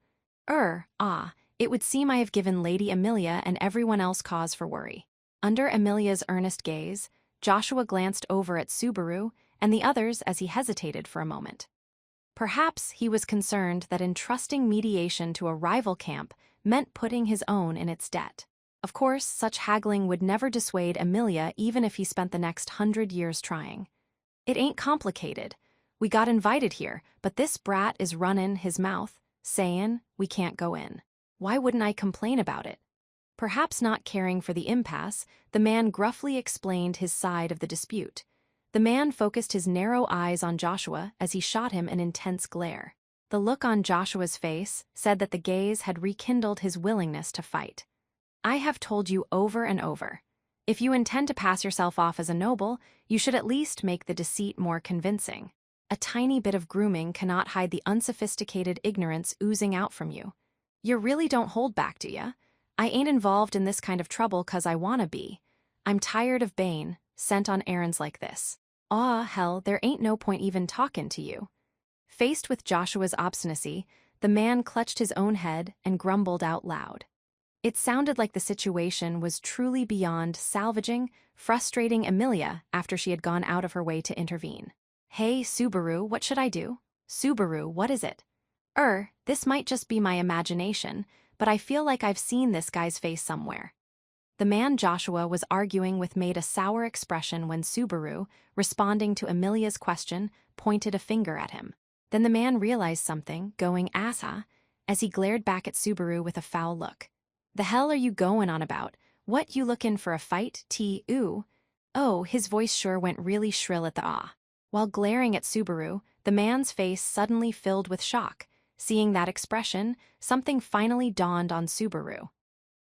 It would seem I have given Lady Emilia and everyone else cause for worry. Under Emilia's earnest gaze, Joshua glanced over at Subaru and the others as he hesitated for a moment. Perhaps he was concerned that entrusting mediation to a rival camp meant putting his own in its debt. Of course, such haggling would never dissuade Emilia even if he spent the next 100 years trying. It ain't complicated. We got invited here, but this brat is runnin' his mouth, sayin' we can't go in. Why wouldn't I complain about it? Perhaps not caring for the impasse, the man gruffly explained his side of the dispute. The man focused his narrow eyes on Joshua as he shot him an intense glare. The look on Joshua's face said that the gaze had rekindled his willingness to fight. I have told you over and over. If you intend to pass yourself off as a noble, you should at least make the deceit more convincing. A tiny bit of grooming cannot hide the unsophisticated ignorance oozing out from you. You really don't hold back, do ya? I ain't involved in this kind of trouble 'cause I wanna be. I'm tired of Bane, sent on errands like this. Hell, there ain't no point even talkin' to you. Faced with Joshua's obstinacy, the man clutched his own head and grumbled out loud. It sounded like the situation was truly beyond salvaging, frustrating Amelia after she had gone out of her way to intervene. "Hey, Subaru, what should I do? Subaru, what is it? This might just be my imagination, but I feel like I've seen this guy's face somewhere." The man Joshua was arguing with made a sour expression when Subaru, responding to Amelia's question, pointed a finger at him. Then the man realized something, going "Asa," as he glared back at Subaru with a foul look. "The hell are you going on about? What, you lookin' for a fight, T-oo?" Oh, his voice sure went really shrill at the "ah." While glaring at Subaru, the man's face suddenly filled with shock. Seeing that expression, something finally dawned on Subaru.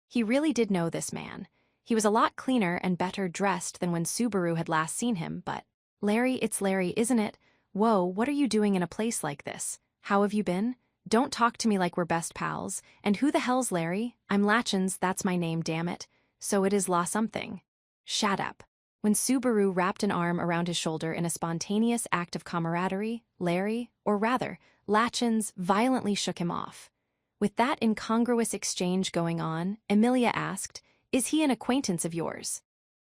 He really did know this man. He was a lot cleaner and better dressed than when Subaru had last seen him, but, "Larry, it's Larry, isn't it? Whoa, what are you doing in a place like this? How have you been? Don't talk to me like we're best pals. And who the hell's Larry? I'm Latchins, that's my name, damn it. So it is La something." "Shut up." When Subaru wrapped an arm around his shoulder in a spontaneous act of camaraderie, Larry, or rather, Latchins, violently shook him off. With that incongruous exchange going on, Amelia asked, "Is he an acquaintance of yours?"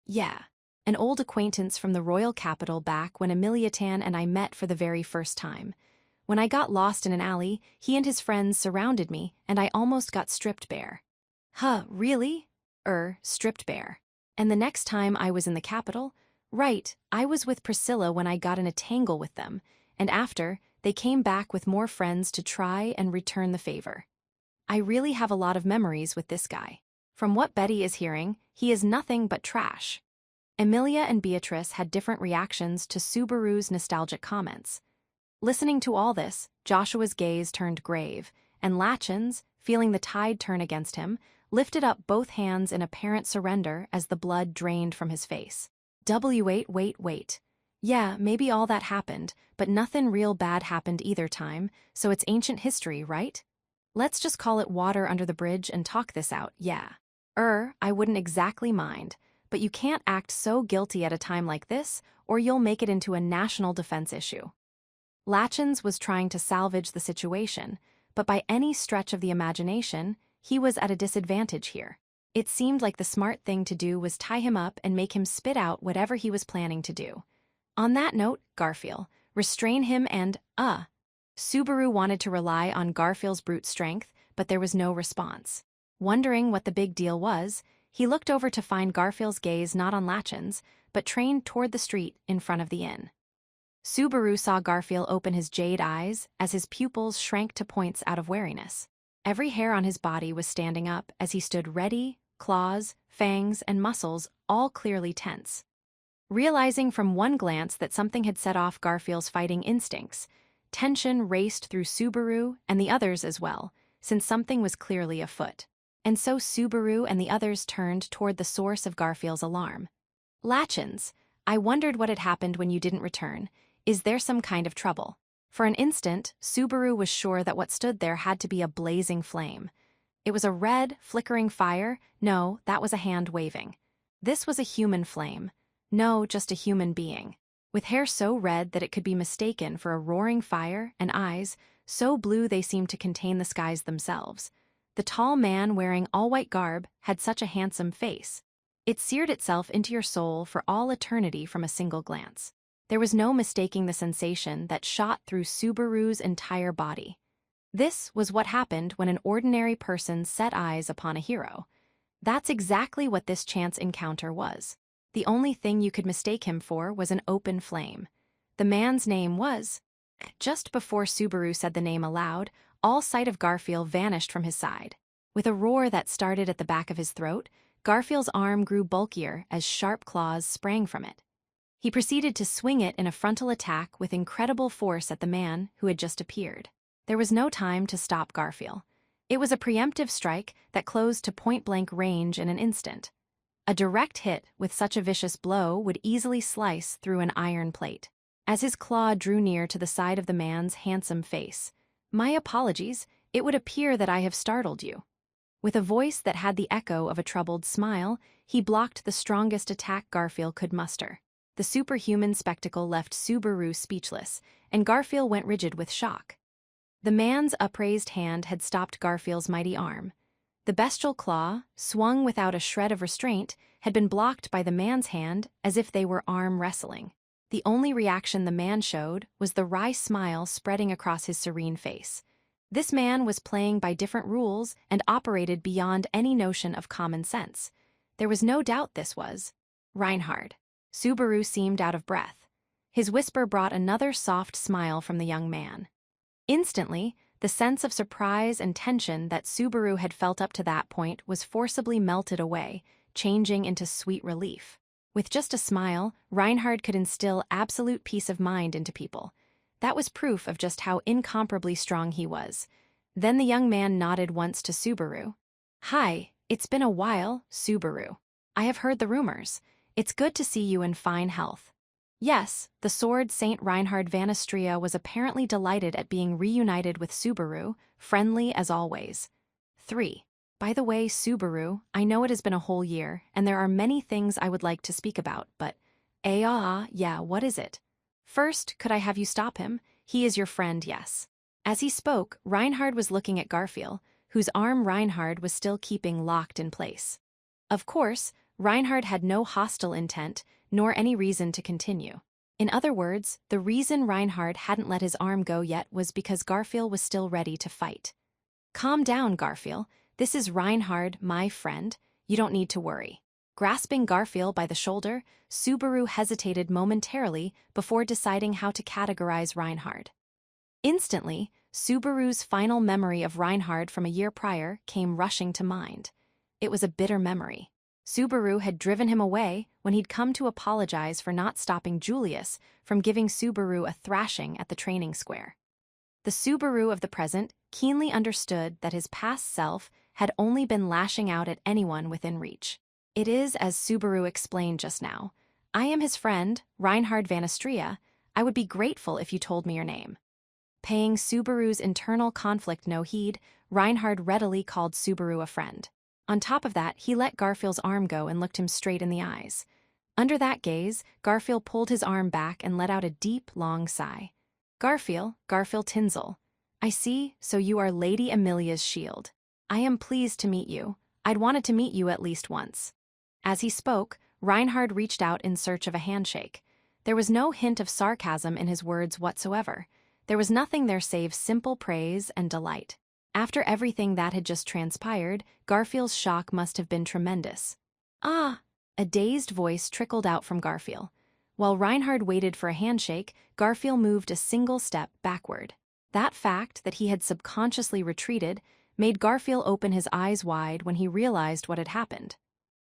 "Yeah. An old acquaintance from the royal capital back when Amelia Tan and I met for the very first time. When I got lost in an alley, he and his friends surrounded me, and I almost got stripped bare." "Huh, really?" Stripped bare. "And the next time I was in the capital?" "Right, I was with Priscilla when I got in a tangle with them, and after, they came back with more friends to try and return the favor." I really have a lot of memories with this guy. From what Betty is hearing, he is nothing but trash. Amelia and Beatrice had different reactions to Subaru's nostalgic comments. Listening to all this, Joshua's gaze turned grave, and Latchins, feeling the tide turn against him, lifted up both hands in apparent surrender as the blood drained from his face. Wait. Yeah, maybe all that happened, but nothing real bad happened either time, so it's ancient history, right? Let's just call it water under the bridge and talk this out, yeah. I wouldn't exactly mind, but you can't act so guilty at a time like this, or you'll make it into a national defense issue. Latchins was trying to salvage the situation, but by any stretch of the imagination, he was at a disadvantage here. It seemed like the smart thing to do was tie him up and make him spit out whatever he was planning to do. On that note, Garfield, restrain him and, Subaru wanted to rely on Garfield's brute strength, but there was no response. Wondering what the big deal was, he looked over to find Garfield's gaze not on Latchins, but trained toward the street in front of the inn. Subaru saw Garfield open his jade eyes as his pupils shrank to points out of wariness. Every hair on his body was standing up as he stood ready, claws, fangs, and muscles all clearly tense. Realizing from one glance that something had set off Garfield's fighting instincts, tension raced through Subaru and the others as well, since something was clearly afoot. And so Subaru and the others turned toward the source of Garfield's alarm. "Latchins, I wondered what had happened when you didn't return. Is there some kind of trouble?" For an instant, Subaru was sure that what stood there had to be a blazing flame. It was a red, flickering fire. No, that was a hand waving. This was a human flame. No, just a human being. With hair so red that it could be mistaken for a roaring fire and eyes so blue they seemed to contain the skies themselves. The tall man wearing all-white garb had such a handsome face. It seared itself into your soul for all eternity from a single glance. There was no mistaking the sensation that shot through Subaru's entire body. This was what happened when an ordinary person set eyes upon a hero. That's exactly what this chance encounter was. The only thing you could mistake him for was an open flame. The man's name was... Just before Subaru said the name aloud, all sight of Garfield vanished from his side. With a roar that started at the back of his throat, Garfield's arm grew bulkier as sharp claws sprang from it. He proceeded to swing it in a frontal attack with incredible force at the man who had just appeared. There was no time to stop Garfield. It was a preemptive strike that closed to point-blank range in an instant. A direct hit with such a vicious blow would easily slice through an iron plate. As his claw drew near to the side of the man's handsome face, "My apologies, it would appear that I have startled you." With a voice that had the echo of a troubled smile, he blocked the strongest attack Garfield could muster. The superhuman spectacle left Subaru speechless, and Garfield went rigid with shock. The man's upraised hand had stopped Garfield's mighty arm. The bestial claw, swung without a shred of restraint, had been blocked by the man's hand as if they were arm wrestling. The only reaction the man showed was the wry smile spreading across his serene face. This man was playing by different rules and operated beyond any notion of common sense. There was no doubt this was Reinhard. Subaru seemed out of breath. His whisper brought another soft smile from the young man. Instantly, the sense of surprise and tension that Subaru had felt up to that point was forcibly melted away, changing into sweet relief. With just a smile, Reinhard could instill absolute peace of mind into people. That was proof of just how incomparably strong he was. Then the young man nodded once to Subaru. "Hi, it's been a while, Subaru. I have heard the rumors. It's good to see you in fine health." Yes, the sword Saint Reinhard van Istria was apparently delighted at being reunited with Subaru, friendly as always. 3. By the way, Subaru, I know it has been a whole year, and there are many things I would like to speak about, but... yeah, what is it? First, could I have you stop him? He is your friend, yes. As he spoke, Reinhard was looking at Garfield, whose arm Reinhard was still keeping locked in place. Of course, Reinhard had no hostile intent, nor any reason to continue. In other words, the reason Reinhard hadn't let his arm go yet was because Garfield was still ready to fight. "Calm down, Garfield. This is Reinhard, my friend. You don't need to worry." Grasping Garfield by the shoulder, Subaru hesitated momentarily before deciding how to categorize Reinhard. Instantly, Subaru's final memory of Reinhard from a year prior came rushing to mind. It was a bitter memory. Subaru had driven him away when he'd come to apologize for not stopping Julius from giving Subaru a thrashing at the training square. The Subaru of the present keenly understood that his past self had only been lashing out at anyone within reach. "It is as Subaru explained just now. I am his friend, Reinhard van Istria. I would be grateful if you told me your name." Paying Subaru's internal conflict no heed, Reinhard readily called Subaru a friend. On top of that, he let Garfield's arm go and looked him straight in the eyes. Under that gaze, Garfield pulled his arm back and let out a deep, long sigh. Garfield Tinsel. I see, so you are Lady Amelia's shield. I am pleased to meet you. I'd wanted to meet you at least once." As he spoke, Reinhard reached out in search of a handshake. There was no hint of sarcasm in his words whatsoever. There was nothing there save simple praise and delight. After everything that had just transpired, Garfield's shock must have been tremendous. "Ah!" A dazed voice trickled out from Garfield. While Reinhard waited for a handshake, Garfield moved a single step backward. That fact that he had subconsciously retreated made Garfield open his eyes wide when he realized what had happened.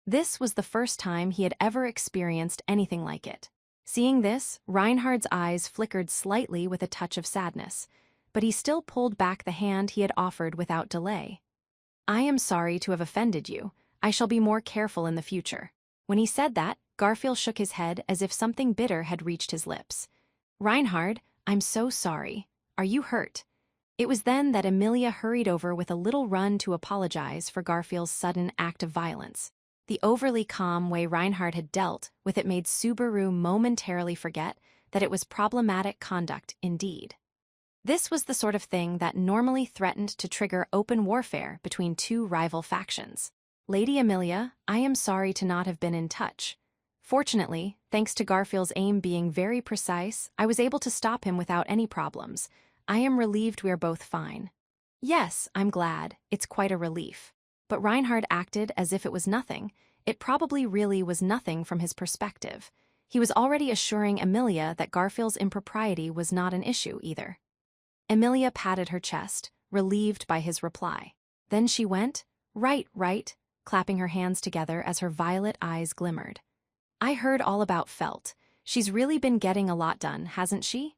This was the first time he had ever experienced anything like it. Seeing this, Reinhard's eyes flickered slightly with a touch of sadness, but he still pulled back the hand he had offered without delay. "I am sorry to have offended you. I shall be more careful in the future." When he said that, Garfield shook his head as if something bitter had reached his lips. "Reinhard, I'm so sorry. Are you hurt?" It was then that Amelia hurried over with a little run to apologize for Garfield's sudden act of violence. The overly calm way Reinhard had dealt with it made Subaru momentarily forget that it was problematic conduct indeed. This was the sort of thing that normally threatened to trigger open warfare between two rival factions. "Lady Amelia, I am sorry to not have been in touch. Fortunately, thanks to Garfield's aim being very precise, I was able to stop him without any problems. I am relieved we are both fine." "Yes, I'm glad. It's quite a relief." But Reinhard acted as if it was nothing. It probably really was nothing from his perspective. He was already assuring Amelia that Garfield's impropriety was not an issue either. Amelia patted her chest, relieved by his reply. Then she went, right, clapping her hands together as her violet eyes glimmered. "I heard all about Felt. She's really been getting a lot done, hasn't she?"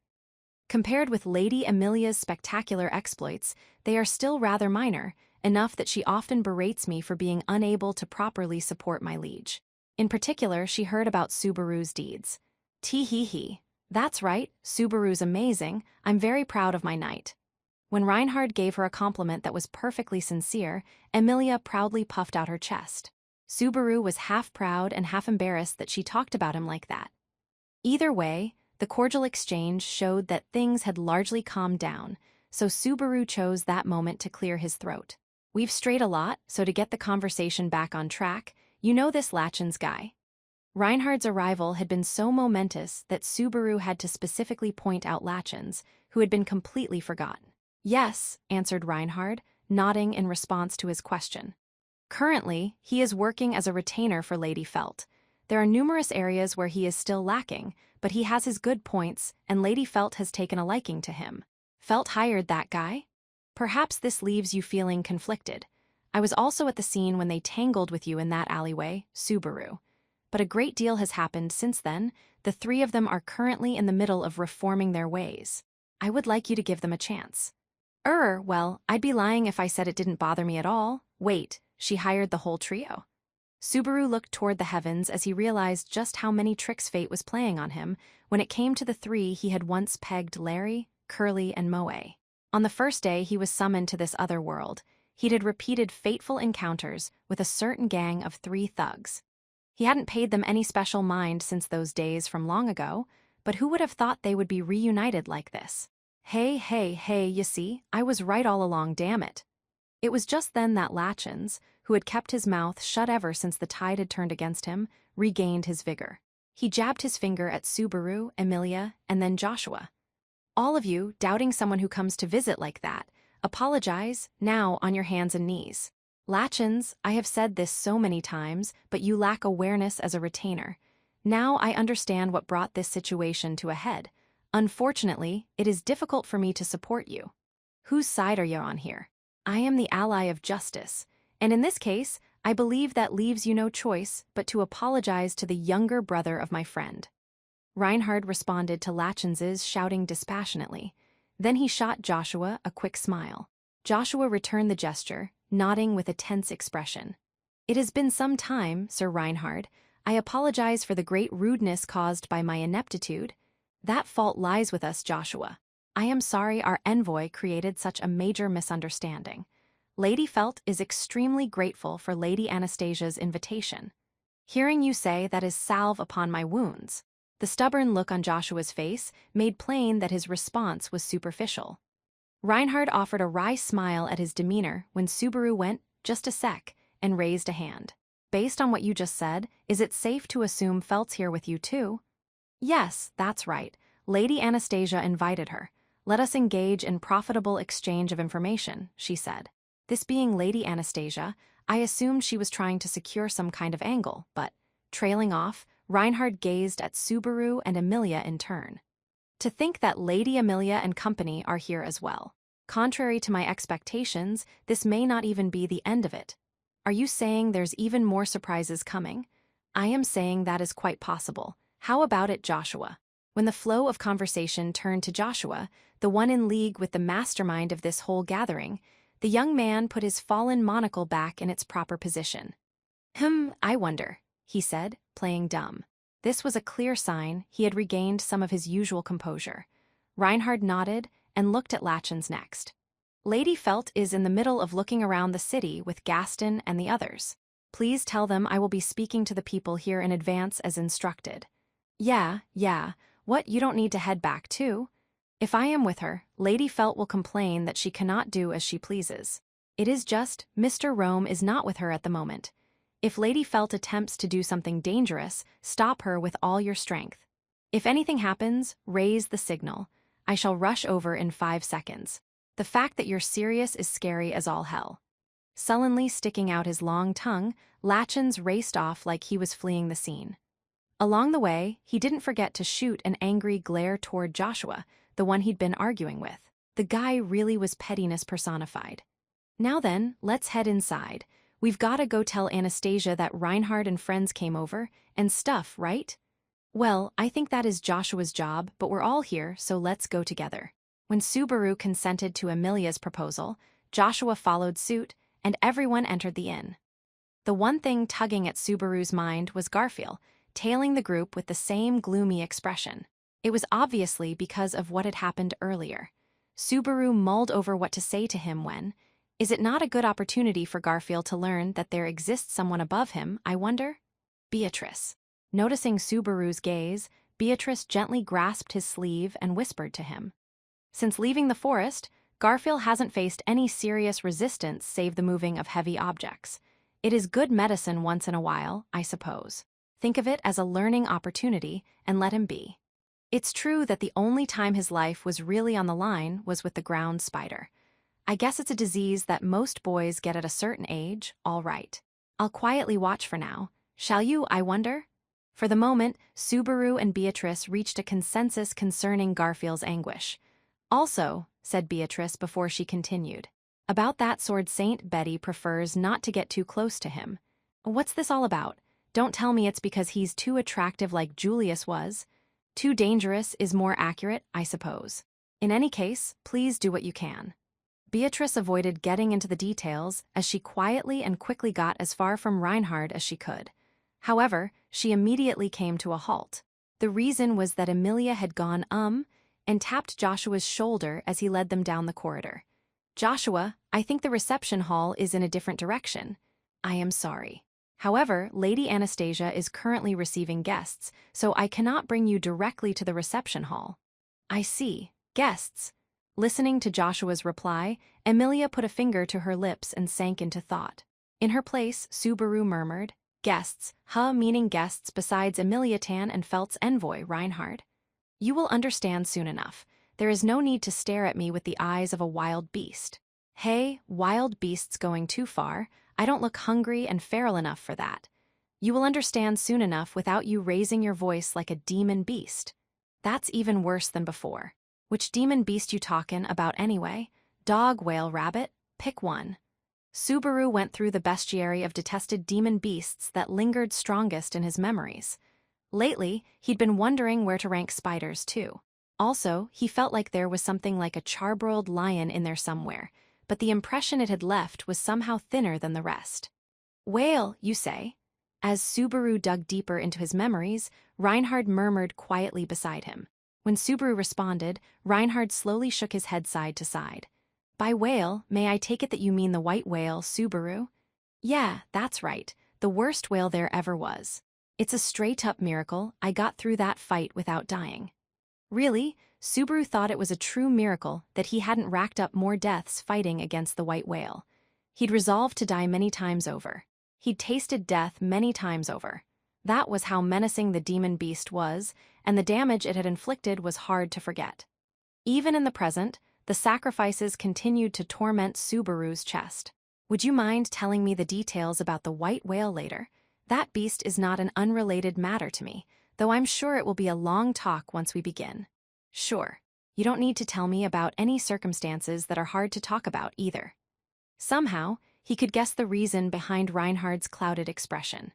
Compared with Lady Amelia's spectacular exploits, they are still rather minor, enough that she often berates me for being unable to properly support my liege. In particular, she heard about Subaru's deeds. Tee-hee-hee. That's right, Subaru's amazing. I'm very proud of my knight. When Reinhard gave her a compliment that was perfectly sincere, Amelia proudly puffed out her chest. Subaru was half proud and half embarrassed that she talked about him like that. Either way, The cordial exchange showed that things had largely calmed down, so Subaru chose that moment to clear his throat. We've strayed a lot, so to get the conversation back on track, you know this Lachens guy. Reinhard's arrival had been so momentous that Subaru had to specifically point out Lachens, who had been completely forgotten. Yes, answered Reinhard, nodding in response to his question. Currently, he is working as a retainer for Lady Felt. There are numerous areas where he is still lacking, but he has his good points, and Lady Felt has taken a liking to him. Felt hired that guy? Perhaps this leaves you feeling conflicted. I was also at the scene when they tangled with you in that alleyway, Subaru. But a great deal has happened since then. The three of them are currently in the middle of reforming their ways. I would like you to give them a chance. Well, I'd be lying if I said it didn't bother me at all. Wait, she hired the whole trio. Subaru looked toward the heavens as he realized just how many tricks fate was playing on him when it came to the three he had once pegged: Larry, Curly, and Moe. On the first day he was summoned to this other world, he'd had repeated fateful encounters with a certain gang of 3 thugs. He hadn't paid them any special mind since those days from long ago, but who would have thought they would be reunited like this? Hey, you see, I was right all along, damn it. It was just then that Lachens, who had kept his mouth shut ever since the tide had turned against him, regained his vigor. He jabbed his finger at Subaru, Emilia, and then Joshua. All of you, doubting someone who comes to visit like that, apologize, now on your hands and knees. Lachens, I have said this so many times, but you lack awareness as a retainer. Now I understand what brought this situation to a head. Unfortunately, it is difficult for me to support you. Whose side are you on here? I am the ally of justice, and in this case, I believe that leaves you no choice but to apologize to the younger brother of my friend. Reinhard responded to Lachens's shouting dispassionately. Then he shot Joshua a quick smile. Joshua returned the gesture, nodding with a tense expression. It has been some time, Sir Reinhard. I apologize for the great rudeness caused by my ineptitude. That fault lies with us, Joshua. I am sorry our envoy created such a major misunderstanding. Lady Felt is extremely grateful for Lady Anastasia's invitation. Hearing you say that is salve upon my wounds. The stubborn look on Joshua's face made plain that his response was superficial. Reinhard offered a wry smile at his demeanor when Subaru went, just a sec, and raised a hand. Based on what you just said, is it safe to assume Felt's here with you too? Yes, that's right. Lady Anastasia invited her. Let us engage in profitable exchange of information, she said. This being Lady Anastasia, I assumed she was trying to secure some kind of angle, but, trailing off, Reinhard gazed at Subaru and Emilia in turn. To think that Lady Emilia and company are here as well. Contrary to my expectations, this may not even be the end of it. Are you saying there's even more surprises coming? I am saying that is quite possible. How about it, Joshua? When the flow of conversation turned to Joshua, the one in league with the mastermind of this whole gathering, the young man put his fallen monocle back in its proper position. I wonder, he said, playing dumb. This was a clear sign he had regained some of his usual composure. Reinhard nodded and looked at Lachens next. Lady Felt is in the middle of looking around the city with Gaston and the others. Please tell them I will be speaking to the people here in advance as instructed. Yeah, what, you don't need to head back too? If I am with her, Lady Felt will complain that she cannot do as she pleases. It is just, Mr. Rome is not with her at the moment. If Lady Felt attempts to do something dangerous, stop her with all your strength. If anything happens, raise the signal. I shall rush over in 5 seconds. The fact that you're serious is scary as all hell. Sullenly sticking out his long tongue, Lachens raced off like he was fleeing the scene. Along the way, he didn't forget to shoot an angry glare toward Joshua, the one he'd been arguing with. The guy really was pettiness personified. Now then, let's head inside. We've gotta go tell Anastasia that Reinhard and friends came over, and stuff, right? Well, I think that is Joshua's job, but we're all here, so let's go together. When Subaru consented to Emilia's proposal, Joshua followed suit, and everyone entered the inn. The one thing tugging at Subaru's mind was Garfield, tailing the group with the same gloomy expression. It was obviously because of what had happened earlier. Subaru mulled over what to say to him when, is it not a good opportunity for Garfield to learn that there exists someone above him, I wonder? Beatrice. Noticing Subaru's gaze, Beatrice gently grasped his sleeve and whispered to him. Since leaving the forest, Garfield hasn't faced any serious resistance save the moving of heavy objects. It is good medicine once in a while, I suppose. Think of it as a learning opportunity and let him be. It's true that the only time his life was really on the line was with the ground spider. I guess it's a disease that most boys get at a certain age, all right. I'll quietly watch for now. Shall you, I wonder? For the moment, Subaru and Beatrice reached a consensus concerning Garfield's anguish. Also, said Beatrice before she continued, about that sword Saint Betty prefers not to get too close to him. What's this all about? Don't tell me it's because he's too attractive like Julius was. Too dangerous is more accurate, I suppose. In any case, please do what you can. Beatrice avoided getting into the details as she quietly and quickly got as far from Reinhard as she could. However, she immediately came to a halt. The reason was that Emilia had gone and tapped Joshua's shoulder as he led them down the corridor. Joshua, I think the reception hall is in a different direction. I am sorry. However, Lady Anastasia is currently receiving guests, so I cannot bring you directly to the reception hall. I see. Guests. Listening to Joshua's reply, Emilia put a finger to her lips and sank into thought. In her place, Subaru murmured, guests, meaning guests besides Emilia Tan and Felt's envoy, Reinhard. You will understand soon enough. There is no need to stare at me with the eyes of a wild beast. Hey, wild beasts going too far. I don't look hungry and feral enough for that. You will understand soon enough without you raising your voice like a demon beast. That's even worse than before. Which demon beast you talkin' about anyway? Dog, whale, rabbit? Pick one. Subaru went through the bestiary of detested demon beasts that lingered strongest in his memories. Lately, he'd been wondering where to rank spiders, too. Also, he felt like there was something like a charbroiled lion in there somewhere, but the impression it had left was somehow thinner than the rest. Whale, you say? As Subaru dug deeper into his memories, Reinhard murmured quietly beside him. When Subaru responded, Reinhard slowly shook his head side to side. By whale, may I take it that you mean the white whale, Subaru? Yeah, that's right, the worst whale there ever was. It's a straight-up miracle I got through that fight without dying. Really, Subaru thought it was a true miracle that he hadn't racked up more deaths fighting against the white whale. He'd resolved to die many times over. He'd tasted death many times over. That was how menacing the demon beast was, and the damage it had inflicted was hard to forget. Even in the present, the sacrifices continued to torment Subaru's chest. Would you mind telling me the details about the white whale later? That beast is not an unrelated matter to me, though I'm sure it will be a long talk once we begin. Sure. You don't need to tell me about any circumstances that are hard to talk about either. Somehow, he could guess the reason behind Reinhard's clouded expression.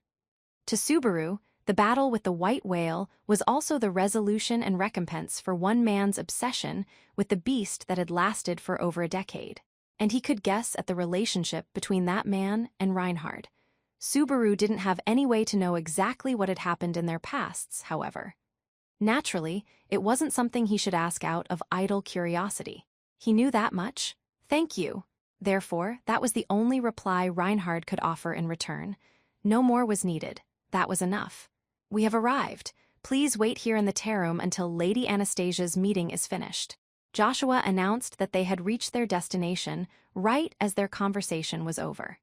To Subaru, the battle with the white whale was also the resolution and recompense for one man's obsession with the beast that had lasted for over a decade. And he could guess at the relationship between that man and Reinhard. Subaru didn't have any way to know exactly what had happened in their pasts, however. Naturally, it wasn't something he should ask out of idle curiosity. He knew that much. Thank you. Therefore, that was the only reply Reinhard could offer in return. No more was needed. That was enough. We have arrived. Please wait here in the Tarum until Lady Anastasia's meeting is finished. Joshua announced that they had reached their destination right as their conversation was over.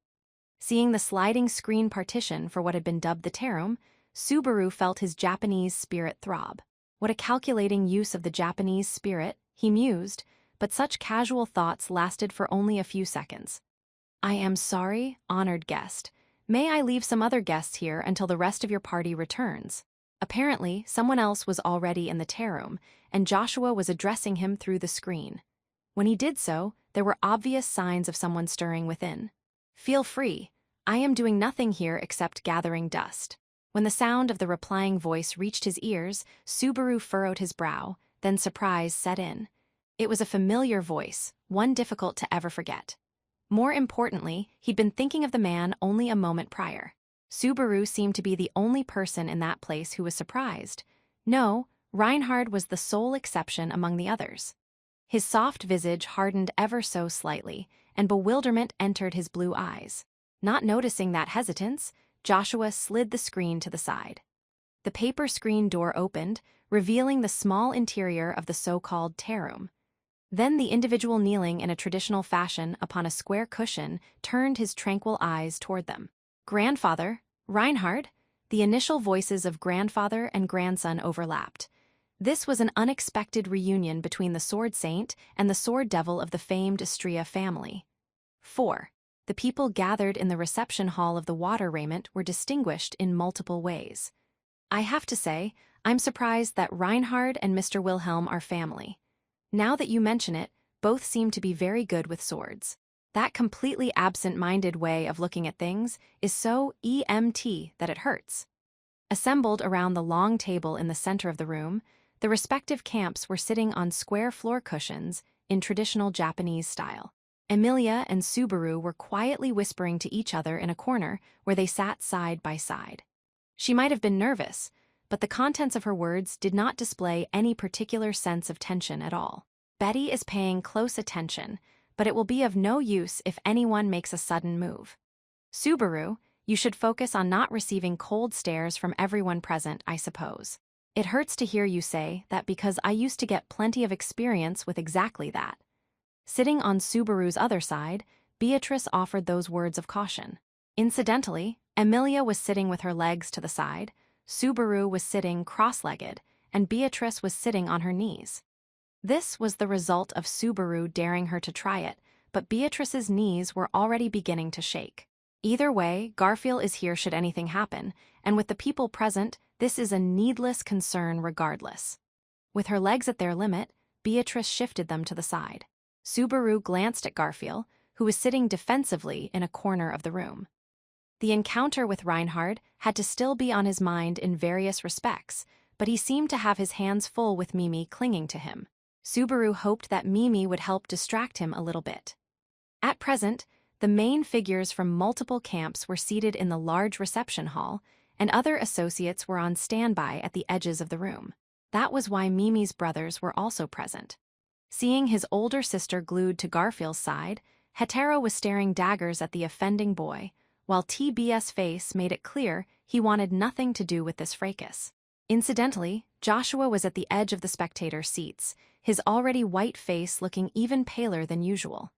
Seeing the sliding screen partition for what had been dubbed the Tarum, Subaru felt his Japanese spirit throb. What a calculating use of the Japanese spirit, he mused, but such casual thoughts lasted for only a few seconds. I am sorry, honored guest. May I leave some other guests here until the rest of your party returns? Apparently, someone else was already in the Tarum, and Joshua was addressing him through the screen. When he did so, there were obvious signs of someone stirring within. Feel free. I am doing nothing here except gathering dust. When the sound of the replying voice reached his ears, Subaru furrowed his brow, then surprise set in. It was a familiar voice, one difficult to ever forget. More importantly, he'd been thinking of the man only a moment prior. Subaru seemed to be the only person in that place who was surprised. No, Reinhard was the sole exception among the others. His soft visage hardened ever so slightly, and bewilderment entered his blue eyes. Not noticing that hesitance, Joshua slid the screen to the side. The paper screen door opened, revealing the small interior of the so-called room. Then the individual kneeling in a traditional fashion upon a square cushion turned his tranquil eyes toward them. Grandfather, Reinhard? The initial voices of grandfather and grandson overlapped. This was an unexpected reunion between the Sword Saint and the Sword Devil of the famed Istria family. 4. The people gathered in the reception hall of the Water Raiment were distinguished in multiple ways. I have to say, I'm surprised that Reinhard and Mr. Wilhelm are family. Now that you mention it, both seem to be very good with swords. That completely absent-minded way of looking at things is so EMT that it hurts. Assembled around the long table in the center of the room, the respective camps were sitting on square floor cushions in traditional Japanese style. Emilia and Subaru were quietly whispering to each other in a corner where they sat side by side. She might have been nervous, but the contents of her words did not display any particular sense of tension at all. Betty is paying close attention, but it will be of no use if anyone makes a sudden move. Subaru, you should focus on not receiving cold stares from everyone present, I suppose. It hurts to hear you say that because I used to get plenty of experience with exactly that. Sitting on Subaru's other side, Beatrice offered those words of caution. Incidentally, Emilia was sitting with her legs to the side, Subaru was sitting cross-legged, and Beatrice was sitting on her knees. This was the result of Subaru daring her to try it, but Beatrice's knees were already beginning to shake. Either way, Garfield is here should anything happen, and with the people present, this is a needless concern regardless. With her legs at their limit, Beatrice shifted them to the side. Subaru glanced at Garfield, who was sitting defensively in a corner of the room. The encounter with Reinhard had to still be on his mind in various respects, but he seemed to have his hands full with Mimi clinging to him. Subaru hoped that Mimi would help distract him a little bit. At present, the main figures from multiple camps were seated in the large reception hall, and other associates were on standby at the edges of the room. That was why Mimi's brothers were also present. Seeing his older sister glued to Garfield's side, Hetero was staring daggers at the offending boy, while TB's face made it clear he wanted nothing to do with this fracas. Incidentally, Joshua was at the edge of the spectator seats, his already white face looking even paler than usual.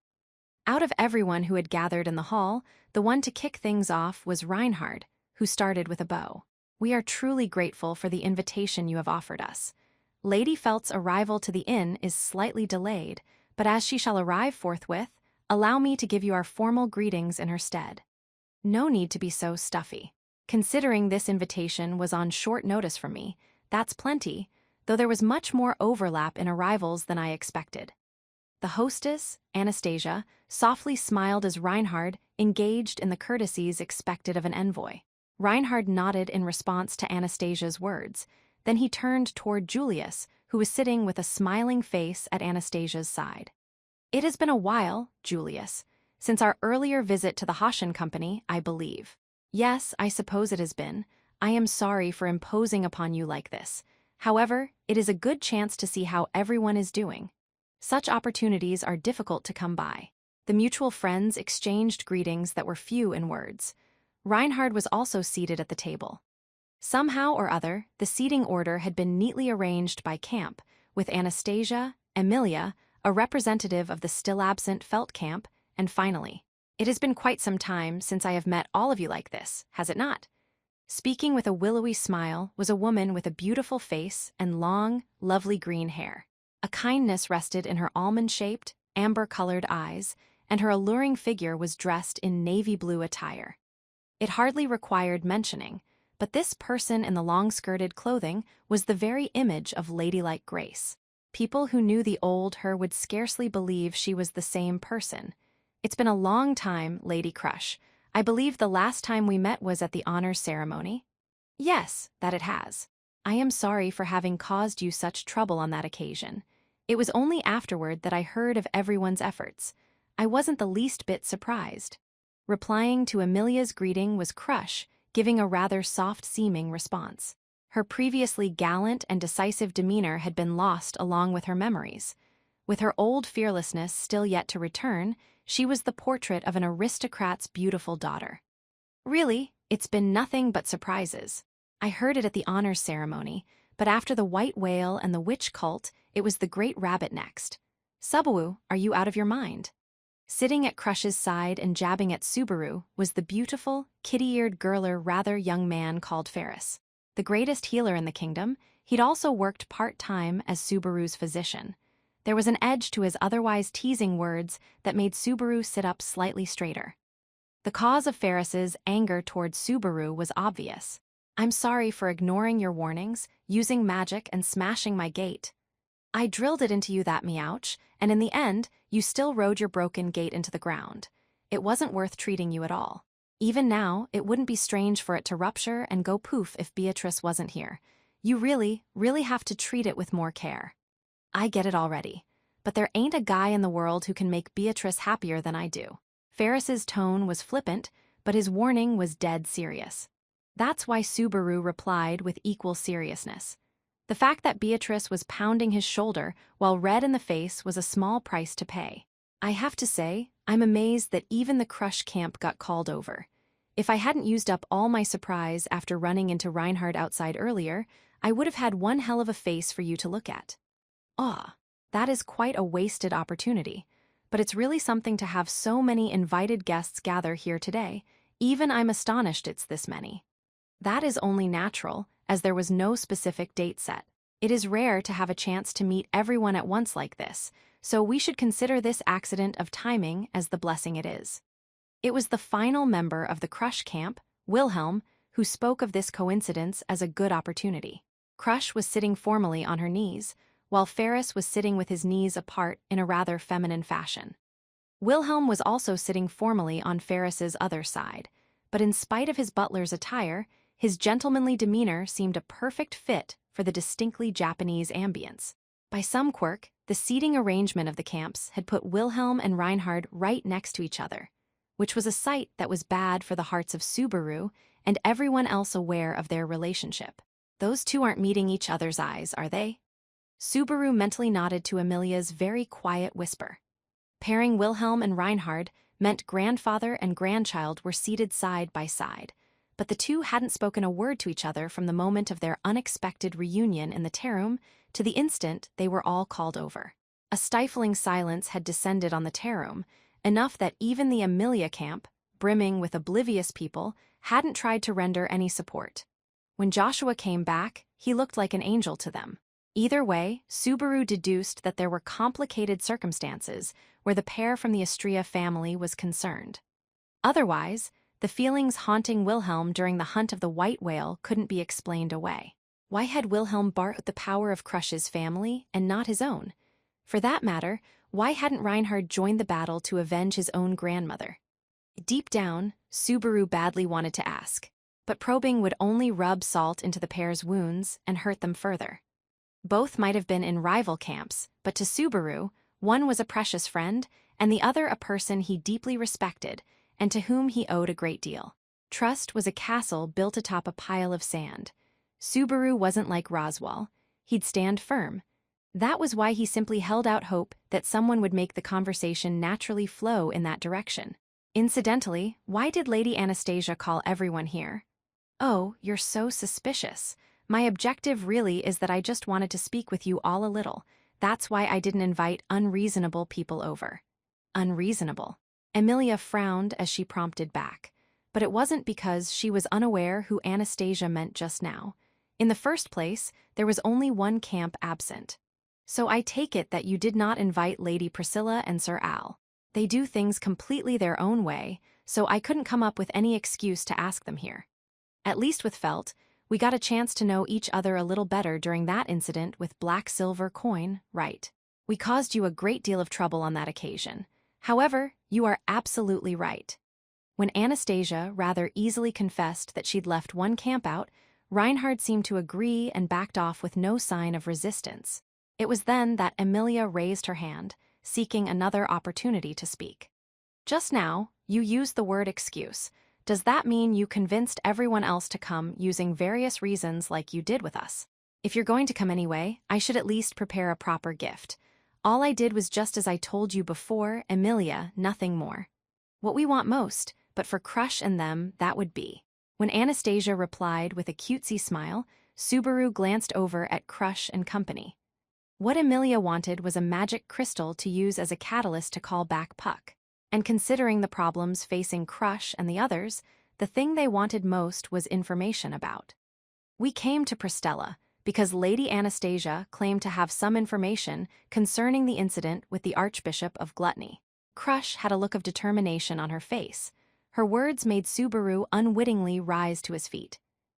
Out of everyone who had gathered in the hall, the one to kick things off was Reinhard, who started with a bow. We are truly grateful for the invitation you have offered us. Lady Felt's arrival to the inn is slightly delayed, but as she shall arrive forthwith, allow me to give you our formal greetings in her stead. No need to be so stuffy. Considering this invitation was on short notice from me, that's plenty, though there was much more overlap in arrivals than I expected. The hostess, Anastasia, softly smiled as Reinhard engaged in the courtesies expected of an envoy. Reinhard nodded in response to Anastasia's words. Then he turned toward Julius, who was sitting with a smiling face at Anastasia's side. It has been a while, Julius, since our earlier visit to the Hoshin Company, I believe. Yes, I suppose it has been. I am sorry for imposing upon you like this. However, it is a good chance to see how everyone is doing. Such opportunities are difficult to come by. The mutual friends exchanged greetings that were few in words. Reinhard was also seated at the table. Somehow or other, the seating order had been neatly arranged by camp, with Anastasia, Emilia, a representative of the still-absent Felt camp, and finally, it has been quite some time since I have met all of you like this, has it not? Speaking with a willowy smile was a woman with a beautiful face and long, lovely green hair. A kindness rested in her almond-shaped, amber-colored eyes, and her alluring figure was dressed in navy blue attire. It hardly required mentioning, but this person in the long-skirted clothing was the very image of ladylike grace. People who knew the old her would scarcely believe she was the same person. It's been a long time, Lady Crush. I believe the last time we met was at the honors ceremony. Yes, that it has. I am sorry for having caused you such trouble on that occasion. It was only afterward that I heard of everyone's efforts. I wasn't the least bit surprised. Replying to Emilia's greeting was Crush, giving a rather soft-seeming response. Her previously gallant and decisive demeanor had been lost along with her memories. With her old fearlessness still yet to return, she was the portrait of an aristocrat's beautiful daughter. Really, it's been nothing but surprises. I heard it at the honors ceremony, but after the white whale and the witch cult, it was the great rabbit next. Subaru, are you out of your mind? Sitting at Crush's side and jabbing at Subaru was the beautiful, kitty-eared girler rather young man called Ferris. The greatest healer in the kingdom, he'd also worked part-time as Subaru's physician. There was an edge to his otherwise teasing words that made Subaru sit up slightly straighter. The cause of Ferris's anger toward Subaru was obvious. I'm sorry for ignoring your warnings, using magic and smashing my gate. I drilled it into you, that meouch, and in the end, you still rode your broken gate into the ground. It wasn't worth treating you at all. Even now, it wouldn't be strange for it to rupture and go poof if Beatrice wasn't here. You really, really have to treat it with more care. I get it already, but there ain't a guy in the world who can make Beatrice happier than I do. Ferris's tone was flippant, but his warning was dead serious. That's why Subaru replied with equal seriousness. The fact that Beatrice was pounding his shoulder while red in the face was a small price to pay. I have to say, I'm amazed that even the Crush camp got called over. If I hadn't used up all my surprise after running into Reinhard outside earlier, I would have had one hell of a face for you to look at. That is quite a wasted opportunity. But it's really something to have so many invited guests gather here today. Even I'm astonished it's this many. That is only natural, as there was no specific date set. It is rare to have a chance to meet everyone at once like this, so we should consider this accident of timing as the blessing it is. It was the final member of the Crush camp, Wilhelm, who spoke of this coincidence as a good opportunity. Crush was sitting formally on her knees, while Ferris was sitting with his knees apart in a rather feminine fashion. Wilhelm was also sitting formally on Ferris's other side, but in spite of his butler's attire, his gentlemanly demeanor seemed a perfect fit for the distinctly Japanese ambience. By some quirk, the seating arrangement of the camps had put Wilhelm and Reinhard right next to each other, which was a sight that was bad for the hearts of Subaru and everyone else aware of their relationship. Those two aren't meeting each other's eyes, are they? Subaru mentally nodded to Amelia's very quiet whisper. Pairing Wilhelm and Reinhard meant grandfather and grandchild were seated side by side, but the two hadn't spoken a word to each other from the moment of their unexpected reunion in the Terrum to the instant they were all called over. A stifling silence had descended on the Terrum, enough that even the Amelia camp, brimming with oblivious people, hadn't tried to render any support. When Joshua came back, he looked like an angel to them. Either way, Subaru deduced that there were complicated circumstances where the pair from the Astria family was concerned. Otherwise, the feelings haunting Wilhelm during the hunt of the white whale couldn't be explained away. Why had Wilhelm borrowed the power of Crush's family and not his own? For that matter, why hadn't Reinhard joined the battle to avenge his own grandmother? Deep down, Subaru badly wanted to ask, but probing would only rub salt into the pair's wounds and hurt them further. Both might have been in rival camps, but to Subaru, one was a precious friend, and the other a person he deeply respected, and to whom he owed a great deal. Trust was a castle built atop a pile of sand. Subaru wasn't like Roswell. He'd stand firm. That was why he simply held out hope that someone would make the conversation naturally flow in that direction. Incidentally, why did Lady Anastasia call everyone here? Oh, you're so suspicious. My objective really is that I just wanted to speak with you all a little. That's why I didn't invite unreasonable people over. Unreasonable. Amelia frowned as she prompted back. But it wasn't because she was unaware who Anastasia meant just now. In the first place, there was only one camp absent. So I take it that you did not invite Lady Priscilla and Sir Al. They do things completely their own way, so I couldn't come up with any excuse to ask them here. At least with Felt, we got a chance to know each other a little better during that incident with black silver coin, right? We caused you a great deal of trouble on that occasion. However, you are absolutely right. When Anastasia rather easily confessed that she'd left one camp out, Reinhard seemed to agree and backed off with no sign of resistance. It was then that Amelia raised her hand, seeking another opportunity to speak. Just now, you used the word excuse. Does that mean you convinced everyone else to come using various reasons like you did with us? If you're going to come anyway, I should at least prepare a proper gift. All I did was just as I told you before, Amelia, nothing more. What we want most, but for Crush and them, that would be. When Anastasia replied with a cutesy smile, Subaru glanced over at Crush and company. What Emilia wanted was a magic crystal to use as a catalyst to call back Puck. And considering the problems facing Crush and the others, the thing they wanted most was information about. We came to Pristella because Lady Anastasia claimed to have some information concerning the incident with the Archbishop of Gluttony. Crush had a look of determination on her face. Her words made Subaru unwittingly rise to his feet.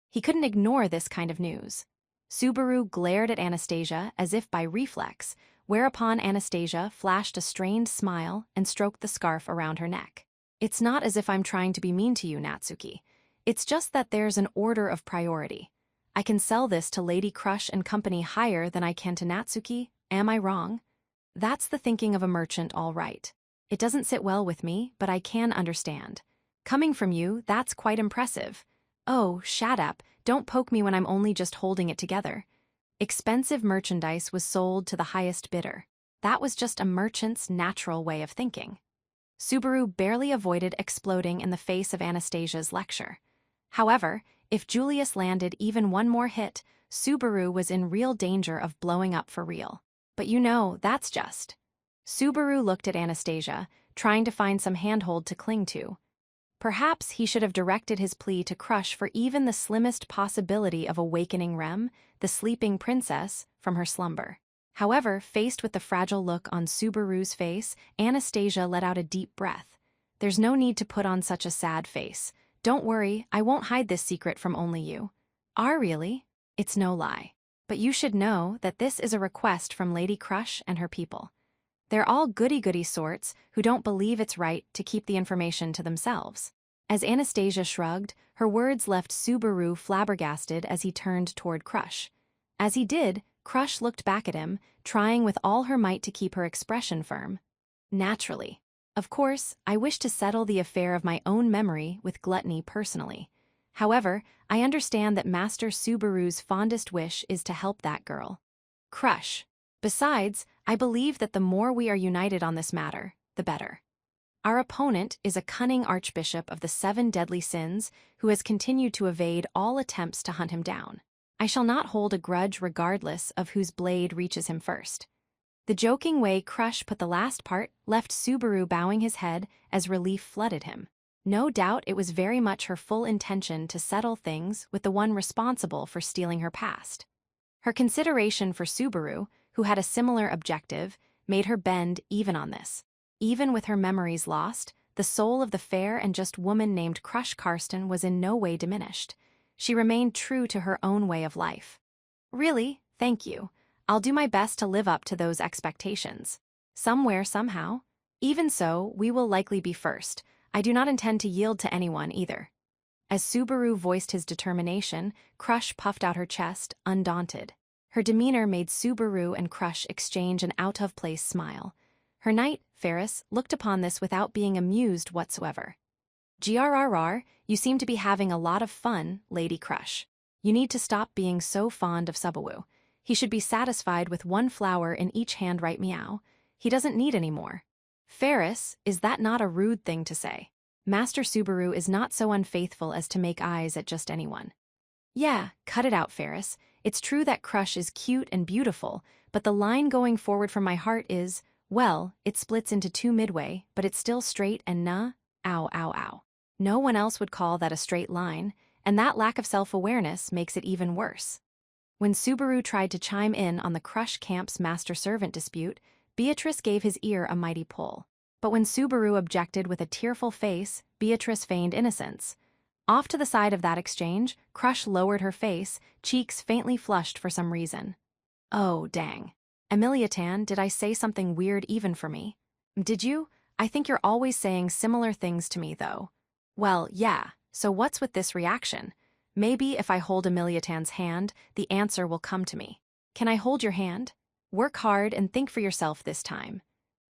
He couldn't ignore this kind of news. Subaru glared at Anastasia as if by reflex, whereupon Anastasia flashed a strained smile and stroked the scarf around her neck. It's not as if I'm trying to be mean to you, Natsuki. It's just that there's an order of priority. I can sell this to Lady Crush and company higher than I can to Natsuki, am I wrong? That's the thinking of a merchant, all right. It doesn't sit well with me, but I can understand. Coming from you, that's quite impressive. Oh, shut up, don't poke me when I'm only just holding it together. Expensive merchandise was sold to the highest bidder. That was just a merchant's natural way of thinking. Subaru barely avoided exploding in the face of Anastasia's lecture. However, if Julius landed even one more hit, Subaru was in real danger of blowing up for real. But you know, that's just. Subaru looked at Anastasia, trying to find some handhold to cling to. Perhaps he should have directed his plea to Crush for even the slimmest possibility of awakening Rem, the sleeping princess, from her slumber. However, faced with the fragile look on Subaru's face, Anastasia let out a deep breath. There's no need to put on such a sad face. Don't worry, I won't hide this secret from only you. Really? It's no lie. But you should know that this is a request from Lady Crush and her people. They're all goody-goody sorts who don't believe it's right to keep the information to themselves. As Anastasia shrugged, her words left Subaru flabbergasted as he turned toward Crush. As he did, Crush looked back at him, trying with all her might to keep her expression firm. Naturally. Of course, I wish to settle the affair of my own memory with Gluttony personally. However, I understand that Master Subaru's fondest wish is to help that girl. Crush. Besides, I believe that the more we are united on this matter, the better. Our opponent is a cunning archbishop of the 7 deadly sins who has continued to evade all attempts to hunt him down. I shall not hold a grudge regardless of whose blade reaches him first. The joking way Crush put the last part left Subaru bowing his head as relief flooded him. No doubt it was very much her full intention to settle things with the one responsible for stealing her past. Her consideration for Subaru, who had a similar objective, made her bend even on this. Even with her memories lost, the soul of the fair and just woman named Crush Karsten was in no way diminished. She remained true to her own way of life. Really, thank you. I'll do my best to live up to those expectations. Somewhere, somehow. Even so, we will likely be first. I do not intend to yield to anyone either. As Subaru voiced his determination, Crush puffed out her chest, undaunted. Her demeanor made Subaru and Crush exchange an out-of-place smile. Her knight, Ferris, looked upon this without being amused whatsoever. "Grrr, you seem to be having a lot of fun, Lady Crush. You need to stop being so fond of Subaru. He should be satisfied with one flower in each hand, right, meow? He doesn't need any more." "Ferris, is that not a rude thing to say? Master Subaru is not so unfaithful as to make eyes at just anyone." "Yeah, cut it out, Ferris. It's true that Crush is cute and beautiful, but the line going forward from my heart is, well, it splits into 2 midway, but it's still straight and ow, ow, ow. No one else would call that a straight line, and that lack of self-awareness makes it even worse." When Subaru tried to chime in on the Crush camp's master-servant dispute, Beatrice gave his ear a mighty pull. But when Subaru objected with a tearful face, Beatrice feigned innocence. Off to the side of that exchange, Crush lowered her face, cheeks faintly flushed for some reason. "Oh, dang. Emiliatan, did I say something weird even for me?" "Did you? I think you're always saying similar things to me, though." "Well, yeah, so what's with this reaction? Maybe if I hold Emiliatan's hand, the answer will come to me. Can I hold your hand? Work hard and think for yourself this time."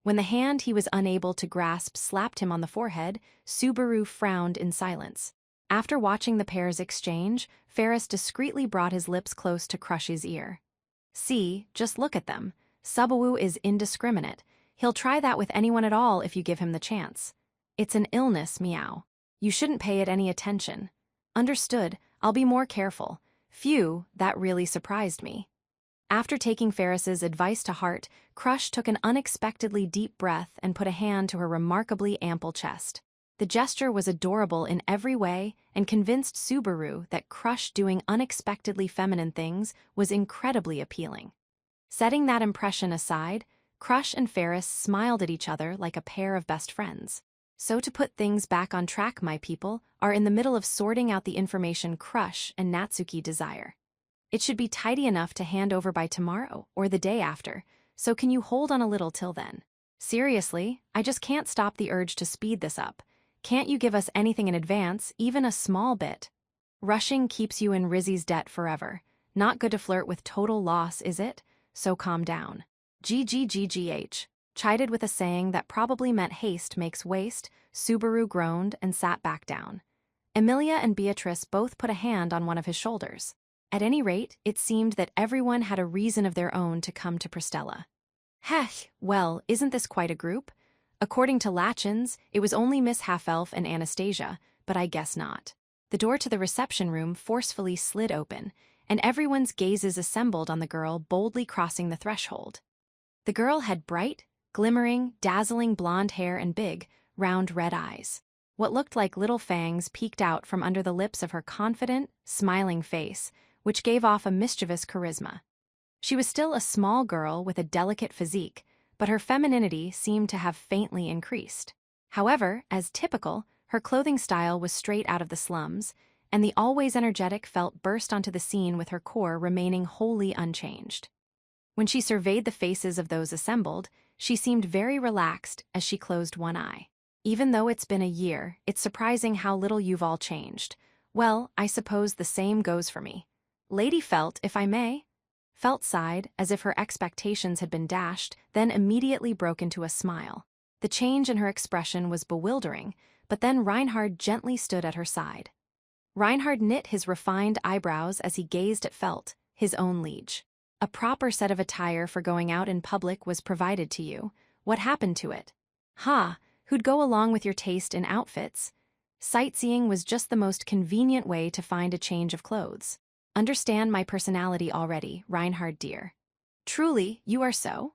When the hand he was unable to grasp slapped him on the forehead, Subaru frowned in silence. After watching the pair's exchange, Ferris discreetly brought his lips close to Crush's ear. "See, just look at them. Subaru is indiscriminate. He'll try that with anyone at all if you give him the chance. It's an illness, meow. You shouldn't pay it any attention." "Understood, I'll be more careful." Phew, that really surprised me. After taking Ferris's advice to heart, Crush took an unexpectedly deep breath and put a hand to her remarkably ample chest. The gesture was adorable in every way and convinced Subaru that Crush doing unexpectedly feminine things was incredibly appealing. Setting that impression aside, Crush and Ferris smiled at each other like a pair of best friends. So to put things back on track, my people are in the middle of sorting out the information Crush and Natsuki desire. It should be tidy enough to hand over by tomorrow or the day after, so can you hold on a little till then? Seriously, I just can't stop the urge to speed this up. Can't you give us anything in advance, even a small bit? Rushing keeps you in Rizzy's debt forever. Not good to flirt with total loss, is it? So calm down. GGGGH. Chided with a saying that probably meant haste makes waste, Subaru groaned and sat back down. Emilia and Beatrice both put a hand on one of his shoulders. At any rate, it seemed that everyone had a reason of their own to come to Pristella. Hech, well, isn't this quite a group? According to Latchins, it was only Miss Half-Elf and Anastasia, but I guess not. The door to the reception room forcefully slid open, and everyone's gazes assembled on the girl boldly crossing the threshold. The girl had bright, glimmering, dazzling blonde hair and big, round red eyes. What looked like little fangs peeked out from under the lips of her confident, smiling face, which gave off a mischievous charisma. She was still a small girl with a delicate physique, but her femininity seemed to have faintly increased. However, as typical, her clothing style was straight out of the slums, and the always energetic Felt burst onto the scene with her core remaining wholly unchanged. When she surveyed the faces of those assembled, she seemed very relaxed as she closed one eye. Even though it's been a year, it's surprising how little you've all changed. Well, I suppose the same goes for me. Lady Felt, if I may. Felt sighed, as if her expectations had been dashed, then immediately broke into a smile. The change in her expression was bewildering, but then Reinhard gently stood at her side. Reinhard knit his refined eyebrows as he gazed at Felt, his own liege. A proper set of attire for going out in public was provided to you. What happened to it? Ha, who'd go along with your taste in outfits? Sightseeing was just the most convenient way to find a change of clothes. Understand my personality already, Reinhard dear. Truly, you are so?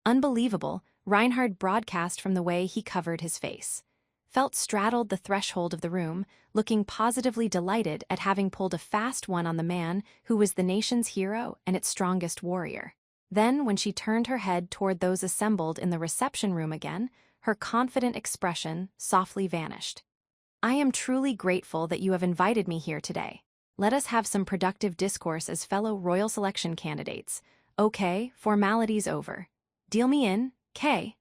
Unbelievable, Reinhard broadcast from the way he covered his face. Felt straddled the threshold of the room, looking positively delighted at having pulled a fast one on the man who was the nation's hero and its strongest warrior. Then, when she turned her head toward those assembled in the reception room again, her confident expression softly vanished. I am truly grateful that you have invited me here today. Let us have some productive discourse as fellow royal selection candidates. Okay, formalities over. Deal me in, Kay.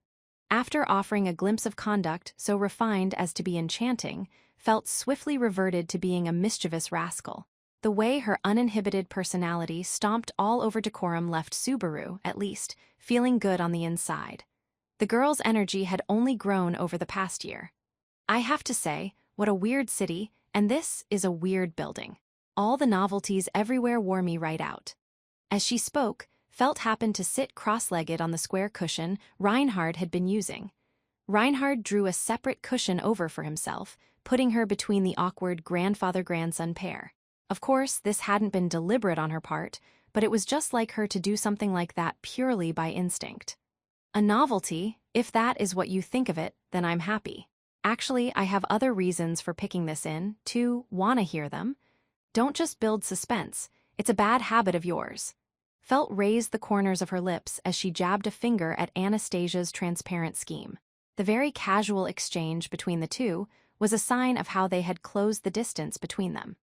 After offering a glimpse of conduct so refined as to be enchanting, Felt swiftly reverted to being a mischievous rascal. The way her uninhibited personality stomped all over decorum left Subaru, at least, feeling good on the inside. The girl's energy had only grown over the past year. I have to say, what a weird city, and this is a weird building. All the novelties everywhere wore me right out. As she spoke, Felt happened to sit cross-legged on the square cushion Reinhard had been using. Reinhard drew a separate cushion over for himself, putting her between the awkward grandfather-grandson pair. Of course, this hadn't been deliberate on her part, but it was just like her to do something like that purely by instinct. A novelty, if that is what you think of it, then I'm happy. Actually, I have other reasons for picking this in, to wanna hear them. Don't just build suspense, it's a bad habit of yours. Felt raised the corners of her lips as she jabbed a finger at Anastasia's transparent scheme. The very casual exchange between the two was a sign of how they had closed the distance between them.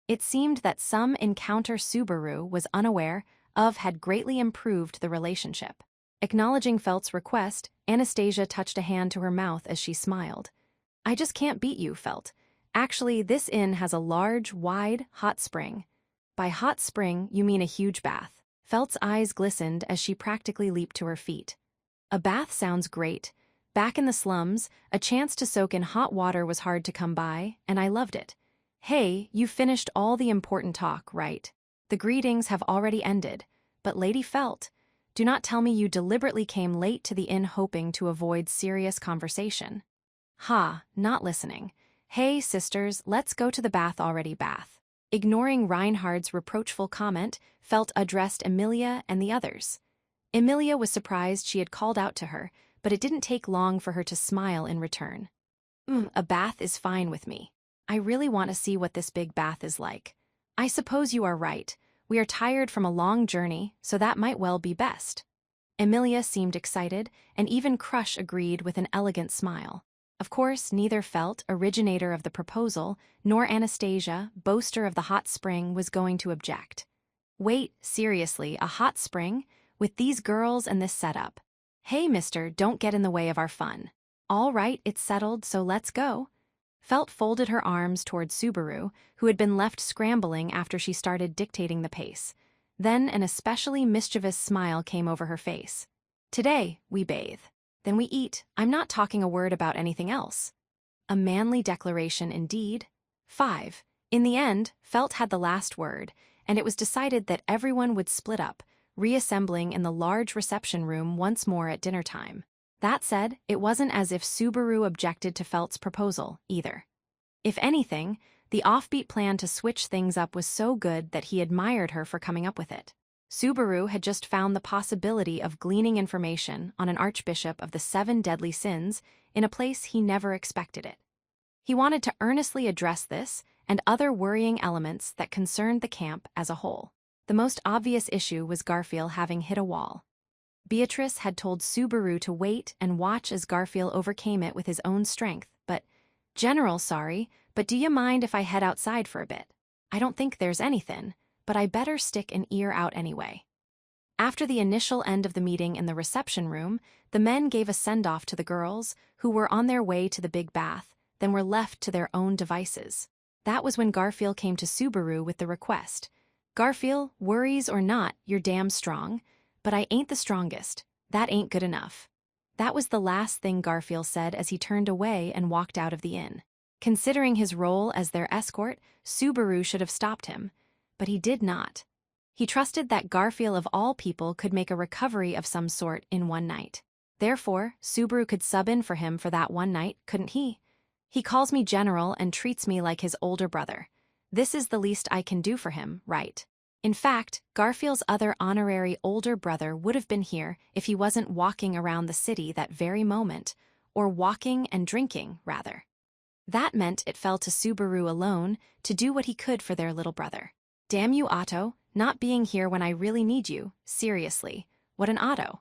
It seemed that some encounter Subaru was unaware of had greatly improved the relationship. Acknowledging Felt's request, Anastasia touched a hand to her mouth as she smiled. I just can't beat you, Felt. Actually, this inn has a large, wide, hot spring. By hot spring, you mean a huge bath. Felt's eyes glistened as she practically leaped to her feet. A bath sounds great. Back in the slums, a chance to soak in hot water was hard to come by, and I loved it. Hey, you finished all the important talk, right? The greetings have already ended. But Lady Felt, do not tell me you deliberately came late to the inn hoping to avoid serious conversation. Ha, not listening. Hey, sisters, let's go to the bath already, bath. Ignoring Reinhard's reproachful comment, Felt addressed Emilia and the others. Emilia was surprised she had called out to her, but it didn't take long for her to smile in return. A bath is fine with me. I really want to see what this big bath is like. I suppose you are right. We are tired from a long journey, so that might well be best. Emilia seemed excited, and even Crush agreed with an elegant smile. Of course, neither Felt, originator of the proposal, nor Anastasia, boaster of the hot spring, was going to object. Wait, seriously, a hot spring? With these girls and this setup? Hey, mister, don't get in the way of our fun. All right, it's settled, so let's go. Felt folded her arms toward Subaru, who had been left scrambling after she started dictating the pace. Then an especially mischievous smile came over her face. Today, we bathe. Then we eat. I'm not talking a word about anything else. A manly declaration indeed. 5. In the end, Felt had the last word, and it was decided that everyone would split up, reassembling in the large reception room once more at dinner time. That said, it wasn't as if Subaru objected to Felt's proposal, either. If anything, the offbeat plan to switch things up was so good that he admired her for coming up with it. Subaru had just found the possibility of gleaning information on an archbishop of the 7 deadly sins in a place he never expected it. He wanted to earnestly address this and other worrying elements that concerned the camp as a whole. The most obvious issue was Garfield having hit a wall. Beatrice had told Subaru to wait and watch as Garfield overcame it with his own strength, but, General, sorry, but do you mind if I head outside for a bit? I don't think there's anything, but I better stick an ear out anyway. After the initial end of the meeting in the reception room, the men gave a send-off to the girls, who were on their way to the big bath, then were left to their own devices. That was when Garfield came to Subaru with the request. Garfield, worries or not, you're damn strong, but I ain't the strongest. That ain't good enough. That was the last thing Garfield said as he turned away and walked out of the inn. Considering his role as their escort, Subaru should have stopped him, but he did not. He trusted that Garfield of all people could make a recovery of some sort in one night. Therefore, Subaru could sub in for him for that one night, couldn't he? He calls me General and treats me like his older brother. This is the least I can do for him, right? In fact, Garfield's other honorary older brother would have been here if he wasn't walking around the city that very moment, or walking and drinking, rather. That meant it fell to Subaru alone to do what he could for their little brother. Damn you, Otto, not being here when I really need you, seriously, what an Otto.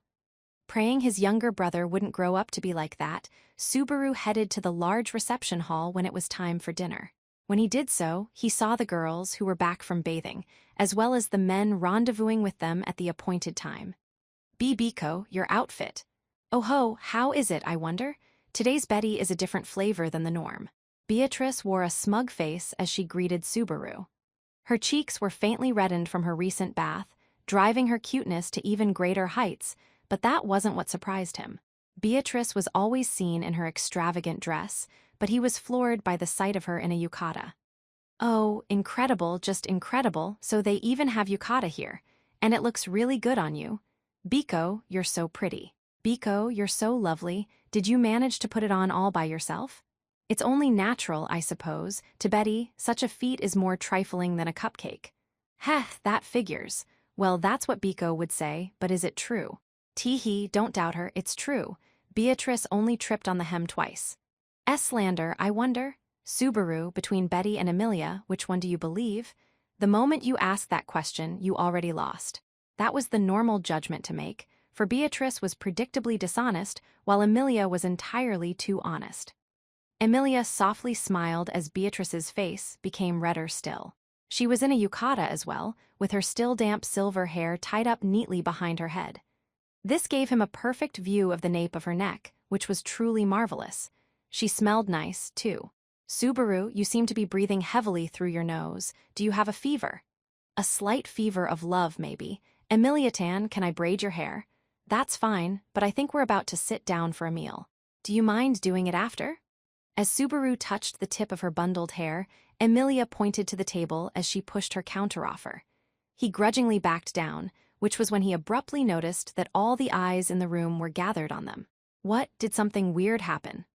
Praying his younger brother wouldn't grow up to be like that, Subaru headed to the large reception hall when it was time for dinner. When he did so, he saw the girls who were back from bathing, as well as the men rendezvousing with them at the appointed time. Biko, your outfit. Oh ho, how is it, I wonder? Today's Betty is a different flavor than the norm. Beatrice wore a smug face as she greeted Subaru. Her cheeks were faintly reddened from her recent bath, driving her cuteness to even greater heights, but that wasn't what surprised him. Beatrice was always seen in her extravagant dress, but he was floored by the sight of her in a yukata. Oh, incredible, just incredible, so they even have yukata here, and it looks really good on you. Biko, you're so pretty. Biko, you're so lovely, did you manage to put it on all by yourself? It's only natural, I suppose. To Betty, such a feat is more trifling than a cupcake. Heh, that figures. Well, that's what Biko would say, but is it true? Tee-hee, don't doubt her, it's true. Beatrice only tripped on the hem twice. Slander, I wonder? Subaru, between Betty and Emilia, which one do you believe? The moment you asked that question, you already lost. That was the normal judgment to make, for Beatrice was predictably dishonest, while Emilia was entirely too honest. Emilia softly smiled as Beatrice's face became redder still. She was in a yukata as well, with her still damp silver hair tied up neatly behind her head. This gave him a perfect view of the nape of her neck, which was truly marvelous. She smelled nice, too. Subaru, you seem to be breathing heavily through your nose. Do you have a fever? A slight fever of love, maybe. Emilia-tan, can I braid your hair? That's fine, but I think we're about to sit down for a meal. Do you mind doing it after? As Subaru touched the tip of her bundled hair, Emilia pointed to the table as she pushed her counteroffer. He grudgingly backed down, which was when he abruptly noticed that all the eyes in the room were gathered on them. What, did something weird happen?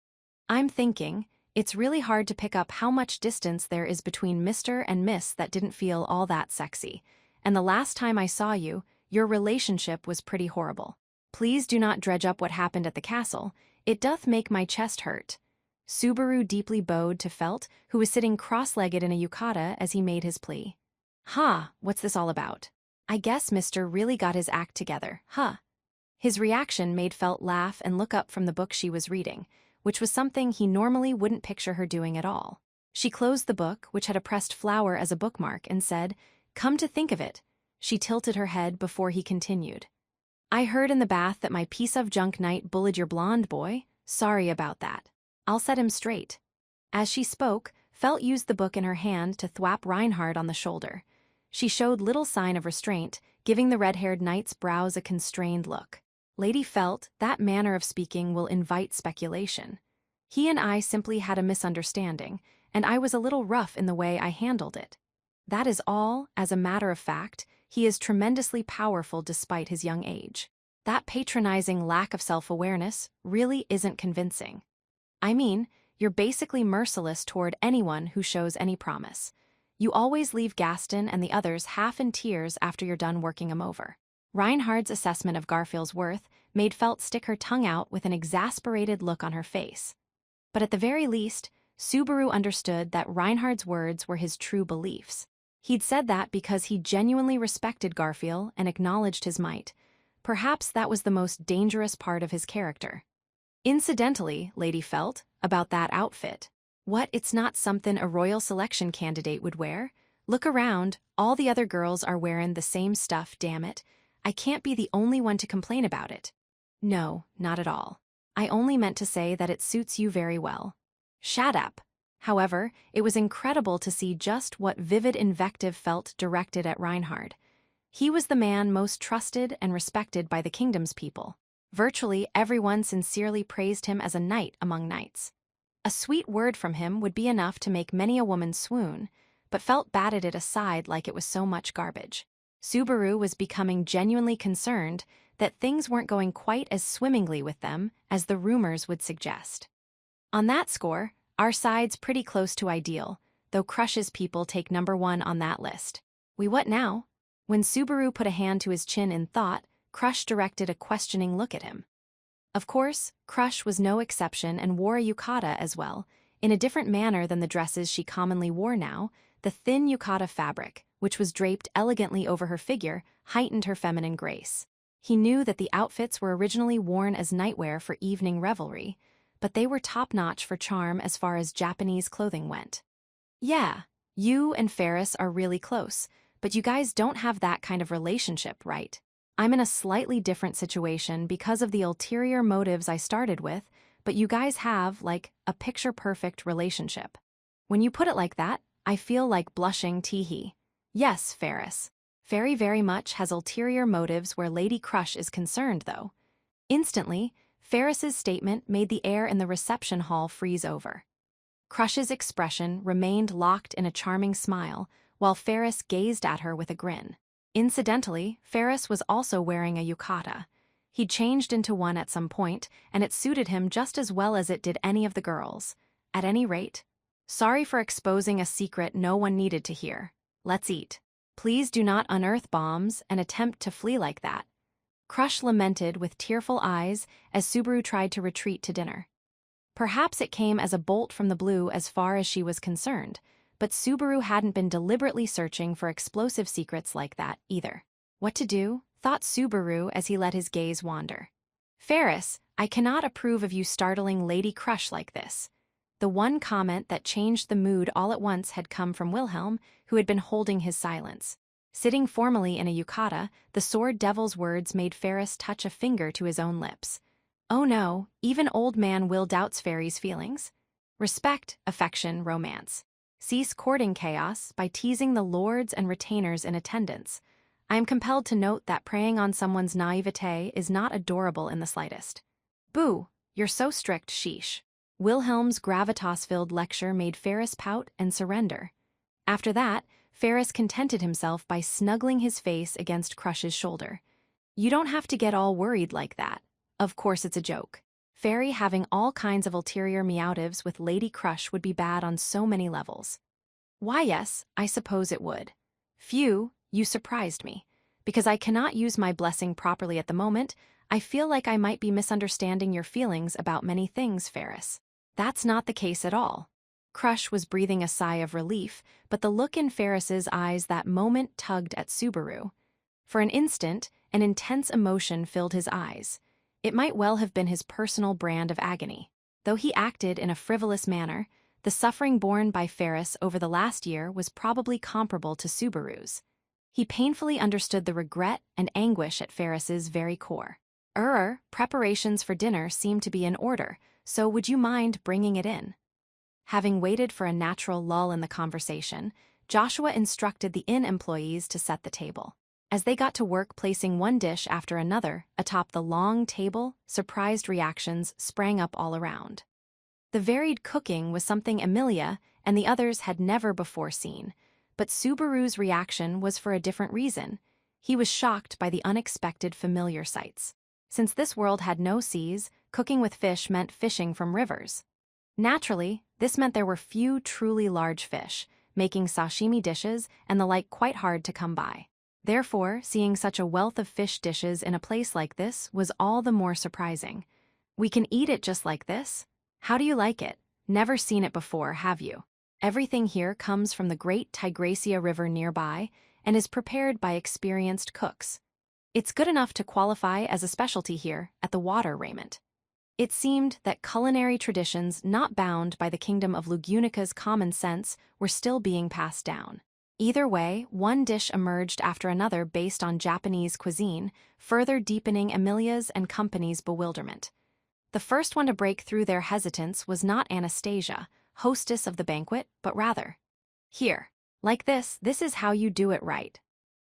I'm thinking, It's really hard to pick up how much distance there is between Mr. and Miss that didn't feel all that sexy. And the last time I saw you, your relationship was pretty horrible. Please do not dredge up what happened at the castle. It doth make my chest hurt." Subaru deeply bowed to Felt, who was sitting cross-legged in a yukata as he made his plea. "Ha, what's this all about? I guess Mr. really got his act together, huh?" His reaction made Felt laugh and look up from the book she was reading, which was something he normally wouldn't picture her doing at all. She closed the book, which had a pressed flower as a bookmark, and said, "Come to think of it." She tilted her head before he continued. "I heard in the bath that my piece of junk knight bullied your blonde boy. Sorry about that. I'll set him straight." As she spoke, Felt used the book in her hand to thwap Reinhard on the shoulder. She showed little sign of restraint, giving the red-haired knight's brows a constrained look. "Lady Felt, that manner of speaking will invite speculation. He and I simply had a misunderstanding, and I was a little rough in the way I handled it. That is all. As a matter of fact, he is tremendously powerful despite his young age. That patronizing lack of self-awareness really isn't convincing. I mean, you're basically merciless toward anyone who shows any promise. You always leave Gaston and the others half in tears after you're done working him over." Reinhard's assessment of Garfield's worth made Felt stick her tongue out with an exasperated look on her face. But at the very least, Subaru understood that Reinhard's words were his true beliefs. He'd said that because he genuinely respected Garfield and acknowledged his might. Perhaps that was the most dangerous part of his character. "Incidentally, Lady Felt, about that outfit. What, it's not something a royal selection candidate would wear? Look around, all the other girls are wearing the same stuff, damn it. I can't be the only one to complain about it." "No, not at all. I only meant to say that it suits you very well." "Shut up." However, it was incredible to see just what vivid invective Felt directed at Reinhard. He was the man most trusted and respected by the kingdom's people. Virtually everyone sincerely praised him as a knight among knights. A sweet word from him would be enough to make many a woman swoon, but Felt batted it aside like it was so much garbage. Subaru was becoming genuinely concerned that things weren't going quite as swimmingly with them as the rumors would suggest. On that score, our side's pretty close to ideal, though Crush's people take number one on that list. "We what now?" When Subaru put a hand to his chin in thought, Crush directed a questioning look at him. Of course, Crush was no exception and wore a yukata as well, in a different manner than the dresses she commonly wore now. The thin yukata fabric, which was draped elegantly over her figure, heightened her feminine grace. He knew that the outfits were originally worn as nightwear for evening revelry, but they were top-notch for charm as far as Japanese clothing went. "Yeah, you and Ferris are really close, but you guys don't have that kind of relationship, right? I'm in a slightly different situation because of the ulterior motives I started with, but you guys have, like, a picture-perfect relationship." When you put it like that, I feel like blushing teehee. "Yes, Ferris. Very, very much has ulterior motives where Lady Crush is concerned, though." Instantly, Ferris's statement made the air in the reception hall freeze over. Crush's expression remained locked in a charming smile, while Ferris gazed at her with a grin. Incidentally, Ferris was also wearing a yukata. He'd changed into one at some point, and it suited him just as well as it did any of the girls. At any rate, sorry for exposing a secret no one needed to hear. Let's eat. Please do not unearth bombs and attempt to flee like that. Crush lamented with tearful eyes as Subaru tried to retreat to dinner. Perhaps it came as a bolt from the blue as far as she was concerned, but Subaru hadn't been deliberately searching for explosive secrets like that either. What to do, thought Subaru as he let his gaze wander. Ferris, I cannot approve of you startling Lady Crush like this. The one comment that changed the mood all at once had come from Wilhelm, who had been holding his silence. Sitting formally in a yukata, the sword devil's words made Ferris touch a finger to his own lips. Oh no, even old man Will doubts Fairy's feelings. Respect, affection, romance. Cease courting chaos by teasing the lords and retainers in attendance. I am compelled to note that preying on someone's naivete is not adorable in the slightest. Boo, you're so strict, sheesh. Wilhelm's gravitas-filled lecture made Ferris pout and surrender. After that, Ferris contented himself by snuggling his face against Crush's shoulder. You don't have to get all worried like that. Of course it's a joke. Fairy having all kinds of ulterior meowtives with Lady Crush would be bad on so many levels. Why yes, I suppose it would. Phew, you surprised me. Because I cannot use my blessing properly at the moment, I feel like I might be misunderstanding your feelings about many things, Ferris. That's not the case at all. Crush was breathing a sigh of relief, but the look in Ferris's eyes that moment tugged at Subaru. For an instant, an intense emotion filled his eyes. It might well have been his personal brand of agony. Though he acted in a frivolous manner, the suffering borne by Ferris over the last year was probably comparable to Subaru's. He painfully understood the regret and anguish at Ferris's very core. Preparations for dinner seem to be in order, so would you mind bringing it in? Having waited for a natural lull in the conversation, Joshua instructed the inn employees to set the table. As they got to work placing one dish after another atop the long table, surprised reactions sprang up all around. The varied cooking was something Emilia and the others had never before seen, but Subaru's reaction was for a different reason. He was shocked by the unexpected familiar sights. Since this world had no seas, cooking with fish meant fishing from rivers. Naturally, this meant there were few truly large fish, making sashimi dishes and the like quite hard to come by. Therefore, seeing such a wealth of fish dishes in a place like this was all the more surprising. We can eat it just like this? How do you like it? Never seen it before, have you? Everything here comes from the great Tigracia River nearby and is prepared by experienced cooks. It's good enough to qualify as a specialty here at the Water Raiment. It seemed that culinary traditions not bound by the kingdom of Lugunica's common sense were still being passed down. Either way, one dish emerged after another based on Japanese cuisine, further deepening Emilia's and company's bewilderment. The first one to break through their hesitance was not Anastasia, hostess of the banquet, but rather, "Here, like this is how you do it right."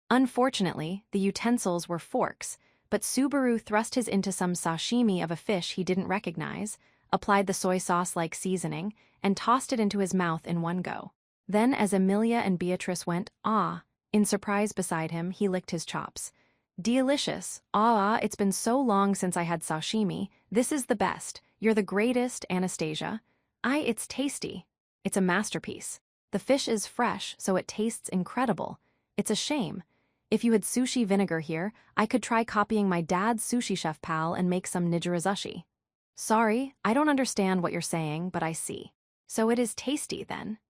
Unfortunately, the utensils were forks, but Subaru thrust his into some sashimi of a fish he didn't recognize, applied the soy sauce-like seasoning, and tossed it into his mouth in one go. Then, as Emilia and Beatrice went, "Ah," in surprise beside him, he licked his chops. "Delicious. Ah, it's been so long since I had sashimi. This is the best. You're the greatest, Anastasia. It's tasty. It's a masterpiece. The fish is fresh, so it tastes incredible. It's a shame. If you had sushi vinegar here, I could try copying my dad's sushi chef pal and make some nigirizushi." "Sorry, I don't understand what you're saying, but I see. So it is tasty, then."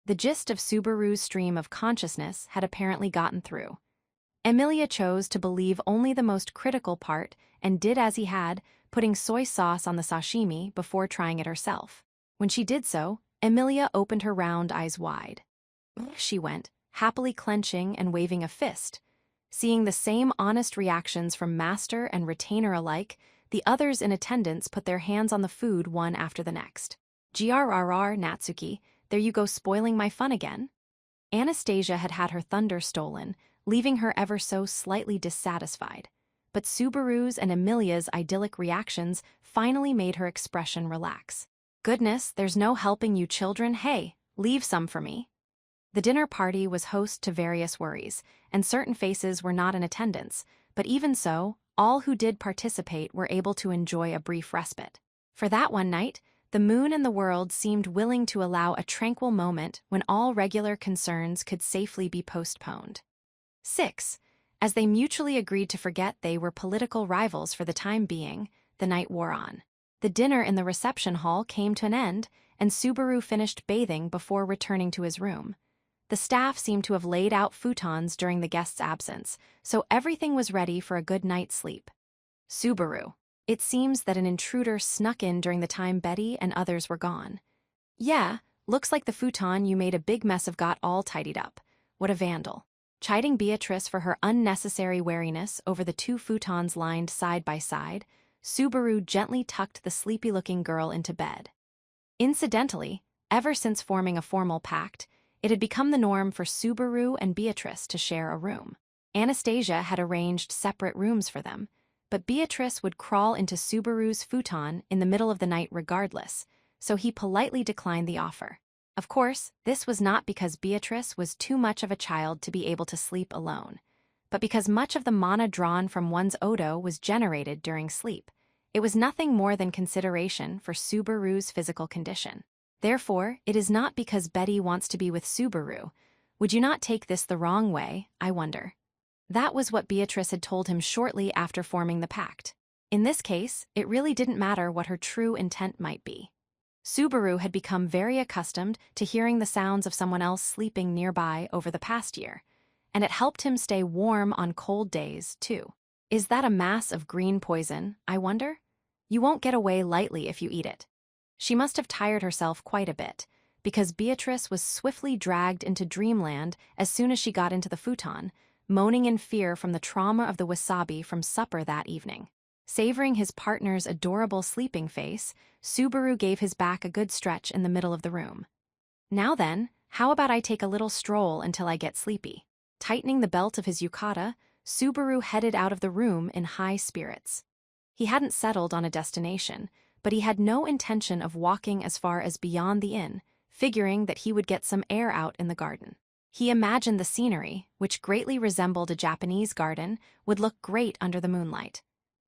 The gist of Subaru's stream of consciousness had apparently gotten through. Emilia chose to believe only the most critical part and did as he had, putting soy sauce on the sashimi before trying it herself. When she did so, Emilia opened her round eyes wide. She went, happily clenching and waving a fist. Seeing the same honest reactions from master and retainer alike, the others in attendance put their hands on the food one after the next. "Grrr, Natsuki, there you go spoiling my fun again." Anastasia had had her thunder stolen, leaving her ever so slightly dissatisfied. But Subaru's and Emilia's idyllic reactions finally made her expression relax. "Goodness, there's no helping you children. Hey, leave some for me." The dinner party was host to various worries, and certain faces were not in attendance, but even so, all who did participate were able to enjoy a brief respite. For that one night, the moon and the world seemed willing to allow a tranquil moment when all regular concerns could safely be postponed. 6. As they mutually agreed to forget they were political rivals for the time being, the night wore on. The dinner in the reception hall came to an end, and Subaru finished bathing before returning to his room. The staff seemed to have laid out futons during the guest's absence, so everything was ready for a good night's sleep. "Subaru, it seems that an intruder snuck in during the time Betty and others were gone." "Yeah, looks like the futon you made a big mess of got all tidied up. What a vandal." Chiding Beatrice for her unnecessary wariness over the two futons lined side by side, Subaru gently tucked the sleepy-looking girl into bed. Incidentally, ever since forming a formal pact, it had become the norm for Subaru and Beatrice to share a room. Anastasia had arranged separate rooms for them, but Beatrice would crawl into Subaru's futon in the middle of the night regardless, so he politely declined the offer. Of course, this was not because Beatrice was too much of a child to be able to sleep alone, but because much of the mana drawn from one's Odo was generated during sleep. It was nothing more than consideration for Subaru's physical condition. Therefore, it is not because Betty wants to be with Subaru. Would you not take this the wrong way, I wonder? That was what Beatrice had told him shortly after forming the pact. In this case, it really didn't matter what her true intent might be. Subaru had become very accustomed to hearing the sounds of someone else sleeping nearby over the past year, and it helped him stay warm on cold days, too. Is that a mass of green poison, I wonder? You won't get away lightly if you eat it. She must have tired herself quite a bit, because Beatrice was swiftly dragged into dreamland as soon as she got into the futon, moaning in fear from the trauma of the wasabi from supper that evening. Savoring his partner's adorable sleeping face, Subaru gave his back a good stretch in the middle of the room. Now then, how about I take a little stroll until I get sleepy? Tightening the belt of his yukata, Subaru headed out of the room in high spirits. He hadn't settled on a destination, but he had no intention of walking as far as beyond the inn, figuring that he would get some air out in the garden. He imagined the scenery, which greatly resembled a Japanese garden, would look great under the moonlight.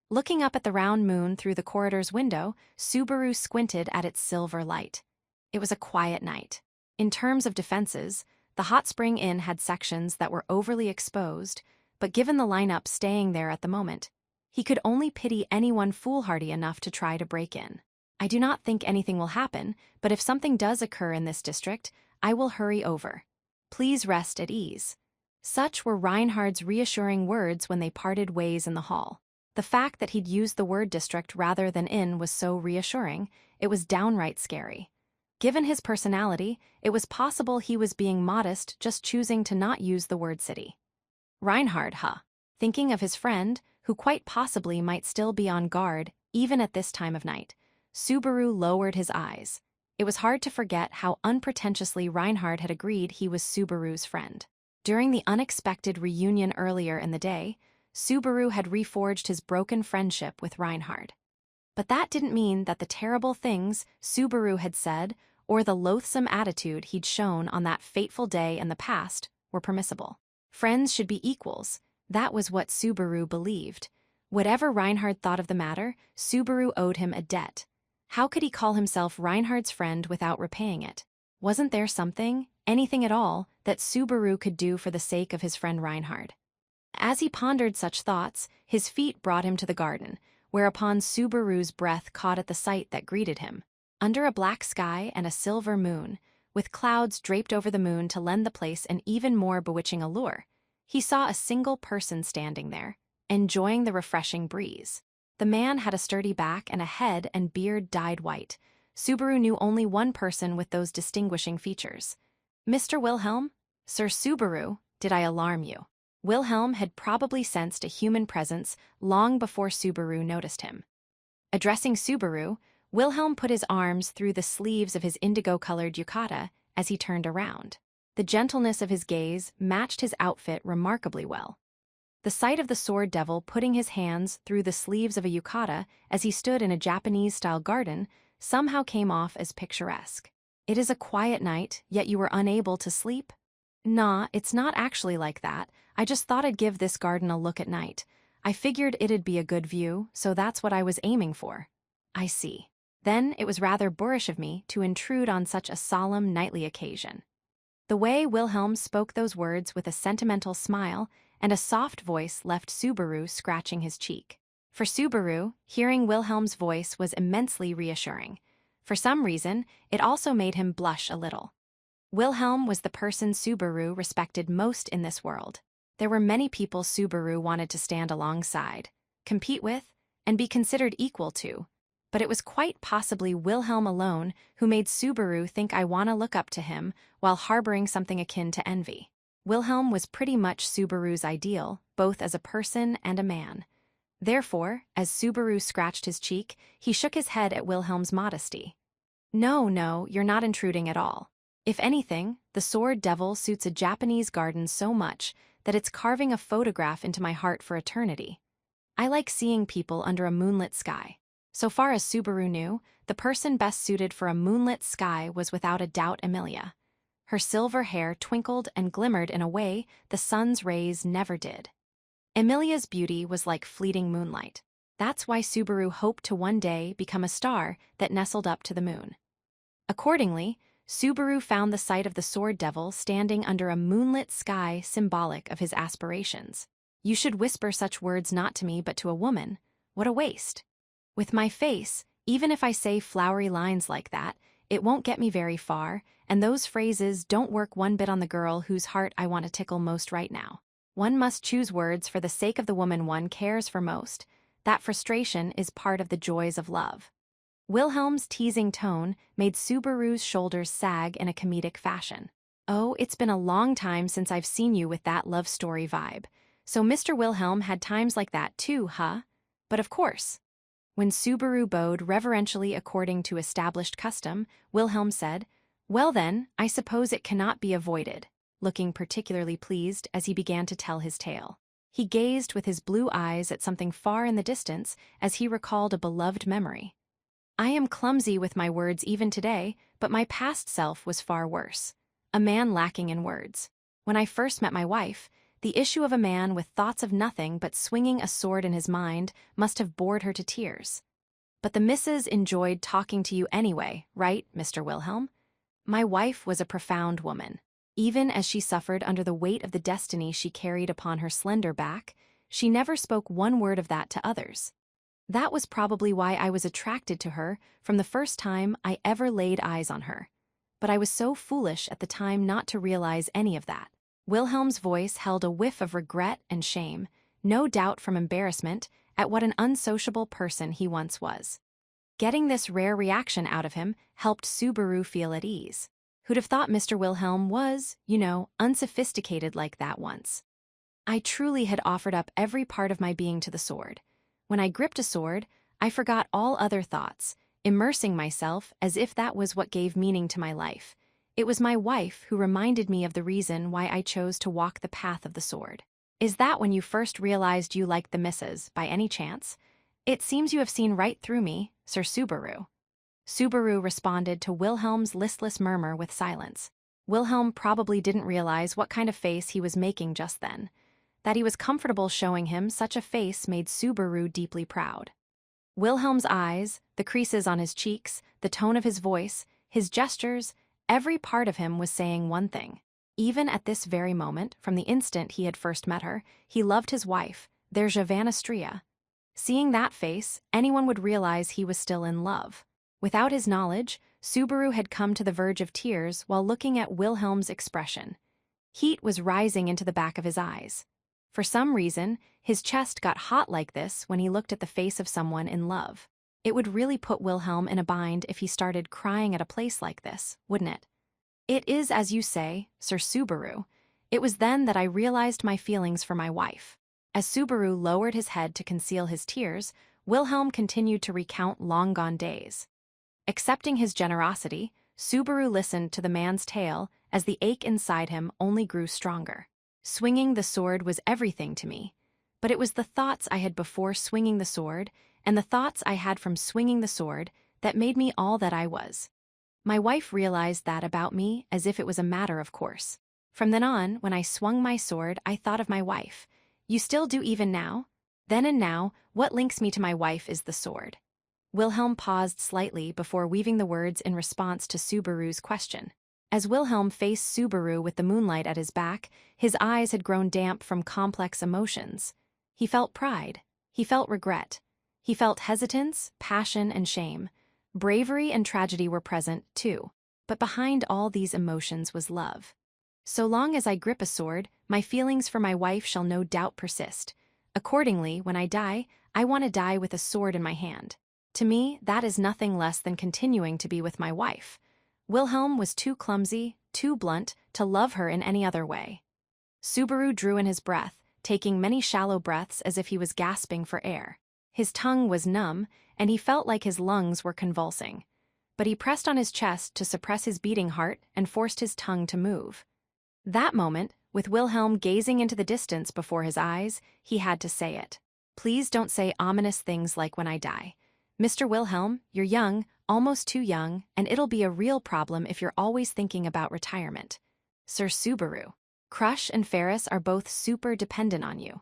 Looking up at the round moon through the corridor's window, Subaru squinted at its silver light. It was a quiet night. In terms of defenses, the Hot Spring Inn had sections that were overly exposed, but given the lineup staying there at the moment, he could only pity anyone foolhardy enough to try to break in. I do not think anything will happen, but if something does occur in this district, I will hurry over. Please rest at ease. Such were Reinhard's reassuring words when they parted ways in the hall. The fact that he'd used the word district rather than inn was so reassuring, it was downright scary. Given his personality, it was possible he was being modest just choosing to not use the word city. Reinhard, huh? Thinking of his friend, who quite possibly might still be on guard, even at this time of night, Subaru lowered his eyes. It was hard to forget how unpretentiously Reinhard had agreed he was Subaru's friend. During the unexpected reunion earlier in the day, Subaru had reforged his broken friendship with Reinhard. But that didn't mean that the terrible things Subaru had said or the loathsome attitude he'd shown on that fateful day in the past were permissible. Friends should be equals. That was what Subaru believed. Whatever Reinhard thought of the matter, Subaru owed him a debt. How could he call himself Reinhard's friend without repaying it? Wasn't there something, anything at all, that Subaru could do for the sake of his friend Reinhard? As he pondered such thoughts, his feet brought him to the garden, whereupon Subaru's breath caught at the sight that greeted him. Under a black sky and a silver moon, with clouds draped over the moon to lend the place an even more bewitching allure, he saw a single person standing there, enjoying the refreshing breeze. The man had a sturdy back and a head and beard dyed white. Subaru knew only one person with those distinguishing features. Mr. Wilhelm? Sir Subaru, did I alarm you? Wilhelm had probably sensed a human presence long before Subaru noticed him. Addressing Subaru, Wilhelm put his arms through the sleeves of his indigo-colored yukata as he turned around. The gentleness of his gaze matched his outfit remarkably well. The sight of the sword devil putting his hands through the sleeves of a yukata as he stood in a Japanese-style garden somehow came off as picturesque. It is a quiet night, yet you were unable to sleep? Nah, it's not actually like that. I just thought I'd give this garden a look at night. I figured it'd be a good view, so that's what I was aiming for. I see. Then it was rather boorish of me to intrude on such a solemn nightly occasion. The way Wilhelm spoke those words with a sentimental smile and a soft voice left Subaru scratching his cheek. For Subaru, hearing Wilhelm's voice was immensely reassuring. For some reason, it also made him blush a little. Wilhelm was the person Subaru respected most in this world. There were many people Subaru wanted to stand alongside, compete with, and be considered equal to, but it was quite possibly Wilhelm alone who made Subaru think I want to look up to him while harboring something akin to envy. Wilhelm was pretty much Subaru's ideal, both as a person and a man. Therefore, as Subaru scratched his cheek, he shook his head at Wilhelm's modesty. No, you're not intruding at all. If anything, the sword devil suits a Japanese garden so much that it's carving a photograph into my heart for eternity. I like seeing people under a moonlit sky. So far as Subaru knew, the person best suited for a moonlit sky was without a doubt Emilia. Her silver hair twinkled and glimmered in a way the sun's rays never did. Emilia's beauty was like fleeting moonlight. That's why Subaru hoped to one day become a star that nestled up to the moon. Accordingly, Subaru found the sight of the sword devil standing under a moonlit sky symbolic of his aspirations. You should whisper such words not to me but to a woman. What a waste. With my face, even if I say flowery lines like that, it won't get me very far, and those phrases don't work one bit on the girl whose heart I want to tickle most right now. One must choose words for the sake of the woman one cares for most. That frustration is part of the joys of love. Wilhelm's teasing tone made Subaru's shoulders sag in a comedic fashion. Oh, it's been a long time since I've seen you with that love story vibe. So Mr. Wilhelm had times like that too, huh? But of course. When Subaru bowed reverentially according to established custom, Wilhelm said, "Well then, I suppose it cannot be avoided," looking particularly pleased as he began to tell his tale. He gazed with his blue eyes at something far in the distance as he recalled a beloved memory. "I am clumsy with my words even today, but my past self was far worse. A man lacking in words. When I first met my wife, the issue of a man with thoughts of nothing but swinging a sword in his mind must have bored her to tears. But the missus enjoyed talking to you anyway, right, Mr. Wilhelm? My wife was a profound woman. Even as she suffered under the weight of the destiny she carried upon her slender back, she never spoke one word of that to others. That was probably why I was attracted to her from the first time I ever laid eyes on her. But I was so foolish at the time not to realize any of that." Wilhelm's voice held a whiff of regret and shame, no doubt from embarrassment at what an unsociable person he once was. Getting this rare reaction out of him helped Subaru feel at ease. Who'd have thought Mr. Wilhelm was, unsophisticated like that once? I truly had offered up every part of my being to the sword. When I gripped a sword, I forgot all other thoughts, immersing myself as if that was what gave meaning to my life. It was my wife who reminded me of the reason why I chose to walk the path of the sword. "Is that when you first realized you liked the missus, by any chance? It seems you have seen right through me, Sir Subaru." Subaru responded to Wilhelm's listless murmur with silence. Wilhelm probably didn't realize what kind of face he was making just then. That he was comfortable showing him such a face made Subaru deeply proud. Wilhelm's eyes, the creases on his cheeks, the tone of his voice, his gestures, every part of him was saying one thing. Even at this very moment, from the instant he had first met her, he loved his wife, their Giovanna Stria. Seeing that face, anyone would realize he was still in love. Without his knowledge, Subaru had come to the verge of tears while looking at Wilhelm's expression. Heat was rising into the back of his eyes. For some reason, his chest got hot like this when he looked at the face of someone in love. It would really put Wilhelm in a bind if he started crying at a place like this, wouldn't it? "It is as you say, Sir Subaru. It was then that I realized my feelings for my wife." As Subaru lowered his head to conceal his tears, Wilhelm continued to recount long-gone days. Accepting his generosity, Subaru listened to the man's tale as the ache inside him only grew stronger. Swinging the sword was everything to me, but it was the thoughts I had before swinging the sword and the thoughts I had from swinging the sword that made me all that I was. My wife realized that about me as if it was a matter of course. From then on, when I swung my sword, I thought of my wife. You still do even now? Then and now, what links me to my wife is the sword. Wilhelm paused slightly before weaving the words in response to Subaru's question. As Wilhelm faced Subaru with the moonlight at his back, his eyes had grown damp from complex emotions. He felt pride. He felt regret. He felt hesitance, passion, and shame. Bravery and tragedy were present, too. But behind all these emotions was love. "So long as I grip a sword, my feelings for my wife shall no doubt persist. Accordingly, when I die, I want to die with a sword in my hand. To me, that is nothing less than continuing to be with my wife." Wilhelm was too clumsy, too blunt, to love her in any other way. Subaru drew in his breath, taking many shallow breaths as if he was gasping for air. His tongue was numb, and he felt like his lungs were convulsing. But he pressed on his chest to suppress his beating heart and forced his tongue to move. That moment, with Wilhelm gazing into the distance before his eyes, he had to say it. "Please don't say ominous things like when I die. Mr. Wilhelm, you're young, almost too young, and it'll be a real problem if you're always thinking about retirement. Sir Subaru, Crush and Ferris are both super dependent on you."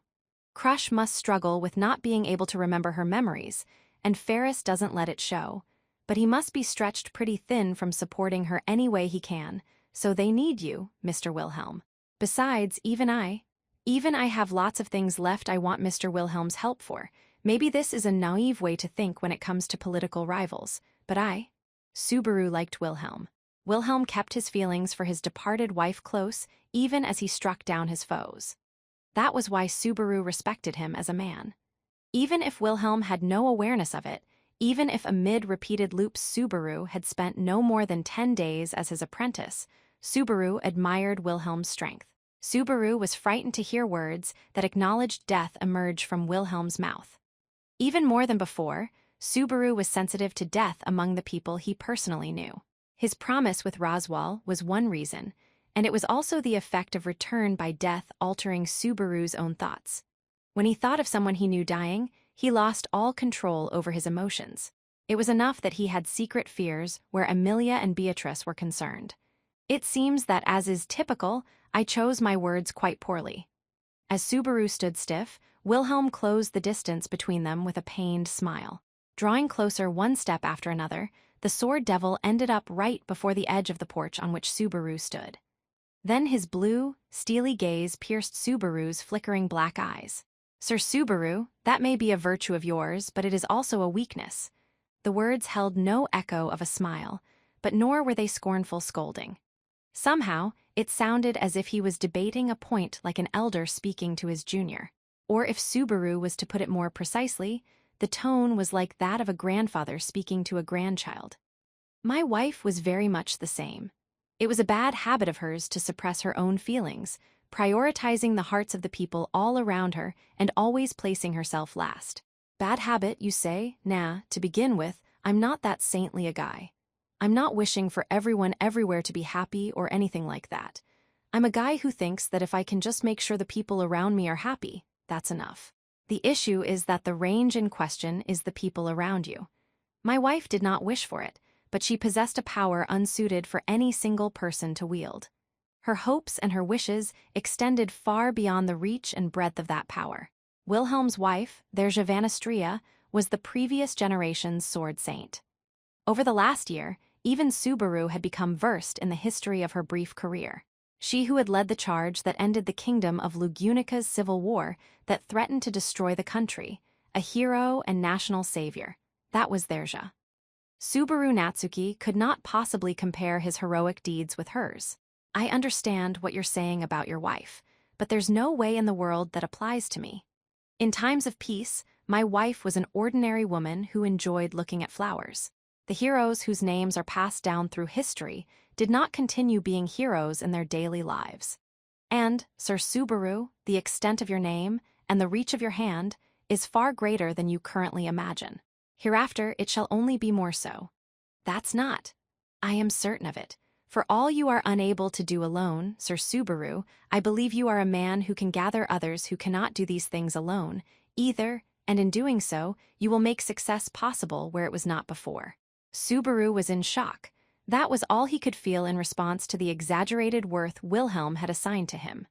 Crush must struggle with not being able to remember her memories, and Ferris doesn't let it show. But he must be stretched pretty thin from supporting her any way he can, so they need you, Mr. Wilhelm. Besides, even I have lots of things left I want Mr. Wilhelm's help for. Maybe this is a naive way to think when it comes to political rivals, but Subaru liked Wilhelm. Wilhelm kept his feelings for his departed wife close, even as he struck down his foes. That was why Subaru respected him as a man. Even if Wilhelm had no awareness of it, even if amid repeated loops Subaru had spent no more than 10 days as his apprentice, Subaru admired Wilhelm's strength. Subaru was frightened to hear words that acknowledged death emerge from Wilhelm's mouth. Even more than before, Subaru was sensitive to death among the people he personally knew. His promise with Roswell was one reason, and it was also the effect of return by death altering Subaru's own thoughts. When he thought of someone he knew dying, he lost all control over his emotions. It was enough that he had secret fears where Amelia and Beatrice were concerned. It seems that, as is typical, I chose my words quite poorly. As Subaru stood stiff, Wilhelm closed the distance between them with a pained smile. Drawing closer one step after another, the sword devil ended up right before the edge of the porch on which Subaru stood. Then his blue, steely gaze pierced Subaru's flickering black eyes. Sir Subaru, that may be a virtue of yours, but it is also a weakness. The words held no echo of a smile, but nor were they scornful scolding. Somehow, it sounded as if he was debating a point like an elder speaking to his junior. Or if Subaru was to put it more precisely, the tone was like that of a grandfather speaking to a grandchild. My wife was very much the same. It was a bad habit of hers to suppress her own feelings, prioritizing the hearts of the people all around her and always placing herself last. Bad habit, you say? Nah, to begin with, I'm not that saintly a guy. I'm not wishing for everyone everywhere to be happy or anything like that. I'm a guy who thinks that if I can just make sure the people around me are happy, that's enough. The issue is that the range in question is the people around you. My wife did not wish for it, but she possessed a power unsuited for any single person to wield. Her hopes and her wishes extended far beyond the reach and breadth of that power. Wilhelm's wife, their Javanastria, was the previous generation's sword saint. Over the last year, even Subaru had become versed in the history of her brief career. She who had led the charge that ended the kingdom of Lugunica's civil war that threatened to destroy the country, a hero and national savior. That was Therja. Subaru Natsuki could not possibly compare his heroic deeds with hers. I understand what you're saying about your wife, but there's no way in the world that applies to me. In times of peace, my wife was an ordinary woman who enjoyed looking at flowers. The heroes whose names are passed down through history did not continue being heroes in their daily lives. And, Sir Subaru, the extent of your name and the reach of your hand is far greater than you currently imagine. Hereafter it shall only be more so. That's not. I am certain of it. For all you are unable to do alone, Sir Subaru, I believe you are a man who can gather others who cannot do these things alone, either, and in doing so, you will make success possible where it was not before. Subaru was in shock. That was all he could feel in response to the exaggerated worth Wilhelm had assigned to him.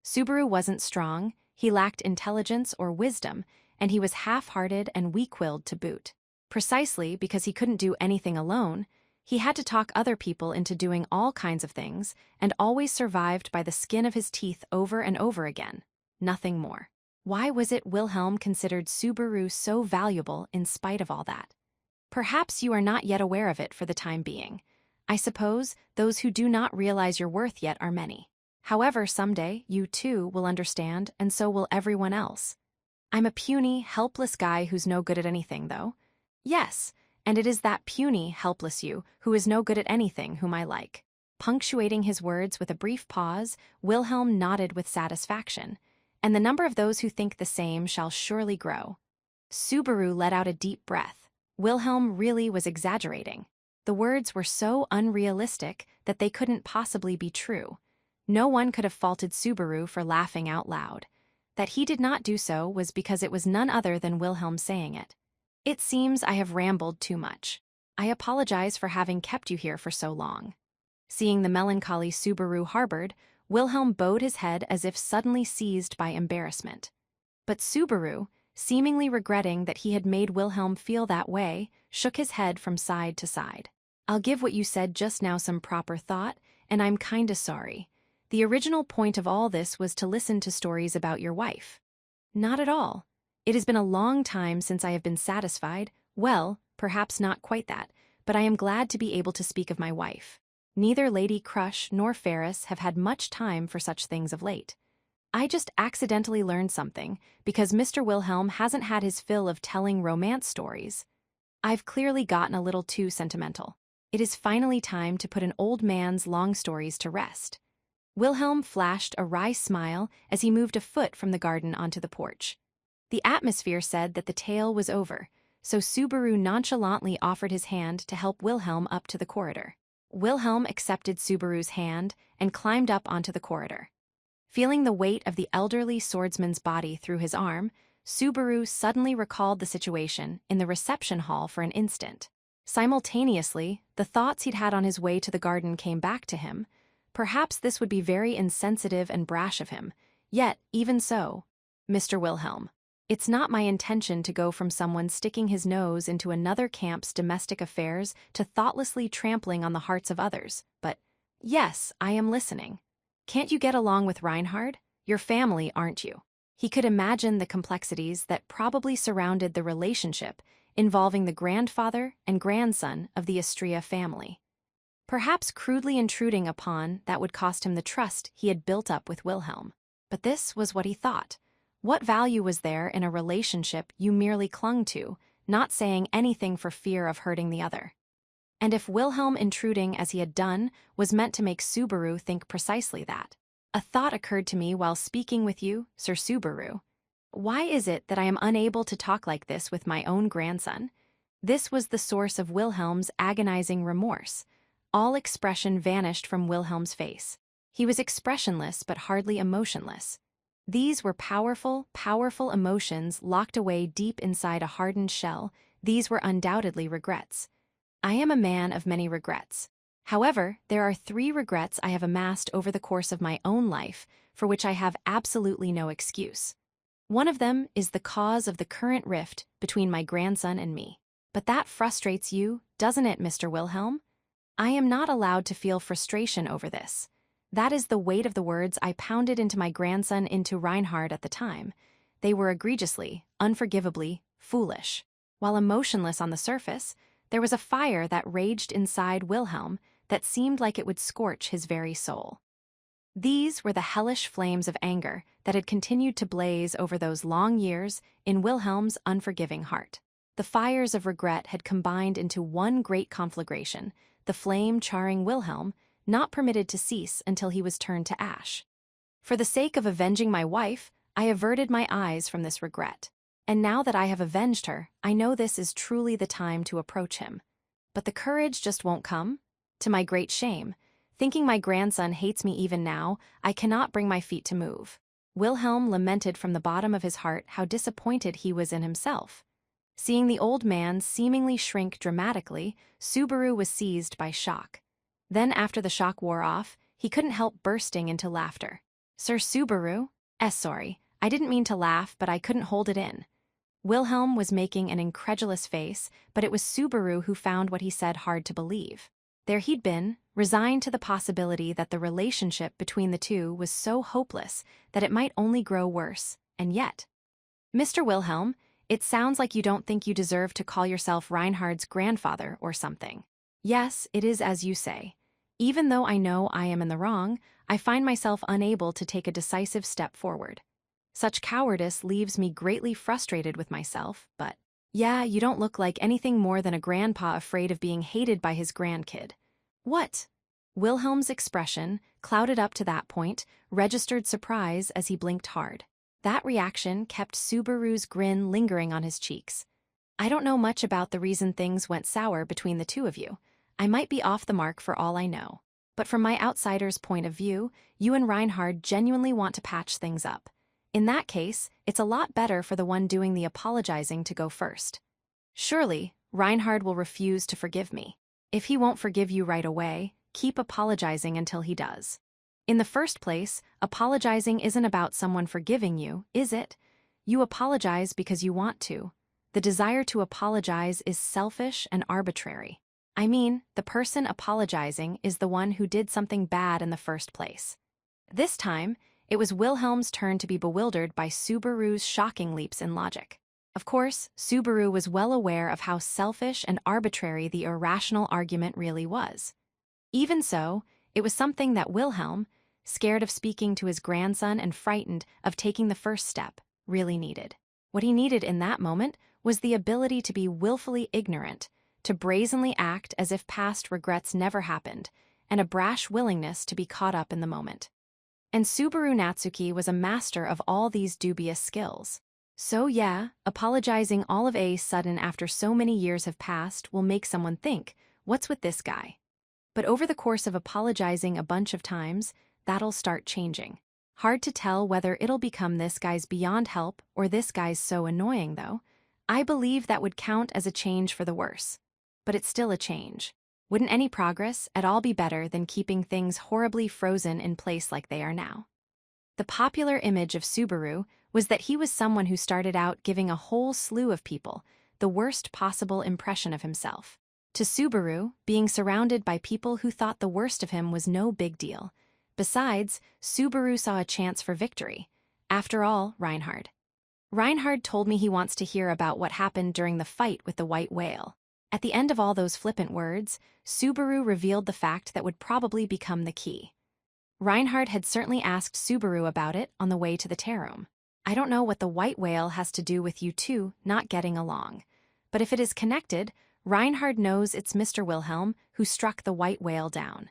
Subaru wasn't strong, he lacked intelligence or wisdom, and he was half-hearted and weak-willed to boot. Precisely because he couldn't do anything alone, he had to talk other people into doing all kinds of things and always survived by the skin of his teeth over and over again. Nothing more. Why was it Wilhelm considered Subaru so valuable in spite of all that? Perhaps you are not yet aware of it for the time being. I suppose those who do not realize your worth yet are many. However, someday you too will understand, and so will everyone else. I'm a puny, helpless guy who's no good at anything, though. Yes, and it is that puny, helpless you who is no good at anything whom I like. Punctuating his words with a brief pause, Wilhelm nodded with satisfaction, and the number of those who think the same shall surely grow. Subaru let out a deep breath. Wilhelm really was exaggerating. The words were so unrealistic that they couldn't possibly be true. No one could have faulted Subaru for laughing out loud. That he did not do so was because it was none other than Wilhelm saying it. It seems I have rambled too much. I apologize for having kept you here for so long. Seeing the melancholy Subaru harbored, Wilhelm bowed his head as if suddenly seized by embarrassment. But Subaru, seemingly regretting that he had made Wilhelm feel that way, shook his head from side to side. I'll give what you said just now some proper thought, and I'm kinda sorry. The original point of all this was to listen to stories about your wife. Not at all. It has been a long time since I have been satisfied, well, perhaps not quite that, but I am glad to be able to speak of my wife. Neither Lady Crush nor Ferris have had much time for such things of late. I just accidentally learned something, because Mr. Wilhelm hasn't had his fill of telling romance stories. I've clearly gotten a little too sentimental. It is finally time to put an old man's long stories to rest. Wilhelm flashed a wry smile as he moved a foot from the garden onto the porch. The atmosphere said that the tale was over, so Subaru nonchalantly offered his hand to help Wilhelm up to the corridor. Wilhelm accepted Subaru's hand and climbed up onto the corridor. Feeling the weight of the elderly swordsman's body through his arm, Subaru suddenly recalled the situation in the reception hall for an instant. Simultaneously, the thoughts he'd had on his way to the garden came back to him. Perhaps this would be very insensitive and brash of him, yet, even so, Mr. Wilhelm, it's not my intention to go from someone sticking his nose into another camp's domestic affairs to thoughtlessly trampling on the hearts of others, but, yes, I am listening. Can't you get along with Reinhard? Your family, aren't you? He could imagine the complexities that probably surrounded the relationship involving the grandfather and grandson of the Istria family. Perhaps crudely intruding upon that would cost him the trust he had built up with Wilhelm. But this was what he thought. What value was there in a relationship you merely clung to, not saying anything for fear of hurting the other? And if Wilhelm intruding as he had done was meant to make Subaru think precisely that? A thought occurred to me while speaking with you, Sir Subaru. Why is it that I am unable to talk like this with my own grandson? This was the source of Wilhelm's agonizing remorse. All expression vanished from Wilhelm's face. He was expressionless but hardly emotionless. These were powerful, powerful emotions locked away deep inside a hardened shell. These were undoubtedly regrets. I am a man of many regrets. However, there are 3 regrets I have amassed over the course of my own life for which I have absolutely no excuse. One of them is the cause of the current rift between my grandson and me. But that frustrates you, doesn't it, Mr. Wilhelm? I am not allowed to feel frustration over this. That is the weight of the words I pounded into my grandson into Reinhard at the time. They were egregiously, unforgivably, foolish. While emotionless on the surface, there was a fire that raged inside Wilhelm that seemed like it would scorch his very soul. These were the hellish flames of anger that had continued to blaze over those long years in Wilhelm's unforgiving heart. The fires of regret had combined into one great conflagration, the flame charring Wilhelm, not permitted to cease until he was turned to ash. For the sake of avenging my wife, I averted my eyes from this regret. And now that I have avenged her, I know this is truly the time to approach him. But the courage just won't come. To my great shame, thinking my grandson hates me even now, I cannot bring my feet to move. Wilhelm lamented from the bottom of his heart how disappointed he was in himself. Seeing the old man seemingly shrink dramatically, Subaru was seized by shock. Then after the shock wore off, he couldn't help bursting into laughter. Sir Subaru? Sorry, I didn't mean to laugh, but I couldn't hold it in. Wilhelm was making an incredulous face, but it was Subaru who found what he said hard to believe. There he'd been, resigned to the possibility that the relationship between the two was so hopeless that it might only grow worse, and yet. Mr. Wilhelm, it sounds like you don't think you deserve to call yourself Reinhard's grandfather or something. Yes, it is as you say. Even though I know I am in the wrong, I find myself unable to take a decisive step forward. Such cowardice leaves me greatly frustrated with myself, but, yeah, you don't look like anything more than a grandpa afraid of being hated by his grandkid. What? Wilhelm's expression, clouded up to that point, registered surprise as he blinked hard. That reaction kept Subaru's grin lingering on his cheeks. I don't know much about the reason things went sour between the two of you. I might be off the mark for all I know. But from my outsider's point of view, you and Reinhard genuinely want to patch things up. In that case, it's a lot better for the one doing the apologizing to go first. Surely, Reinhard will refuse to forgive me. If he won't forgive you right away, keep apologizing until he does. In the first place, apologizing isn't about someone forgiving you, is it? You apologize because you want to. The desire to apologize is selfish and arbitrary. I mean, the person apologizing is the one who did something bad in the first place. This time, it was Wilhelm's turn to be bewildered by Subaru's shocking leaps in logic. Of course, Subaru was well aware of how selfish and arbitrary the irrational argument really was. Even so, it was something that Wilhelm, scared of speaking to his grandson and frightened of taking the first step, really needed. What he needed in that moment was the ability to be willfully ignorant, to brazenly act as if past regrets never happened, and a brash willingness to be caught up in the moment. And Subaru Natsuki was a master of all these dubious skills. So yeah, apologizing all of a sudden after so many years have passed will make someone think, what's with this guy? But over the course of apologizing a bunch of times, that'll start changing. Hard to tell whether it'll become this guy's beyond help or this guy's so annoying though. I believe that would count as a change for the worse. But it's still a change. Wouldn't any progress at all be better than keeping things horribly frozen in place like they are now? The popular image of Subaru was that he was someone who started out giving a whole slew of people the worst possible impression of himself. To Subaru, being surrounded by people who thought the worst of him was no big deal. Besides, Subaru saw a chance for victory. After all, Reinhard told me he wants to hear about what happened during the fight with the white whale. At the end of all those flippant words, Subaru revealed the fact that would probably become the key. Reinhard had certainly asked Subaru about it on the way to the tea room. I don't know what the white whale has to do with you two not getting along. But if it is connected, Reinhard knows it's Mr. Wilhelm who struck the white whale down.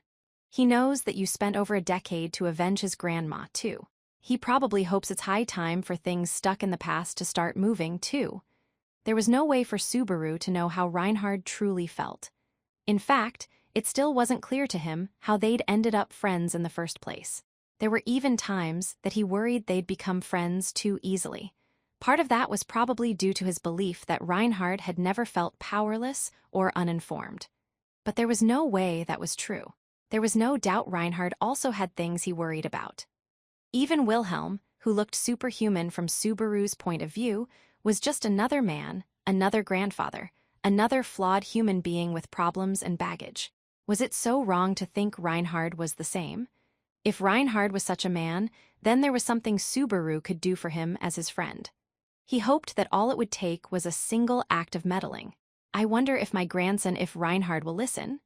He knows that you spent over a decade to avenge his grandma, too. He probably hopes it's high time for things stuck in the past to start moving, too. There was no way for Subaru to know how Reinhard truly felt. In fact, it still wasn't clear to him how they'd ended up friends in the first place. There were even times that he worried they'd become friends too easily. Part of that was probably due to his belief that Reinhard had never felt powerless or uninformed. But there was no way that was true. There was no doubt Reinhard also had things he worried about. Even Wilhelm, who looked superhuman from Subaru's point of view, was just another man, another grandfather, another flawed human being with problems and baggage. Was it so wrong to think Reinhard was the same? If Reinhard was such a man, then there was something Subaru could do for him as his friend. He hoped that all it would take was a single act of meddling. I wonder if my grandson if Reinhard will listen?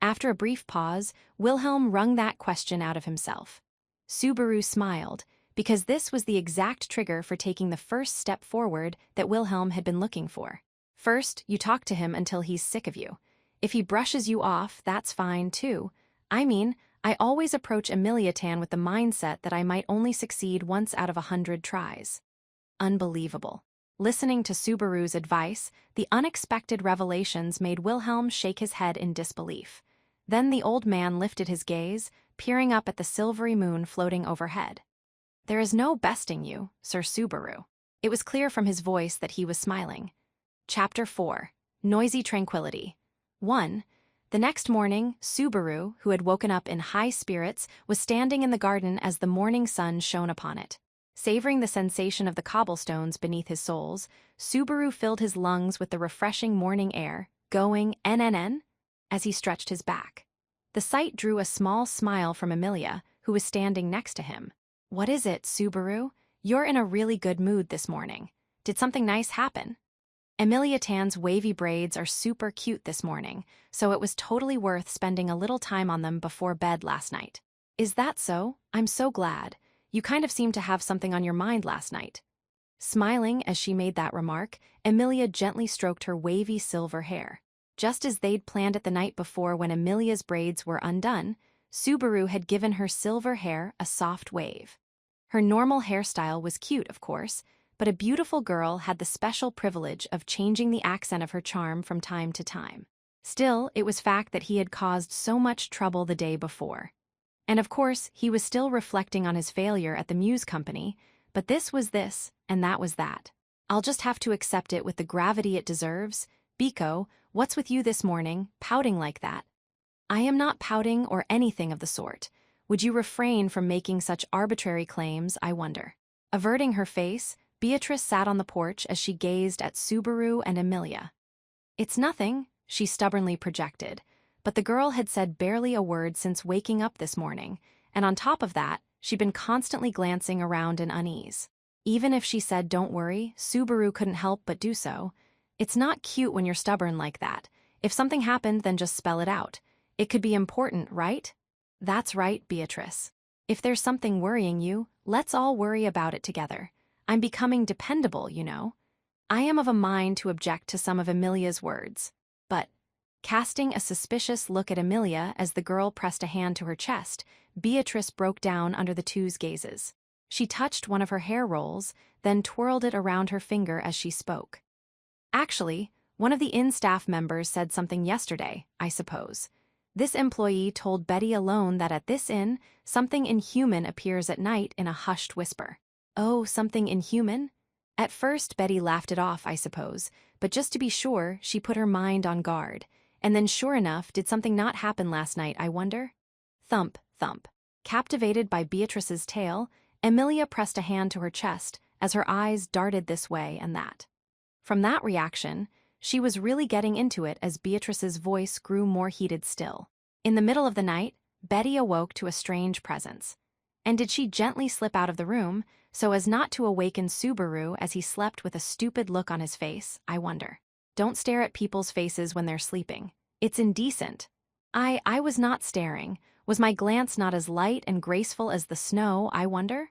After a brief pause, Wilhelm wrung that question out of himself. Subaru smiled, because this was the exact trigger for taking the first step forward that Wilhelm had been looking for. First, you talk to him until he's sick of you. If he brushes you off, that's fine too. I mean, I always approach Emiliatan with the mindset that I might only succeed once out of 100 tries. Unbelievable. Listening to Subaru's advice, the unexpected revelations made Wilhelm shake his head in disbelief. Then the old man lifted his gaze, peering up at the silvery moon floating overhead. There is no besting you, Sir Subaru. It was clear from his voice that he was smiling. Chapter 4. Noisy Tranquility. 1. The next morning, Subaru, who had woken up in high spirits, was standing in the garden as the morning sun shone upon it. Savoring the sensation of the cobblestones beneath his soles, Subaru filled his lungs with the refreshing morning air, going NNN as he stretched his back. The sight drew a small smile from Emilia, who was standing next to him. What is it, Subaru? You're in a really good mood this morning. Did something nice happen? Emilia Tan's wavy braids are super cute this morning, so it was totally worth spending a little time on them before bed last night. Is that so? I'm so glad. You kind of seemed to have something on your mind last night. Smiling as she made that remark, Emilia gently stroked her wavy silver hair. Just as they'd planned it the night before when Emilia's braids were undone, Subaru had given her silver hair a soft wave. Her normal hairstyle was cute, of course, but a beautiful girl had the special privilege of changing the accent of her charm from time to time. Still, it was fact that he had caused so much trouble the day before. And of course, he was still reflecting on his failure at the Muse Company, but this was this, and that was that. I'll just have to accept it with the gravity it deserves. Biko, what's with you this morning, pouting like that? I am not pouting or anything of the sort. Would you refrain from making such arbitrary claims, I wonder? Averting her face, Beatrice sat on the porch as she gazed at Subaru and Emilia. "It's nothing," she stubbornly projected, but the girl had said barely a word since waking up this morning, and on top of that, she'd been constantly glancing around in unease. Even if she said don't worry, Subaru couldn't help but do so. It's not cute when you're stubborn like that. If something happened, then just spell it out. It could be important, right? That's right, Beatrice. If there's something worrying you, let's all worry about it together. I'm becoming dependable, you know. I am of a mind to object to some of Emilia's words. But, casting a suspicious look at Emilia as the girl pressed a hand to her chest, Beatrice broke down under the two's gazes. She touched one of her hair rolls, then twirled it around her finger as she spoke. "Actually, one of the inn staff members said something yesterday, I suppose. This employee told Betty alone that at this inn, something inhuman appears at night in a hushed whisper." "Oh, something inhuman?" At first, Betty laughed it off, I suppose, but just to be sure, she put her mind on guard. And then sure enough, did something not happen last night, I wonder? Thump, thump. Captivated by Beatrice's tale, Emilia pressed a hand to her chest as her eyes darted this way and that. From that reaction, she was really getting into it as Beatrice's voice grew more heated still. In the middle of the night, Betty awoke to a strange presence. And did she gently slip out of the room, so as not to awaken Subaru as he slept with a stupid look on his face, I wonder. Don't stare at people's faces when they're sleeping. It's indecent. I was not staring. Was my glance not as light and graceful as the snow, I wonder?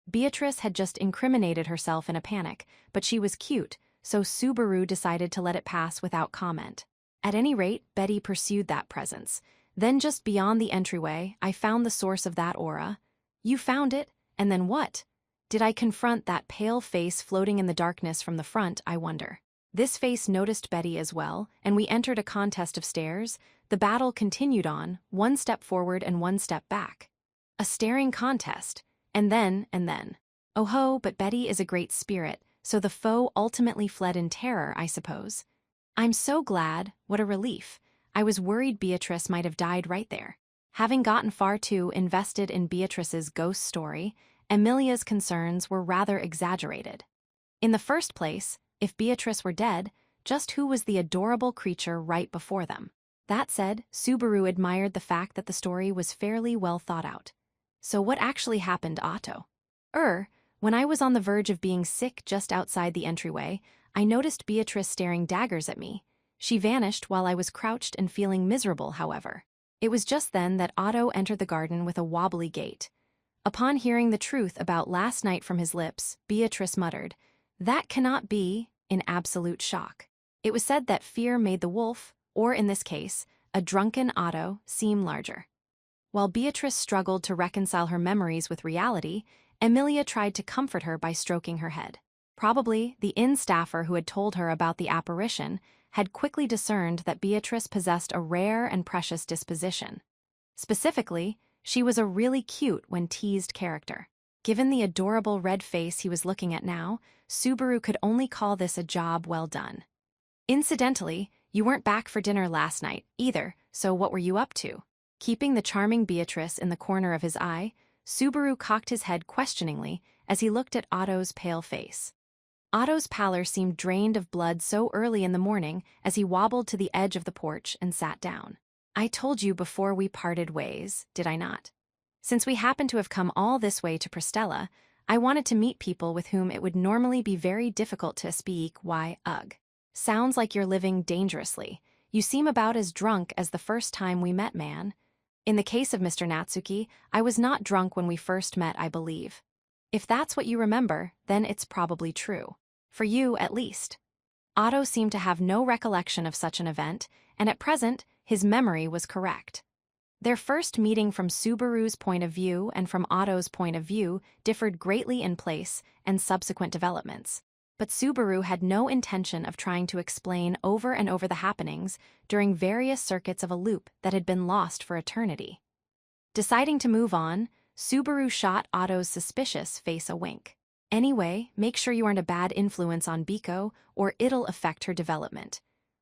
Beatrice had just incriminated herself in a panic, but she was cute, so Subaru decided to let it pass without comment. At any rate, Betty pursued that presence. Then just beyond the entryway, I found the source of that aura. You found it, and then what? Did I confront that pale face floating in the darkness from the front, I wonder? This face noticed Betty as well, and we entered a contest of stares. The battle continued on, one step forward and one step back. A staring contest, and then. Oh ho, but Betty is a great spirit, so the foe ultimately fled in terror, I suppose. I'm so glad, what a relief. I was worried Beatrice might have died right there. Having gotten far too invested in Beatrice's ghost story, Emilia's concerns were rather exaggerated. In the first place, if Beatrice were dead, just who was the adorable creature right before them? That said, Subaru admired the fact that the story was fairly well thought out. So what actually happened, Otto? When I was on the verge of being sick just outside the entryway, I noticed Beatrice staring daggers at me. She vanished while I was crouched and feeling miserable, however. It was just then that Otto entered the garden with a wobbly gait. Upon hearing the truth about last night from his lips, Beatrice muttered, "That cannot be," in absolute shock. It was said that fear made the wolf, or in this case, a drunken Otto, seem larger. While Beatrice struggled to reconcile her memories with reality, Emilia tried to comfort her by stroking her head. Probably, the inn staffer who had told her about the apparition had quickly discerned that Beatrice possessed a rare and precious disposition. Specifically, she was a really cute when teased character. Given the adorable red face he was looking at now, Subaru could only call this a job well done. Incidentally, you weren't back for dinner last night, either, so what were you up to? Keeping the charming Beatrice in the corner of his eye, Subaru cocked his head questioningly as he looked at Otto's pale face. Otto's pallor seemed drained of blood so early in the morning as he wobbled to the edge of the porch and sat down. I told you before we parted ways, did I not? Since we happen to have come all this way to Prestella, I wanted to meet people with whom it would normally be very difficult to speak. Why, ugh. Sounds like you're living dangerously. You seem about as drunk as the first time we met, man. In the case of Mr. Natsuki, I was not drunk when we first met, I believe. If that's what you remember, then it's probably true. For you, at least. Otto seemed to have no recollection of such an event, and at present, his memory was correct. Their first meeting from Subaru's point of view and from Otto's point of view differed greatly in place and subsequent developments. But Subaru had no intention of trying to explain over and over the happenings during various circuits of a loop that had been lost for eternity. Deciding to move on, Subaru shot Otto's suspicious face a wink. Anyway, make sure you aren't a bad influence on Biko, or it'll affect her development.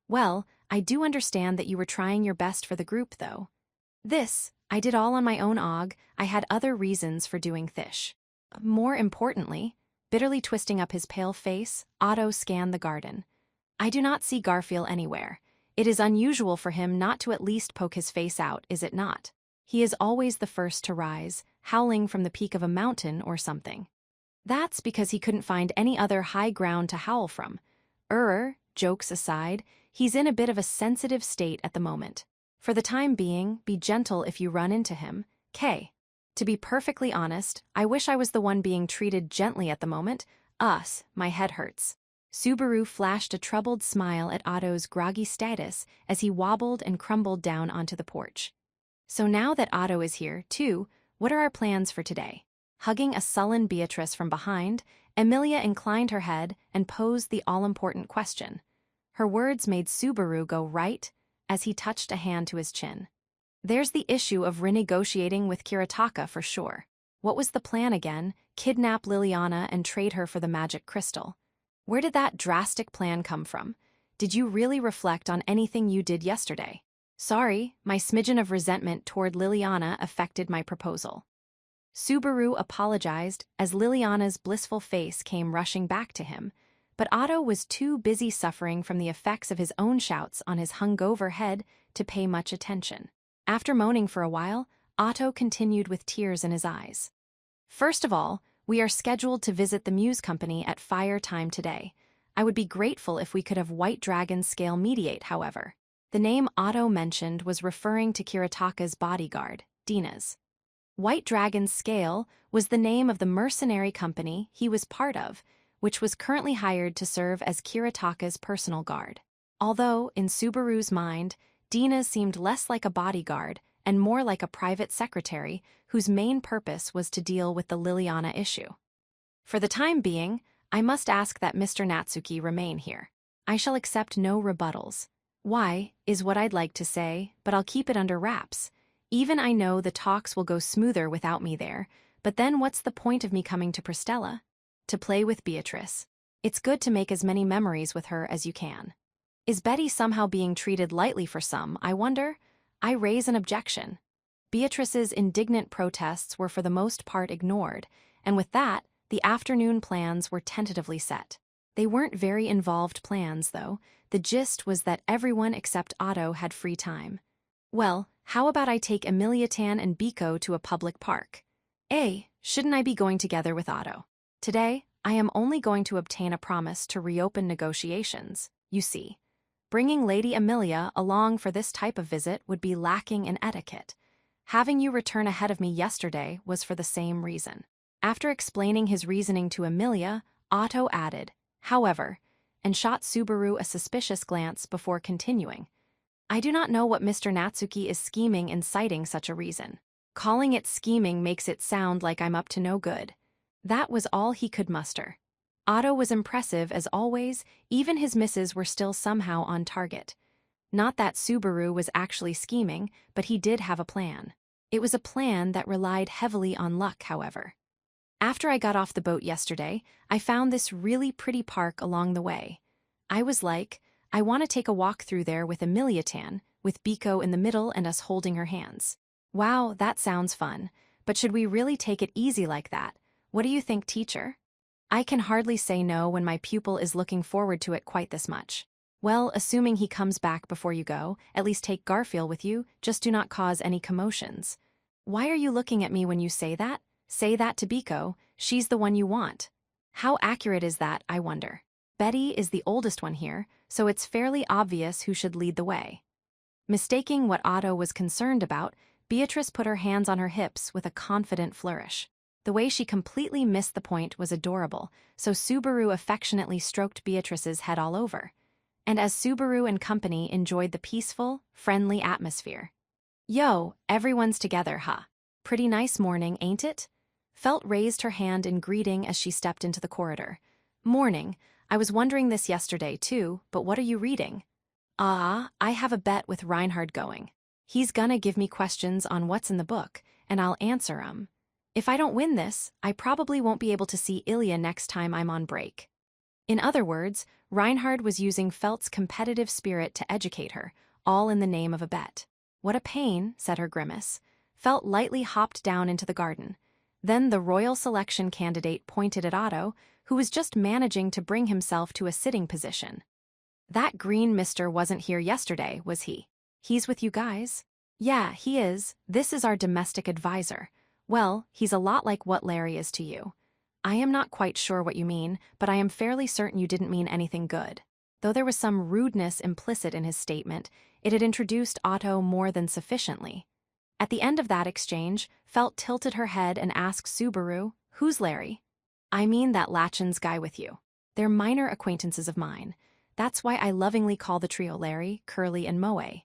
Well, I do understand that you were trying your best for the group, though. This, I did all on my own, I had other reasons for doing this. More importantly, Bitterly twisting up his pale face, Otto scanned the garden. I do not see Garfield anywhere. It is unusual for him not to at least poke his face out, is it not? He is always the first to rise, howling from the peak of a mountain or something. That's because he couldn't find any other high ground to howl from. Jokes aside, he's in a bit of a sensitive state at the moment. For the time being, be gentle if you run into him. K. To be perfectly honest, I wish I was the one being treated gently at the moment. My head hurts. Subaru flashed a troubled smile at Otto's groggy status as he wobbled and crumbled down onto the porch. So now that Otto is here, too, what are our plans for today? Hugging a sullen Beatrice from behind, Emilia inclined her head and posed the all-important question. Her words made Subaru go right as he touched a hand to his chin. There's the issue of renegotiating with Kiritaka for sure. What was the plan again? Kidnap Liliana and trade her for the magic crystal. Where did that drastic plan come from? Did you really reflect on anything you did yesterday? Sorry, my smidgen of resentment toward Liliana affected my proposal. Subaru apologized as Liliana's blissful face came rushing back to him, but Otto was too busy suffering from the effects of his own shouts on his hungover head to pay much attention. After moaning for a while, Otto continued with tears in his eyes. First of all, we are scheduled to visit the Muse Company at fire time today. I would be grateful if we could have White Dragon Scale mediate, however. The name Otto mentioned was referring to Kiritaka's bodyguard, Dina's. White Dragon Scale was the name of the mercenary company he was part of, which was currently hired to serve as Kiritaka's personal guard. Although, in Subaru's mind, Dina seemed less like a bodyguard and more like a private secretary whose main purpose was to deal with the Liliana issue. For the time being, I must ask that Mr. Natsuki remain here. I shall accept no rebuttals. Why, is what I'd like to say, but I'll keep it under wraps. Even I know the talks will go smoother without me there, but then what's the point of me coming to Pristella? To play with Beatrice. It's good to make as many memories with her as you can. Is Betty somehow being treated lightly for some, I wonder? I raise an objection. Beatrice's indignant protests were for the most part ignored, and with that, the afternoon plans were tentatively set. They weren't very involved plans, though. The gist was that everyone except Otto had free time. Well, how about I take Emiliatan and Biko to a public park? Shouldn't I be going together with Otto? Today, I am only going to obtain a promise to reopen negotiations, you see. Bringing Lady Emilia along for this type of visit would be lacking in etiquette. Having you return ahead of me yesterday was for the same reason. After explaining his reasoning to Emilia, Otto added, however, and shot Subaru a suspicious glance before continuing. I do not know what Mr. Natsuki is scheming in citing such a reason. Calling it scheming makes it sound like I'm up to no good. That was all he could muster. Otto was impressive as always, even his misses were still somehow on target. Not that Subaru was actually scheming, but he did have a plan. It was a plan that relied heavily on luck, however. After I got off the boat yesterday, I found this really pretty park along the way. I was like, I want to take a walk through there with Emiliatan, with Biko in the middle and us holding her hands. Wow, that sounds fun. But should we really take it easy like that? What do you think, teacher? I can hardly say no when my pupil is looking forward to it quite this much. Well, assuming he comes back before you go, at least take Garfield with you, just do not cause any commotions. Why are you looking at me when you say that? Say that to Biko, she's the one you want. How accurate is that, I wonder? Betty is the oldest one here, so it's fairly obvious who should lead the way. Mistaking what Otto was concerned about, Beatrice put her hands on her hips with a confident flourish. The way she completely missed the point was adorable, so Subaru affectionately stroked Beatrice's head all over. And as Subaru and company enjoyed the peaceful, friendly atmosphere. Yo, everyone's together, huh? Pretty nice morning, ain't it? Felt raised her hand in greeting as she stepped into the corridor. Morning. I was wondering this yesterday, too, but what are you reading? I have a bet with Reinhard going. He's gonna give me questions on what's in the book, and I'll answer 'em. If I don't win this, I probably won't be able to see Ilya next time I'm on break. In other words, Reinhard was using Felt's competitive spirit to educate her, all in the name of a bet. What a pain, said her Grimace. Felt lightly hopped down into the garden. Then the royal selection candidate pointed at Otto, who was just managing to bring himself to a sitting position. That green mister wasn't here yesterday, was he? He's with you guys? Yeah, he is. This is our domestic advisor. Well, he's a lot like what Larry is to you. I am not quite sure what you mean, but I am fairly certain you didn't mean anything good. Though there was some rudeness implicit in his statement, it had introduced Otto more than sufficiently. At the end of that exchange, Felt tilted her head and asked Subaru, "Who's Larry?" "I mean that Lachlan's guy with you. They're minor acquaintances of mine. That's why I lovingly call the trio Larry, Curly, and Moe."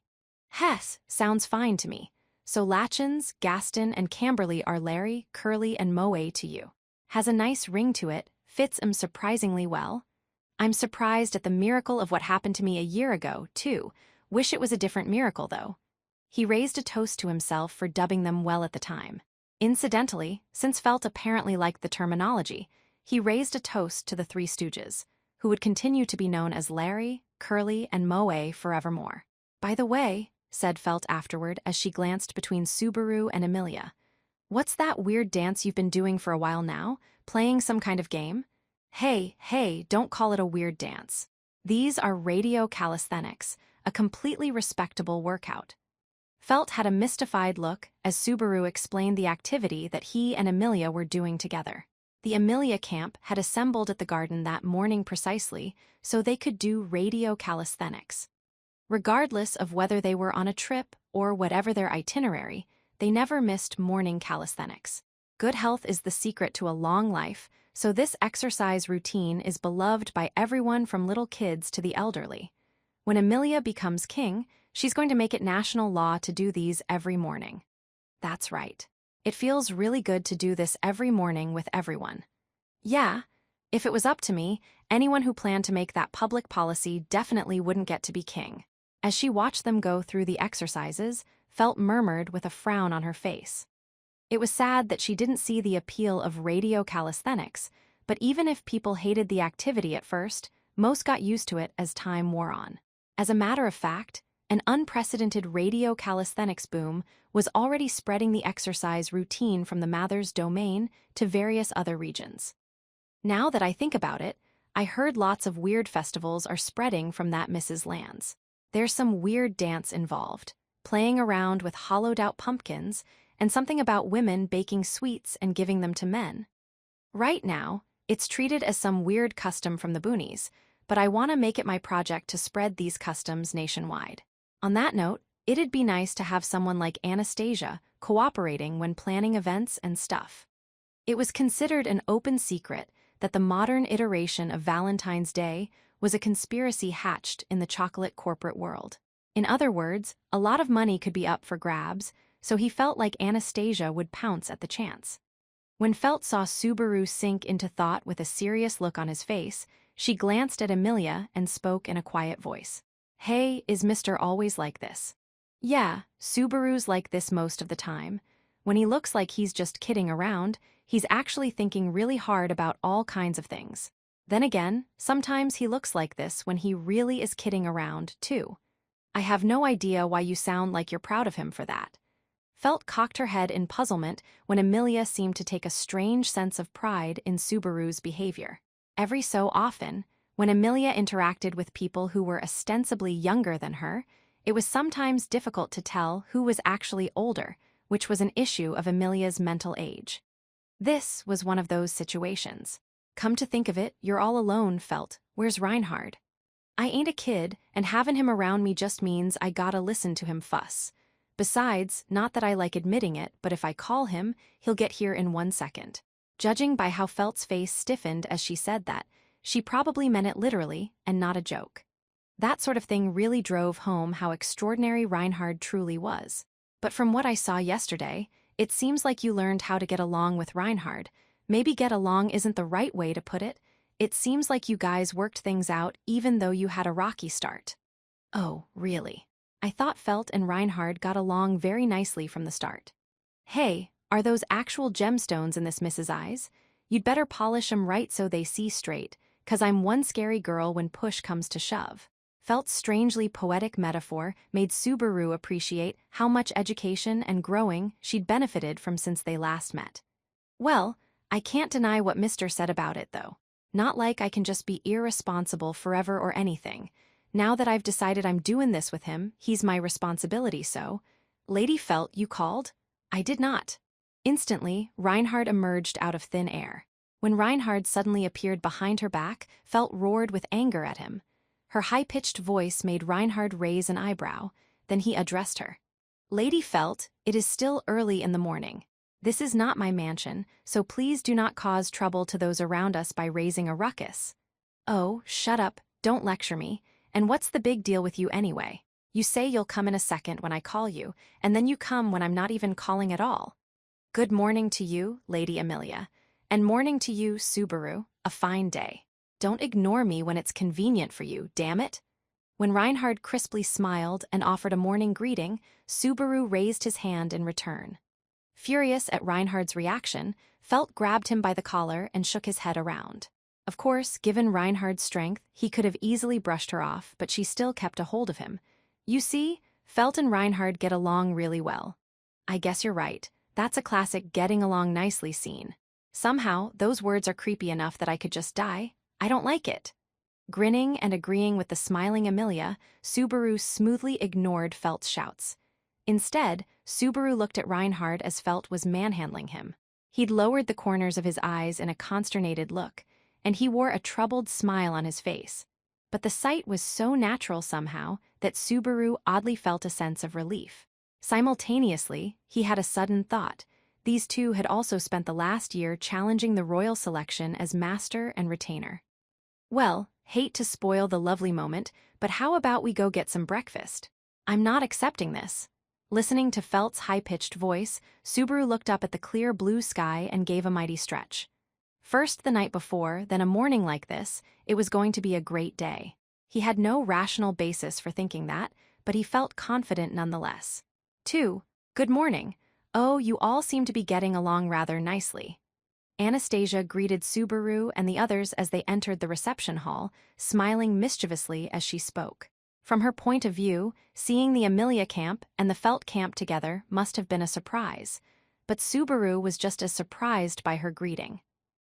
"Hess, sounds fine to me. So Lachlan's, Gaston, and Camberley are Larry, Curly, and Moe to you. Has a nice ring to it, fits 'em surprisingly well. I'm surprised at the miracle of what happened to me a year ago, too. Wish it was a different miracle, though." He raised a toast to himself for dubbing them well at the time. Incidentally, since Felt apparently liked the terminology, he raised a toast to the Three Stooges, who would continue to be known as Larry, Curly, and Moe forevermore. "By the way," said Felt afterward as she glanced between Subaru and Amelia, "what's that weird dance you've been doing for a while now? Playing some kind of game?" Hey, don't call it a weird dance. These are radio calisthenics, a completely respectable workout." Felt had a mystified look as Subaru explained the activity that he and Amelia were doing together. The Amelia camp had assembled at the garden that morning precisely so they could do radio calisthenics. Regardless of whether they were on a trip or whatever their itinerary, they never missed morning calisthenics. Good health is the secret to a long life, so this exercise routine is beloved by everyone from little kids to the elderly. When Amelia becomes king, she's going to make it national law to do these every morning. That's right. It feels really good to do this every morning with everyone. Yeah, if it was up to me, anyone who planned to make that public policy definitely wouldn't get to be king. As she watched them go through the exercises, Felt murmured with a frown on her face. It was sad that she didn't see the appeal of radio calisthenics, but even if people hated the activity at first, most got used to it as time wore on. As a matter of fact, an unprecedented radio calisthenics boom was already spreading the exercise routine from the Mathers domain to various other regions. Now that I think about it, I heard lots of weird festivals are spreading from that Mrs. Lands. There's some weird dance involved, playing around with hollowed-out pumpkins, and something about women baking sweets and giving them to men. Right now, it's treated as some weird custom from the boonies, but I want to make it my project to spread these customs nationwide. On that note, it'd be nice to have someone like Anastasia cooperating when planning events and stuff. It was considered an open secret that the modern iteration of Valentine's Day was a conspiracy hatched in the chocolate corporate world. In other words, a lot of money could be up for grabs, so he felt like Anastasia would pounce at the chance. When Felt saw Subaru sink into thought with a serious look on his face, she glanced at Amelia and spoke in a quiet voice. "Hey, is Mr. always like this?" "Yeah, Subaru's like this most of the time. When he looks like he's just kidding around, he's actually thinking really hard about all kinds of things. Then again, sometimes he looks like this when he really is kidding around, too. I have no idea why you sound like you're proud of him for that." Felt cocked her head in puzzlement when Amelia seemed to take a strange sense of pride in Subaru's behavior. Every so often, when Amelia interacted with people who were ostensibly younger than her, it was sometimes difficult to tell who was actually older, which was an issue of Amelia's mental age. This was one of those situations. "Come to think of it, you're all alone, Felt. Where's Reinhard?" "I ain't a kid, and having him around me just means I gotta listen to him fuss. Besides, not that I like admitting it, but if I call him, he'll get here in 1 second." Judging by how Felt's face stiffened as she said that, she probably meant it literally and not a joke. That sort of thing really drove home how extraordinary Reinhard truly was. "But from what I saw yesterday, it seems like you learned how to get along with Reinhard. Maybe get along isn't the right way to put it. It seems like you guys worked things out even though you had a rocky start." "Oh, really? I thought Felt and Reinhard got along very nicely from the start." "Hey, are those actual gemstones in this Mrs. Eyes? You'd better polish 'em right so they see straight, 'cause I'm one scary girl when push comes to shove." Felt's strangely poetic metaphor made Subaru appreciate how much education and growing she'd benefited from since they last met. Well, I can't deny what Mr. said about it, though. Not like I can just be irresponsible forever or anything. Now that I've decided I'm doing this with him, he's my responsibility, so. Lady Felt, you called? I did not. Instantly, Reinhard emerged out of thin air. When Reinhard suddenly appeared behind her back, Felt roared with anger at him. Her high-pitched voice made Reinhard raise an eyebrow. Then he addressed her. Lady Felt, it is still early in the morning. This is not my mansion, so please do not cause trouble to those around us by raising a ruckus. Oh, shut up, don't lecture me. And what's the big deal with you anyway? You say you'll come in a second when I call you, and then you come when I'm not even calling at all. Good morning to you, Lady Amelia. And morning to you, Subaru, a fine day. Don't ignore me when it's convenient for you, damn it. When Reinhard crisply smiled and offered a morning greeting, Subaru raised his hand in return. Furious at Reinhard's reaction, Felt grabbed him by the collar and shook his head around. Of course, given Reinhard's strength, he could have easily brushed her off, but she still kept a hold of him. You see, Felt and Reinhard get along really well. I guess you're right. That's a classic getting along nicely scene. Somehow, those words are creepy enough that I could just die. I don't like it. Grinning and agreeing with the smiling Amelia, Subaru smoothly ignored Felt's shouts. Instead, Subaru looked at Reinhard as Felt was manhandling him. He'd lowered the corners of his eyes in a consternated look, and he wore a troubled smile on his face. But the sight was so natural somehow that Subaru oddly felt a sense of relief. Simultaneously, he had a sudden thought. These two had also spent the last year challenging the royal selection as master and retainer. Well, hate to spoil the lovely moment, but how about we go get some breakfast? I'm not accepting this. Listening to Felt's high-pitched voice, Subaru looked up at the clear blue sky and gave a mighty stretch. First the night before, then a morning like this, it was going to be a great day. He had no rational basis for thinking that, but he felt confident nonetheless. 2. Good morning. Oh, you all seem to be getting along rather nicely. Anastasia greeted Subaru and the others as they entered the reception hall, smiling mischievously as she spoke. From her point of view, seeing the Amelia camp and the Felt camp together must have been a surprise, but Subaru was just as surprised by her greeting.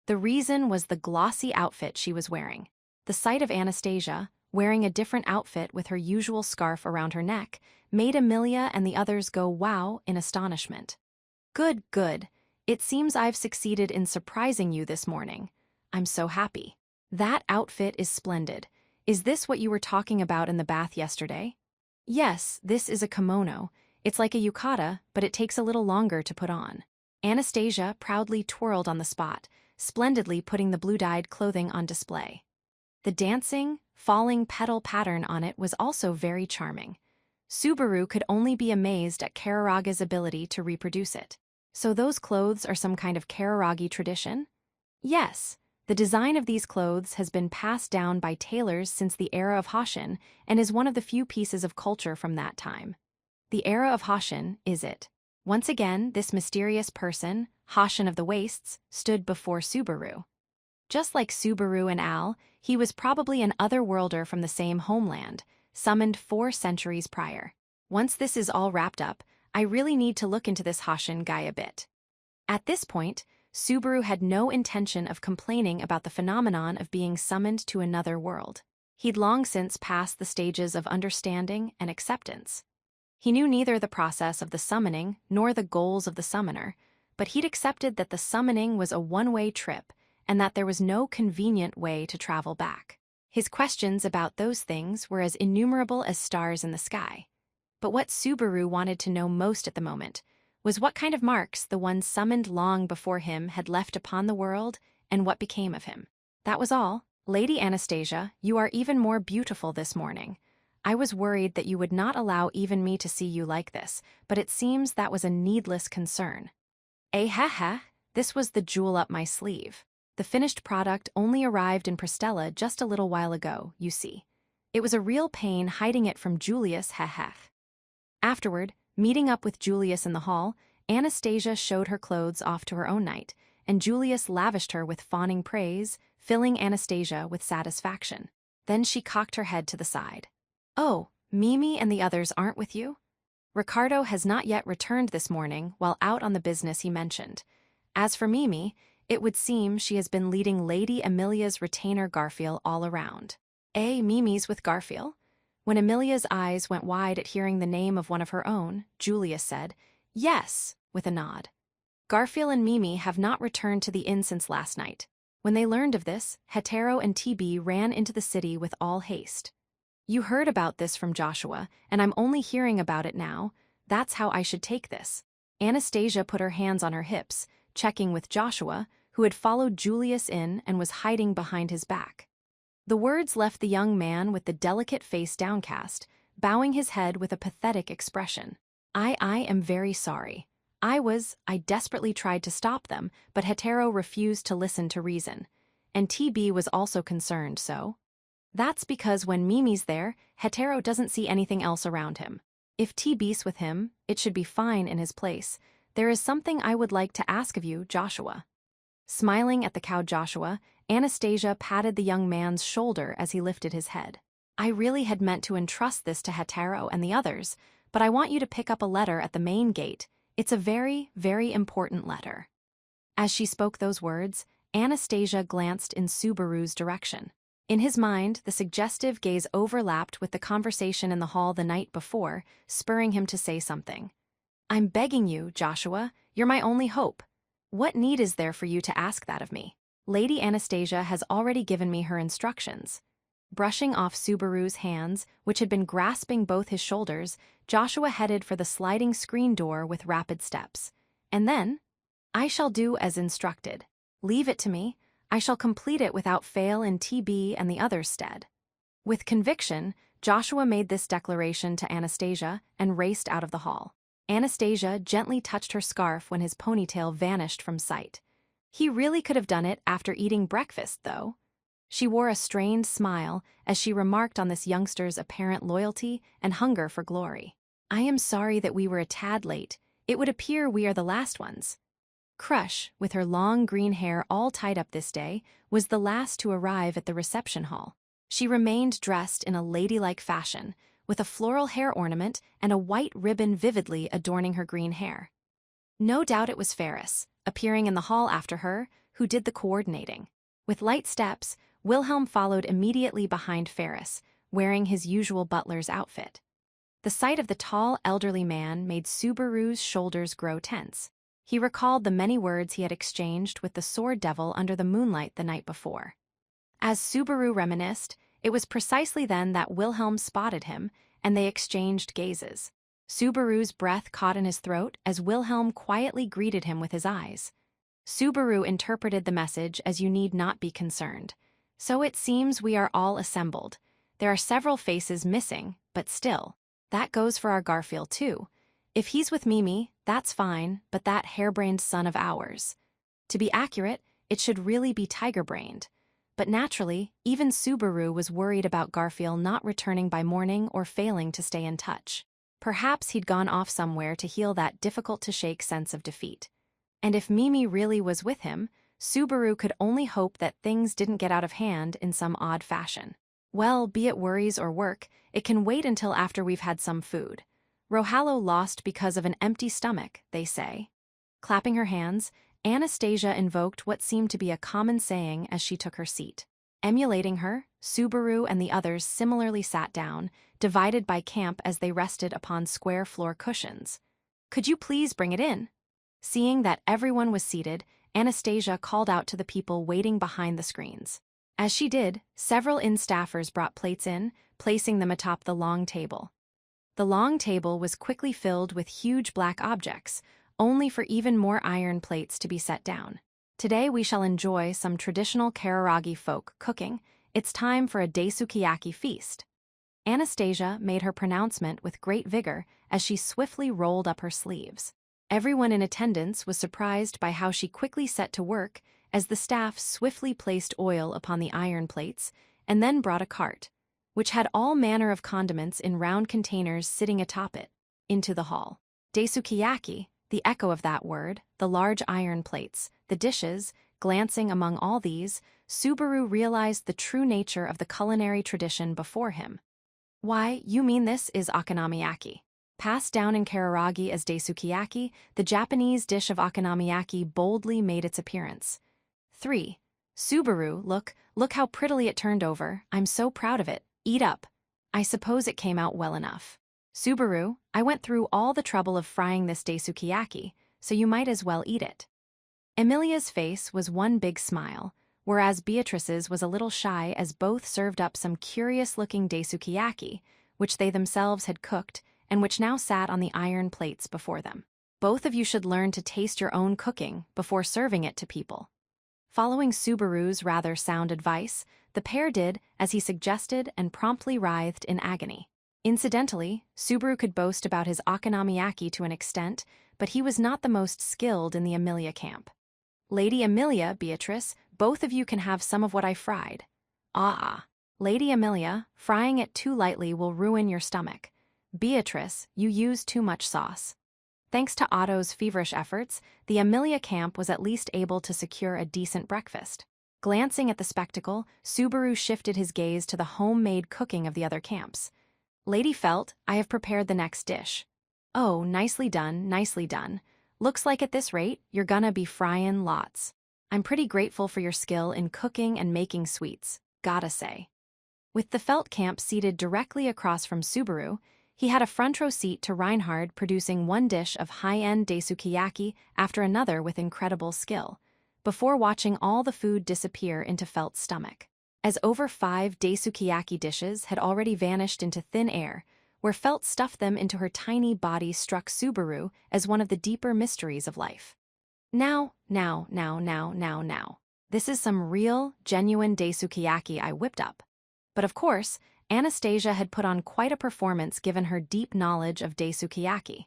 The reason was the glossy outfit she was wearing. The sight of Anastasia, wearing a different outfit with her usual scarf around her neck, made Amelia and the others go wow in astonishment. Good, good. It seems I've succeeded in surprising you this morning. I'm so happy. That outfit is splendid. Is this what you were talking about in the bath yesterday? Yes, this is a kimono. It's like a yukata, but it takes a little longer to put on. Anastasia proudly twirled on the spot, splendidly putting the blue-dyed clothing on display. The dancing, falling petal pattern on it was also very charming. Subaru could only be amazed at Kararaga's ability to reproduce it. So those clothes are some kind of Kararagi tradition? Yes. The design of these clothes has been passed down by tailors since the era of Hoshin and is one of the few pieces of culture from that time. The era of Hoshin is it. Once again, this mysterious person, Hoshin of the Wastes, stood before Subaru. Just like Subaru and Al, he was probably an otherworlder from the same homeland, summoned 4 centuries prior. Once this is all wrapped up, I really need to look into this Hoshin guy a bit. At this point, Subaru had no intention of complaining about the phenomenon of being summoned to another world. He'd long since passed the stages of understanding and acceptance. He knew neither the process of the summoning nor the goals of the summoner, but he'd accepted that the summoning was a one-way trip and that there was no convenient way to travel back. His questions about those things were as innumerable as stars in the sky. But what Subaru wanted to know most at the moment was what kind of marks the one summoned long before him had left upon the world and what became of him. That was all. Lady Anastasia, you are even more beautiful this morning. I was worried that you would not allow even me to see you like this, but it seems that was a needless concern. This was the jewel up my sleeve. The finished product only arrived in Prestella just a little while ago, you see. It was a real pain hiding it from Julius, Afterward, meeting up with Julius in the hall, Anastasia showed her clothes off to her own knight, and Julius lavished her with fawning praise, filling Anastasia with satisfaction. Then she cocked her head to the side. Oh, Mimi and the others aren't with you? Ricardo has not yet returned this morning while out on the business he mentioned. As for Mimi, it would seem she has been leading Lady Amelia's retainer Garfield all around. Mimi's with Garfield? When Amelia's eyes went wide at hearing the name of one of her own, Julia said, "Yes," with a nod. Garfield and Mimi have not returned to the inn since last night. When they learned of this, Hetero and TB ran into the city with all haste. You heard about this from Joshua, and I'm only hearing about it now. That's how I should take this. Anastasia put her hands on her hips, checking with Joshua, who had followed Julius in and was hiding behind his back. The words left the young man with the delicate face downcast, bowing his head with a pathetic expression. I am very sorry. I desperately tried to stop them, but Hetero refused to listen to reason. And TB was also concerned, so. That's because when Mimi's there, Hetero doesn't see anything else around him. If TB's with him, it should be fine in his place. There is something I would like to ask of you, Joshua. Smiling at the cowed Joshua, Anastasia patted the young man's shoulder as he lifted his head. I really had meant to entrust this to Hetero and the others, but I want you to pick up a letter at the main gate. It's a very, very important letter. As she spoke those words, Anastasia glanced in Subaru's direction. In his mind, the suggestive gaze overlapped with the conversation in the hall the night before, spurring him to say something. I'm begging you, Joshua, you're my only hope. What need is there for you to ask that of me? Lady Anastasia has already given me her instructions. Brushing off Subaru's hands, which had been grasping both his shoulders, Joshua headed for the sliding screen door with rapid steps. And then, I shall do as instructed. Leave it to me. I shall complete it without fail in TB and the others' stead. With conviction, Joshua made this declaration to Anastasia and raced out of the hall. Anastasia gently touched her scarf when his ponytail vanished from sight. He really could have done it after eating breakfast, though. She wore a strained smile as she remarked on this youngster's apparent loyalty and hunger for glory. I am sorry that we were a tad late. It would appear we are the last ones. Crush, with her long green hair all tied up this day, was the last to arrive at the reception hall. She remained dressed in a ladylike fashion, with a floral hair ornament and a white ribbon vividly adorning her green hair. No doubt it was Ferris, appearing in the hall after her, who did the coordinating. With light steps, Wilhelm followed immediately behind Ferris, wearing his usual butler's outfit. The sight of the tall, elderly man made Subaru's shoulders grow tense. He recalled the many words he had exchanged with the sword devil under the moonlight the night before. As Subaru reminisced, it was precisely then that Wilhelm spotted him, and they exchanged gazes. Subaru's breath caught in his throat as Wilhelm quietly greeted him with his eyes. Subaru interpreted the message as you need not be concerned. So it seems we are all assembled. There are several faces missing, but still. That goes for our Garfield too. If he's with Mimi, that's fine, but that harebrained son of ours. To be accurate, it should really be tiger-brained. But naturally, even Subaru was worried about Garfield not returning by morning or failing to stay in touch. Perhaps he'd gone off somewhere to heal that difficult-to-shake sense of defeat. And if Mimi really was with him, Subaru could only hope that things didn't get out of hand in some odd fashion. Well, be it worries or work, it can wait until after we've had some food. Rohallo lost because of an empty stomach, they say. Clapping her hands, Anastasia invoked what seemed to be a common saying as she took her seat. Emulating her, Subaru and the others similarly sat down, divided by camp as they rested upon square floor cushions. Could you please bring it in? Seeing that everyone was seated, Anastasia called out to the people waiting behind the screens. As she did, several inn staffers brought plates in, placing them atop the long table. The long table was quickly filled with huge black objects, only for even more iron plates to be set down. Today we shall enjoy some traditional Kararagi folk cooking. It's time for a daisukiyaki feast. Anastasia made her pronouncement with great vigor as she swiftly rolled up her sleeves. Everyone in attendance was surprised by how she quickly set to work as the staff swiftly placed oil upon the iron plates and then brought a cart, which had all manner of condiments in round containers sitting atop it, into the hall. Daisukiyaki, the echo of that word, the large iron plates, the dishes, glancing among all these, Subaru realized the true nature of the culinary tradition before him. Why, you mean this is okonomiyaki. Passed down in Kararagi as daisukiyaki, the Japanese dish of okonomiyaki boldly made its appearance. 3. Subaru, look how prettily it turned over. I'm so proud of it. Eat up. I suppose it came out well enough. Subaru, I went through all the trouble of frying this daisukiyaki, so you might as well eat it. Emilia's face was one big smile, whereas Beatrice's was a little shy as both served up some curious-looking daisukiyaki, which they themselves had cooked and which now sat on the iron plates before them. Both of you should learn to taste your own cooking before serving it to people. Following Subaru's rather sound advice, the pair did as he suggested and promptly writhed in agony. Incidentally, Subaru could boast about his okonomiyaki to an extent, but he was not the most skilled in the Emilia camp. Lady Emilia, Beatrice, both of you can have some of what I fried. Ah. Lady Emilia, frying it too lightly will ruin your stomach. Beatrice, you use too much sauce. Thanks to Otto's feverish efforts, the Emilia camp was at least able to secure a decent breakfast. Glancing at the spectacle, Subaru shifted his gaze to the homemade cooking of the other camps. Lady Felt, I have prepared the next dish. Oh, nicely done, nicely done. Looks like at this rate, you're gonna be fryin' lots. I'm pretty grateful for your skill in cooking and making sweets, gotta say. With the Felt camp seated directly across from Subaru, he had a front row seat to Reinhard producing one dish of high-end daisukiyaki after another with incredible skill, before watching all the food disappear into Felt's stomach. As over 5 daisukiyaki dishes had already vanished into thin air, where Felt stuffed them into her tiny body struck Subaru as one of the deeper mysteries of life. Now. This is some real, genuine daisukiyaki I whipped up. But of course, Anastasia had put on quite a performance given her deep knowledge of daisukiyaki.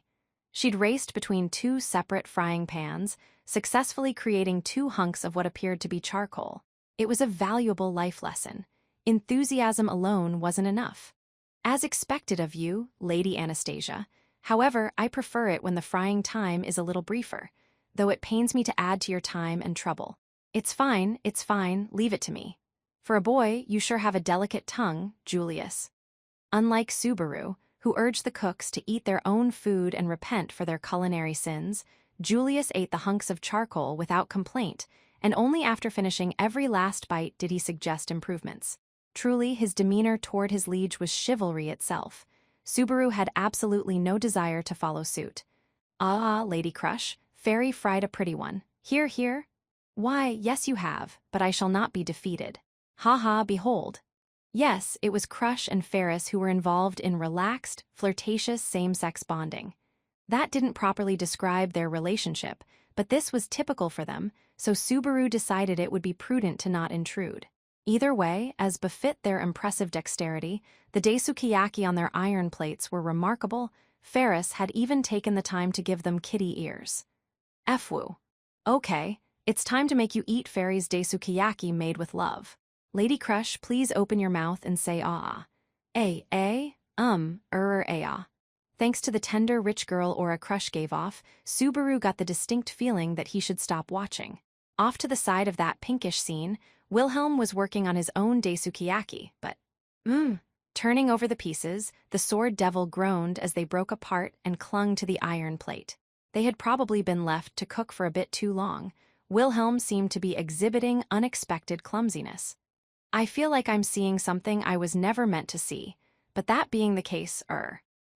She'd raced between 2 separate frying pans, successfully creating 2 hunks of what appeared to be charcoal. It was a valuable life lesson. Enthusiasm alone wasn't enough. As expected of you, Lady Anastasia. However, I prefer it when the frying time is a little briefer, though it pains me to add to your time and trouble. It's fine, leave it to me. For a boy, you sure have a delicate tongue, Julius. Unlike Subaru, who urged the cooks to eat their own food and repent for their culinary sins, Julius ate the hunks of charcoal without complaint, and only after finishing every last bite did he suggest improvements. Truly, his demeanor toward his liege was chivalry itself. Subaru had absolutely no desire to follow suit. Ah, Lady Crush, Fairy fried a pretty one. Here. Why, yes you have, but I shall not be defeated. Ha, behold. Yes, it was Crush and Ferris who were involved in relaxed, flirtatious same-sex bonding. That didn't properly describe their relationship, but this was typical for them, so Subaru decided it would be prudent to not intrude. Either way, as befit their impressive dexterity, the daisukiyaki on their iron plates were remarkable. Ferris had even taken the time to give them kitty ears. Fwu. Okay, it's time to make you eat Fairy's daisukiyaki made with love. Lady Crush, please open your mouth and say ah. Ah. Thanks to the tender, rich girl Aura Crush gave off, Subaru got the distinct feeling that he should stop watching. Off to the side of that pinkish scene, Wilhelm was working on his own daisukiyaki, but turning over the pieces, the sword devil groaned as they broke apart and clung to the iron plate. They had probably been left to cook for a bit too long. Wilhelm seemed to be exhibiting unexpected clumsiness. I feel like I'm seeing something I was never meant to see, but that being the case,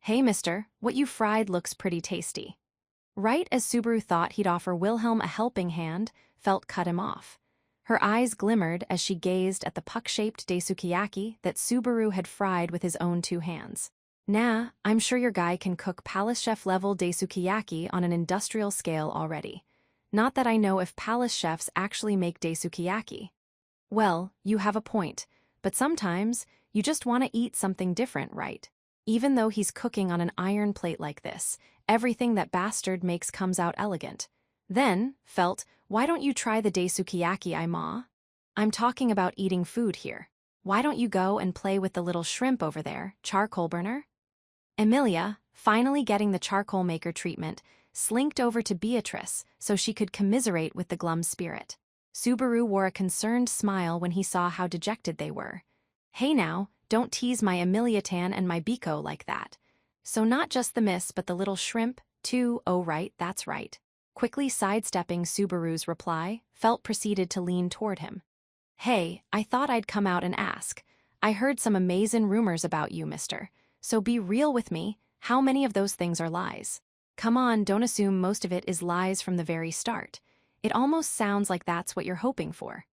Hey mister, what you fried looks pretty tasty. Right as Subaru thought he'd offer Wilhelm a helping hand, Felt cut him off. Her eyes glimmered as she gazed at the puck-shaped daisukiyaki that Subaru had fried with his own 2 hands. Nah, I'm sure your guy can cook palace chef-level daisukiyaki on an industrial scale already. Not that I know if palace chefs actually make daisukiyaki. Well, you have a point, but sometimes you just want to eat something different, right? Even though he's cooking on an iron plate like this, everything that bastard makes comes out elegant. Then, Felt, why don't you try the daisukiyaki I'm talking about eating food here. Why don't you go and play with the little shrimp over there, charcoal burner? Emilia, finally getting the charcoal maker treatment, slinked over to Beatrice so she could commiserate with the glum spirit. Subaru wore a concerned smile when he saw how dejected they were. Hey now, don't tease my Emiliatan and my Biko like that. So not just the miss but the little shrimp, too. Oh right, that's right. Quickly sidestepping Subaru's reply, Felt proceeded to lean toward him. Hey, I thought I'd come out and ask. I heard some amazin' rumors about you, mister. So be real with me, how many of those things are lies? Come on, don't assume most of it is lies from the very start. It almost sounds like that's what you're hoping for.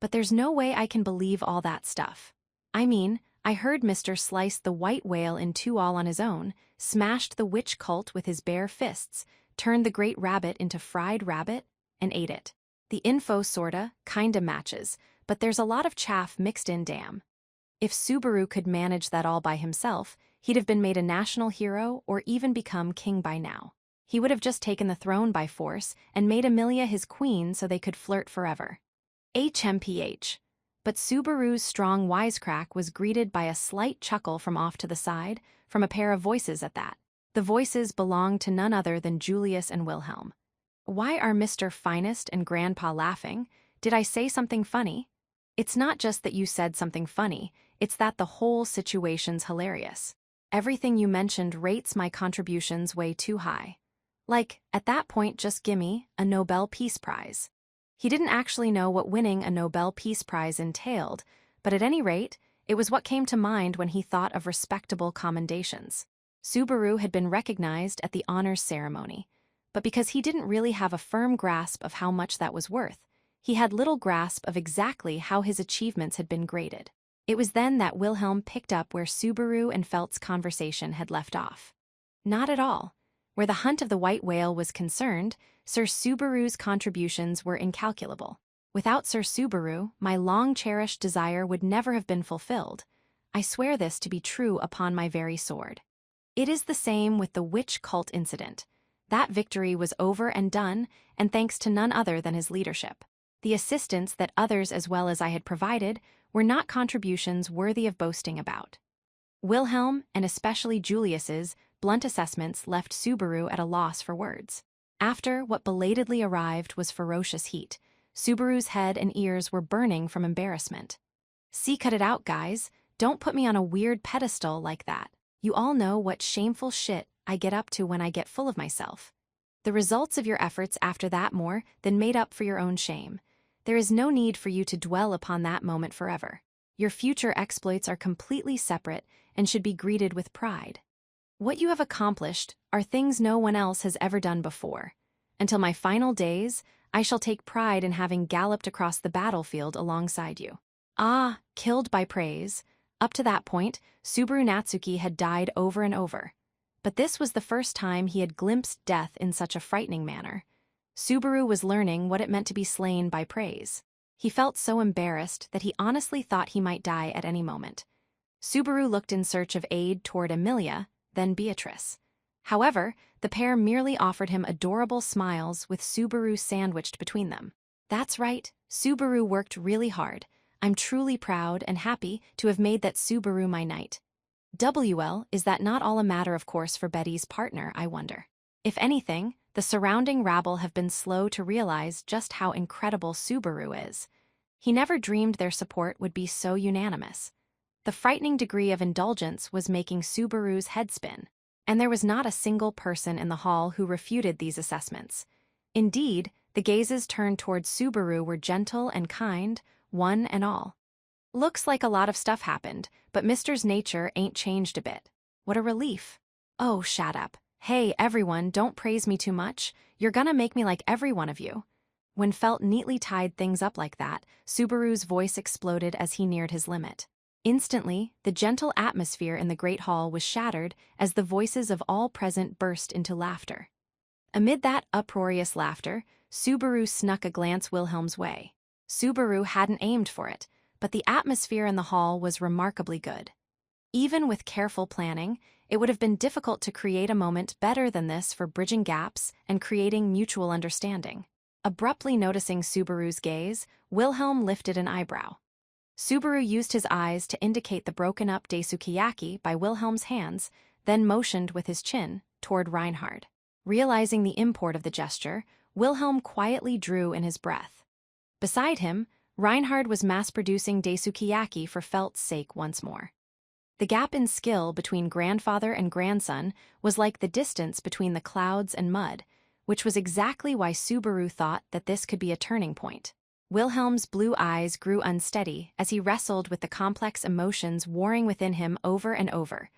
But there's no way I can believe all that stuff. I mean, I heard Mister sliced the white whale in two all on his own, smashed the witch cult with his bare fists, turned the great rabbit into fried rabbit, and ate it. The info sorta, kinda matches, but there's a lot of chaff mixed in, damn. If Subaru could manage that all by himself, he'd have been made a national hero or even become king by now. He would have just taken the throne by force and made Amelia his queen so they could flirt forever. HMPH. But Subaru's strong wisecrack was greeted by a slight chuckle from off to the side, from a pair of voices at that. The voices belonged to none other than Julius and Wilhelm. Why are Mr. Finest and Grandpa laughing? Did I say something funny? It's not just that you said something funny, it's that the whole situation's hilarious. Everything you mentioned rates my contributions way too high. Like, at that point just gimme a Nobel Peace Prize. He didn't actually know what winning a Nobel Peace Prize entailed, but at any rate, it was what came to mind when he thought of respectable commendations. Subaru had been recognized at the honors ceremony, but because he didn't really have a firm grasp of how much that was worth, he had little grasp of exactly how his achievements had been graded. It was then that Wilhelm picked up where Subaru and Felt's conversation had left off. Not at all. Where the hunt of the white whale was concerned, Sir Subaru's contributions were incalculable. Without Sir Subaru, my long-cherished desire would never have been fulfilled. I swear this to be true upon my very sword. It is the same with the witch cult incident. That victory was over and done, and thanks to none other than his leadership. The assistance that others as well as I had provided were not contributions worthy of boasting about. Wilhelm, and especially Julius's, blunt assessments left Subaru at a loss for words. After what belatedly arrived was ferocious heat, Subaru's head and ears were burning from embarrassment. See, cut it out, guys. Don't put me on a weird pedestal like that. You all know what shameful shit I get up to when I get full of myself. The results of your efforts after that more than made up for your own shame. There is no need for you to dwell upon that moment forever. Your future exploits are completely separate and should be greeted with pride. What you have accomplished are things no one else has ever done before. Until my final days, I shall take pride in having galloped across the battlefield alongside you. Ah, killed by praise. Up to that point, Subaru Natsuki had died over and over. But this was the first time he had glimpsed death in such a frightening manner. Subaru was learning what it meant to be slain by praise. He felt so embarrassed that he honestly thought he might die at any moment. Subaru looked in search of aid toward Amelia, then Beatrice. However, the pair merely offered him adorable smiles with Subaru sandwiched between them. That's right, Subaru worked really hard. I'm truly proud and happy to have made that Subaru my knight. WL, is that not all a matter of course for Betty's partner, I wonder? If anything, the surrounding rabble have been slow to realize just how incredible Subaru is. He never dreamed their support would be so unanimous. The frightening degree of indulgence was making Subaru's head spin, and there was not a single person in the hall who refuted these assessments. Indeed, the gazes turned toward Subaru were gentle and kind, one and all. Looks like a lot of stuff happened, but Mister's nature ain't changed a bit. What a relief. Oh, shut up. Hey, everyone, don't praise me too much. You're gonna make me like every one of you. When Felt neatly tied things up like that, Subaru's voice exploded as he neared his limit. Instantly, the gentle atmosphere in the great hall was shattered as the voices of all present burst into laughter. Amid that uproarious laughter, Subaru snuck a glance Wilhelm's way. Subaru hadn't aimed for it, but the atmosphere in the hall was remarkably good. Even with careful planning, it would have been difficult to create a moment better than this for bridging gaps and creating mutual understanding. Abruptly noticing Subaru's gaze, Wilhelm lifted an eyebrow. Subaru used his eyes to indicate the broken-up daisukiyaki by Wilhelm's hands, then motioned with his chin toward Reinhard. Realizing the import of the gesture, Wilhelm quietly drew in his breath. Beside him, Reinhard was mass-producing daisukiyaki for Felt's sake once more. The gap in skill between grandfather and grandson was like the distance between the clouds and mud, which was exactly why Subaru thought that this could be a turning point. Wilhelm's blue eyes grew unsteady as he wrestled with the complex emotions warring within him over and over: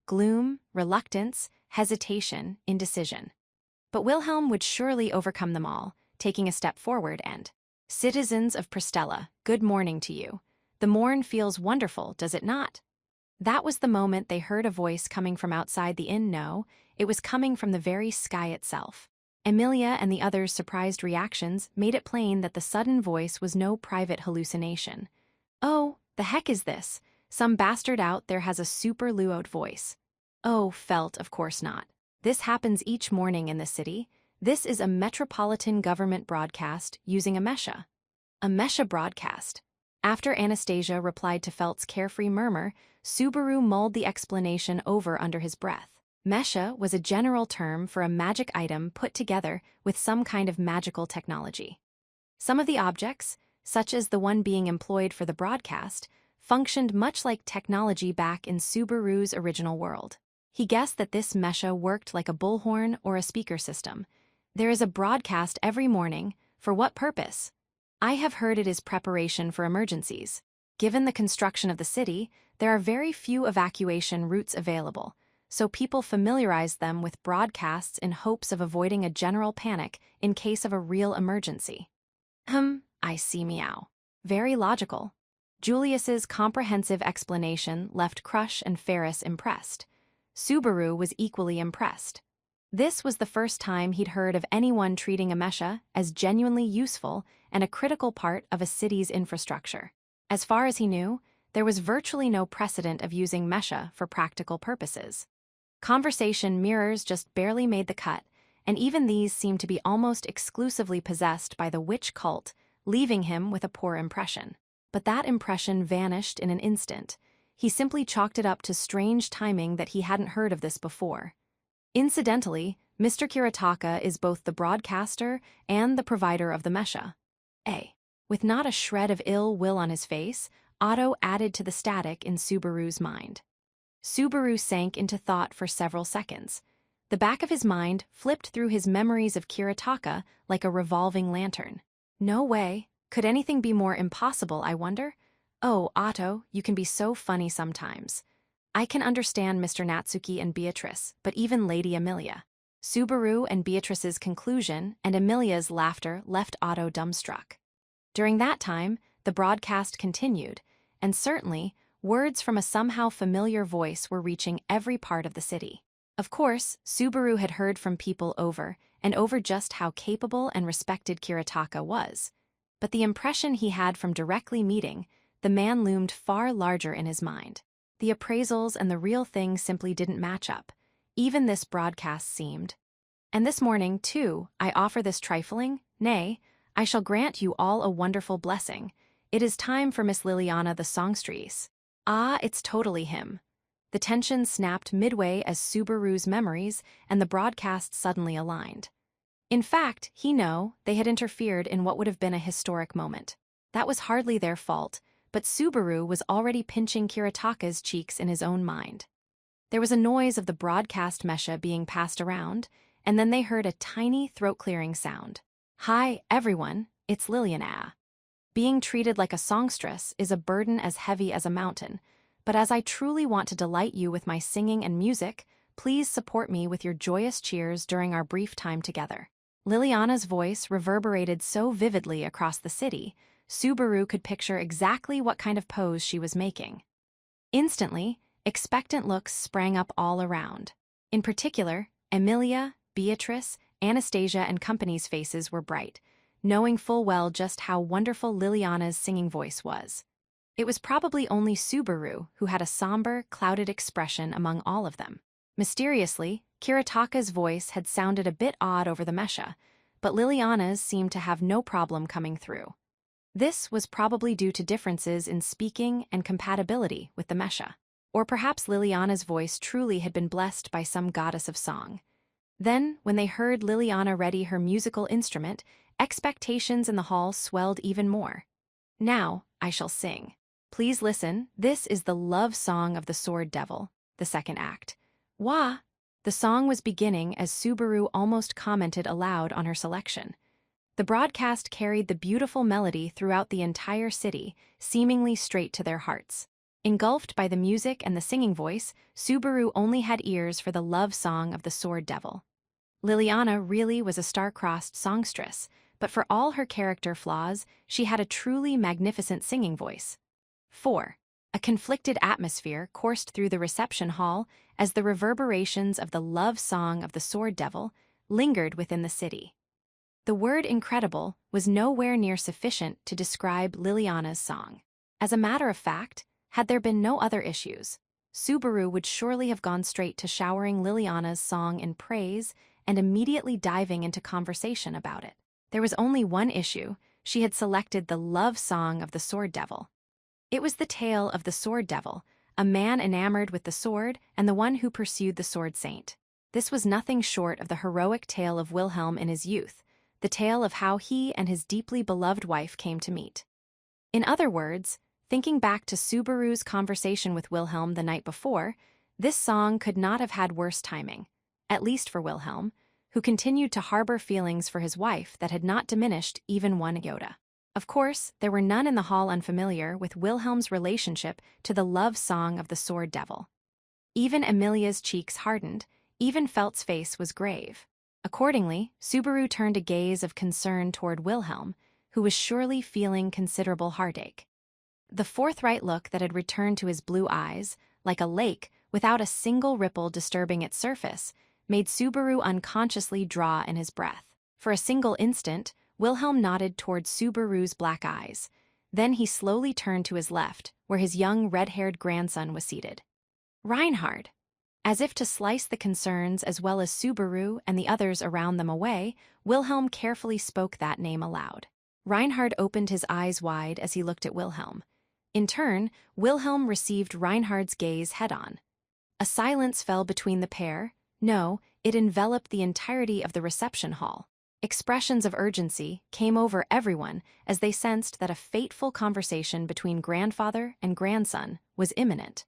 gloom, reluctance, hesitation, indecision. But Wilhelm would surely overcome them all, taking a step forward and, "Citizens of Prestella, good morning to you. The morn feels wonderful, does it not?" That was the moment they heard a voice coming from outside the inn. No, it was coming from the very sky itself. Emilia and the others' surprised reactions made it plain that the sudden voice was no private hallucination. "Oh, the heck is this? Some bastard out there has a super luoed voice." Oh, felt, of course not. This happens each morning in the city. This is a metropolitan government broadcast using a mesha. A mesha broadcast. After Anastasia replied to Felt's carefree murmur, Subaru mulled the explanation over under his breath. Mesha was a general term for a magic item put together with some kind of magical technology. Some of the objects, such as the one being employed for the broadcast, functioned much like technology back in Subaru's original world. He guessed that this mesha worked like a bullhorn or a speaker system. There is a broadcast every morning. For what purpose? I have heard it is preparation for emergencies. Given the construction of the city, there are very few evacuation routes available, so people familiarize them with broadcasts in hopes of avoiding a general panic in case of a real emergency. I see, meow. Very logical. Julius's comprehensive explanation left Crush and Ferris impressed. Subaru was equally impressed. This was the first time he'd heard of anyone treating a mesha as genuinely useful and a critical part of a city's infrastructure. As far as he knew, there was virtually no precedent of using mesha for practical purposes. Conversation mirrors just barely made the cut, and even these seemed to be almost exclusively possessed by the witch cult, leaving him with a poor impression. But that impression vanished in an instant. He simply chalked it up to strange timing that he hadn't heard of this before. Incidentally, Mr. Kiritaka is both the broadcaster and the provider of the mesha. With not a shred of ill will on his face, Otto added to the static in Subaru's mind. Subaru sank into thought for several seconds. The back of his mind flipped through his memories of Kiritaka like a revolving lantern. No way. Could anything be more impossible, I wonder? Oh, Otto, you can be so funny sometimes. I can understand Mr. Natsuki and Beatrice, but even Lady Emilia. Subaru and Beatrice's conclusion and Emilia's laughter left Otto dumbstruck. During that time, the broadcast continued, and certainly, words from a somehow familiar voice were reaching every part of the city. Of course, Subaru had heard from people over and over just how capable and respected Kiritaka was. But the impression he had from directly meeting, the man loomed far larger in his mind. The appraisals and the real thing simply didn't match up. Even this broadcast seemed. And this morning, too, I offer this trifling, nay, I shall grant you all a wonderful blessing. It is time for Miss Liliana the songstress. Ah, it's totally him. The tension snapped midway as Subaru's memories and the broadcast suddenly aligned. In fact, they had interfered in what would have been a historic moment. That was hardly their fault, but Subaru was already pinching Kiritaka's cheeks in his own mind. There was a noise of the broadcast mesha being passed around, and then they heard a tiny throat-clearing sound. Hi, everyone, it's Liliana. Being treated like a songstress is a burden as heavy as a mountain, but as I truly want to delight you with my singing and music, please support me with your joyous cheers during our brief time together. Liliana's voice reverberated so vividly across the city, Subaru could picture exactly what kind of pose she was making. Instantly, expectant looks sprang up all around. In particular, Emilia, Beatrice, Anastasia and company's faces were bright, knowing full well just how wonderful Liliana's singing voice was. It was probably only Subaru who had a somber, clouded expression among all of them. Mysteriously, Kiritaka's voice had sounded a bit odd over the mesha, but Liliana's seemed to have no problem coming through. This was probably due to differences in speaking and compatibility with the mesha. Or perhaps Liliana's voice truly had been blessed by some goddess of song. Then, when they heard Liliana ready her musical instrument, expectations in the hall swelled even more. Now, I shall sing. Please listen, this is the love song of the Sword Devil, the second act. Wah! The song was beginning as Subaru almost commented aloud on her selection. The broadcast carried the beautiful melody throughout the entire city, seemingly straight to their hearts. Engulfed by the music and the singing voice, Subaru only had ears for the love song of the Sword Devil. Liliana really was a star-crossed songstress, but for all her character flaws, she had a truly magnificent singing voice. 4. A conflicted atmosphere coursed through the reception hall as the reverberations of the love song of the Sword Devil lingered within the city. The word incredible was nowhere near sufficient to describe Liliana's song. As a matter of fact, had there been no other issues, Subaru would surely have gone straight to showering Liliana's song in praise and immediately diving into conversation about it. There was only one issue: she had selected the love song of the Sword Devil. It was the tale of the Sword Devil, a man enamored with the sword and the one who pursued the Sword Saint. This was nothing short of the heroic tale of Wilhelm in his youth, the tale of how he and his deeply beloved wife came to meet. In other words, thinking back to Subaru's conversation with Wilhelm the night before, this song could not have had worse timing, at least for Wilhelm, who continued to harbor feelings for his wife that had not diminished even one iota. Of course, there were none in the hall unfamiliar with Wilhelm's relationship to the love song of the Sword Devil. Even Emilia's cheeks hardened, even Felt's face was grave. Accordingly, Subaru turned a gaze of concern toward Wilhelm, who was surely feeling considerable heartache. The forthright look that had returned to his blue eyes, like a lake without a single ripple disturbing its surface, made Subaru unconsciously draw in his breath. For a single instant, Wilhelm nodded toward Subaru's black eyes. Then he slowly turned to his left, where his young red-haired grandson was seated. Reinhard. As if to slice the concerns as well as Subaru and the others around them away, Wilhelm carefully spoke that name aloud. Reinhard opened his eyes wide as he looked at Wilhelm. In turn, Wilhelm received Reinhard's gaze head-on. A silence fell between the pair. No, it enveloped the entirety of the reception hall. Expressions of urgency came over everyone as they sensed that a fateful conversation between grandfather and grandson was imminent.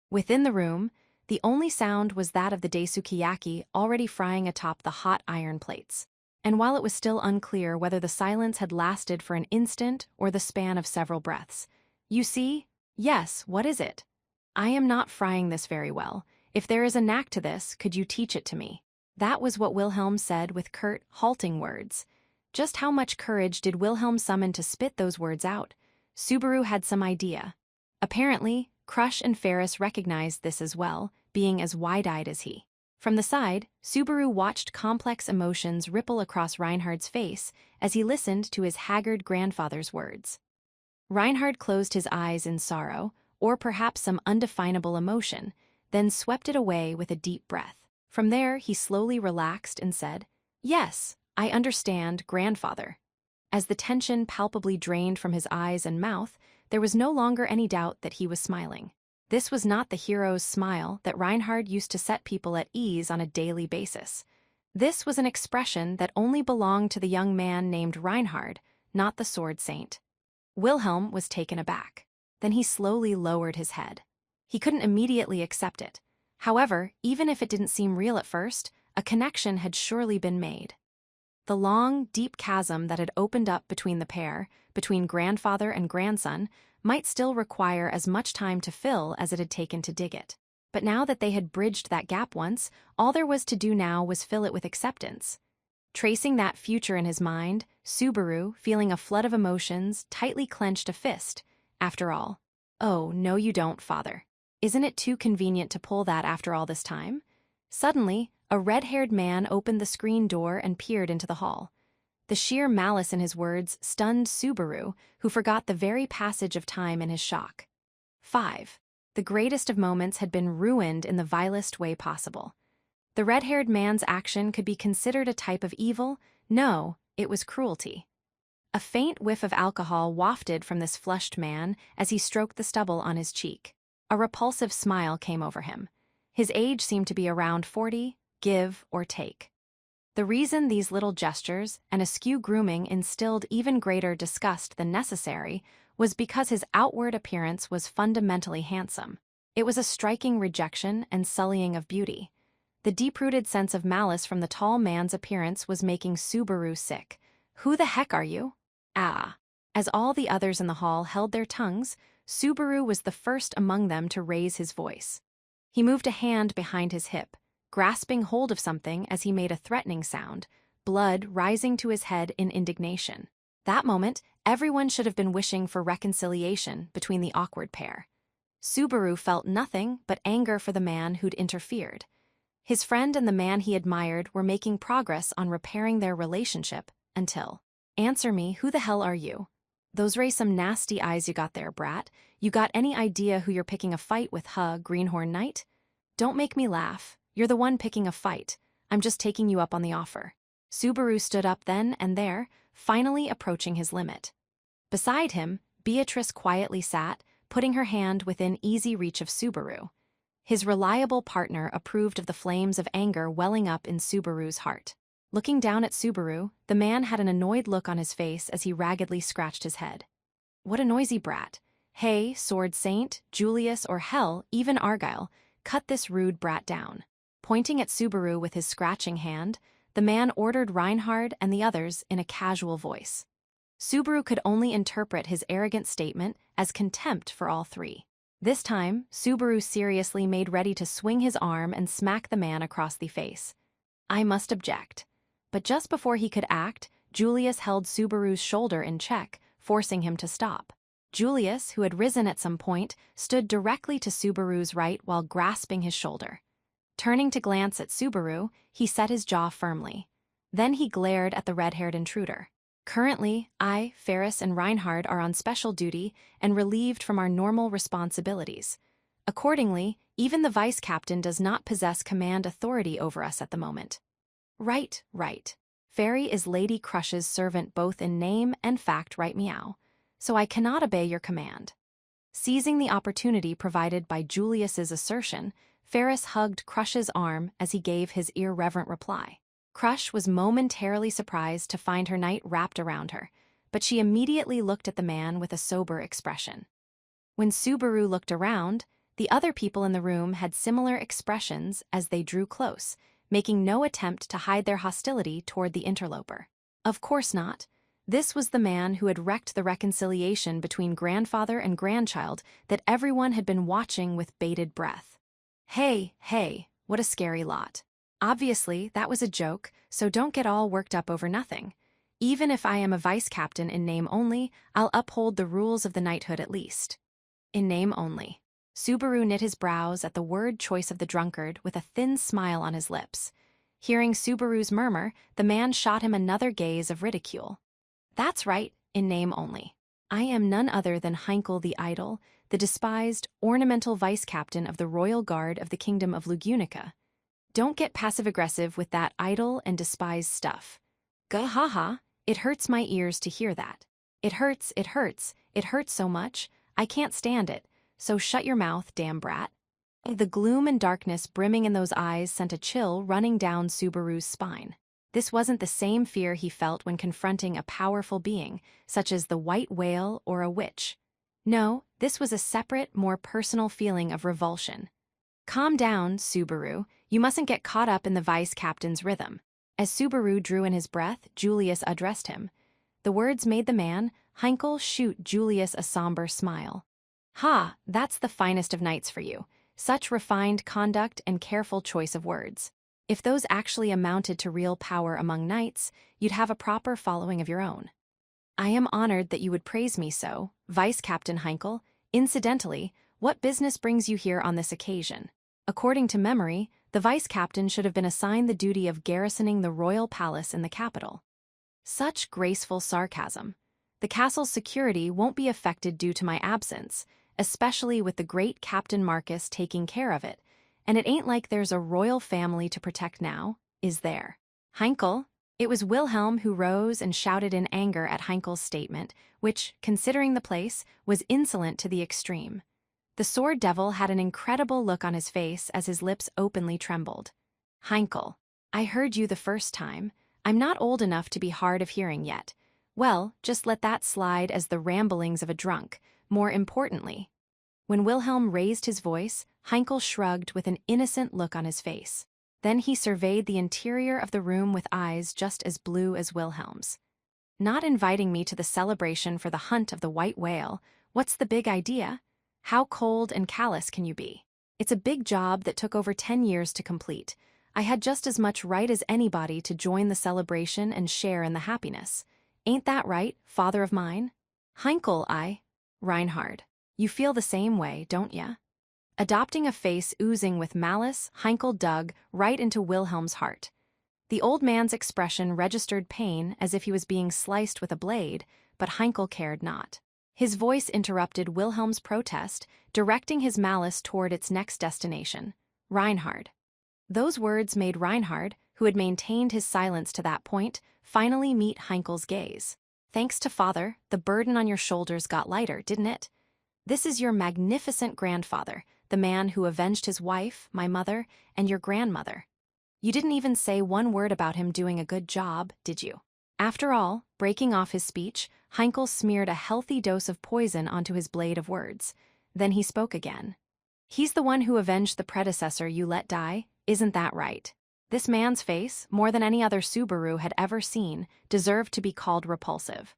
Within the room, the only sound was that of the daisukiyaki already frying atop the hot iron plates. And while it was still unclear whether the silence had lasted for an instant or the span of several breaths, "You see? Yes, what is it? I am not frying this very well. If there is a knack to this, could you teach it to me?" That was what Wilhelm said with curt, halting words. Just how much courage did Wilhelm summon to spit those words out? Subaru had some idea. Apparently, Crush and Ferris recognized this as well, being as wide-eyed as he. From the side, Subaru watched complex emotions ripple across Reinhard's face as he listened to his haggard grandfather's words. Reinhard closed his eyes in sorrow, or perhaps some undefinable emotion, then swept it away with a deep breath. From there, he slowly relaxed and said, "Yes, I understand, grandfather." As the tension palpably drained from his eyes and mouth, there was no longer any doubt that he was smiling. This was not the hero's smile that Reinhard used to set people at ease on a daily basis. This was an expression that only belonged to the young man named Reinhard, not the Sword Saint. Wilhelm was taken aback. Then he slowly lowered his head. He couldn't immediately accept it. However, even if it didn't seem real at first, a connection had surely been made. The long, deep chasm that had opened up between the pair, between grandfather and grandson, might still require as much time to fill as it had taken to dig it. But now that they had bridged that gap once, all there was to do now was fill it with acceptance. Tracing that future in his mind, Subaru, feeling a flood of emotions, tightly clenched a fist. After all. "Oh, no you don't, father. Isn't it too convenient to pull that after all this time?" Suddenly, a red-haired man opened the screen door and peered into the hall. The sheer malice in his words stunned Subaru, who forgot the very passage of time in his shock. 5. The greatest of moments had been ruined in the vilest way possible. The red-haired man's action could be considered a type of evil? No, it was cruelty. A faint whiff of alcohol wafted from this flushed man as he stroked the stubble on his cheek. A repulsive smile came over him. His age seemed to be around 40, give or take. The reason these little gestures and askew grooming instilled even greater disgust than necessary was because his outward appearance was fundamentally handsome. It was a striking rejection and sullying of beauty. The deep-rooted sense of malice from the tall man's appearance was making Subaru sick. "Who the heck are you?" "Ah." As all the others in the hall held their tongues, Subaru was the first among them to raise his voice. He moved a hand behind his hip, grasping hold of something as he made a threatening sound, blood rising to his head in indignation. That moment, everyone should have been wishing for reconciliation between the awkward pair. Subaru felt nothing but anger for the man who'd interfered. His friend and the man he admired were making progress on repairing their relationship until... "Answer me, who the hell are you? Those raise some nasty eyes you got there, brat. You got any idea who you're picking a fight with, huh, Greenhorn Knight? Don't make me laugh. You're the one picking a fight. I'm just taking you up on the offer." Subaru stood up then and there, finally approaching his limit. Beside him, Beatrice quietly sat, putting her hand within easy reach of Subaru. His reliable partner approved of the flames of anger welling up in Subaru's heart. Looking down at Subaru, the man had an annoyed look on his face as he raggedly scratched his head. "What a noisy brat. Hey, Sword Saint, Julius, or hell, even Argyle, cut this rude brat down." Pointing at Subaru with his scratching hand, the man ordered Reinhard and the others in a casual voice. Subaru could only interpret his arrogant statement as contempt for all three. This time, Subaru seriously made ready to swing his arm and smack the man across the face. "I must object." But just before he could act, Julius held Subaru's shoulder in check, forcing him to stop. Julius, who had risen at some point, stood directly to Subaru's right while grasping his shoulder. Turning to glance at Subaru, he set his jaw firmly. Then he glared at the red-haired intruder. "Currently, I, Ferris, and Reinhard are on special duty and relieved from our normal responsibilities. Accordingly, even the vice captain does not possess command authority over us at the moment." Right. Fairy is Lady Crush's servant both in name and fact, right meow. So I cannot obey your command. Seizing the opportunity provided by Julius's assertion, Ferris hugged Crush's arm as he gave his irreverent reply. Crush was momentarily surprised to find her knight wrapped around her, but she immediately looked at the man with a sober expression. When Subaru looked around, the other people in the room had similar expressions as they drew close, making no attempt to hide their hostility toward the interloper. Of course not. This was the man who had wrecked the reconciliation between grandfather and grandchild that everyone had been watching with bated breath. Hey, what a scary lot. Obviously, that was a joke, so don't get all worked up over nothing. Even if I am a vice captain in name only, I'll uphold the rules of the knighthood at least. In name only. Subaru knit his brows at the word choice of the drunkard with a thin smile on his lips. Hearing Subaru's murmur, the man shot him another gaze of ridicule. "That's right, in name only. I am none other than Heinkel the Idle, the despised, ornamental vice-captain of the Royal Guard of the Kingdom of Lugunica. Don't get passive-aggressive with that idle and despised stuff. Gah-ha-ha, it hurts my ears to hear that. It hurts so much, I can't stand it. So shut your mouth, damn brat." The gloom and darkness brimming in those eyes sent a chill running down Subaru's spine. This wasn't the same fear he felt when confronting a powerful being, such as the white whale or a witch. No, this was a separate, more personal feeling of revulsion. "Calm down, Subaru. You mustn't get caught up in the vice-captain's rhythm." As Subaru drew in his breath, Julius addressed him. The words made the man, Heinkel, shoot Julius a somber smile. "Ha, that's the finest of knights for you. Such refined conduct and careful choice of words. If those actually amounted to real power among knights, you'd have a proper following of your own." "I am honored that you would praise me so, Vice Captain Heinkel. Incidentally, what business brings you here on this occasion?" According to memory, the vice captain should have been assigned the duty of garrisoning the royal palace in the capital. Such graceful sarcasm. The castle's security won't be affected due to my absence, especially with the great Captain Marcus taking care of it, and it ain't like there's a royal family to protect now, is there? Heinkel? It was Wilhelm who rose and shouted in anger at Heinkel's statement, which, considering the place, was insolent to the extreme. The sword devil had an incredible look on his face as his lips openly trembled. "Heinkel, I heard you the first time. I'm not old enough to be hard of hearing yet. Well, just let that slide as the ramblings of a drunk. More importantly, when Wilhelm raised his voice, Heinkel shrugged with an innocent look on his face. Then he surveyed the interior of the room with eyes just as blue as Wilhelm's. Not inviting me to the celebration for the hunt of the white whale, what's the big idea? How cold and callous can you be? It's a big job that took over 10 years to complete. I had just as much right as anybody to join the celebration and share in the happiness. Ain't that right, father of mine? Heinkel, Reinhard. You feel the same way, don't ya? Adopting a face oozing with malice, Heinkel dug right into Wilhelm's heart. The old man's expression registered pain as if he was being sliced with a blade, but Heinkel cared not. His voice interrupted Wilhelm's protest, directing his malice toward its next destination, Reinhard. Those words made Reinhard, who had maintained his silence to that point, finally meet Heinkel's gaze. Thanks to father, the burden on your shoulders got lighter, didn't it? This is your magnificent grandfather, the man who avenged his wife, my mother, and your grandmother. You didn't even say one word about him doing a good job, did you? After all, breaking off his speech, Heinkel smeared a healthy dose of poison onto his blade of words. Then he spoke again. He's the one who avenged the predecessor you let die, isn't that right? This man's face, more than any other Subaru had ever seen, deserved to be called repulsive.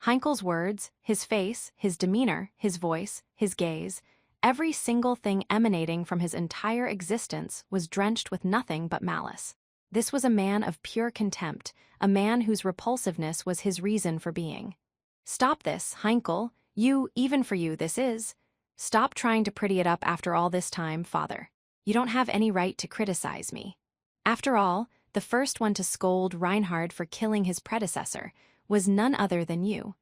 Heinkel's words, his face, his demeanor, his voice, his gaze, every single thing emanating from his entire existence was drenched with nothing but malice. This was a man of pure contempt, a man whose repulsiveness was his reason for being. Stop this, Heinkel, even for you this is. Stop trying to pretty it up after all this time, father. You don't have any right to criticize me. After all, the first one to scold Reinhard for killing his predecessor was none other than you.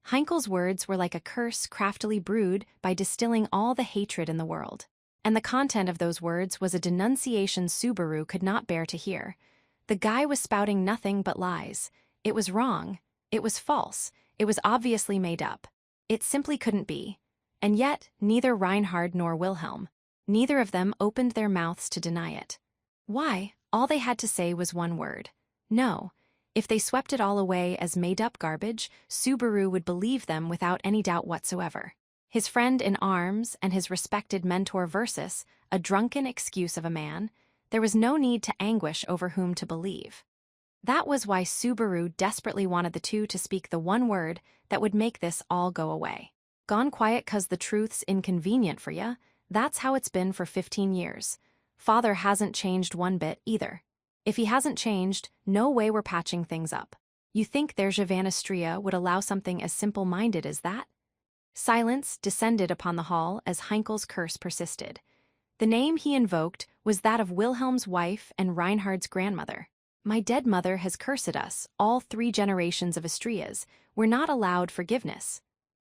Heinkel's words were like a curse craftily brewed by distilling all the hatred in the world. And the content of those words was a denunciation Subaru could not bear to hear. The guy was spouting nothing but lies. It was wrong. It was false. It was obviously made up. It simply couldn't be. And yet, neither Reinhard nor Wilhelm. Neither of them opened their mouths to deny it. Why? All they had to say was one word. No. If they swept it all away as made-up garbage, Subaru would believe them without any doubt whatsoever. His friend in arms and his respected mentor versus a drunken excuse of a man, there was no need to anguish over whom to believe. That was why Subaru desperately wanted the two to speak the one word that would make this all go away. Gone quiet 'cause the truth's inconvenient for ya, that's how it's been for 15 years. Father hasn't changed one bit either. If he hasn't changed, no way we're patching things up. You think their Javanistria would allow something as simple-minded as that? Silence descended upon the hall as Heinkel's curse persisted. The name he invoked was that of Wilhelm's wife and Reinhard's grandmother. My dead mother has cursed us, all 3 generations of Astrias. We're not allowed forgiveness.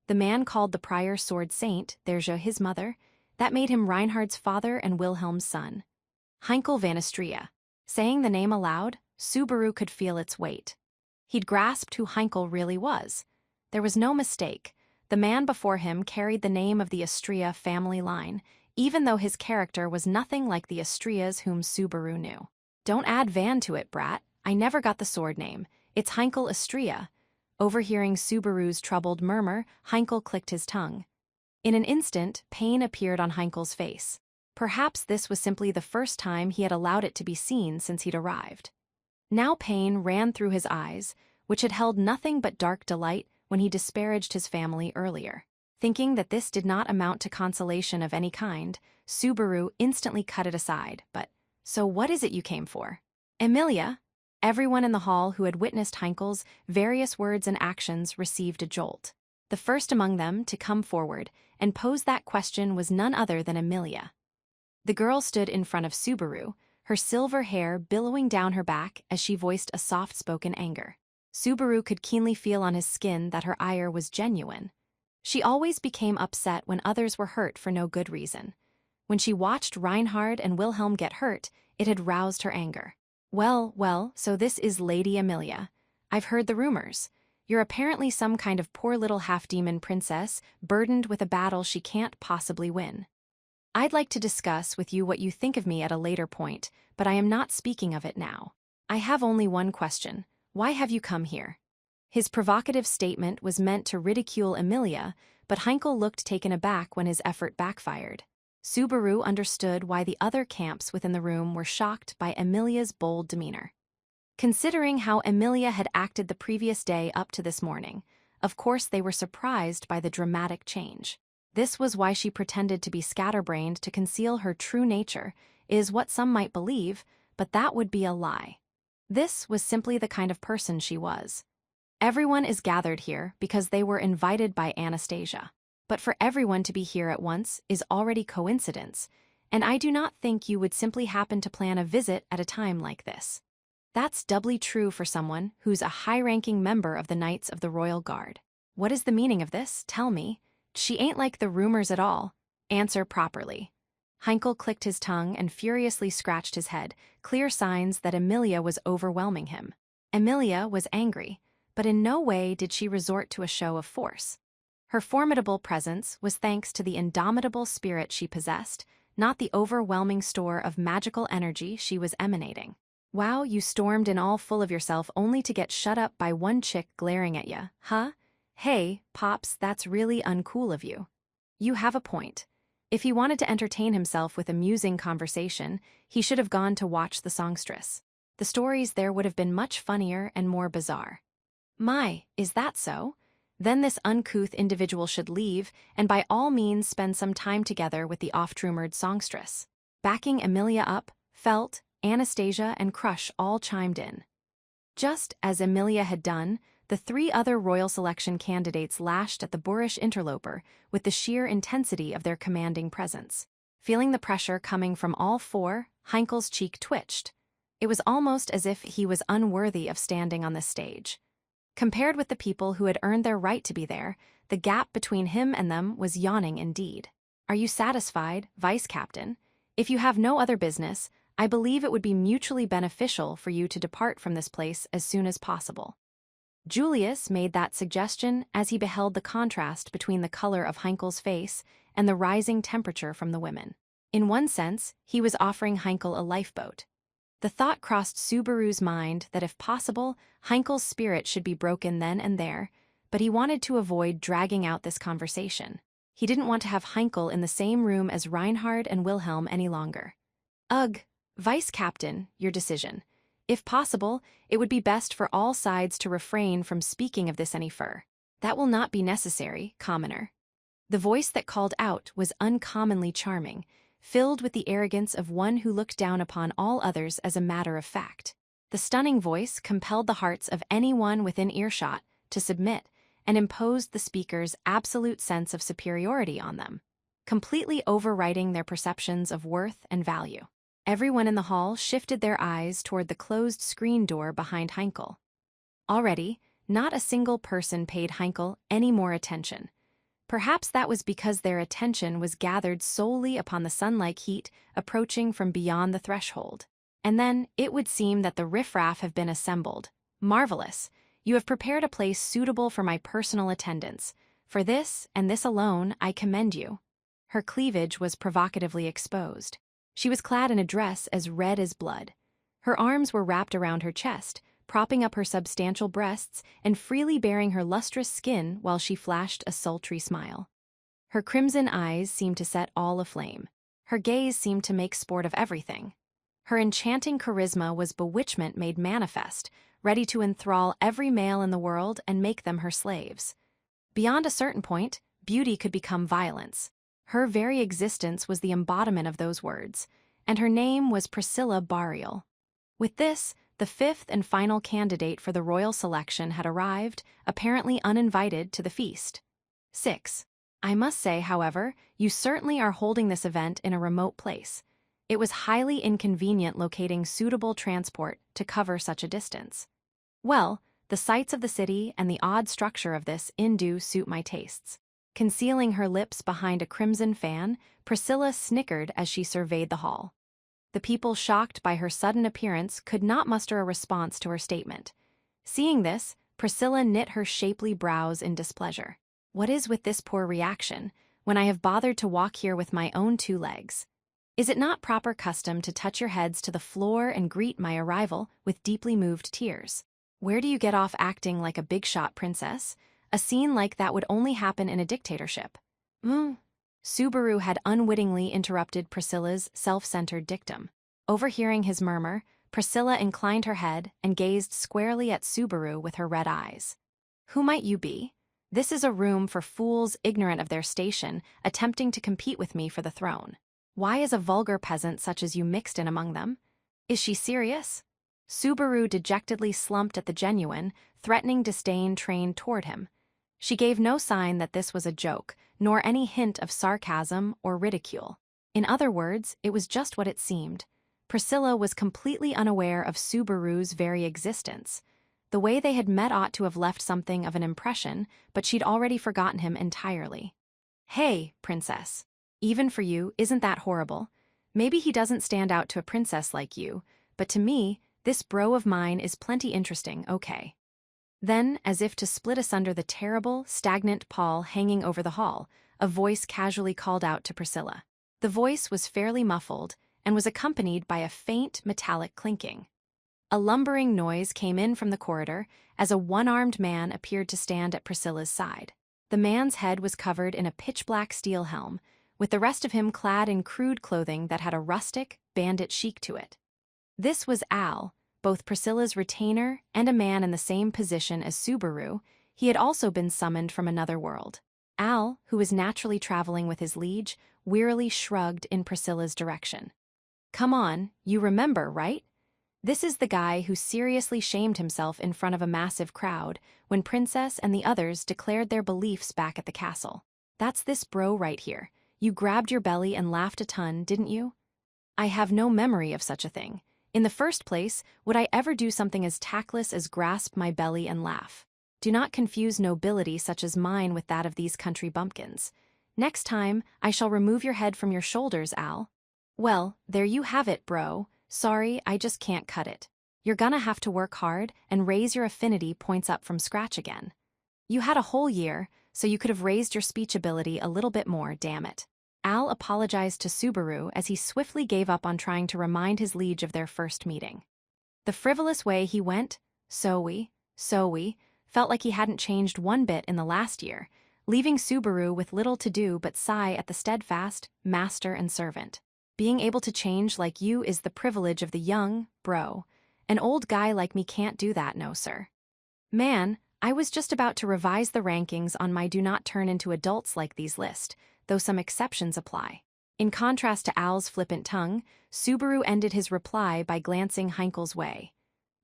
The man called the prior sword saint, Derja his mother. That made him Reinhard's father and Wilhelm's son. Heinkel van Astria. Saying the name aloud, Subaru could feel its weight. He'd grasped who Heinkel really was. There was no mistake. The man before him carried the name of the Astria family line, even though his character was nothing like the Astrias whom Subaru knew. Don't add Van to it, brat. I never got the sword name. It's Heinkel Astria. Overhearing Subaru's troubled murmur, Heinkel clicked his tongue. In an instant, pain appeared on Heinkel's face. Perhaps this was simply the first time he had allowed it to be seen since he'd arrived. Now pain ran through his eyes, which had held nothing but dark delight when he disparaged his family earlier. Thinking that this did not amount to consolation of any kind, Subaru instantly cut it aside. But, so what is it you came for? Emilia? Everyone in the hall who had witnessed Heinkel's various words and actions received a jolt. The first among them to come forward and pose that question was none other than Emilia. The girl stood in front of Subaru, her silver hair billowing down her back as she voiced a soft-spoken anger. Subaru could keenly feel on his skin that her ire was genuine. She always became upset when others were hurt for no good reason. When she watched Reinhard and Wilhelm get hurt, it had roused her anger. Well, so this is Lady Emilia. I've heard the rumors. You're apparently some kind of poor little half-demon princess, burdened with a battle she can't possibly win. I'd like to discuss with you what you think of me at a later point, but I am not speaking of it now. I have only one question. Why have you come here? His provocative statement was meant to ridicule Emilia, but Heinkel looked taken aback when his effort backfired. Subaru understood why the other camps within the room were shocked by Emilia's bold demeanor. Considering how Emilia had acted the previous day up to this morning, of course they were surprised by the dramatic change. This was why she pretended to be scatterbrained to conceal her true nature, is what some might believe, but that would be a lie. This was simply the kind of person she was. Everyone is gathered here because they were invited by Anastasia. But for everyone to be here at once is already coincidence, and I do not think you would simply happen to plan a visit at a time like this. That's doubly true for someone who's a high-ranking member of the Knights of the Royal Guard. What is the meaning of this? Tell me. She ain't like the rumors at all. Answer properly. Heinkel clicked his tongue and furiously scratched his head, clear signs that Emilia was overwhelming him. Emilia was angry, but in no way did she resort to a show of force. Her formidable presence was thanks to the indomitable spirit she possessed, not the overwhelming store of magical energy she was emanating. Wow, you stormed in all full of yourself only to get shut up by one chick glaring at you, huh? Hey, Pops, that's really uncool of you. You have a point. If he wanted to entertain himself with amusing conversation, he should have gone to watch the songstress. The stories there would have been much funnier and more bizarre. My, is that so? Then this uncouth individual should leave and by all means spend some time together with the oft-rumored songstress. Backing Emilia up, Felt, Anastasia, and Crush all chimed in. Just as Emilia had done, the three other royal selection candidates lashed at the boorish interloper with the sheer intensity of their commanding presence. Feeling the pressure coming from all four, Heinkel's cheek twitched. It was almost as if he was unworthy of standing on this stage. Compared with the people who had earned their right to be there, the gap between him and them was yawning indeed. Are you satisfied, Vice Captain? If you have no other business, I believe it would be mutually beneficial for you to depart from this place as soon as possible. Julius made that suggestion as he beheld the contrast between the color of Heinkel's face and the rising temperature from the women. In one sense, he was offering Heinkel a lifeboat. The thought crossed Subaru's mind that if possible, Heinkel's spirit should be broken then and there, but he wanted to avoid dragging out this conversation. He didn't want to have Heinkel in the same room as Reinhard and Wilhelm any longer. Ugh, Vice Captain, your decision. If possible, it would be best for all sides to refrain from speaking of this any further. That will not be necessary, commoner. The voice that called out was uncommonly charming, filled with the arrogance of one who looked down upon all others as a matter of fact. The stunning voice compelled the hearts of anyone within earshot to submit and imposed the speaker's absolute sense of superiority on them, completely overriding their perceptions of worth and value. Everyone in the hall shifted their eyes toward the closed screen door behind Heinkel. Already, not a single person paid Heinkel any more attention. Perhaps that was because their attention was gathered solely upon the sun-like heat approaching from beyond the threshold. And then, it would seem that the riffraff have been assembled. Marvelous! You have prepared a place suitable for my personal attendance. For this, and this alone, I commend you. Her cleavage was provocatively exposed. She was clad in a dress as red as blood. Her arms were wrapped around her chest, propping up her substantial breasts and freely baring her lustrous skin while she flashed a sultry smile. Her crimson eyes seemed to set all aflame. Her gaze seemed to make sport of everything. Her enchanting charisma was bewitchment made manifest, ready to enthrall every male in the world and make them her slaves. Beyond a certain point, beauty could become violence. Her very existence was the embodiment of those words, and her name was Priscilla Barial. With this, the fifth and final candidate for the royal selection had arrived, apparently uninvited to the feast. 6. I must say, however, you certainly are holding this event in a remote place. It was highly inconvenient locating suitable transport to cover such a distance. Well, the sights of the city and the odd structure of this inn do suit my tastes. Concealing her lips behind a crimson fan, Priscilla snickered as she surveyed the hall. The people shocked by her sudden appearance could not muster a response to her statement. Seeing this, Priscilla knit her shapely brows in displeasure. What is with this poor reaction, when I have bothered to walk here with my own 2 legs? Is it not proper custom to touch your heads to the floor and greet my arrival with deeply moved tears? Where do you get off acting like a big shot princess? A scene like that would only happen in a dictatorship. Subaru had unwittingly interrupted Priscilla's self-centered dictum. Overhearing his murmur, Priscilla inclined her head and gazed squarely at Subaru with her red eyes. Who might you be? This is a room for fools ignorant of their station, attempting to compete with me for the throne. Why is a vulgar peasant such as you mixed in among them? Is she serious? Subaru dejectedly slumped at the genuine, threatening disdain trained toward him. She gave no sign that this was a joke, nor any hint of sarcasm or ridicule. In other words, it was just what it seemed. Priscilla was completely unaware of Subaru's very existence. The way they had met ought to have left something of an impression, but she'd already forgotten him entirely. Hey, princess. Even for you, isn't that horrible? Maybe he doesn't stand out to a princess like you, but to me, this bro of mine is plenty interesting, okay. Then, as if to split asunder the terrible, stagnant pall hanging over the hall, a voice casually called out to Priscilla. The voice was fairly muffled and was accompanied by a faint, metallic clinking. A lumbering noise came in from the corridor as a one-armed man appeared to stand at Priscilla's side. The man's head was covered in a pitch-black steel helm, with the rest of him clad in crude clothing that had a rustic, bandit chic to it. This was Al, both Priscilla's retainer and a man in the same position as Subaru. He had also been summoned from another world. Al, who was naturally traveling with his liege, wearily shrugged in Priscilla's direction. Come on, you remember, right? This is the guy who seriously shamed himself in front of a massive crowd when Princess and the others declared their beliefs back at the castle. That's this bro right here. You grabbed your belly and laughed a ton, didn't you? I have no memory of such a thing. In the first place, would I ever do something as tactless as grasp my belly and laugh? Do not confuse nobility such as mine with that of these country bumpkins. Next time, I shall remove your head from your shoulders, Al. Well, there you have it, bro. Sorry, I just can't cut it. You're gonna have to work hard and raise your affinity points up from scratch again. You had a whole year, so you could have raised your speech ability a little bit more, damn it. Al apologized to Subaru as he swiftly gave up on trying to remind his liege of their first meeting. The frivolous way he went, so we, felt like he hadn't changed one bit in the last year, leaving Subaru with little to do but sigh at the steadfast master and servant. Being able to change like you is the privilege of the young, bro. An old guy like me can't do that, no sir. Man, I was just about to revise the rankings on my do not turn into adults like these list, though some exceptions apply. In contrast to Al's flippant tongue, Subaru ended his reply by glancing Heinkel's way.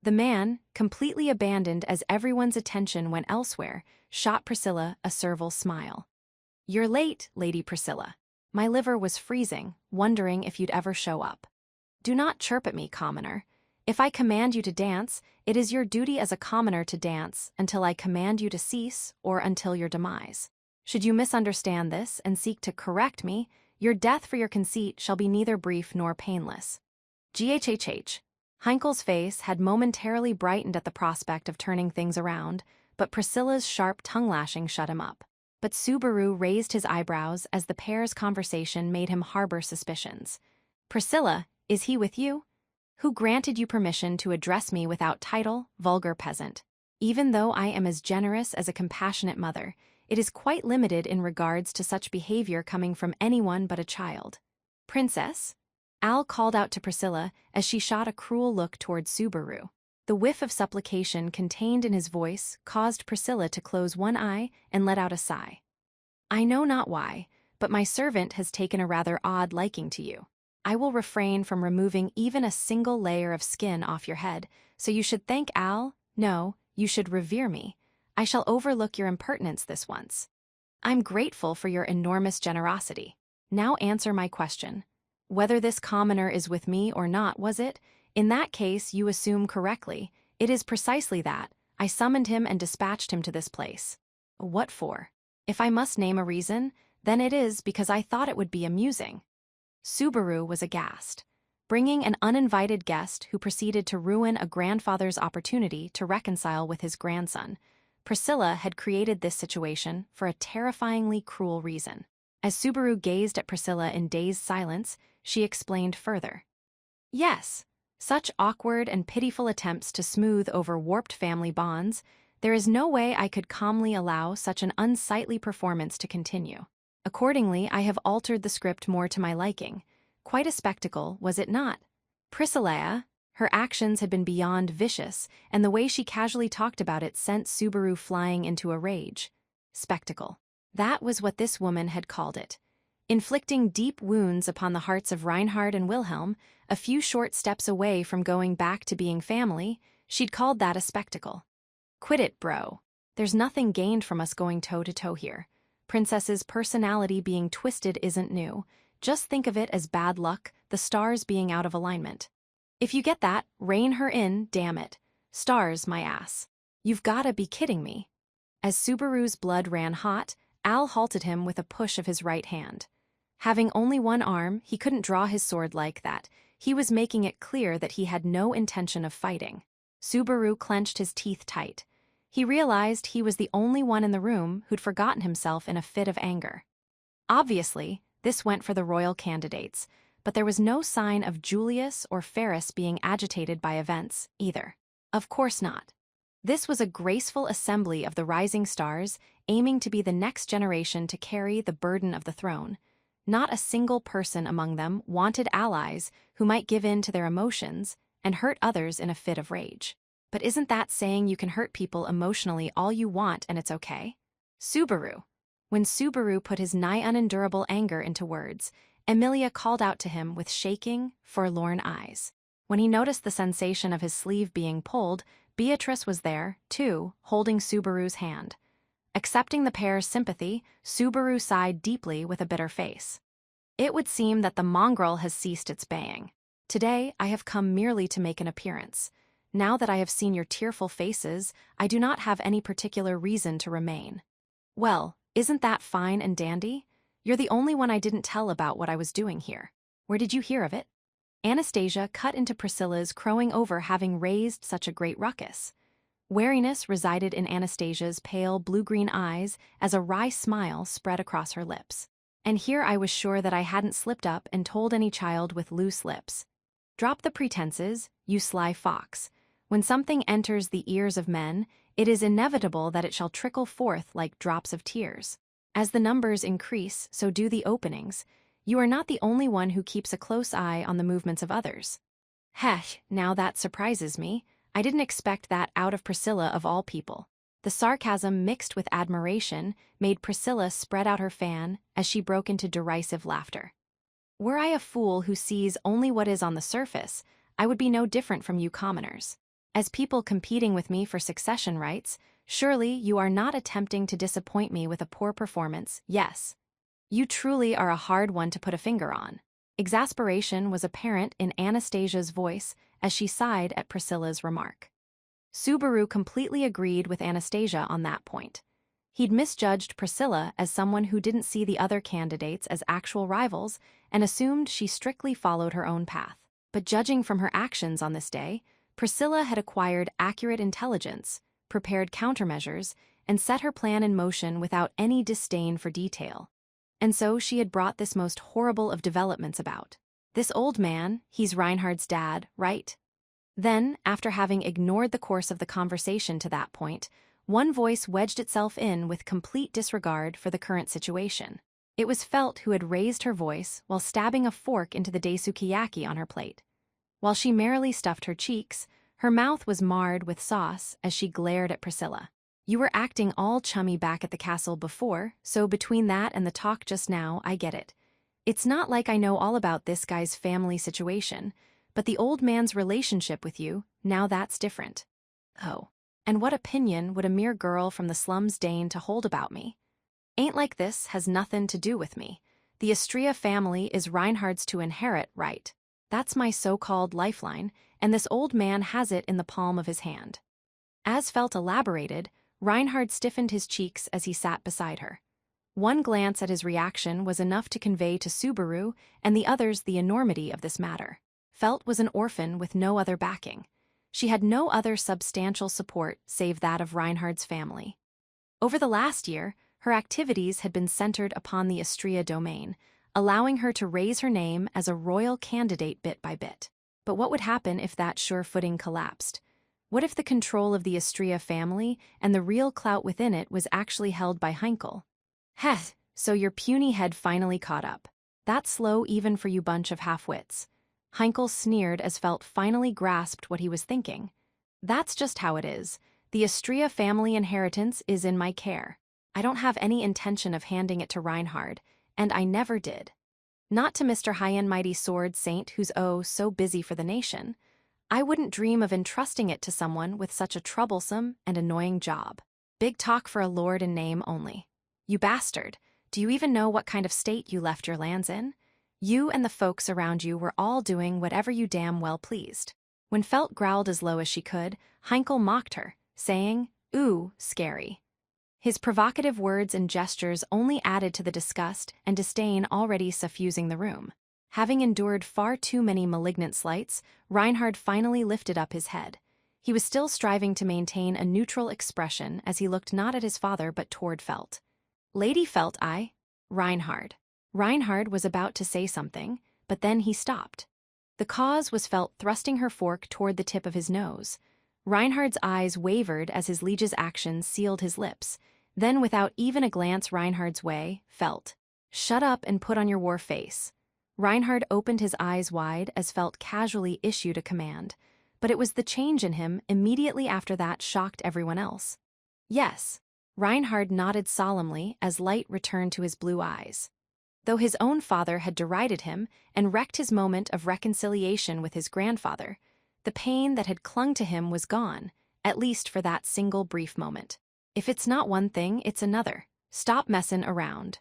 The man, completely abandoned as everyone's attention went elsewhere, shot Priscilla a servile smile. You're late, Lady Priscilla. My liver was freezing, wondering if you'd ever show up. Do not chirp at me, commoner. If I command you to dance, it is your duty as a commoner to dance until I command you to cease or until your demise. Should you misunderstand this and seek to correct me, your death for your conceit shall be neither brief nor painless. GHHH. Heinkel's face had momentarily brightened at the prospect of turning things around, but Priscilla's sharp tongue-lashing shut him up. But Subaru raised his eyebrows as the pair's conversation made him harbor suspicions. Priscilla, is he with you? Who granted you permission to address me without title, vulgar peasant? Even though I am as generous as a compassionate mother, it is quite limited in regards to such behavior coming from anyone but a child. Princess? Al called out to Priscilla as she shot a cruel look toward Subaru. The whiff of supplication contained in his voice caused Priscilla to close one eye and let out a sigh. I know not why, but my servant has taken a rather odd liking to you. I will refrain from removing even a single layer of skin off your head, so you should thank Al. No, you should revere me. I shall overlook your impertinence this once. I'm grateful for your enormous generosity. Now answer my question. Whether this commoner is with me or not, was it? In that case, you assume correctly. It is precisely that. I summoned him and dispatched him to this place. What for? If I must name a reason, then it is because I thought it would be amusing. Subaru was aghast. Bringing an uninvited guest who proceeded to ruin a grandfather's opportunity to reconcile with his grandson, Priscilla had created this situation for a terrifyingly cruel reason. As Subaru gazed at Priscilla in dazed silence, she explained further. Yes, Such awkward and pitiful attempts to smooth over warped family bonds, there is no way I could calmly allow such an unsightly performance to continue. Accordingly, I have altered the script more to my liking. Quite a spectacle, was it not? Priscilla, her actions had been beyond vicious, and the way she casually talked about it sent Subaru flying into a rage. Spectacle. That was what this woman had called it. Inflicting deep wounds upon the hearts of Reinhard and Wilhelm, a few short steps away from going back to being family, she'd called that a spectacle. Quit it, bro. There's nothing gained from us going toe-to-toe here. Princess's personality being twisted isn't new. Just think of it as bad luck, the stars being out of alignment. If you get that, rein her in, damn it. Stars, my ass. You've gotta be kidding me. As Subaru's blood ran hot, Al halted him with a push of his right hand. Having only one arm, he couldn't draw his sword like that. He was making it clear that he had no intention of fighting. Subaru clenched his teeth tight. He realized he was the only one in the room who'd forgotten himself in a fit of anger. Obviously, this went for the royal candidates, but there was no sign of Julius or Ferris being agitated by events, either. Of course not. This was a graceful assembly of the rising stars, aiming to be the next generation to carry the burden of the throne. Not a single person among them wanted allies who might give in to their emotions and hurt others in a fit of rage. But isn't that saying you can hurt people emotionally all you want and it's okay? Subaru. When Subaru put his nigh unendurable anger into words, Emilia called out to him with shaking, forlorn eyes. When he noticed the sensation of his sleeve being pulled, Beatrice was there, too, holding Subaru's hand. Accepting the pair's sympathy, Subaru sighed deeply with a bitter face. It would seem that the mongrel has ceased its baying. Today, I have come merely to make an appearance. Now that I have seen your tearful faces, I do not have any particular reason to remain. Well, isn't that fine and dandy? You're the only one I didn't tell about what I was doing here. Where did you hear of it? Anastasia cut into Priscilla's crowing over having raised such a great ruckus. Wariness resided in Anastasia's pale blue-green eyes as a wry smile spread across her lips. And here I was sure that I hadn't slipped up and told any child with loose lips. Drop the pretenses, you sly fox. When something enters the ears of men, it is inevitable that it shall trickle forth like drops of tears. As the numbers increase, so do the openings. You are not the only one who keeps a close eye on the movements of others. Hech, now that surprises me. I didn't expect that out of Priscilla of all people. The sarcasm mixed with admiration made Priscilla spread out her fan as she broke into derisive laughter. Were I a fool who sees only what is on the surface, I would be no different from you commoners. As people competing with me for succession rights, surely you are not attempting to disappoint me with a poor performance, yes. You truly are a hard one to put a finger on. Exasperation was apparent in Anastasia's voice as she sighed at Priscilla's remark. Subaru completely agreed with Anastasia on that point. He'd misjudged Priscilla as someone who didn't see the other candidates as actual rivals and assumed she strictly followed her own path. But judging from her actions on this day, Priscilla had acquired accurate intelligence, prepared countermeasures, and set her plan in motion without any disdain for detail. And so she had brought this most horrible of developments about. This old man, he's Reinhard's dad, right? Then, after having ignored the course of the conversation to that point, one voice wedged itself in with complete disregard for the current situation. It was Felt who had raised her voice while stabbing a fork into the daisukiyaki on her plate. While she merrily stuffed her cheeks, her mouth was marred with sauce as she glared at Priscilla. You were acting all chummy back at the castle before, so between that and the talk just now, I get it. It's not like I know all about this guy's family situation, but the old man's relationship with you, now that's different. Oh, and what opinion would a mere girl from the slums deign to hold about me? Ain't like this has nothing to do with me. The Astria family is Reinhard's to inherit, right? That's my so-called lifeline, and this old man has it in the palm of his hand. As Felt elaborated, Reinhard stiffened his cheeks as he sat beside her. One glance at his reaction was enough to convey to Subaru and the others the enormity of this matter. Felt was an orphan with no other backing. She had no other substantial support save that of Reinhard's family. Over the last year, her activities had been centered upon the Astria domain, allowing her to raise her name as a royal candidate bit by bit. But what would happen if that sure footing collapsed? What if the control of the Istria family and the real clout within it was actually held by Heinkel? Heh, so your puny head finally caught up. That's slow even for you bunch of half-wits. Heinkel sneered as Felt finally grasped what he was thinking. That's just how it is. The Istria family inheritance is in my care. I don't have any intention of handing it to Reinhard, and I never did. Not to Mr. High and Mighty Sword Saint who's oh so busy for the nation. I wouldn't dream of entrusting it to someone with such a troublesome and annoying job. Big talk for a lord in name only. You bastard, do you even know what kind of state you left your lands in? You and the folks around you were all doing whatever you damn well pleased. When Felt growled as low as she could, Heinkel mocked her, saying, "Ooh, scary." His provocative words and gestures only added to the disgust and disdain already suffusing the room. Having endured far too many malignant slights, Reinhard finally lifted up his head. He was still striving to maintain a neutral expression as he looked not at his father but toward Felt. "Lady Felt, Reinhard." Reinhard was about to say something, but then he stopped. The cause was Felt thrusting her fork toward the tip of his nose. Reinhard's eyes wavered as his liege's actions sealed his lips. Then, without even a glance Reinhard's way, Felt, "Shut up and put on your war face." Reinhard opened his eyes wide as Felt casually issued a command, but it was the change in him immediately after that shocked everyone else. "Yes." Reinhard nodded solemnly as light returned to his blue eyes. Though his own father had derided him and wrecked his moment of reconciliation with his grandfather, the pain that had clung to him was gone, at least for that single brief moment. "If it's not one thing, it's another. Stop messin' around."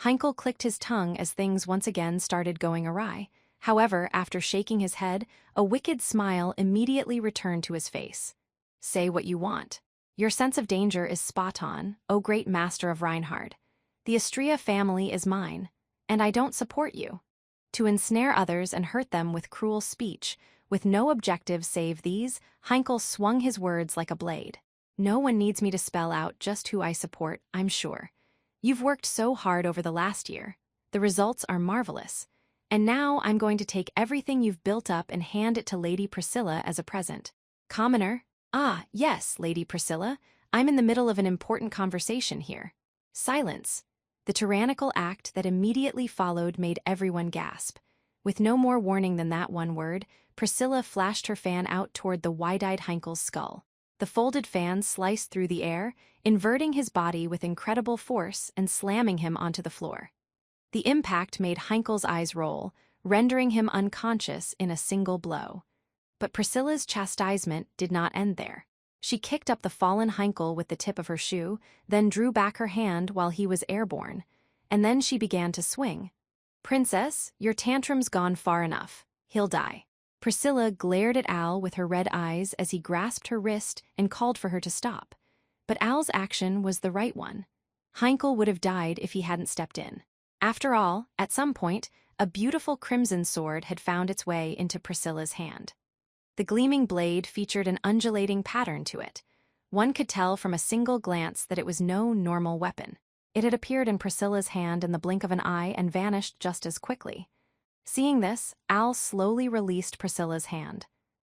Heinkel clicked his tongue as things once again started going awry. However, after shaking his head, a wicked smile immediately returned to his face. "Say what you want. Your sense of danger is spot on, O great master of Reinhard. The Istria family is mine, and I don't support you. To ensnare others and hurt them with cruel speech, with no objective save these," Heinkel swung his words like a blade. "No one needs me to spell out just who I support, I'm sure. You've worked so hard over the last year. The results are marvelous. And now I'm going to take everything you've built up and hand it to Lady Priscilla as a present." "Commoner?" "Ah, yes, Lady Priscilla. I'm in the middle of an important conversation here." Silence. The tyrannical act that immediately followed made everyone gasp. With no more warning than that one word, Priscilla flashed her fan out toward the wide-eyed Heinkel's skull. The folded fan sliced through the air, inverting his body with incredible force and slamming him onto the floor. The impact made Heinkel's eyes roll, rendering him unconscious in a single blow. But Priscilla's chastisement did not end there. She kicked up the fallen Heinkel with the tip of her shoe, then drew back her hand while he was airborne. And then she began to swing. "Princess, your tantrum's gone far enough. He'll die." Priscilla glared at Al with her red eyes as he grasped her wrist and called for her to stop. But Al's action was the right one. Heinkel would have died if he hadn't stepped in. After all, at some point, a beautiful crimson sword had found its way into Priscilla's hand. The gleaming blade featured an undulating pattern to it. One could tell from a single glance that it was no normal weapon. It had appeared in Priscilla's hand in the blink of an eye and vanished just as quickly. Seeing this, Al slowly released Priscilla's hand.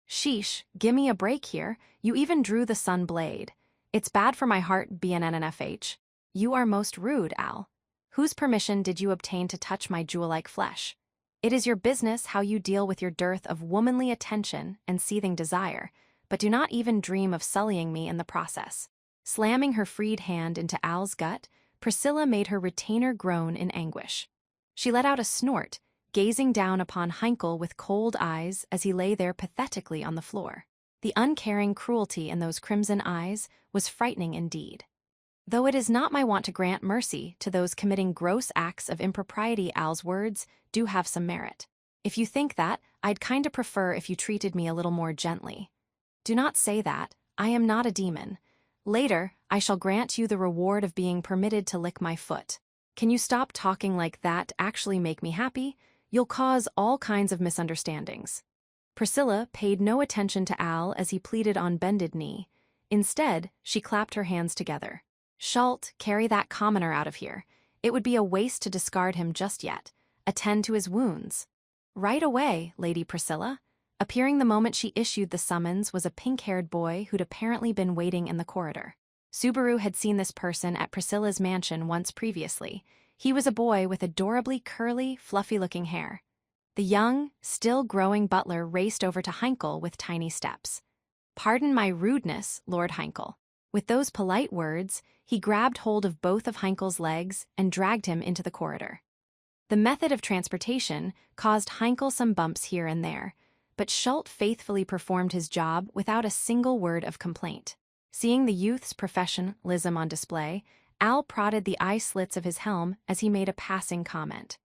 "Sheesh, gimme a break here. You even drew the sun blade. It's bad for my heart, BNNFH. You are most rude, Al. Whose permission did you obtain to touch my jewel-like flesh? It is your business how you deal with your dearth of womanly attention and seething desire, but do not even dream of sullying me in the process." Slamming her freed hand into Al's gut, Priscilla made her retainer groan in anguish. She let out a snort, gazing down upon Heinkel with cold eyes as he lay there pathetically on the floor. The uncaring cruelty in those crimson eyes was frightening indeed. "Though it is not my wont to grant mercy to those committing gross acts of impropriety," Al's words do have some merit. "If you think that, I'd kinda prefer if you treated me a little more gently." "Do not say that. I am not a demon. Later, I shall grant you the reward of being permitted to lick my foot. Can you stop talking like that to actually make me happy? You'll cause all kinds of misunderstandings." Priscilla paid no attention to Al as he pleaded on bended knee. Instead, she clapped her hands together. "Shalt, carry that commoner out of here. It would be a waste to discard him just yet. Attend to his wounds." "Right away, Lady Priscilla." A Appearing the moment she issued the summons was a pink-haired boy who'd apparently been waiting in the corridor. Subaru had seen this person at Priscilla's mansion once previously. He was a boy with adorably curly, fluffy-looking hair. The young, still-growing butler raced over to Heinkel with tiny steps. "Pardon my rudeness, Lord Heinkel." With those polite words, he grabbed hold of both of Heinkel's legs and dragged him into the corridor. The method of transportation caused Heinkel some bumps here and there, but Schult faithfully performed his job without a single word of complaint. Seeing the youth's professionalism on display, Al prodded the eye slits of his helm as he made a passing comment.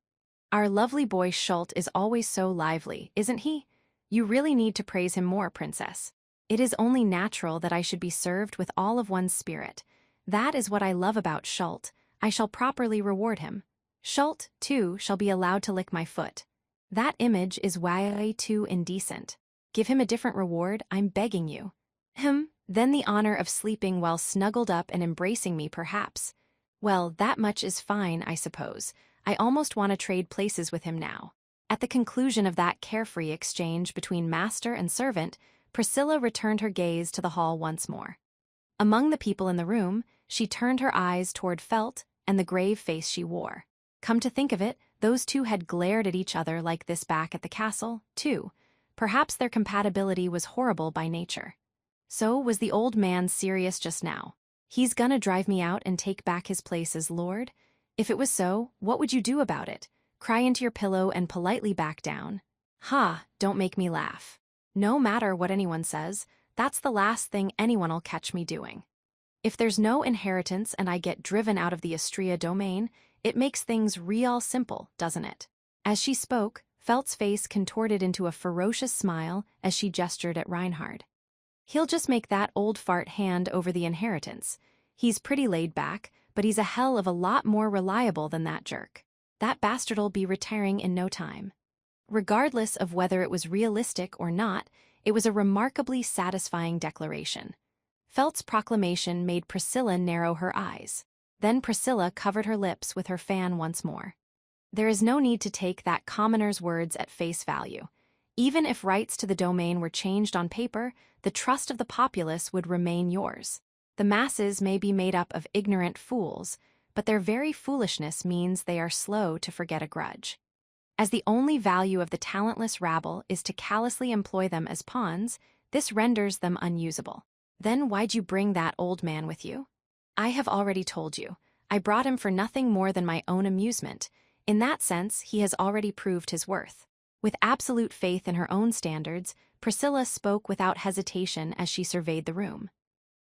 "Our lovely boy Schult is always so lively, isn't he? You really need to praise him more, Princess. It is only natural that I should be served with all of one's spirit. That is what I love about Schult. I shall properly reward him. Schult, too, shall be allowed to lick my foot. That image is way too indecent. Give him a different reward, I'm begging you." Then the honor of sleeping while snuggled up and embracing me, perhaps. Well, that much is fine, I suppose. I almost want to trade places with him now. At the conclusion of that carefree exchange between master and servant, Priscilla returned her gaze to the hall once more. Among the people in the room, she turned her eyes toward Felt and the grave face she wore. Come to think of it, those two had glared at each other like this back at the castle, too. Perhaps their compatibility was horrible by nature. So was the old man serious just now? He's gonna drive me out and take back his place as lord? If it was so, what would you do about it? Cry into your pillow and politely back down? Ha, don't make me laugh. No matter what anyone says, that's the last thing anyone'll catch me doing. If there's no inheritance and I get driven out of the Astria domain, it makes things real simple, doesn't it? As she spoke, Felt's face contorted into a ferocious smile as she gestured at Reinhard. He'll just make that old fart hand over the inheritance. He's pretty laid back, but he's a hell of a lot more reliable than that jerk. That bastard'll be retiring in no time. Regardless of whether it was realistic or not, it was a remarkably satisfying declaration. Felt's proclamation made Priscilla narrow her eyes. Then Priscilla covered her lips with her fan once more. There is no need to take that commoner's words at face value. Even if rights to the domain were changed on paper, the trust of the populace would remain yours. The masses may be made up of ignorant fools, but their very foolishness means they are slow to forget a grudge. As the only value of the talentless rabble is to callously employ them as pawns, this renders them unusable. Then why'd you bring that old man with you? I have already told you. I brought him for nothing more than my own amusement. In that sense, he has already proved his worth. With absolute faith in her own standards, Priscilla spoke without hesitation as she surveyed the room.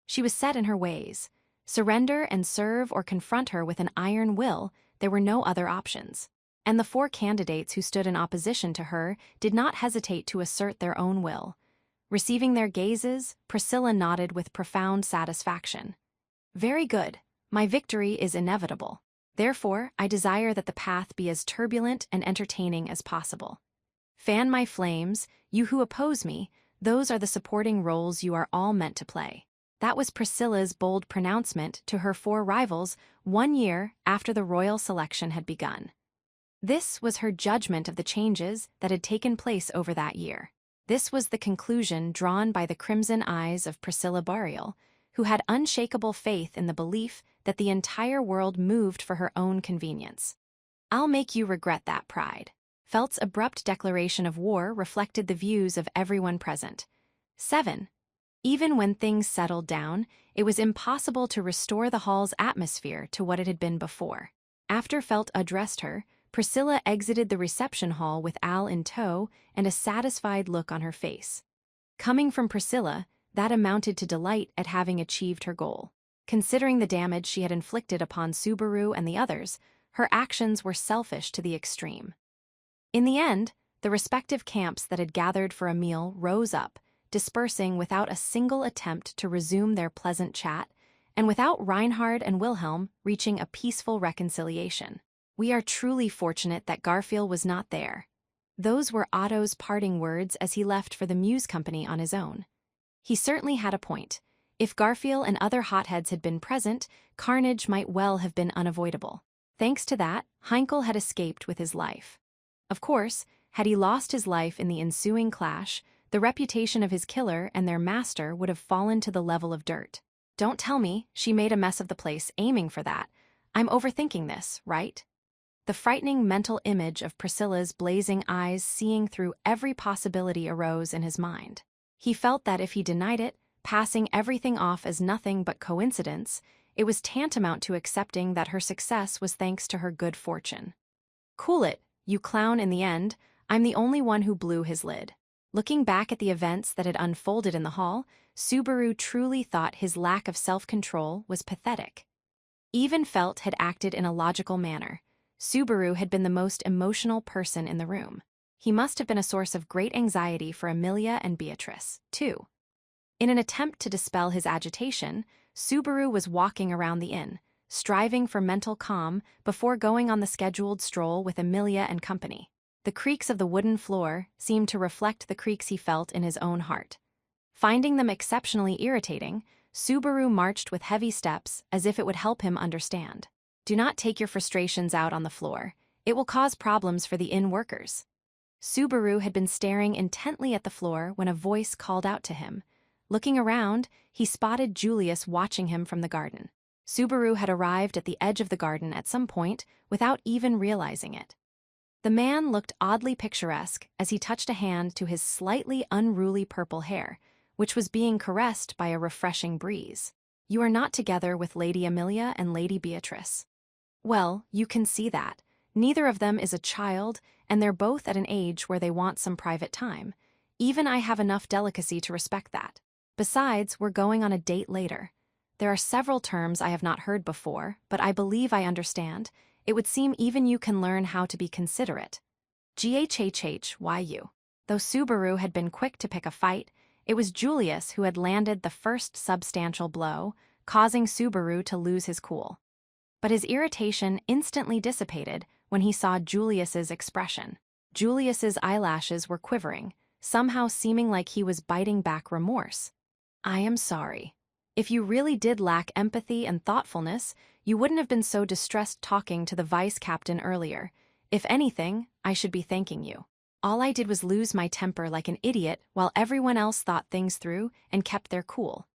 She was set in her ways. Surrender and serve or confront her with an iron will, there were no other options. And the 4 candidates who stood in opposition to her did not hesitate to assert their own will. Receiving their gazes, Priscilla nodded with profound satisfaction. Very good. My victory is inevitable. Therefore, I desire that the path be as turbulent and entertaining as possible. Fan my flames, you who oppose me, those are the supporting roles you are all meant to play. That was Priscilla's bold pronouncement to her 4 rivals 1 year after the royal selection had begun. This was her judgment of the changes that had taken place over that year. This was the conclusion drawn by the crimson eyes of Priscilla Barial, who had unshakable faith in the belief that the entire world moved for her own convenience. I'll make you regret that pride. Felt's abrupt declaration of war reflected the views of everyone present. 7. Even when things settled down, it was impossible to restore the hall's atmosphere to what it had been before. After Felt addressed her, Priscilla exited the reception hall with Al in tow and a satisfied look on her face. Coming from Priscilla, that amounted to delight at having achieved her goal. Considering the damage she had inflicted upon Subaru and the others, her actions were selfish to the extreme. In the end, the respective camps that had gathered for a meal rose up, dispersing without a single attempt to resume their pleasant chat, and without Reinhard and Wilhelm reaching a peaceful reconciliation. We are truly fortunate that Garfield was not there. Those were Otto's parting words as he left for the Muse Company on his own. He certainly had a point. If Garfield and other hotheads had been present, carnage might well have been unavoidable. Thanks to that, Heinkel had escaped with his life. Of course, had he lost his life in the ensuing clash, the The reputation of his killer and their master would have fallen to the level of dirt. Don't tell me she made a mess of the place aiming for that. I'm overthinking this, right? The frightening mental image of Priscilla's blazing eyes seeing through every possibility arose in his mind. He felt that if he denied it, passing everything off as nothing but coincidence, it was tantamount to accepting that her success was thanks to her good fortune. Cool it, you clown. In the end, I'm the only one who blew his lid. Looking back at the events that had unfolded in the hall, Subaru truly thought his lack of self-control was pathetic. Even Felt had acted in a logical manner. Subaru had been the most emotional person in the room. He must have been a source of great anxiety for Amelia and Beatrice, too. In an attempt to dispel his agitation, Subaru was walking around the inn, striving for mental calm before going on the scheduled stroll with Amelia and company. The creaks of the wooden floor seemed to reflect the creaks he felt in his own heart. Finding them exceptionally irritating, Subaru marched with heavy steps as if it would help him understand. Do not take your frustrations out on the floor. It will cause problems for the inn workers. Subaru had been staring intently at the floor when a voice called out to him. Looking around, he spotted Julius watching him from the garden. Subaru had arrived at the edge of the garden at some point without even realizing it. The man looked oddly picturesque as he touched a hand to his slightly unruly purple hair, which was being caressed by a refreshing breeze. You are not together with Lady Amelia and Lady Beatrice. Well, you can see that. Neither of them is a child, and they're both at an age where they want some private time. Even I have enough delicacy to respect that. Besides, we're going on a date later. There are several terms I have not heard before, but I believe I understand. It would seem even you can learn how to be considerate. GHHHYU. Though Subaru had been quick to pick a fight, it was Julius who had landed the first substantial blow, causing Subaru to lose his cool. But his irritation instantly dissipated when he saw Julius's expression. Julius's eyelashes were quivering, somehow seeming like he was biting back remorse. I am sorry. If you really did lack empathy and thoughtfulness, you wouldn't have been so distressed talking to the vice captain earlier. If anything, I should be thanking you. All I did was lose my temper like an idiot while everyone else thought things through and kept their cool.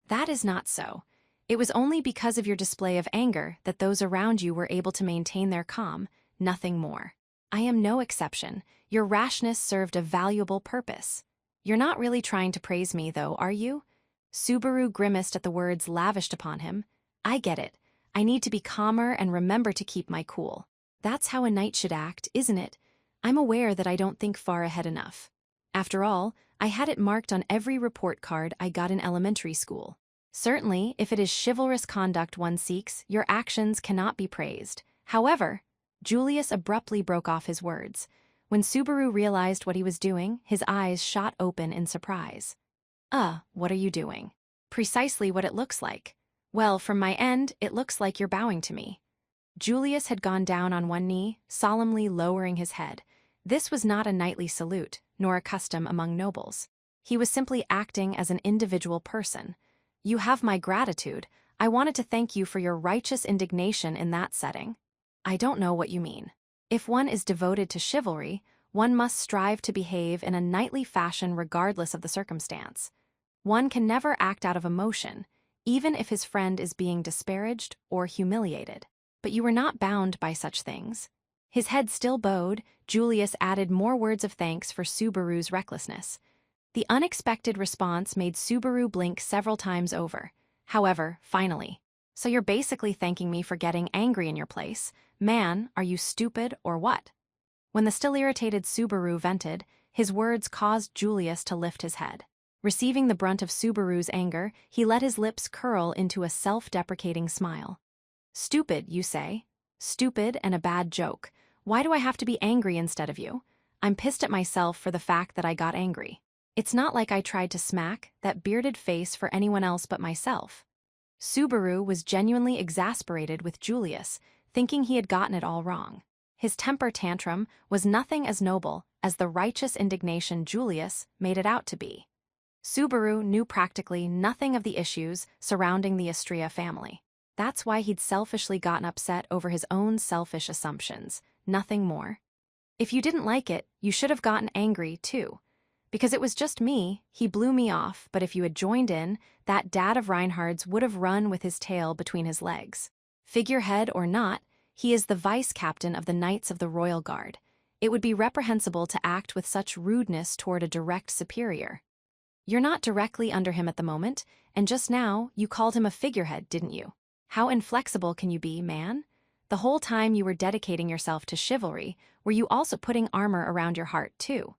That is not so. It was only because of your display of anger that those around you were able to maintain their calm, nothing more. I am no exception. Your rashness served a valuable purpose. You're not really trying to praise me, though, are you? Subaru grimaced at the words lavished upon him. I get it. I need to be calmer and remember to keep my cool. That's how a knight should act, isn't it? I'm aware that I don't think far ahead enough. After all, I had it marked on every report card I got in elementary school. Certainly, if it is chivalrous conduct one seeks, your actions cannot be praised. However, Julius abruptly broke off his words. When Subaru realized what he was doing, his eyes shot open in surprise. What are you doing? Precisely what it looks like. Well, from my end, it looks like you're bowing to me. Julius had gone down on one knee, solemnly lowering his head. This was not a knightly salute, nor a custom among nobles. He was simply acting as an individual person. You have my gratitude. I wanted to thank you for your righteous indignation in that setting. I don't know what you mean. If one is devoted to chivalry, one must strive to behave in a knightly fashion regardless of the circumstance. One can never act out of emotion, even if his friend is being disparaged or humiliated. But you were not bound by such things. His head still bowed, Julius added more words of thanks for Subaru's recklessness. The unexpected response made Subaru blink several times over. However, finally, so you're basically thanking me for getting angry in your place. Man, are you stupid or what? When the still irritated Subaru vented, his words caused Julius to lift his head. Receiving the brunt of Subaru's anger, he let his lips curl into a self-deprecating smile. Stupid, you say? Stupid and a bad joke. Why do I have to be angry instead of you? I'm pissed at myself for the fact that I got angry. It's not like I tried to smack that bearded face for anyone else but myself. Subaru was genuinely exasperated with Julius, thinking he had gotten it all wrong. His temper tantrum was nothing as noble as the righteous indignation Julius made it out to be. Subaru knew practically nothing of the issues surrounding the Astria family. That's why he'd selfishly gotten upset over his own selfish assumptions, nothing more. If you didn't like it, you should have gotten angry, too. Because it was just me, he blew me off, but if you had joined in, that dad of Reinhard's would have run with his tail between his legs. Figurehead or not, he is the vice captain of the Knights of the Royal Guard. It would be reprehensible to act with such rudeness toward a direct superior. You're not directly under him at the moment, and just now you called him a figurehead, didn't you? How inflexible can you be, man? The whole time you were dedicating yourself to chivalry, were you also putting armor around your heart, too?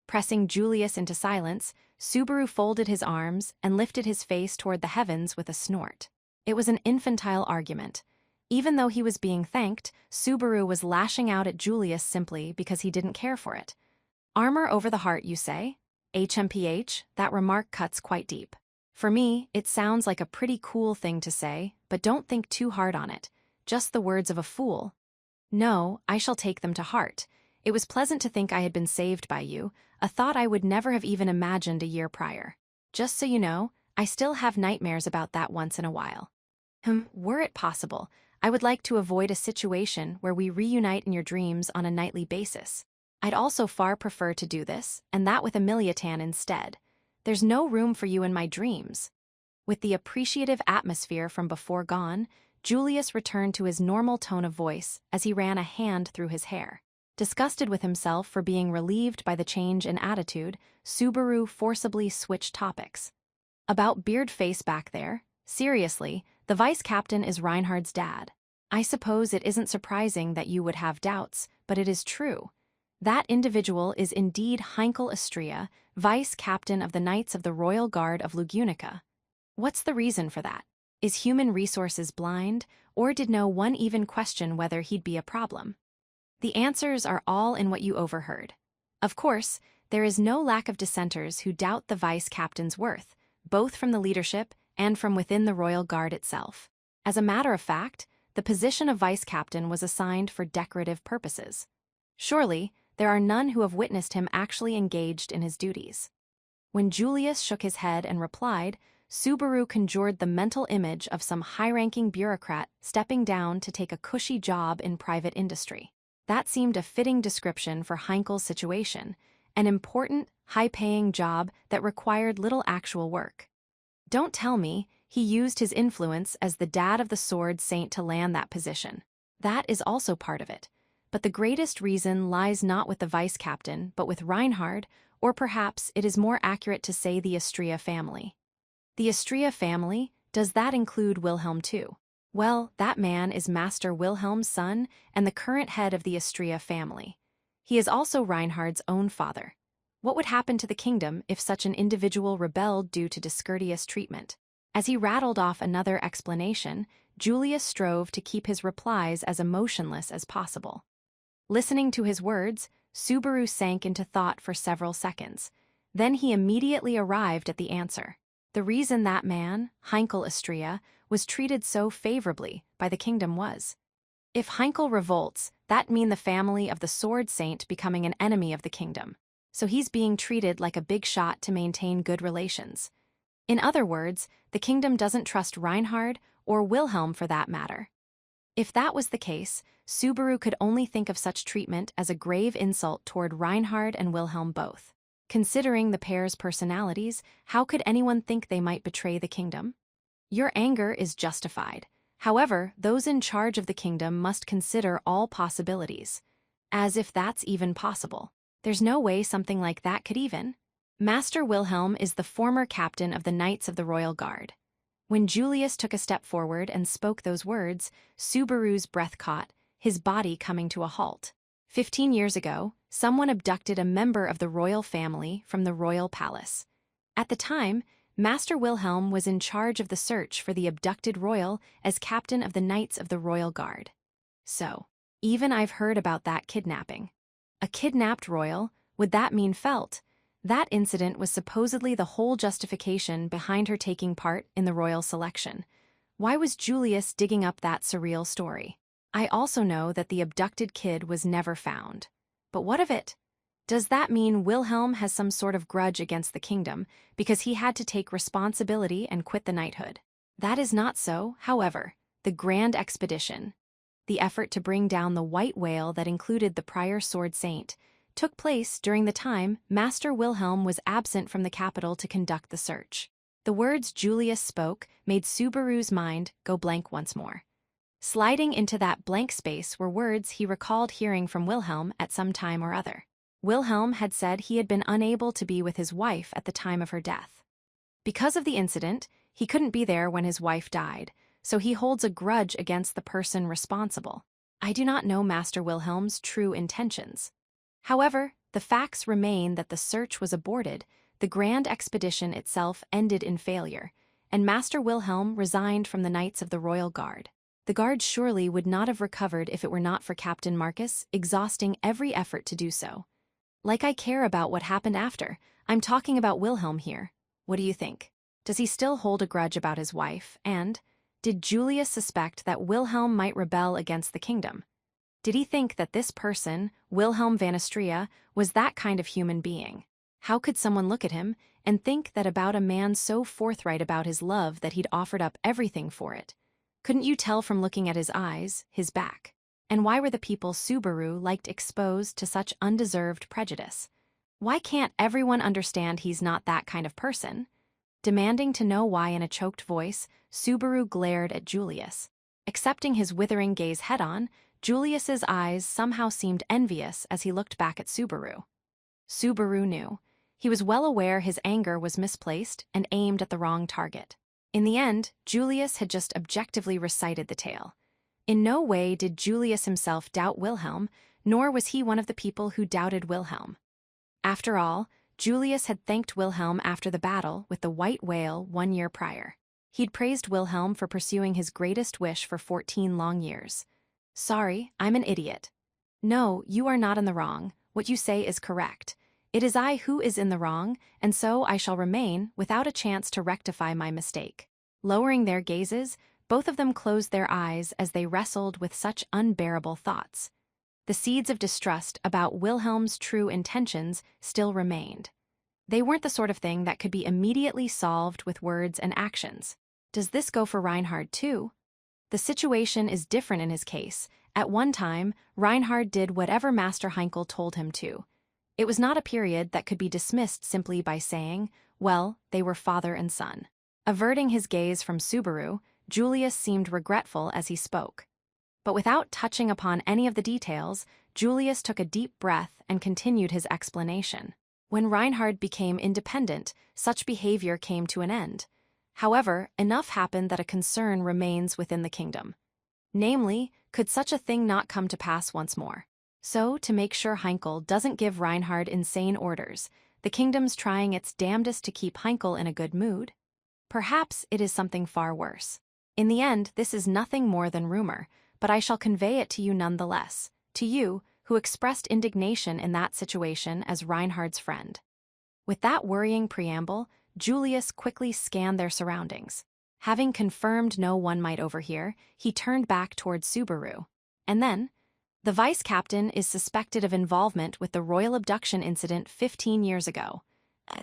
Pressing Julius into silence, Subaru folded his arms and lifted his face toward the heavens with a snort. It was an infantile argument. Even though he was being thanked, Subaru was lashing out at Julius simply because he didn't care for it. Armor over the heart, you say? HMPH, that remark cuts quite deep. For me, it sounds like a pretty cool thing to say, but don't think too hard on it. Just the words of a fool. No, I shall take them to heart. It was pleasant to think I had been saved by you, a thought I would never have even imagined a year prior. Just so you know, I still have nightmares about that once in a while. Were it possible, I would like to avoid a situation where we reunite in your dreams on a nightly basis. I'd also far prefer to do this, and that with Emiliatan instead. There's no room for you in my dreams. With the appreciative atmosphere from before gone, Julius returned to his normal tone of voice as he ran a hand through his hair. Disgusted with himself for being relieved by the change in attitude, Subaru forcibly switched topics. About Beard Face back there? Seriously, the vice captain is Reinhard's dad. I suppose it isn't surprising that you would have doubts, but it is true. That individual is indeed Heinkel Istria, vice captain of the Knights of the Royal Guard of Lugunica. What's the reason for that? Is human resources blind, or did no one even question whether he'd be a problem? The answers are all in what you overheard. Of course, there is no lack of dissenters who doubt the vice captain's worth, both from the leadership and from within the Royal Guard itself. As a matter of fact, the position of vice captain was assigned for decorative purposes. Surely, there are none who have witnessed him actually engaged in his duties. When Julius shook his head and replied, Subaru conjured the mental image of some high-ranking bureaucrat stepping down to take a cushy job in private industry. That seemed a fitting description for Heinkel's situation, an important, high-paying job that required little actual work. Don't tell me he used his influence as the dad of the Sword Saint to land that position. That is also part of it. But the greatest reason lies not with the vice captain, but with Reinhard, or perhaps it is more accurate to say the Istria family. The Istria family, does that include Wilhelm too? Well, that man is Master Wilhelm's son and the current head of the Istria family. He is also Reinhard's own father. What would happen to the kingdom if such an individual rebelled due to discourteous treatment? As he rattled off another explanation, Julius strove to keep his replies as emotionless as possible. Listening to his words, Subaru sank into thought for several seconds. Then he immediately arrived at the answer. The reason that man, Heinkel Istria, was treated so favorably by the kingdom was. If Heinkel revolts, that means the family of the Sword Saint becoming an enemy of the kingdom. So he's being treated like a big shot to maintain good relations. In other words, the kingdom doesn't trust Reinhard, or Wilhelm for that matter. If that was the case, Subaru could only think of such treatment as a grave insult toward Reinhard and Wilhelm both. Considering the pair's personalities, how could anyone think they might betray the kingdom? Your anger is justified. However, those in charge of the kingdom must consider all possibilities. As if that's even possible. There's no way something like that could even. Master Wilhelm is the former captain of the Knights of the Royal Guard. When Julius took a step forward and spoke those words, Subaru's breath caught, his body coming to a halt. 15 years ago, someone abducted a member of the royal family from the royal palace. At the time, Master Wilhelm was in charge of the search for the abducted royal as captain of the Knights of the Royal Guard. So, even I've heard about that kidnapping. A kidnapped royal, would that mean felt? That incident was supposedly the whole justification behind her taking part in the royal selection. Why was Julius digging up that surreal story? I also know that the abducted kid was never found. But what of it? Does that mean Wilhelm has some sort of grudge against the kingdom because he had to take responsibility and quit the knighthood? That is not so, however. The grand expedition, the effort to bring down the white whale that included the prior Sword Saint, took place during the time Master Wilhelm was absent from the capital to conduct the search. The words Julius spoke made Subaru's mind go blank once more. Sliding into that blank space were words he recalled hearing from Wilhelm at some time or other. Wilhelm had said he had been unable to be with his wife at the time of her death. Because of the incident, he couldn't be there when his wife died, so he holds a grudge against the person responsible. I do not know Master Wilhelm's true intentions. However, the facts remain that the search was aborted, the grand expedition itself ended in failure, and Master Wilhelm resigned from the Knights of the Royal Guard. The Guard surely would not have recovered if it were not for Captain Marcus exhausting every effort to do so. Like I care about what happened after, I'm talking about Wilhelm here. What do you think? Does he still hold a grudge about his wife, and did Julius suspect that Wilhelm might rebel against the kingdom? Did he think that this person, Wilhelm van Astrea, was that kind of human being? How could someone look at him and think that about a man so forthright about his love that he'd offered up everything for it? Couldn't you tell from looking at his eyes, his back? And why were the people Subaru liked exposed to such undeserved prejudice? Why can't everyone understand he's not that kind of person? Demanding to know why in a choked voice, Subaru glared at Julius. Accepting his withering gaze head-on, Julius's eyes somehow seemed envious as he looked back at Subaru. Subaru knew. He was well aware his anger was misplaced and aimed at the wrong target. In the end, Julius had just objectively recited the tale. In no way did Julius himself doubt Wilhelm, nor was he one of the people who doubted Wilhelm. After all, Julius had thanked Wilhelm after the battle with the White Whale 1 year prior. He'd praised Wilhelm for pursuing his greatest wish for 14 long years. Sorry, I'm an idiot. No, you are not in the wrong. What you say is correct. It is I who is in the wrong, and so I shall remain without a chance to rectify my mistake. Lowering their gazes, both of them closed their eyes as they wrestled with such unbearable thoughts. The seeds of distrust about Wilhelm's true intentions still remained. They weren't the sort of thing that could be immediately solved with words and actions. Does this go for Reinhard too? The situation is different in his case. At one time, Reinhard did whatever Master Heinkel told him to. It was not a period that could be dismissed simply by saying, well, they were father and son. Averting his gaze from Subaru, Julius seemed regretful as he spoke. But without touching upon any of the details, Julius took a deep breath and continued his explanation. When Reinhard became independent, such behavior came to an end. However, enough happened that a concern remains within the kingdom. Namely, could such a thing not come to pass once more? So, to make sure Heinkel doesn't give Reinhard insane orders, the kingdom's trying its damnedest to keep Heinkel in a good mood? Perhaps it is something far worse. In the end, this is nothing more than rumor, but I shall convey it to you nonetheless, to you, who expressed indignation in that situation as Reinhard's friend. With that worrying preamble, Julius quickly scanned their surroundings. Having confirmed no one might overhear, he turned back towards Subaru. And then, the vice captain is suspected of involvement with the royal abduction incident 15 years ago.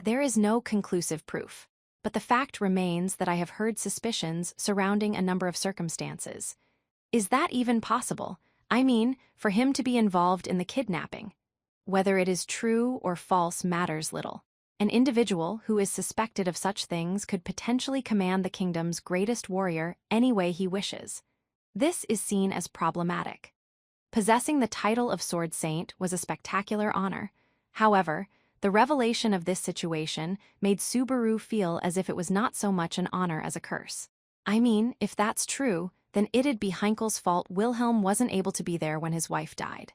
There is no conclusive proof, but the fact remains that I have heard suspicions surrounding a number of circumstances. Is that even possible? I mean, for him to be involved in the kidnapping. Whether it is true or false matters little. An individual who is suspected of such things could potentially command the kingdom's greatest warrior any way he wishes. This is seen as problematic. Possessing the title of Sword Saint was a spectacular honor. However, the revelation of this situation made Subaru feel as if it was not so much an honor as a curse. I mean, if that's true, then it'd be Heinkel's fault Wilhelm wasn't able to be there when his wife died.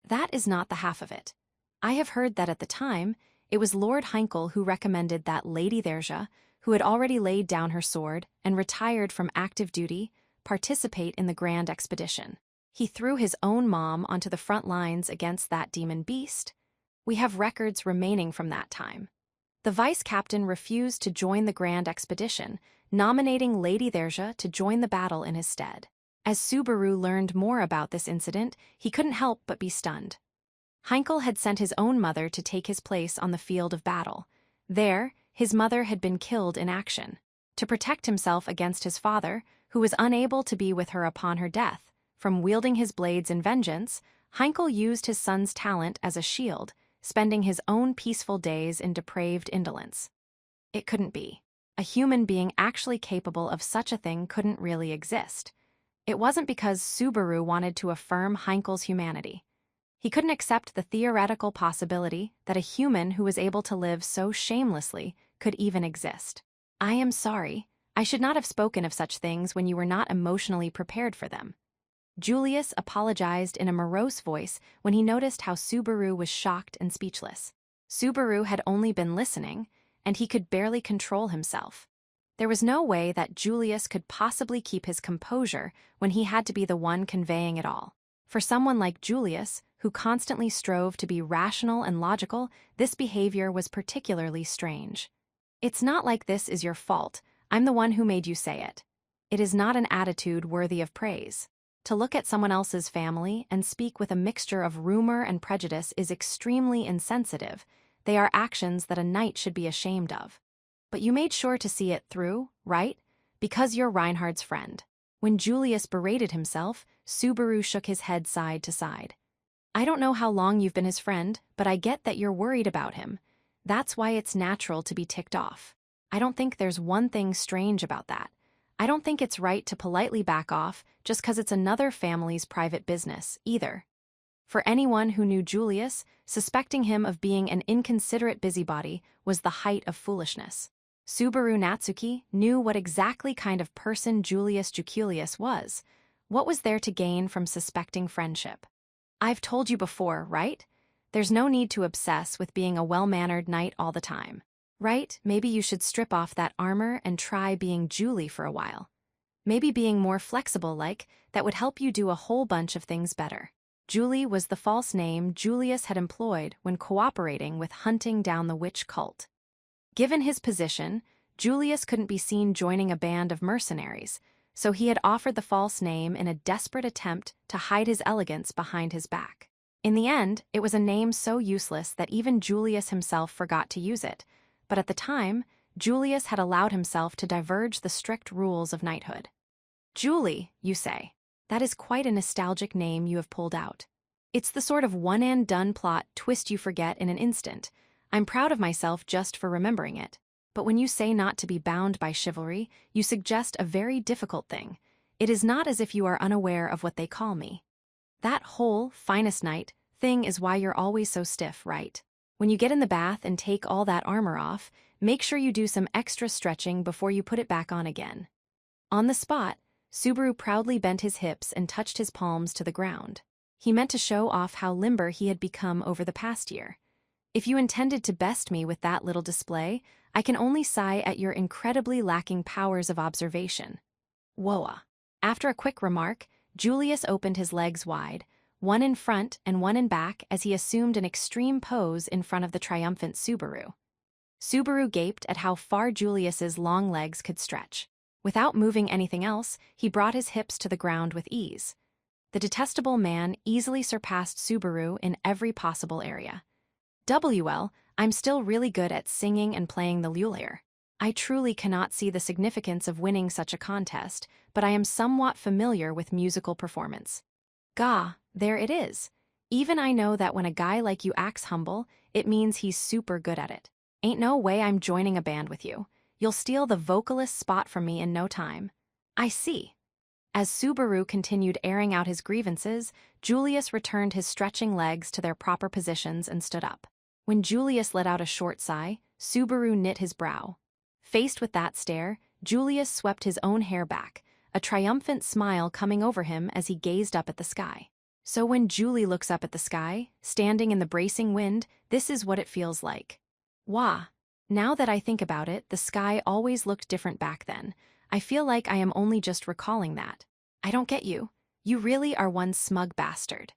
That is not the half of it. I have heard that at the time, it was Lord Heinkel who recommended that Lady Therja, who had already laid down her sword and retired from active duty, participate in the grand expedition. He threw his own mom onto the front lines against that demon beast. We have records remaining from that time. The vice captain refused to join the grand expedition, nominating Lady Therja to join the battle in his stead. As Subaru learned more about this incident, he couldn't help but be stunned. Heinkel had sent his own mother to take his place on the field of battle. There, his mother had been killed in action. To protect himself against his father, who was unable to be with her upon her death, from wielding his blades in vengeance, Heinkel used his son's talent as a shield, spending his own peaceful days in depraved indolence. It couldn't be. A human being actually capable of such a thing couldn't really exist. It wasn't because Subaru wanted to affirm Heinkel's humanity. He couldn't accept the theoretical possibility that a human who was able to live so shamelessly could even exist. I am sorry. I should not have spoken of such things when you were not emotionally prepared for them. Julius apologized in a morose voice when he noticed how Subaru was shocked and speechless. Subaru had only been listening, and he could barely control himself. There was no way that Julius could possibly keep his composure when he had to be the one conveying it all. For someone like Julius, who constantly strove to be rational and logical, this behavior was particularly strange. It's not like this is your fault. I'm the one who made you say it. It is not an attitude worthy of praise. To look at someone else's family and speak with a mixture of rumor and prejudice is extremely insensitive. They are actions that a knight should be ashamed of. But you made sure to see it through, right? Because you're Reinhard's friend. When Julius berated himself, Subaru shook his head side to side. I don't know how long you've been his friend, but I get that you're worried about him. That's why it's natural to be ticked off. I don't think there's one thing strange about that. I don't think it's right to politely back off just because it's another family's private business, either. For anyone who knew Julius, suspecting him of being an inconsiderate busybody was the height of foolishness. Subaru Natsuki knew what exactly kind of person Julius Juculius was. What was there to gain from suspecting friendship? I've told you before, right? There's no need to obsess with being a well-mannered knight all the time. Right? Maybe you should strip off that armor and try being Julie for a while. Maybe being more flexible that would help you do a whole bunch of things better. Julie was the false name Julius had employed when cooperating with hunting down the witch cult. Given his position, Julius couldn't be seen joining a band of mercenaries, so he had offered the false name in a desperate attempt to hide his elegance behind his back. In the end, it was a name so useless that even Julius himself forgot to use it, but at the time, Julius had allowed himself to diverge the strict rules of knighthood. Julie, you say. That is quite a nostalgic name you have pulled out. It's the sort of one-and-done plot twist you forget in an instant. I'm proud of myself just for remembering it. But when you say not to be bound by chivalry, you suggest a very difficult thing. It is not as if you are unaware of what they call me. That whole finest knight thing is why you're always so stiff, right? When you get in the bath and take all that armor off, make sure you do some extra stretching before you put it back on again. On the spot, Subaru proudly bent his hips and touched his palms to the ground. He meant to show off how limber he had become over the past year. If you intended to best me with that little display, I can only sigh at your incredibly lacking powers of observation. Whoa. After a quick remark, Julius opened his legs wide, one in front and one in back as he assumed an extreme pose in front of the triumphant Subaru. Subaru gaped at how far Julius's long legs could stretch. Without moving anything else, he brought his hips to the ground with ease. The detestable man easily surpassed Subaru in every possible area. I'm still really good at singing and playing the lyre. I truly cannot see the significance of winning such a contest, but I am somewhat familiar with musical performance. Gah, there it is. Even I know that when a guy like you acts humble, it means he's super good at it. Ain't no way I'm joining a band with you. You'll steal the vocalist spot from me in no time. I see. As Subaru continued airing out his grievances, Julius returned his stretching legs to their proper positions and stood up. When Julius let out a short sigh, Subaru knit his brow. Faced with that stare, Julius swept his own hair back, a triumphant smile coming over him as he gazed up at the sky. So when Julie looks up at the sky, standing in the bracing wind, this is what it feels like. Wah! Now that I think about it, the sky always looked different back then. I feel like I am only just recalling that. I don't get you. You really are one smug bastard.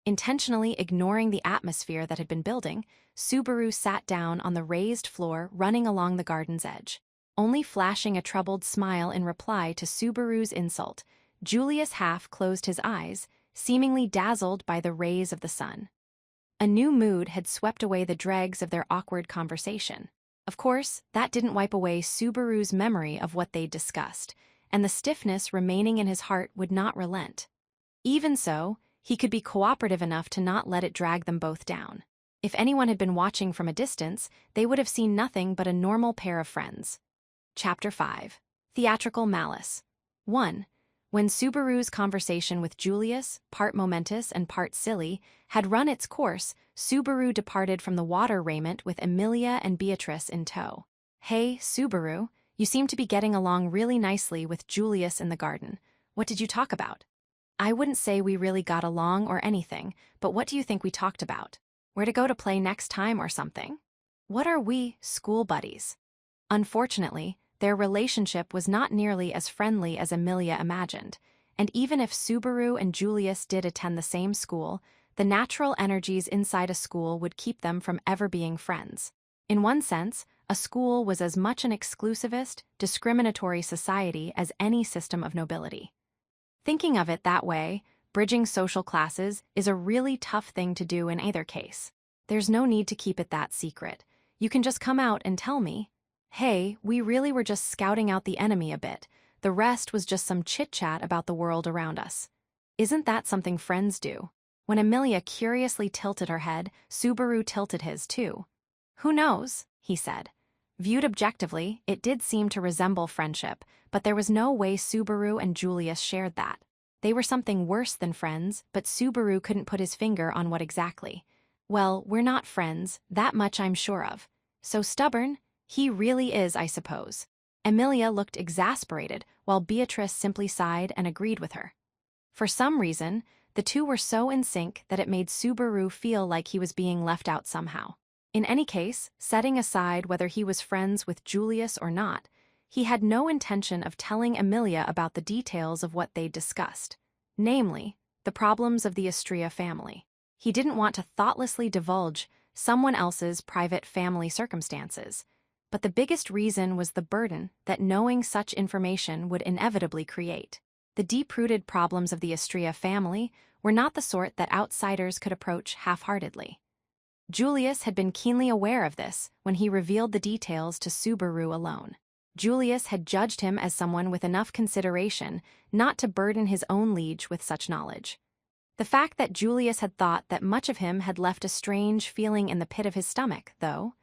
Intentionally ignoring the atmosphere that had been building, Subaru sat down on the raised floor running along the garden's edge. Only flashing a troubled smile in reply to Subaru's insult, Julius half closed his eyes, seemingly dazzled by the rays of the sun. A new mood had swept away the dregs of their awkward conversation. Of course, that didn't wipe away Subaru's memory of what they'd discussed, and the stiffness remaining in his heart would not relent. Even so, He could be cooperative enough to not let it drag them both down. If anyone had been watching from a distance, they would have seen nothing but a normal pair of friends. Chapter 5. Theatrical Malice. 1. When Subaru's conversation with Julius, part momentous and part silly, had run its course, Subaru departed from the water raiment with Emilia and Beatrice in tow. "Hey, Subaru, you seem to be getting along really nicely with Julius in the garden. What did you talk about?" "I wouldn't say we really got along or anything, but what do you think we talked about? Where to go to play next time or something?" "What are we, school buddies?" Unfortunately, their relationship was not nearly as friendly as Emilia imagined, and even if Subaru and Julius did attend the same school, the natural energies inside a school would keep them from ever being friends. In one sense, a school was as much an exclusivist, discriminatory society as any system of nobility. Thinking of it that way, bridging social classes is a really tough thing to do in either case. There's no need to keep it that secret. You can just come out and tell me, "Hey, we really were just scouting out the enemy a bit. The rest was just some chit-chat about the world around us." Isn't that something friends do? When Emilia curiously tilted her head, Subaru tilted his too. "Who knows?" he said. Viewed objectively, it did seem to resemble friendship, but there was no way Subaru and Julius shared that. They were something worse than friends, but Subaru couldn't put his finger on what exactly. "Well, we're not friends, that much I'm sure of. So stubborn? He really is, I suppose." Emilia looked exasperated, while Beatrice simply sighed and agreed with her. For some reason, the two were so in sync that it made Subaru feel like he was being left out somehow. In any case, setting aside whether he was friends with Julius or not, he had no intention of telling Emilia about the details of what they'd discussed, namely, the problems of the Istria family. He didn't want to thoughtlessly divulge someone else's private family circumstances, but the biggest reason was the burden that knowing such information would inevitably create. The deep-rooted problems of the Istria family were not the sort that outsiders could approach half-heartedly. Julius had been keenly aware of this when he revealed the details to Subaru alone. Julius had judged him as someone with enough consideration not to burden his own liege with such knowledge. The fact that Julius had thought that much of him had left a strange feeling in the pit of his stomach, though.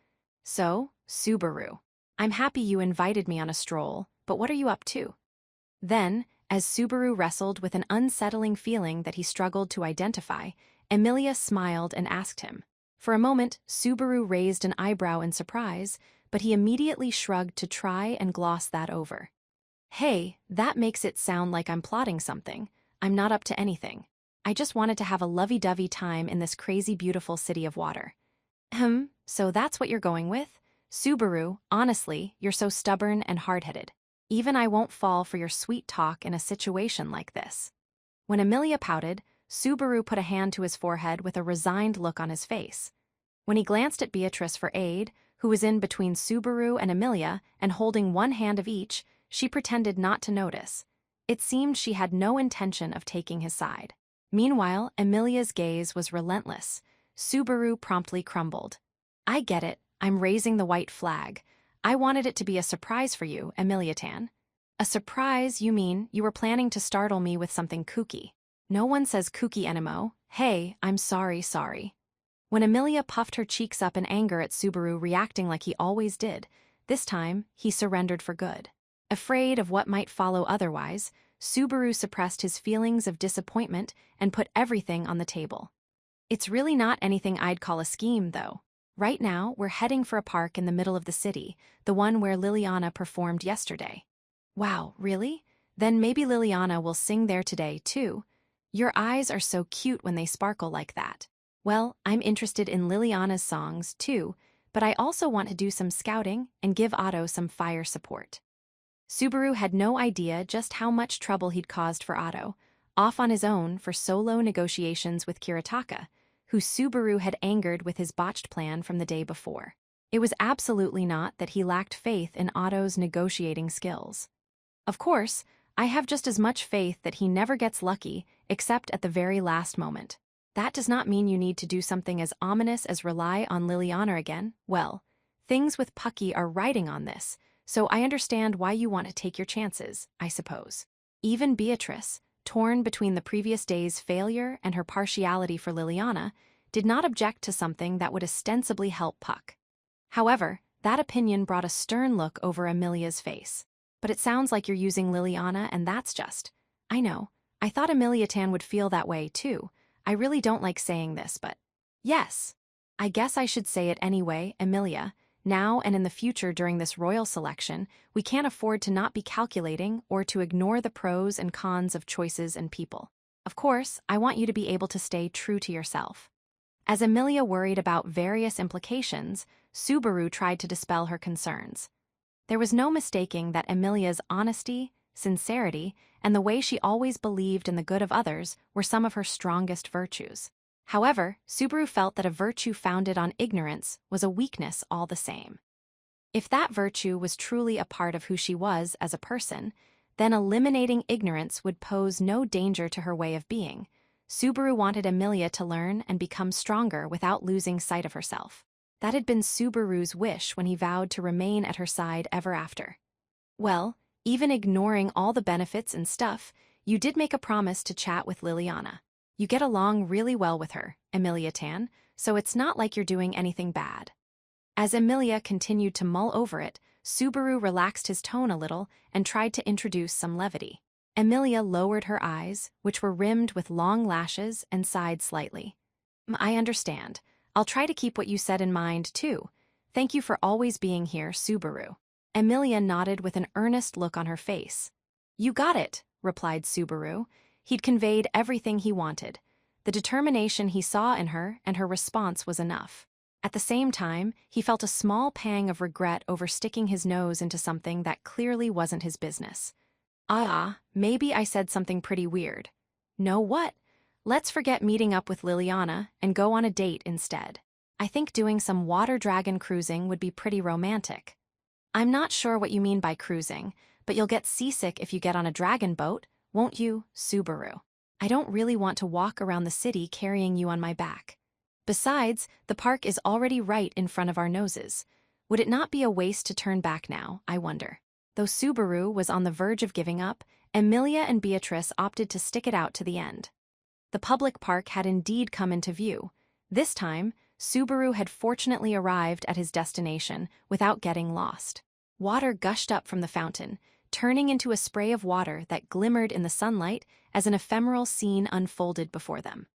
"So, Subaru, I'm happy you invited me on a stroll, but what are you up to?" Then, as Subaru wrestled with an unsettling feeling that he struggled to identify, Emilia smiled and asked him. For a moment, Subaru raised an eyebrow in surprise, but he immediately shrugged to try and gloss that over. "Hey, that makes it sound like I'm plotting something. I'm not up to anything. I just wanted to have a lovey-dovey time in this crazy beautiful city of water." So that's what you're going with? Subaru, honestly, you're so stubborn and hard-headed. Even I won't fall for your sweet talk in a situation like this. When Emilia pouted, Subaru put a hand to his forehead with a resigned look on his face. When he glanced at Beatrice for aid, who was in between Subaru and Emilia and holding one hand of each, she pretended not to notice. It seemed she had no intention of taking his side. Meanwhile, Emilia's gaze was relentless. Subaru promptly crumbled. "I get it, I'm raising the white flag. I wanted it to be a surprise for you, Emilia-tan." "A surprise, you mean you were planning to startle me with something kooky." "No one says kooky anymore. Hey, I'm sorry. When Emilia puffed her cheeks up in anger at Subaru reacting like he always did, this time he surrendered for good. Afraid of what might follow otherwise, Subaru suppressed his feelings of disappointment and put everything on the table. "It's really not anything I'd call a scheme, though. Right now, we're heading for a park in the middle of the city, the one where Liliana performed yesterday." "Wow, really? Then maybe Liliana will sing there today, too. Your eyes are so cute when they sparkle like that." "Well, I'm interested in Liliana's songs, too, but I also want to do some scouting and give Otto some fire support." Subaru had no idea just how much trouble he'd caused for Otto, off on his own for solo negotiations with Kiritaka, who Subaru had angered with his botched plan from the day before. It was absolutely not that he lacked faith in Otto's negotiating skills. "Of course, I have just as much faith that he never gets lucky, except at the very last moment. That does not mean you need to do something as ominous as rely on Liliana again. Well, things with Pucky are riding on this, so I understand why you want to take your chances, I suppose." Even Beatrice, torn between the previous day's failure and her partiality for Liliana, did not object to something that would ostensibly help Puck. However, that opinion brought a stern look over Amelia's face. But it sounds like you're using Liliana, and that's just... I know. I thought Amelia Tan would feel that way, too. I really don't like saying this, but... Yes. I guess I should say it anyway, Amelia. Now and in the future during this royal selection, we can't afford to not be calculating or to ignore the pros and cons of choices and people. Of course, I want you to be able to stay true to yourself. As Amelia worried about various implications, Subaru tried to dispel her concerns. There was no mistaking that Amelia's honesty, sincerity, and the way she always believed in the good of others were some of her strongest virtues. However, Subaru felt that a virtue founded on ignorance was a weakness all the same. If that virtue was truly a part of who she was as a person, then eliminating ignorance would pose no danger to her way of being. Subaru wanted Amelia to learn and become stronger without losing sight of herself. That had been Subaru's wish when he vowed to remain at her side ever after. Well, even ignoring all the benefits and stuff, you did make a promise to chat with Liliana. You get along really well with her, Amelia Tan, so it's not like you're doing anything bad. As Amelia continued to mull over it, Subaru relaxed his tone a little and tried to introduce some levity. Amelia lowered her eyes, which were rimmed with long lashes, and sighed slightly. I understand. I'll try to keep what you said in mind, too. Thank you for always being here, Subaru. Amelia nodded with an earnest look on her face. You got it, replied Subaru. He'd conveyed everything he wanted. The determination he saw in her and her response was enough. At the same time, he felt a small pang of regret over sticking his nose into something that clearly wasn't his business. Maybe I said something pretty weird. Know what? Let's forget meeting up with Liliana and go on a date instead. I think doing some water dragon cruising would be pretty romantic. I'm not sure what you mean by cruising, but you'll get seasick if you get on a dragon boat, won't you, Subaru? I don't really want to walk around the city carrying you on my back. Besides, the park is already right in front of our noses. Would it not be a waste to turn back now, I wonder? Though Subaru was on the verge of giving up, Amelia and Beatrice opted to stick it out to the end. The public park had indeed come into view. This time, Subaru had fortunately arrived at his destination without getting lost. Water gushed up from the fountain, turning into a spray of water that glimmered in the sunlight as an ephemeral scene unfolded before them.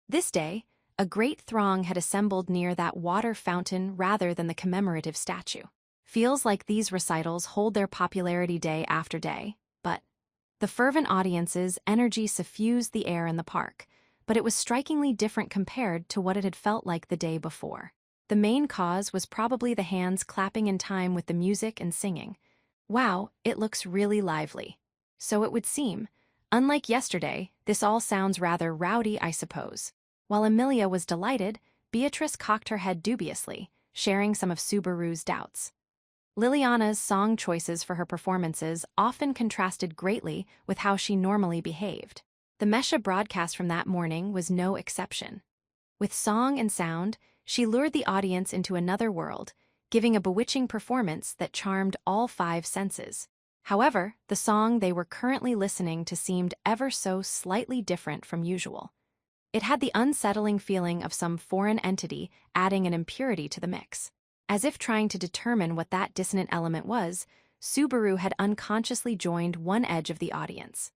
This day, a great throng had assembled near that water fountain rather than the commemorative statue. Feels like these recitals hold their popularity day after day, but the fervent audience's energy suffused the air in the park, but it was strikingly different compared to what it had felt like the day before. The main cause was probably the hands clapping in time with the music and singing. Wow, it looks really lively. So it would seem. Unlike yesterday, this all sounds rather rowdy, I suppose. While Amelia was delighted, Beatrice cocked her head dubiously, sharing some of Subaru's doubts. Liliana's song choices for her performances often contrasted greatly with how she normally behaved. The Mesha broadcast from that morning was no exception. With song and sound, she lured the audience into another world, giving a bewitching performance that charmed all 5 senses. However, the song they were currently listening to seemed ever so slightly different from usual. It had the unsettling feeling of some foreign entity adding an impurity to the mix. As if trying to determine what that dissonant element was, Subaru had unconsciously joined one edge of the audience.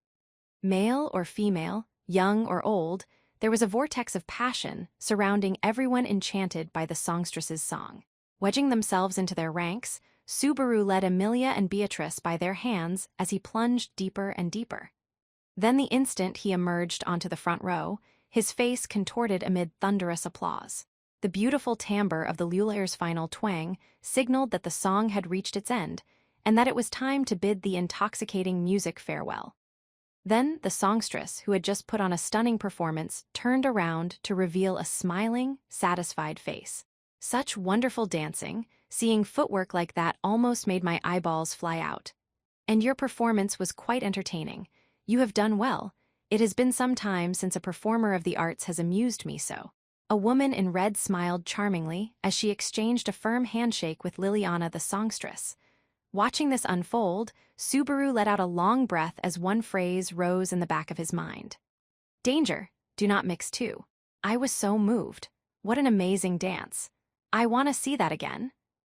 Male or female, young or old, there was a vortex of passion surrounding everyone enchanted by the songstress's song. Wedging themselves into their ranks, Subaru led Amelia and Beatrice by their hands as he plunged deeper and deeper. Then the instant he emerged onto the front row, his face contorted amid thunderous applause. The beautiful timbre of the Lulair's final twang signaled that the song had reached its end, and that it was time to bid the intoxicating music farewell. Then the songstress, who had just put on a stunning performance, turned around to reveal a smiling, satisfied face. Such wonderful dancing, seeing footwork like that almost made my eyeballs fly out. And your performance was quite entertaining. You have done well. It has been some time since a performer of the arts has amused me so. A woman in red smiled charmingly as she exchanged a firm handshake with Liliana the songstress. Watching this unfold, Subaru let out a long breath as one phrase rose in the back of his mind. Danger, do not mix two. I was so moved. What an amazing dance. I want to see that again.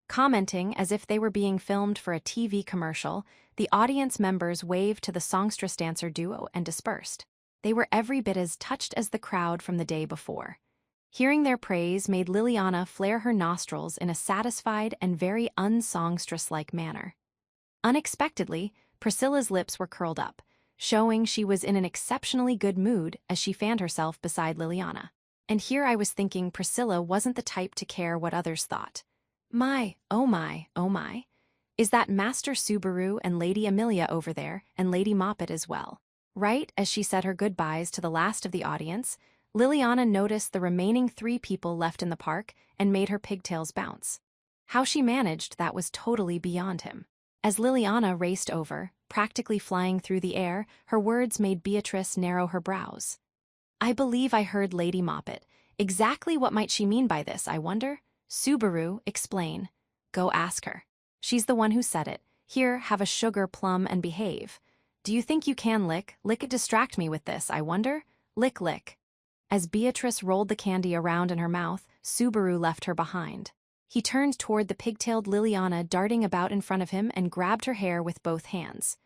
Commenting as if they were being filmed for a TV commercial, the audience members waved to the songstress dancer duo and dispersed. They were every bit as touched as the crowd from the day before. Hearing their praise made Liliana flare her nostrils in a satisfied and very unsongstress-like manner. Unexpectedly, Priscilla's lips were curled up, showing she was in an exceptionally good mood as she fanned herself beside Liliana. And here I was thinking Priscilla wasn't the type to care what others thought. My, oh my, oh my. Is that Master Subaru and Lady Amelia over there, and Lady Moppet as well? Right as she said her goodbyes to the last of the audience, Liliana noticed the remaining 3 people left in the park and made her pigtails bounce. How she managed that was totally beyond him. As Liliana raced over, practically flying through the air, her words made Beatrice narrow her brows. I believe I heard Lady Moppet. Exactly what might she mean by this, I wonder? Subaru, explain. Go ask her. She's the one who said it. Here, have a sugar plum and behave. Do you think you can lick? Lick, distract me with this, I wonder? Lick, lick. As Beatrice rolled the candy around in her mouth, Subaru left her behind. He turned toward the pigtailed Liliana darting about in front of him and grabbed her hair with both hands.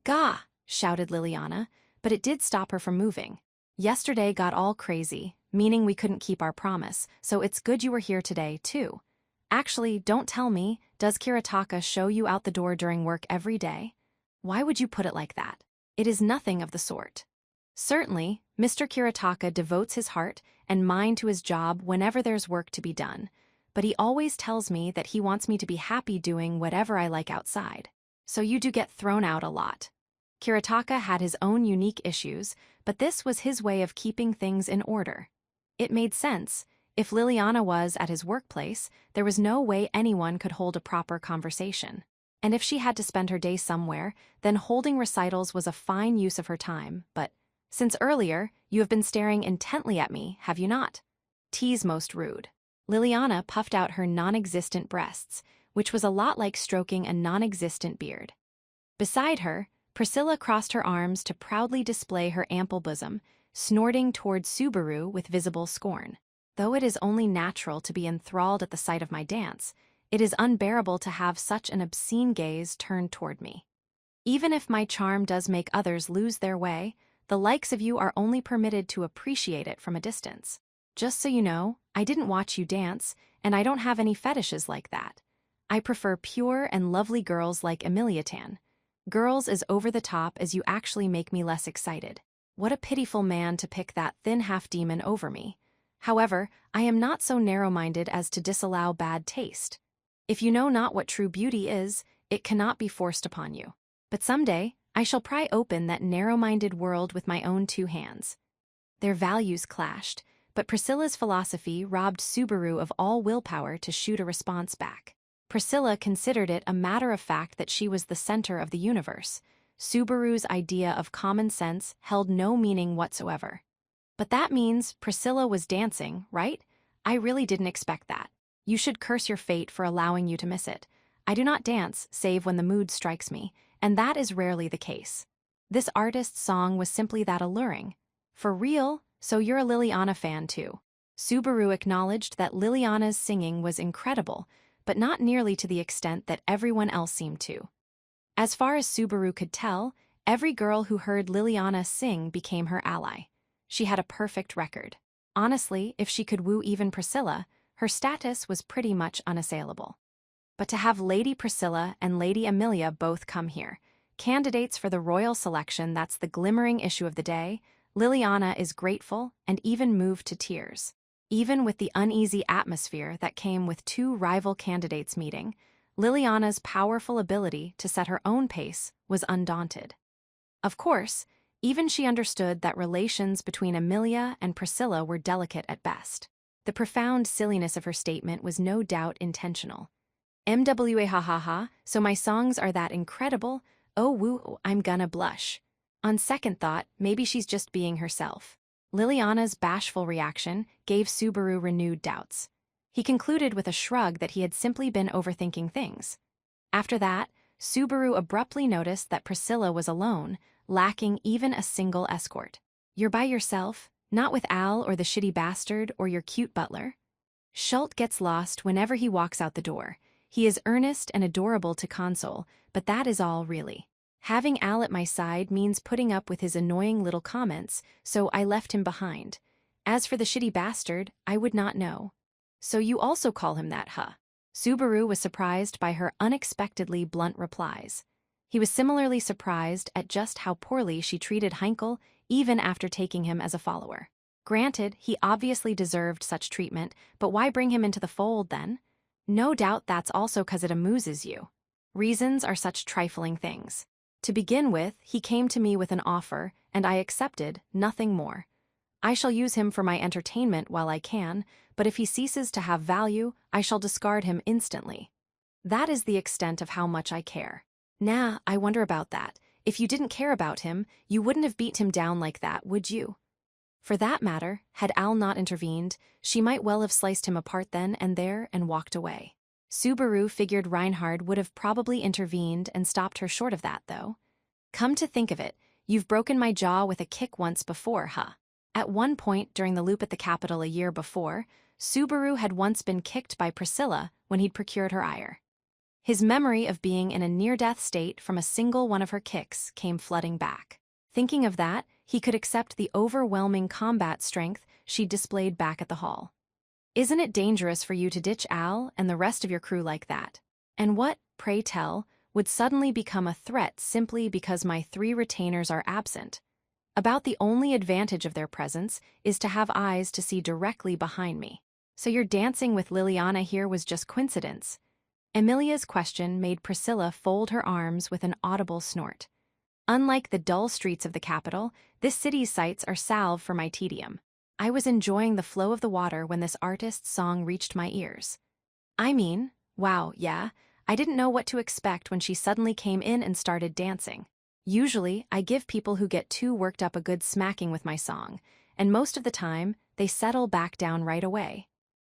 Gah! Shouted Liliana, but it did stop her from moving. Yesterday got all crazy, meaning we couldn't keep our promise, so it's good you were here today, too. Actually, don't tell me, does Kirataka show you out the door during work every day? Why would you put it like that? It is nothing of the sort. Certainly, Mr. Kirataka devotes his heart and mind to his job whenever there's work to be done, but he always tells me that he wants me to be happy doing whatever I like outside. So you do get thrown out a lot. Kirataka had his own unique issues, but this was his way of keeping things in order. It made sense. If Liliana was at his workplace, there was no way anyone could hold a proper conversation. And if she had to spend her day somewhere, then holding recitals was a fine use of her time, but since earlier, you have been staring intently at me, have you not? Tease most rude. Liliana puffed out her non-existent breasts, which was a lot like stroking a non-existent beard. Beside her, Priscilla crossed her arms to proudly display her ample bosom, snorting toward Subaru with visible scorn. Though it is only natural to be enthralled at the sight of my dance, it is unbearable to have such an obscene gaze turned toward me. Even if my charm does make others lose their way, the likes of you are only permitted to appreciate it from a distance. Just so you know, I didn't watch you dance, and I don't have any fetishes like that. I prefer pure and lovely girls like Emiliatan. Girls as over the top as you actually make me less excited. What a pitiful man to pick that thin half-demon over me. However, I am not so narrow-minded as to disallow bad taste. If you know not what true beauty is, it cannot be forced upon you. But someday, I shall pry open that narrow-minded world with my own 2 hands. Their values clashed, but Priscilla's philosophy robbed Subaru of all willpower to shoot a response back. Priscilla considered it a matter of fact that she was the center of the universe. Subaru's idea of common sense held no meaning whatsoever. But that means Priscilla was dancing, right? I really didn't expect that. You should curse your fate for allowing you to miss it. I do not dance save when the mood strikes me, and that is rarely the case. This artist's song was simply that alluring. For real, so you're a Liliana fan too. Subaru acknowledged that Liliana's singing was incredible, but not nearly to the extent that everyone else seemed to. As far as Subaru could tell, every girl who heard Liliana sing became her ally. She had a perfect record. Honestly, if she could woo even Priscilla, her status was pretty much unassailable. But to have Lady Priscilla and Lady Amelia both come here, candidates for the royal selection that's the glimmering issue of the day, Liliana is grateful and even moved to tears. Even with the uneasy atmosphere that came with 2 rival candidates meeting, Liliana's powerful ability to set her own pace was undaunted. Of course, even she understood that relations between Amelia and Priscilla were delicate at best. The profound silliness of her statement was no doubt intentional. MWA ha ha ha, so my songs are that incredible? Oh woo, I'm gonna blush. On second thought, maybe she's just being herself. Liliana's bashful reaction gave Subaru renewed doubts. He concluded with a shrug that he had simply been overthinking things. After that, Subaru abruptly noticed that Priscilla was alone, lacking even a single escort. "You're by yourself? Not with Al or the shitty bastard or your cute butler?" Schult gets lost whenever he walks out the door. He is earnest and adorable to console, but that is all, really. Having Al at my side means putting up with his annoying little comments, so I left him behind. As for the shitty bastard, I would not know. "So you also call him that, huh?" Subaru was surprised by her unexpectedly blunt replies. He was similarly surprised at just how poorly she treated Heinkel, even after taking him as a follower. Granted, he obviously deserved such treatment, but why bring him into the fold then? No doubt that's also 'cause it amuses you. Reasons are such trifling things. To begin with, he came to me with an offer, and I accepted, nothing more. I shall use him for my entertainment while I can, but if he ceases to have value, I shall discard him instantly. That is the extent of how much I care. Nah, I wonder about that. If you didn't care about him, you wouldn't have beat him down like that, would you? For that matter, had Al not intervened, she might well have sliced him apart then and there and walked away. Subaru figured Reinhard would have probably intervened and stopped her short of that, though. "Come to think of it, you've broken my jaw with a kick once before, huh?" At one point during the loop at the Capitol a year before, Subaru had once been kicked by Priscilla when he'd procured her ire. His memory of being in a near-death state from a single one of her kicks came flooding back. Thinking of that, he could accept the overwhelming combat strength she displayed back at the hall. "Isn't it dangerous for you to ditch Al and the rest of your crew like that? And what, pray tell, would suddenly become a threat simply because my 3 retainers are absent? About the only advantage of their presence is to have eyes to see directly behind me. So your dancing with Liliana here was just coincidence?" Emilia's question made Priscilla fold her arms with an audible snort. Unlike the dull streets of the capital, this city's sights are salve for my tedium. I was enjoying the flow of the water when this artist's song reached my ears. I mean, wow, yeah, I didn't know what to expect when she suddenly came in and started dancing. Usually, I give people who get too worked up a good smacking with my song, and most of the time, they settle back down right away.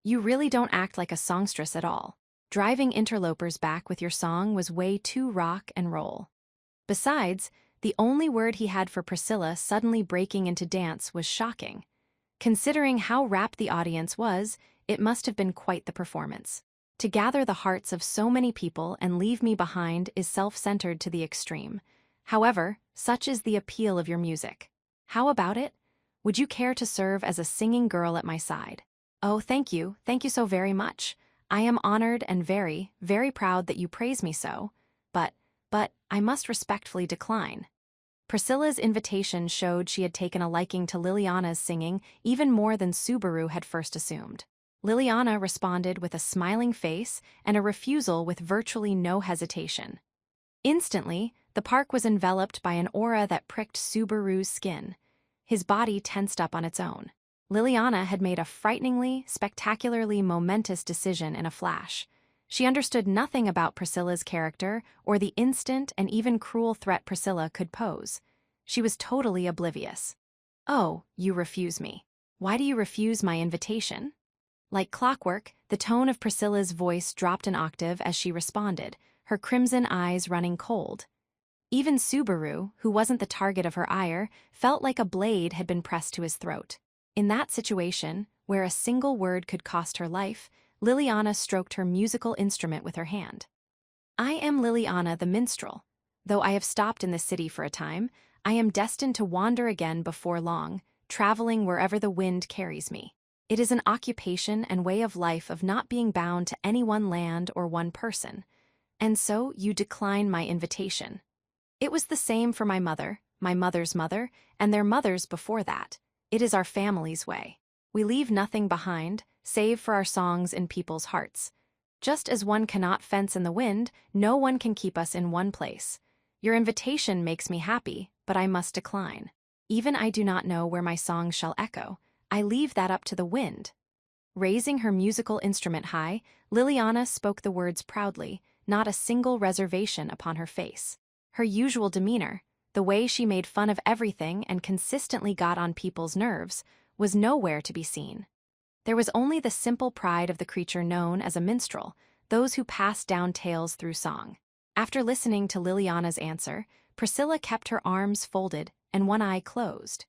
You really don't act like a songstress at all. Driving interlopers back with your song was way too rock and roll. Besides, the only word he had for Priscilla suddenly breaking into dance was shocking. Considering how rapt the audience was, it must have been quite the performance. To gather the hearts of so many people and leave me behind is self-centered to the extreme. However, such is the appeal of your music. How about it? Would you care to serve as a singing girl at my side? Oh, thank you so very much. I am honored and very, very proud that you praise me so, but I must respectfully decline. Priscilla's invitation showed she had taken a liking to Liliana's singing even more than Subaru had first assumed. Liliana responded with a smiling face and a refusal with virtually no hesitation. Instantly, the park was enveloped by an aura that pricked Subaru's skin. His body tensed up on its own. Liliana had made a frighteningly, spectacularly momentous decision in a flash. She understood nothing about Priscilla's character or the instant and even cruel threat Priscilla could pose. She was totally oblivious. "Oh, you refuse me. Why do you refuse my invitation?" Like clockwork, the tone of Priscilla's voice dropped an octave as she responded, her crimson eyes running cold. Even Subaru, who wasn't the target of her ire, felt like a blade had been pressed to his throat. In that situation, where a single word could cost her life, Liliana stroked her musical instrument with her hand. "I am Liliana the minstrel. Though I have stopped in this city for a time, I am destined to wander again before long, traveling wherever the wind carries me. It is an occupation and way of life of not being bound to any one land or one person. And so you decline my invitation. It was the same for my mother's mother, and their mothers before that. It is our family's way. We leave nothing behind, save for our songs in people's hearts. Just as one cannot fence in the wind, no one can keep us in one place. Your invitation makes me happy, but I must decline. Even I do not know where my songs shall echo. I leave that up to the wind." Raising her musical instrument high, Liliana spoke the words proudly, not a single reservation upon her face. Her usual demeanor, the way she made fun of everything and consistently got on people's nerves, was nowhere to be seen. There was only the simple pride of the creature known as a minstrel, those who pass down tales through song. After listening to Liliana's answer, Priscilla kept her arms folded and one eye closed.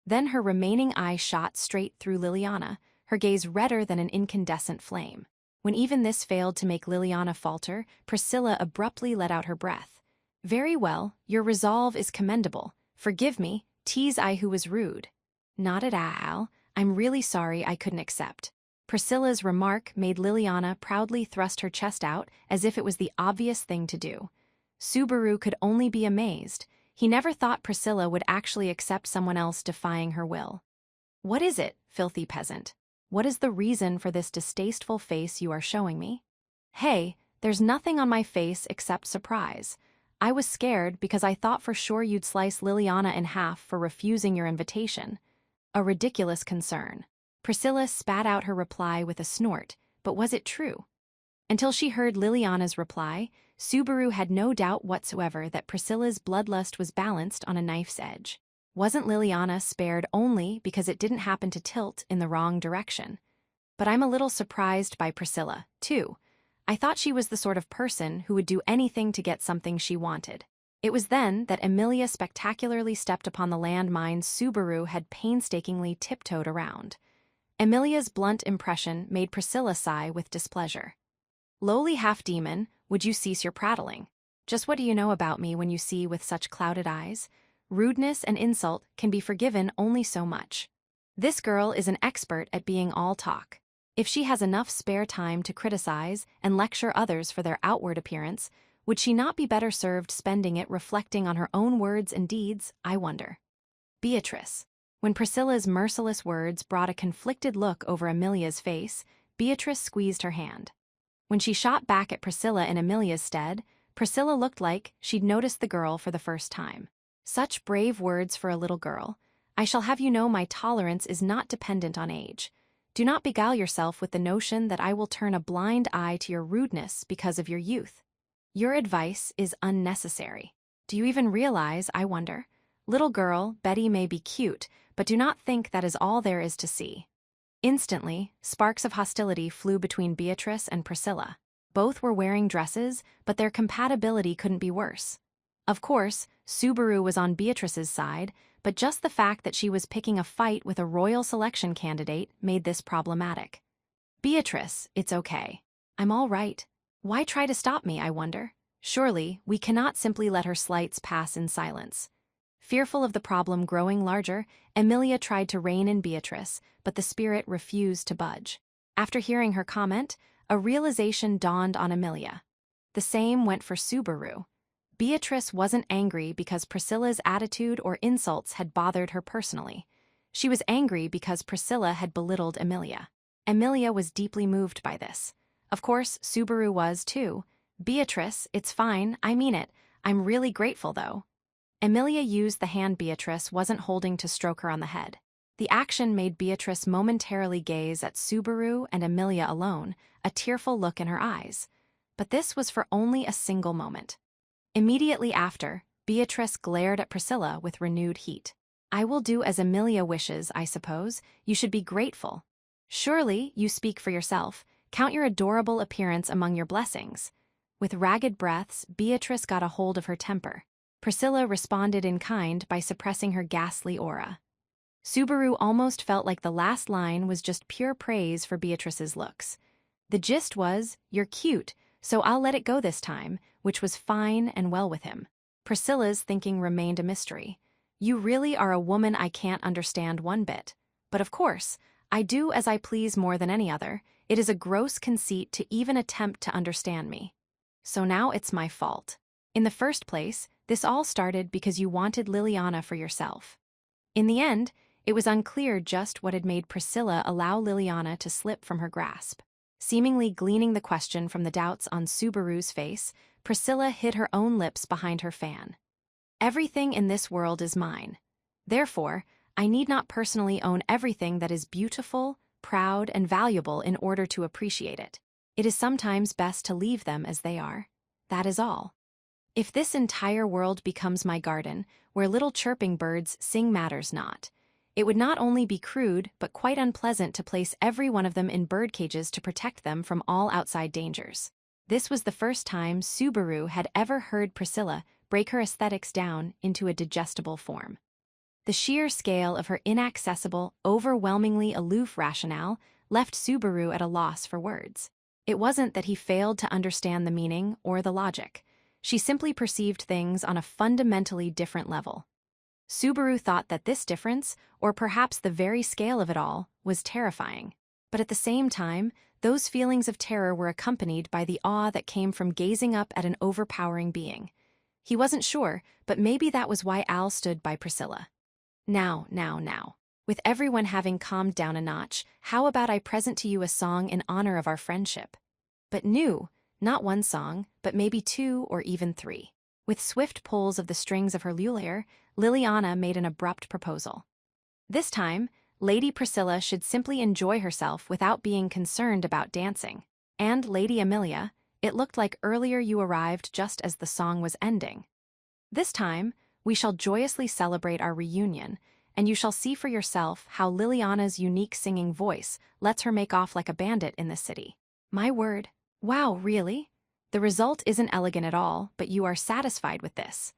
Then her remaining eye shot straight through Liliana, her gaze redder than an incandescent flame. When even this failed to make Liliana falter, Priscilla abruptly let out her breath. "Very well, your resolve is commendable. Forgive me, tease I who was rude." "Not at all. I'm really sorry I couldn't accept." Priscilla's remark made Liliana proudly thrust her chest out as if it was the obvious thing to do. Subaru could only be amazed. He never thought Priscilla would actually accept someone else defying her will. "What is it, filthy peasant? What is the reason for this distasteful face you are showing me?" "Hey, there's nothing on my face except surprise. I was scared because I thought for sure you'd slice Liliana in half for refusing your invitation." A ridiculous concern. Priscilla spat out her reply with a snort, but was it true? Until she heard Liliana's reply, Subaru had no doubt whatsoever that Priscilla's bloodlust was balanced on a knife's edge. Wasn't Liliana spared only because it didn't happen to tilt in the wrong direction? But I'm a little surprised by Priscilla, too. I thought she was the sort of person who would do anything to get something she wanted. It was then that Emilia spectacularly stepped upon the landmine Subaru had painstakingly tiptoed around. Emilia's blunt impression made Priscilla sigh with displeasure. "Lowly half-demon, would you cease your prattling? Just what do you know about me when you see with such clouded eyes? Rudeness and insult can be forgiven only so much. This girl is an expert at being all talk. If she has enough spare time to criticize and lecture others for their outward appearance, would she not be better served spending it reflecting on her own words and deeds, I wonder?" Beatrice. When Priscilla's merciless words brought a conflicted look over Emilia's face, Beatrice squeezed her hand. When she shot back at Priscilla in Emilia's stead, Priscilla looked like she'd noticed the girl for the first time. "Such brave words for a little girl. I shall have you know my tolerance is not dependent on age. Do not beguile yourself with the notion that I will turn a blind eye to your rudeness because of your youth. Your advice is unnecessary. Do you even realize, I wonder? Little girl, Betty may be cute, but do not think that is all there is to see." Instantly, sparks of hostility flew between Beatrice and Priscilla. Both were wearing dresses, but their compatibility couldn't be worse. Of course, Subaru was on Beatrice's side, but just the fact that she was picking a fight with a royal selection candidate made this problematic. "Beatrice, it's okay. I'm all right. Why try to stop me, I wonder? Surely, we cannot simply let her slights pass in silence." Fearful of the problem growing larger, Emilia tried to rein in Beatrice, but the spirit refused to budge. After hearing her comment, a realization dawned on Emilia. The same went for Subaru. Beatrice wasn't angry because Priscilla's attitude or insults had bothered her personally. She was angry because Priscilla had belittled Emilia. Emilia was deeply moved by this. Of course, Subaru was too. "Beatrice, it's fine, I mean it. I'm really grateful, though." Emilia used the hand Beatrice wasn't holding to stroke her on the head. The action made Beatrice momentarily gaze at Subaru and Emilia alone, a tearful look in her eyes. But this was for only a single moment. Immediately after, Beatrice glared at Priscilla with renewed heat. "I will do as Emilia wishes, I suppose. You should be grateful." "Surely, you speak for yourself. Count your adorable appearance among your blessings." With ragged breaths, Beatrice got a hold of her temper. Priscilla responded in kind by suppressing her ghastly aura. Subaru almost felt like the last line was just pure praise for Beatrice's looks. The gist was, "You're cute, so I'll let it go this time," which was fine and well with him. Priscilla's thinking remained a mystery. "You really are a woman I can't understand one bit. But of course, I do as I please more than any other. It is a gross conceit to even attempt to understand me. So now it's my fault. In the first place, this all started because you wanted Liliana for yourself." In the end, it was unclear just what had made Priscilla allow Liliana to slip from her grasp. Seemingly gleaning the question from the doubts on Subaru's face, Priscilla hid her own lips behind her fan. "Everything in this world is mine. Therefore, I need not personally own everything that is beautiful, proud, and valuable in order to appreciate it. It is sometimes best to leave them as they are. That is all. If this entire world becomes my garden, where little chirping birds sing matters not. It would not only be crude, but quite unpleasant to place every one of them in bird cages to protect them from all outside dangers. This was the first time Subaru had ever heard Priscilla break her aesthetics down into a digestible form. The sheer scale of her inaccessible, overwhelmingly aloof rationale left Subaru at a loss for words. It wasn't that he failed to understand the meaning or the logic. She simply perceived things on a fundamentally different level. Subaru thought that this difference, or perhaps the very scale of it all, was terrifying. But at the same time, those feelings of terror were accompanied by the awe that came from gazing up at an overpowering being. He wasn't sure, but maybe that was why Al stood by Priscilla. Now. With everyone having calmed down a notch, how about I present to you a song in honor of our friendship? But new, not one song, but maybe 2 or even 3. With swift pulls of the strings of her lyre, Liliana made an abrupt proposal. This time, Lady Priscilla should simply enjoy herself without being concerned about dancing. And Lady Amelia, it looked like earlier you arrived just as the song was ending. This time, we shall joyously celebrate our reunion, and you shall see for yourself how Liliana's unique singing voice lets her make off like a bandit in this city. My word. Wow, really? The result isn't elegant at all, but you are satisfied with this.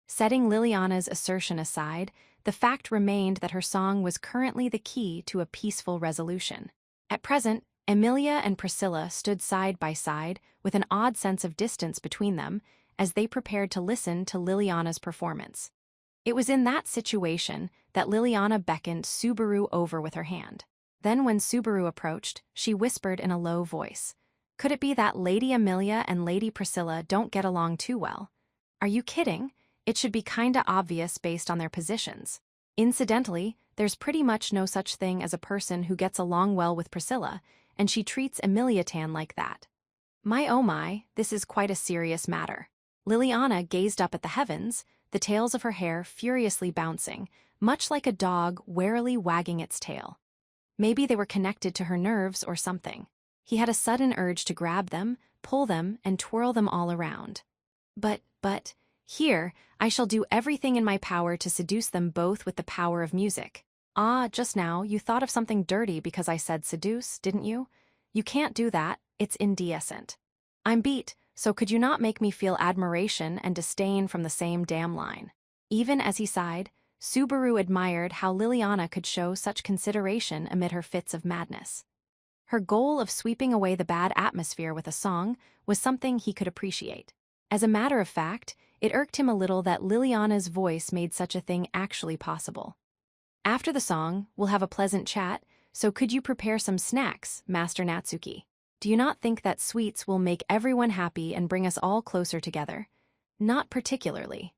Setting Liliana's assertion aside, the fact remained that her song was currently the key to a peaceful resolution. At present, Emilia and Priscilla stood side by side with an odd sense of distance between them as they prepared to listen to Liliana's performance. It was in that situation that Liliana beckoned Subaru over with her hand. Then when Subaru approached, she whispered in a low voice, "Could it be that Lady Amelia and Lady Priscilla don't get along too well? Are you kidding? It should be kinda obvious based on their positions. Incidentally, there's pretty much no such thing as a person who gets along well with Priscilla, and she treats Emilia Tan like that. My oh my, this is quite a serious matter." Liliana gazed up at the heavens, the tails of her hair furiously bouncing, much like a dog warily wagging its tail. Maybe they were connected to her nerves or something. He had a sudden urge to grab them, pull them, and twirl them all around. But, here, I shall do everything in my power to seduce them both with the power of music. Ah, just now, you thought of something dirty because I said seduce, didn't you? You can't do that, it's indecent. I'm beat, so could you not make me feel admiration and disdain from the same damn line? Even as he sighed, Subaru admired how Liliana could show such consideration amid her fits of madness. Her goal of sweeping away the bad atmosphere with a song was something he could appreciate. As a matter of fact, it irked him a little that Liliana's voice made such a thing actually possible. After the song, we'll have a pleasant chat, so could you prepare some snacks, Master Natsuki? Do you not think that sweets will make everyone happy and bring us all closer together? Not particularly.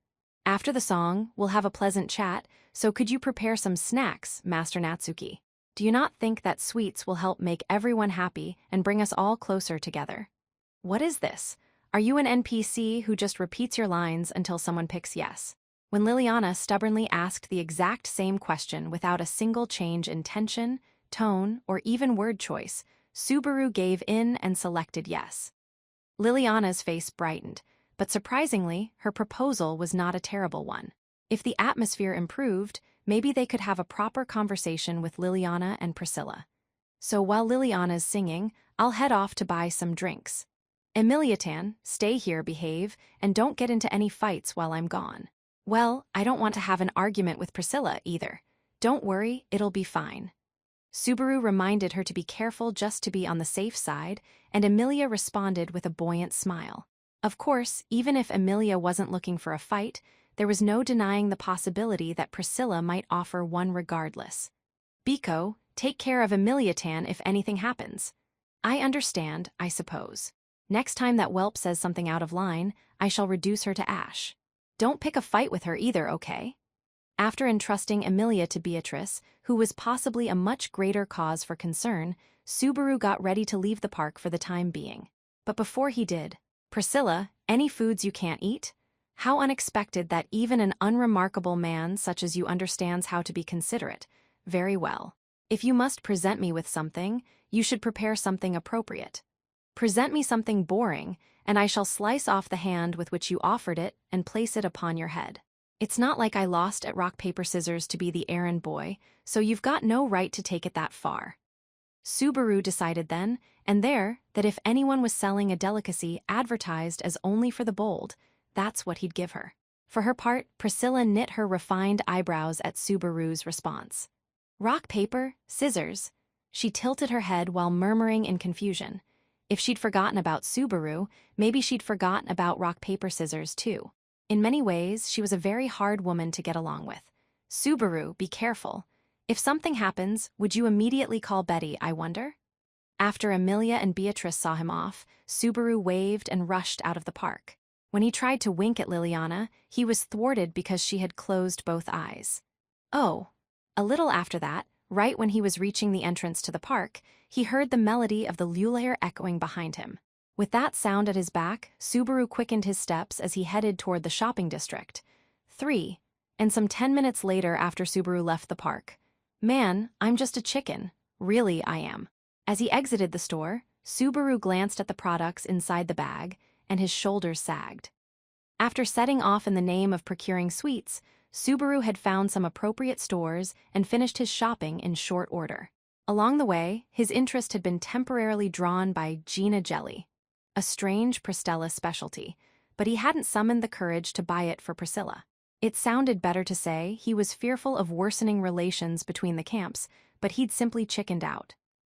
After the song, we'll have a pleasant chat, so could you prepare some snacks, Master Natsuki? Do you not think that sweets will help make everyone happy and bring us all closer together? What is this? Are you an NPC who just repeats your lines until someone picks yes? When Liliana stubbornly asked the exact same question without a single change in tension, tone, or even word choice, Subaru gave in and selected yes. Liliana's face brightened, but surprisingly, her proposal was not a terrible one. If the atmosphere improved, maybe they could have a proper conversation with Liliana and Priscilla. So while Liliana's singing, I'll head off to buy some drinks. Emilia Tan, stay here, behave, and don't get into any fights while I'm gone. Well, I don't want to have an argument with Priscilla either. Don't worry, it'll be fine. Subaru reminded her to be careful just to be on the safe side, and Emilia responded with a buoyant smile. Of course, even if Emilia wasn't looking for a fight, there was no denying the possibility that Priscilla might offer one regardless. Biko, take care of Emilia Tan if anything happens. I understand, I suppose. Next time that whelp says something out of line, I shall reduce her to ash. Don't pick a fight with her either, okay? After entrusting Emilia to Beatrice, who was possibly a much greater cause for concern, Subaru got ready to leave the park for the time being. But before he did, Priscilla, any foods you can't eat? How unexpected that even an unremarkable man such as you understands how to be considerate. Very well. If you must present me with something, you should prepare something appropriate. Present me something boring, and I shall slice off the hand with which you offered it and place it upon your head. It's not like I lost at rock, paper, scissors to be the errand boy, so you've got no right to take it that far. Subaru decided then and there that if anyone was selling a delicacy advertised as only for the bold, that's what he'd give her. For her part, Priscilla knit her refined eyebrows at Subaru's response. Rock, paper, scissors. She tilted her head while murmuring in confusion. If she'd forgotten about Subaru, maybe she'd forgotten about rock, paper, scissors too. In many ways, she was a very hard woman to get along with. Subaru, be careful. If something happens, would you immediately call Betty, I wonder? After Amelia and Beatrice saw him off, Subaru waved and rushed out of the park. When he tried to wink at Liliana, he was thwarted because she had closed both eyes. Oh. A little after that, right when he was reaching the entrance to the park, he heard the melody of the lullaby echoing behind him. With that sound at his back, Subaru quickened his steps as he headed toward the shopping district. 3. And some 10 minutes later after Subaru left the park. Man, I'm just a chicken. Really, I am. As he exited the store, Subaru glanced at the products inside the bag, and his shoulders sagged. After setting off in the name of procuring sweets, Subaru had found some appropriate stores and finished his shopping in short order. Along the way, his interest had been temporarily drawn by Gina jelly, a strange Pristella specialty, but he hadn't summoned the courage to buy it for Priscilla. It sounded better to say he was fearful of worsening relations between the camps, but he'd simply chickened out.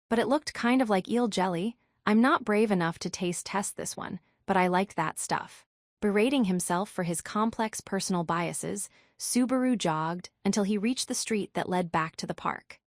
But it looked kind of like eel jelly. I'm not brave enough to test this one, but I liked that stuff. Berating himself for his complex personal biases, Subaru jogged until he reached the street that led back to the park.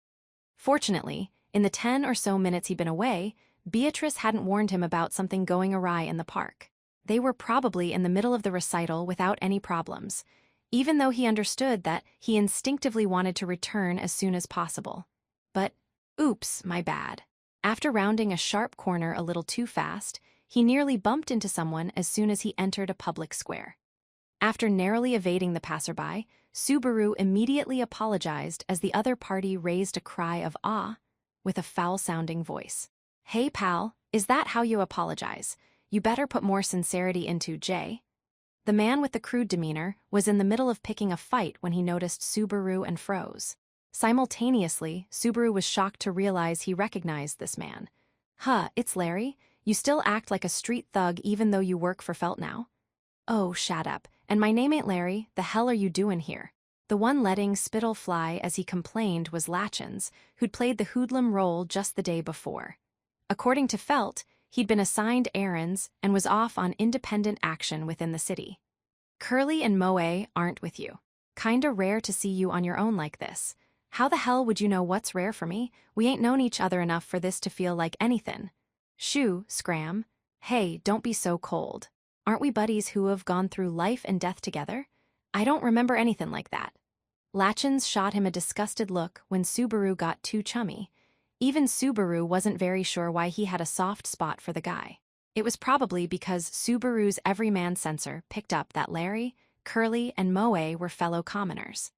Fortunately, in the 10 or so minutes he'd been away, Beatrice hadn't warned him about something going awry in the park. They were probably in the middle of the recital without any problems, even though he understood that he instinctively wanted to return as soon as possible. But, oops, my bad. After rounding a sharp corner a little too fast, he nearly bumped into someone as soon as he entered a public square. After narrowly evading the passerby, Subaru immediately apologized as the other party raised a cry of "ah" with a foul-sounding voice. Hey pal, is that how you apologize? You better put more sincerity into J. The man with the crude demeanor was in the middle of picking a fight when he noticed Subaru and froze. Simultaneously, Subaru was shocked to realize he recognized this man. Huh, it's Larry? You still act like a street thug even though you work for Felt now? Oh, shut up. And my name ain't Larry, the hell are you doing here? The one letting spittle fly as he complained was Latchins, who'd played the hoodlum role just the day before. According to Felt, he'd been assigned errands and was off on independent action within the city. Curly and Moe aren't with you. Kinda rare to see you on your own like this. How the hell would you know what's rare for me? We ain't known each other enough for this to feel like anything. Shoo, Scram. Hey, don't be so cold. Aren't we buddies who have gone through life and death together? I don't remember anything like that. Latchins shot him a disgusted look when Subaru got too chummy. Even Subaru wasn't very sure why he had a soft spot for the guy. It was probably because Subaru's everyman sensor picked up that Larry, Curly, and Moe were fellow commoners.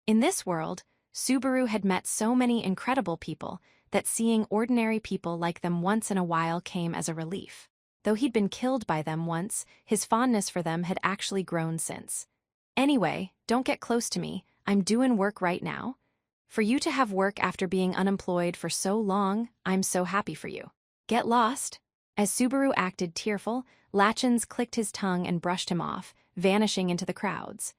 In this world, Subaru had met so many incredible people that seeing ordinary people like them once in a while came as a relief. Though he'd been killed by them once, his fondness for them had actually grown since. Anyway, don't get close to me, I'm doing work right now. For you to have work after being unemployed for so long, I'm so happy for you. Get lost. As Subaru acted tearful, Latchins clicked his tongue and brushed him off, vanishing into the crowds.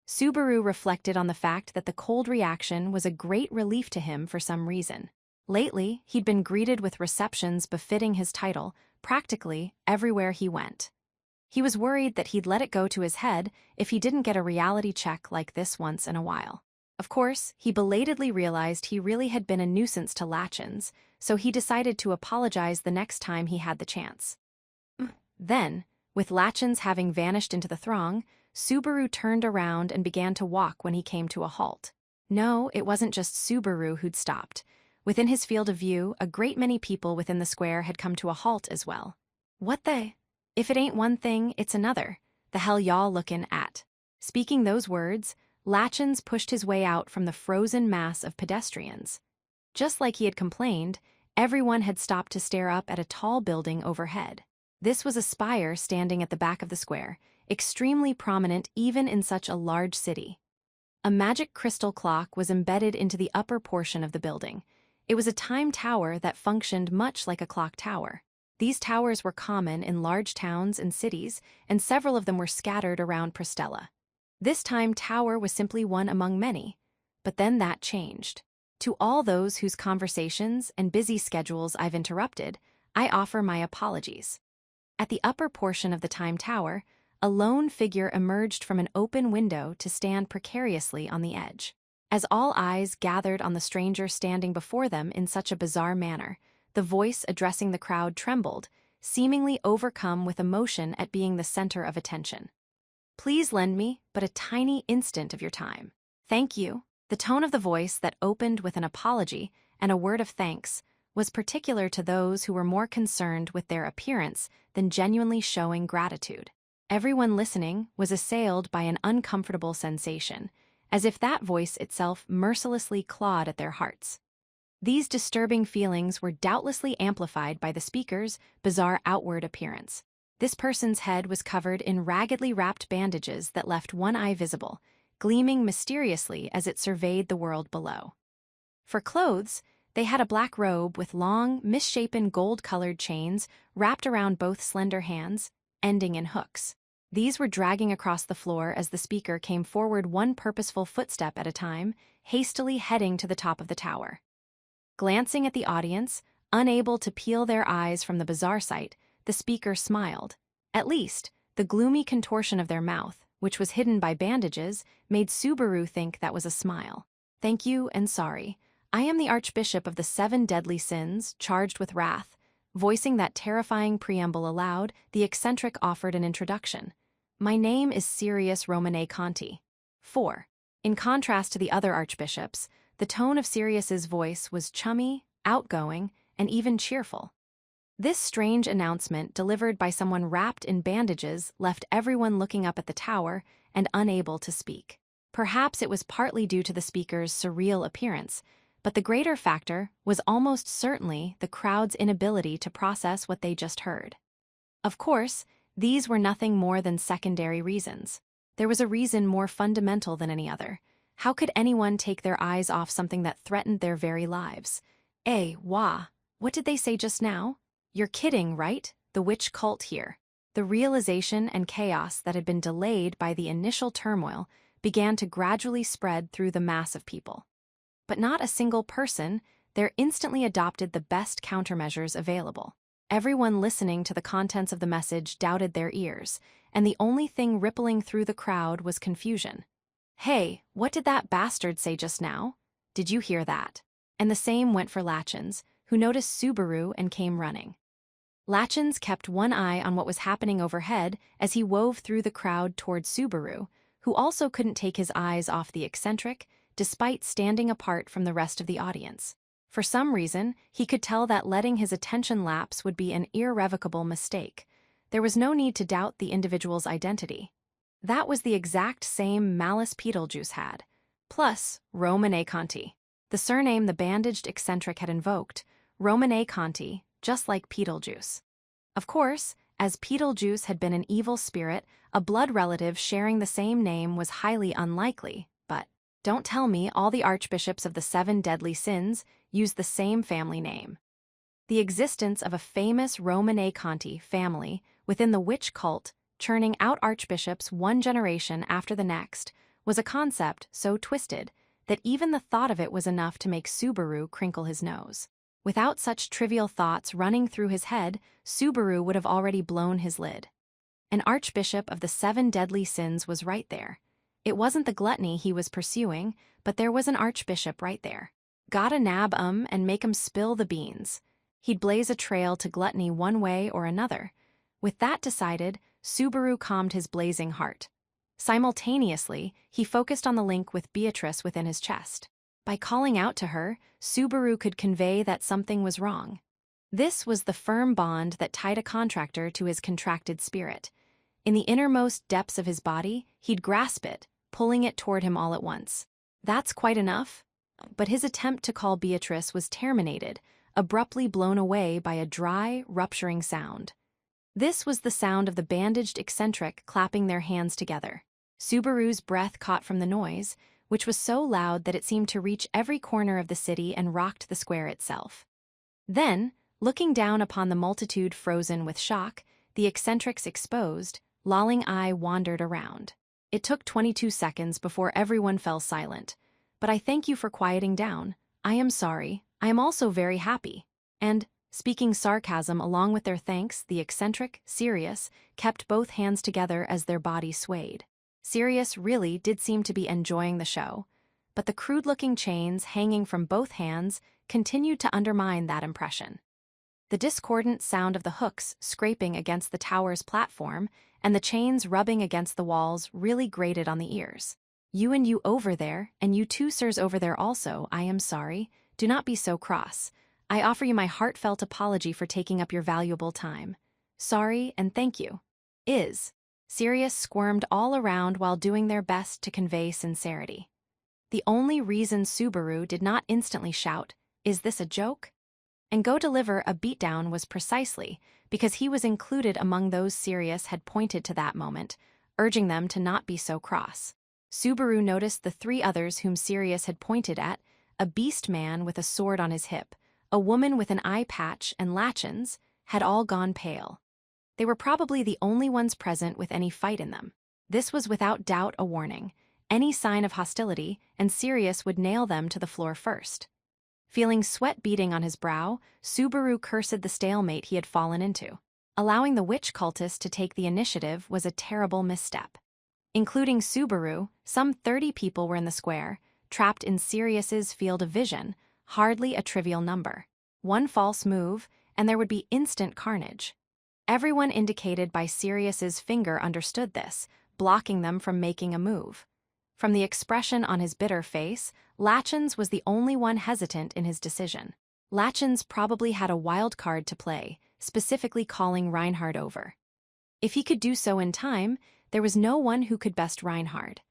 Subaru reflected on the fact that the cold reaction was a great relief to him for some reason. Lately, he'd been greeted with receptions befitting his title, practically everywhere he went. He was worried that he'd let it go to his head if he didn't get a reality check like this once in a while. Of course, he belatedly realized he really had been a nuisance to Latchins, so he decided to apologize the next time he had the chance. Then, with Latchins having vanished into the throng, Subaru turned around and began to walk when he came to a halt. No, it wasn't just Subaru who'd stopped. Within his field of view, a great many people within the square had come to a halt as well. What the? If it ain't one thing, it's another. The hell y'all lookin' at? Speaking those words, Latchins pushed his way out from the frozen mass of pedestrians. Just like he had complained, everyone had stopped to stare up at a tall building overhead. This was a spire standing at the back of the square, extremely prominent even in such a large city. A magic crystal clock was embedded into the upper portion of the building. It was a time tower that functioned much like a clock tower. These towers were common in large towns and cities, and several of them were scattered around Prestella. This time tower was simply one among many. But then that changed. To all those whose conversations and busy schedules I've interrupted, I offer my apologies. At the upper portion of the time tower, a lone figure emerged from an open window to stand precariously on the edge. As all eyes gathered on the stranger standing before them in such a bizarre manner, the voice addressing the crowd trembled, seemingly overcome with emotion at being the center of attention. "Please lend me but a tiny instant of your time. Thank you." The tone of the voice that opened with an apology and a word of thanks was particular to those who were more concerned with their appearance than genuinely showing gratitude. Everyone listening was assailed by an uncomfortable sensation, as if that voice itself mercilessly clawed at their hearts. These disturbing feelings were doubtlessly amplified by the speaker's bizarre outward appearance. This person's head was covered in raggedly wrapped bandages that left one eye visible, gleaming mysteriously as it surveyed the world below. For clothes, they had a black robe with long, misshapen gold-colored chains wrapped around both slender hands, ending in hooks. These were dragging across the floor as the speaker came forward one purposeful footstep at a time, hastily heading to the top of the tower. Glancing at the audience, unable to peel their eyes from the bizarre sight, the speaker smiled. At least, the gloomy contortion of their mouth, which was hidden by bandages, made Subaru think that was a smile. "Thank you and sorry. I am the Archbishop of the 7 deadly sins, charged with wrath." Voicing that terrifying preamble aloud, the eccentric offered an introduction. "My name is Sirius Romane Conti." 4. In contrast to the other archbishops, the tone of Sirius's voice was chummy, outgoing, and even cheerful. This strange announcement delivered by someone wrapped in bandages left everyone looking up at the tower and unable to speak. Perhaps it was partly due to the speaker's surreal appearance, but the greater factor was almost certainly the crowd's inability to process what they just heard. Of course, these were nothing more than secondary reasons. There was a reason more fundamental than any other. How could anyone take their eyes off something that threatened their very lives? What did they say just now? You're kidding, right? The witch cult here. The realization and chaos that had been delayed by the initial turmoil began to gradually spread through the mass of people. But not a single person there instantly adopted the best countermeasures available. Everyone listening to the contents of the message doubted their ears, and the only thing rippling through the crowd was confusion. "Hey, what did that bastard say just now? Did you hear that?" And the same went for Lachins, who noticed Subaru and came running. Lachins kept one eye on what was happening overhead as he wove through the crowd toward Subaru, who also couldn't take his eyes off the eccentric, despite standing apart from the rest of the audience. For some reason, he could tell that letting his attention lapse would be an irrevocable mistake. There was no need to doubt the individual's identity. That was the exact same malice Beetlejuice had, plus Romane Conti. The surname the bandaged eccentric had invoked, Romane Conti, just like Beetlejuice. Of course, as Beetlejuice had been an evil spirit, a blood relative sharing the same name was highly unlikely, but don't tell me all the archbishops of the 7 deadly sins used the same family name. The existence of a famous Romane Conti family within the witch cult, churning out archbishops one generation after the next, was a concept so twisted that even the thought of it was enough to make Subaru crinkle his nose. Without such trivial thoughts running through his head, Subaru would have already blown his lid. An archbishop of the 7 deadly sins was right there. It wasn't the gluttony he was pursuing, but there was an archbishop right there. Gotta nab and make spill the beans. He'd blaze a trail to gluttony one way or another. With that decided, Subaru calmed his blazing heart. Simultaneously, he focused on the link with Beatrice within his chest. By calling out to her, Subaru could convey that something was wrong. This was the firm bond that tied a contractor to his contracted spirit. In the innermost depths of his body, he'd grasp it, pulling it toward him all at once. That's quite enough. But his attempt to call Beatrice was terminated, abruptly blown away by a dry, rupturing sound. This was the sound of the bandaged eccentric clapping their hands together. Subaru's breath caught from the noise, which was so loud that it seemed to reach every corner of the city and rocked the square itself. Then, looking down upon the multitude frozen with shock, the eccentrics exposed, lolling eye wandered around. It took 22 seconds before everyone fell silent. But I thank you for quieting down. I am sorry. I am also very happy. And, speaking sarcasm along with their thanks, the eccentric, Sirius, kept both hands together as their body swayed. Sirius really did seem to be enjoying the show, but the crude-looking chains hanging from both hands continued to undermine that impression. The discordant sound of the hooks scraping against the tower's platform and the chains rubbing against the walls really grated on the ears. You and you over there, and you two sirs over there also, I am sorry. Do not be so cross. I offer you my heartfelt apology for taking up your valuable time. Sorry and thank you. Sirius squirmed all around while doing their best to convey sincerity. The only reason Subaru did not instantly shout, "Is this a joke?" and go deliver a beatdown was precisely because he was included among those Sirius had pointed to that moment, urging them to not be so cross. Subaru noticed the three others whom Sirius had pointed at, a beast man with a sword on his hip, a woman with an eye patch and lachans, had all gone pale. They were probably the only ones present with any fight in them. This was without doubt a warning. Any sign of hostility, and Sirius would nail them to the floor first. Feeling sweat beading on his brow, Subaru cursed the stalemate he had fallen into. Allowing the witch cultist to take the initiative was a terrible misstep. Including Subaru, some 30 people were in the square, trapped in Sirius's field of vision, hardly a trivial number. One false move, and there would be instant carnage. Everyone indicated by Sirius's finger understood this, blocking them from making a move. From the expression on his bitter face, Lachans was the only one hesitant in his decision. Lachans probably had a wild card to play, specifically calling Reinhard over. If he could do so in time, there was no one who could best Reinhard.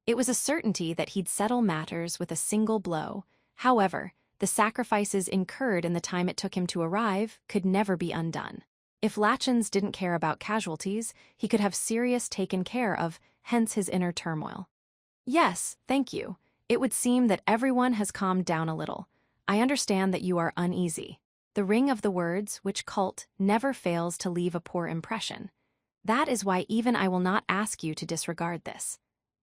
It was a certainty that he'd settle matters with a single blow. However, the sacrifices incurred in the time it took him to arrive could never be undone. If Lachans didn't care about casualties, he could have Sirius taken care of, hence his inner turmoil. Yes, thank you. It would seem that everyone has calmed down a little. I understand that you are uneasy. The ring of the words, which cult, never fails to leave a poor impression. That is why even I will not ask you to disregard this.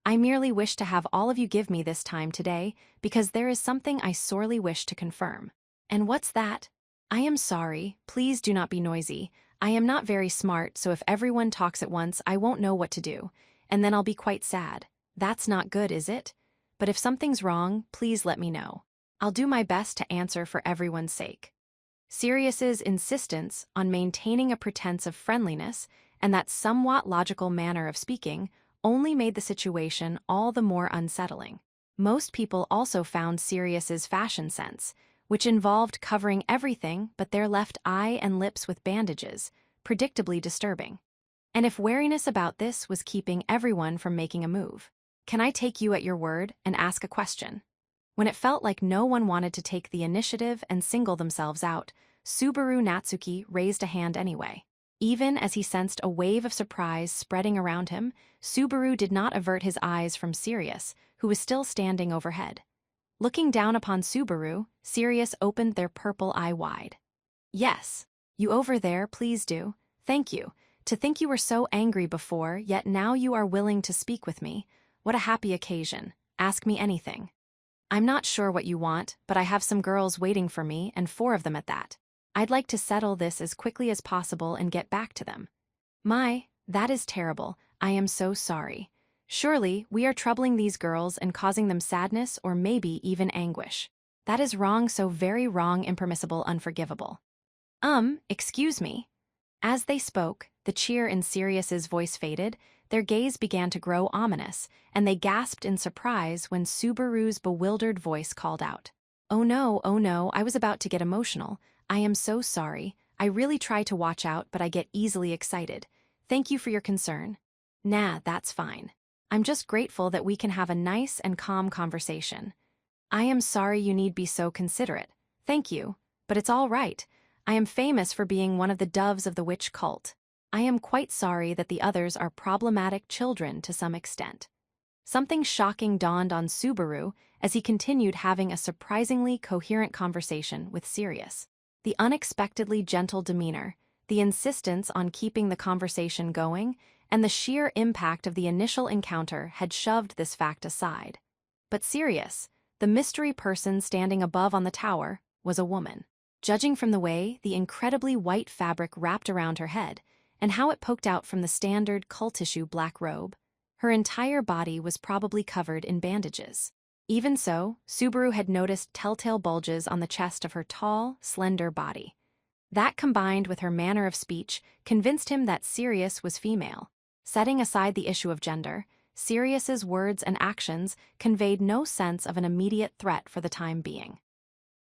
I merely wish to have all of you give me this time today, because there is something I sorely wish to confirm. And what's that? I am sorry, please do not be noisy. I am not very smart, so if everyone talks at once, I won't know what to do, and then I'll be quite sad. That's not good, is it? But if something's wrong, please let me know. I'll do my best to answer for everyone's sake. Sirius's insistence on maintaining a pretense of friendliness and that somewhat logical manner of speaking only made the situation all the more unsettling. Most people also found Sirius's fashion sense, which involved covering everything but their left eye and lips with bandages, predictably disturbing. And if wariness about this was keeping everyone from making a move. Can I take you at your word and ask a question? When it felt like no one wanted to take the initiative and single themselves out, Subaru Natsuki raised a hand anyway. Even as he sensed a wave of surprise spreading around him, Subaru did not avert his eyes from Sirius, who was still standing overhead. Looking down upon Subaru, Sirius opened their purple eye wide. Yes, you over there, please do. Thank you. To think you were so angry before, yet now you are willing to speak with me. What a happy occasion. Ask me anything. I'm not sure what you want, but I have some girls waiting for me, and 4 of them at that. I'd like to settle this as quickly as possible and get back to them. My, that is terrible. I am so sorry. Surely, we are troubling these girls and causing them sadness or maybe even anguish. That is wrong, so very wrong, impermissible, unforgivable. Excuse me. As they spoke, the cheer in Sirius's voice faded, their gaze began to grow ominous, and they gasped in surprise when Subaru's bewildered voice called out. Oh no, I was about to get emotional. I am so sorry. I really try to watch out, but I get easily excited. Thank you for your concern. Nah, that's fine. I'm just grateful that we can have a nice and calm conversation. I am sorry you need be so considerate. Thank you, but it's all right. I am famous for being one of the doves of the witch cult. I am quite sorry that the others are problematic children to some extent. something shocking dawned on Subaru as he continued having a surprisingly coherent conversation with Sirius. The unexpectedly gentle demeanor, the insistence on keeping the conversation going, and the sheer impact of the initial encounter had shoved this fact aside. But Sirius, the mystery person standing above on the tower, was a woman. Judging from the way the incredibly white fabric wrapped around her head and how it poked out from the standard cull-tissue black robe, her entire body was probably covered in bandages. Even so, Subaru had noticed telltale bulges on the chest of her tall, slender body. That, combined with her manner of speech, convinced him that Sirius was female. Setting aside the issue of gender, Sirius's words and actions conveyed no sense of an immediate threat for the time being.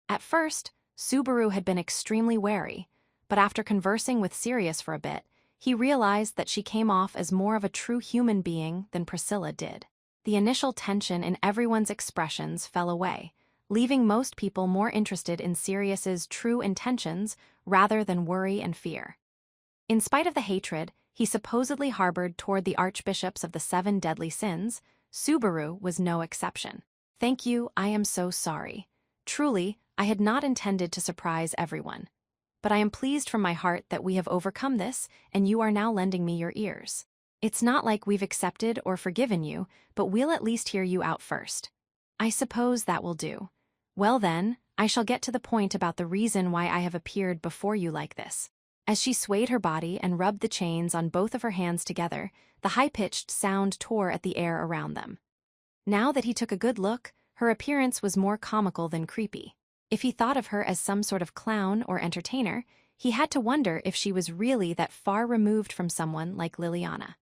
At first, Subaru had been extremely wary, but after conversing with Sirius for a bit, he realized that she came off as more of a true human being than Priscilla did. The initial tension in everyone's expressions fell away, leaving most people more interested in Sirius's true intentions rather than worry and fear. In spite of the hatred he supposedly harbored toward the archbishops of the 7 deadly sins, Subaru was no exception. "Thank you, I am so sorry. Truly, I had not intended to surprise everyone. But I am pleased from my heart that we have overcome this and you are now lending me your ears. It's not like we've accepted or forgiven you, but we'll at least hear you out first. I suppose that will do. Well then, I shall get to the point about the reason why I have appeared before you like this." As she swayed her body and rubbed the chains on both of her hands together, the high-pitched sound tore at the air around them. Now that he took a good look, her appearance was more comical than creepy. If he thought of her as some sort of clown or entertainer, he had to wonder if she was really that far removed from someone like Liliana.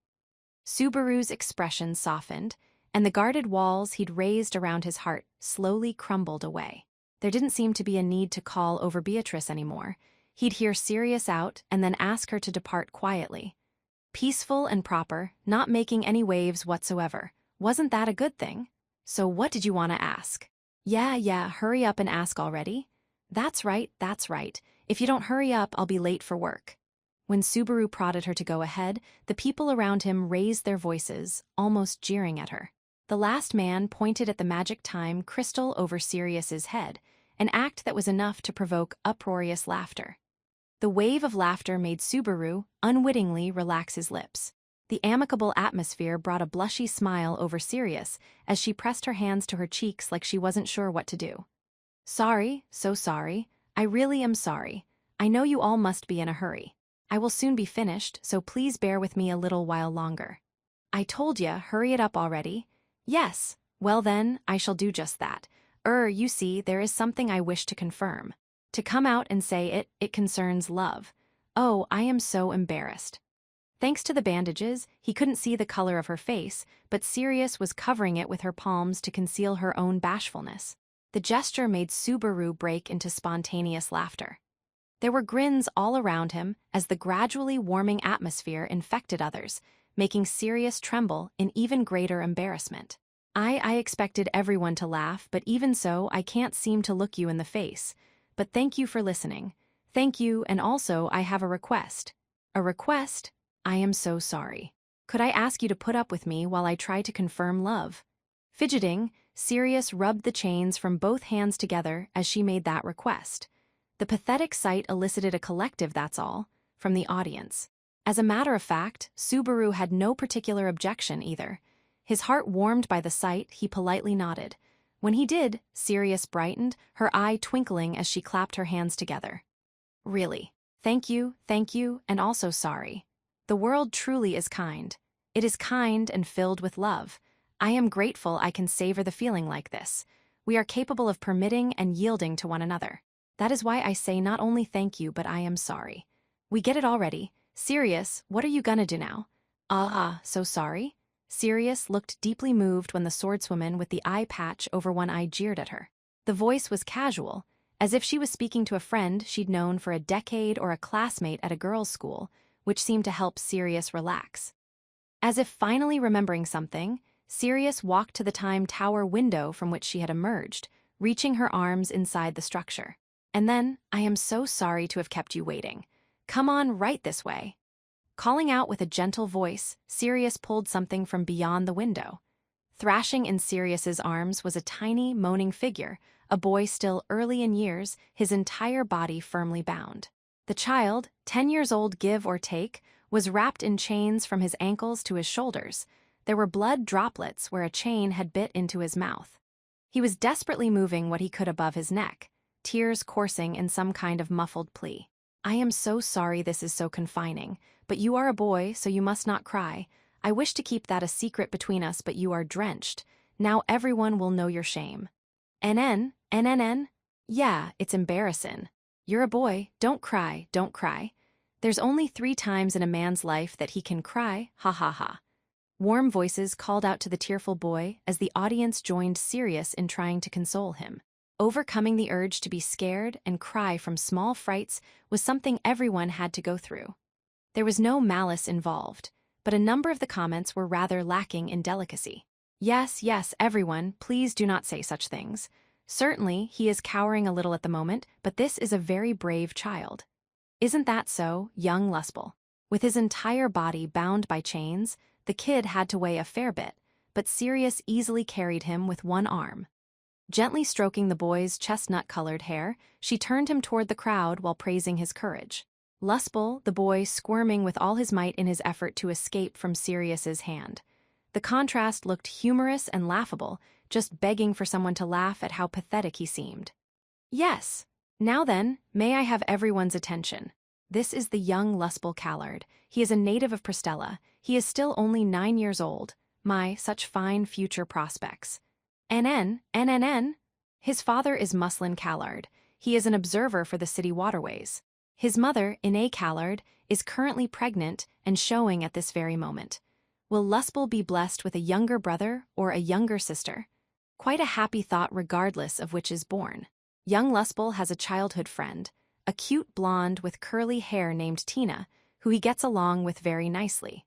Subaru's expression softened, and the guarded walls he'd raised around his heart slowly crumbled away. There didn't seem to be a need to call over Beatrice anymore. He'd hear Sirius out and then ask her to depart quietly. Peaceful and proper, not making any waves whatsoever. Wasn't that a good thing? "So what did you want to ask?" Yeah, hurry up and ask already." That's right. If you don't hurry up, I'll be late for work." When Subaru prodded her to go ahead, the people around him raised their voices, almost jeering at her. The last man pointed at the magic time crystal over Sirius's head, an act that was enough to provoke uproarious laughter. The wave of laughter made Subaru unwittingly relax his lips. The amicable atmosphere brought a blushy smile over Sirius as she pressed her hands to her cheeks like she wasn't sure what to do. "Sorry, so sorry. I really am sorry. I know you all must be in a hurry. I will soon be finished, so please bear with me a little while longer." "I told ya, hurry it up already." "Yes, well then, I shall do just that. You see, there is something I wish to confirm. To come out and say it concerns love. Oh, I am so embarrassed." Thanks to the bandages, he couldn't see the color of her face, but Sirius was covering it with her palms to conceal her own bashfulness. The gesture made Subaru break into spontaneous laughter. There were grins all around him as the gradually warming atmosphere infected others, making Sirius tremble in even greater embarrassment. I expected everyone to laugh, but even so, I can't seem to look you in the face. But thank you for listening. Thank you, and also I have a request." "A request? I am so sorry. Could I ask you to put up with me while I try to confirm love?" Fidgeting, Sirius rubbed the chains from both hands together as she made that request. The pathetic sight elicited a collective "that's all" from the audience. As a matter of fact, Subaru had no particular objection either. His heart warmed by the sight, he politely nodded. When he did, Sirius brightened, her eye twinkling as she clapped her hands together. "Really. Thank you, and also sorry. The world truly is kind. It is kind and filled with love. I am grateful I can savor the feeling like this. We are capable of permitting and yielding to one another. That is why I say not only thank you, but I am sorry. We get it already. Sirius, what are you gonna do now?" So sorry?" Sirius looked deeply moved when the swordswoman with the eye patch over one eye jeered at her. The voice was casual, as if she was speaking to a friend she'd known for a decade or a classmate at a girls' school, which seemed to help Sirius relax. As if finally remembering something, Sirius walked to the time tower window from which she had emerged, reaching her arms inside the structure. And then, "I am so sorry to have kept you waiting. Come on right this way." Calling out with a gentle voice, Sirius pulled something from beyond the window. Thrashing in Sirius's arms was a tiny, moaning figure, a boy still early in years, his entire body firmly bound. The child, 10 years old give or take, was wrapped in chains from his ankles to his shoulders. There were blood droplets where a chain had bit into his mouth. He was desperately moving what he could above his neck, tears coursing in some kind of muffled plea. "I am so sorry this is so confining, but you are a boy, so you must not cry. I wish to keep that a secret between us, but you are drenched. Now everyone will know your shame." NN? Yeah, it's embarrassin'. You're a boy, don't cry, don't cry. There's only 3 times in a man's life that he can cry, ha ha ha. Warm voices called out to the tearful boy as the audience joined Sirius in trying to console him. Overcoming the urge to be scared and cry from small frights was something everyone had to go through. There was no malice involved, but a number of the comments were rather lacking in delicacy. Yes, everyone, please do not say such things. Certainly, he is cowering a little at the moment, but this is a very brave child. Isn't that so, young Lustbel? With his entire body bound by chains, the kid had to weigh a fair bit, but Sirius easily carried him with one arm. Gently stroking the boy's chestnut-colored hair, she turned him toward the crowd while praising his courage. Lustbel, the boy squirming with all his might in his effort to escape from Sirius's hand. The contrast looked humorous and laughable, just begging for someone to laugh at how pathetic he seemed. Yes. Now then, may I have everyone's attention? This is the young Lustbel Callard. He is a native of Prestella. He is still only 9 years old. My, such fine future prospects. NN. His father is Muslin Callard. He is an observer for the city waterways. His mother, Ine Callard, is currently pregnant and showing at this very moment. Will Lustbel be blessed with a younger brother or a younger sister? Quite a happy thought regardless of which is born. Young Lustbel has a childhood friend, a cute blonde with curly hair named Tina, who he gets along with very nicely.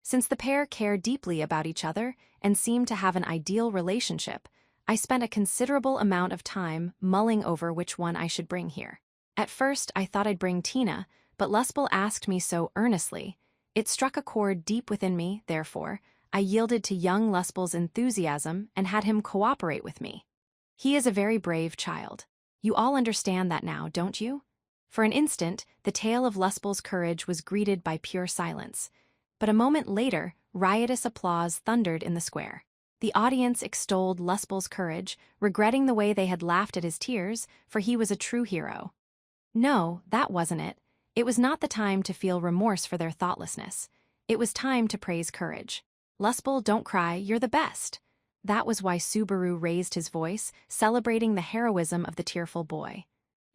Since the pair care deeply about each other and seem to have an ideal relationship, I spent a considerable amount of time mulling over which one I should bring here. At first, I thought I'd bring Tina, but Lustbel asked me so earnestly. It struck a chord deep within me, therefore, I yielded to young Lustbel's enthusiasm and had him cooperate with me. He is a very brave child. You all understand that now, don't you? For an instant, the tale of Lustbel's courage was greeted by pure silence. But a moment later, riotous applause thundered in the square. The audience extolled Lustbel's courage, regretting the way they had laughed at his tears, for he was a true hero. No, that wasn't it. It was not the time to feel remorse for their thoughtlessness. It was time to praise courage. Lustbel, don't cry, you're the best. That was why Subaru raised his voice, celebrating the heroism of the tearful boy.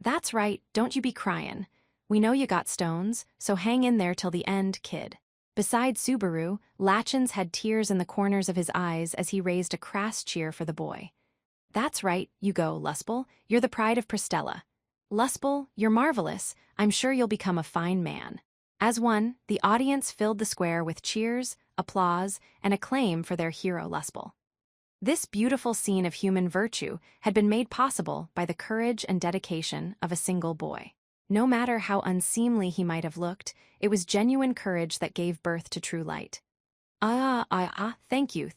That's right, don't you be cryin'. We know you got stones, so hang in there till the end, kid. Beside Subaru, Latchins had tears in the corners of his eyes as he raised a crass cheer for the boy. That's right, you go, Lustbel. You're the pride of Prestella. Lustbel, you're marvelous. I'm sure you'll become a fine man. As one, the audience filled the square with cheers, applause, and acclaim for their hero Lustbel. This beautiful scene of human virtue had been made possible by the courage and dedication of a single boy. No matter how unseemly he might have looked, it was genuine courage that gave birth to true light. Thank you.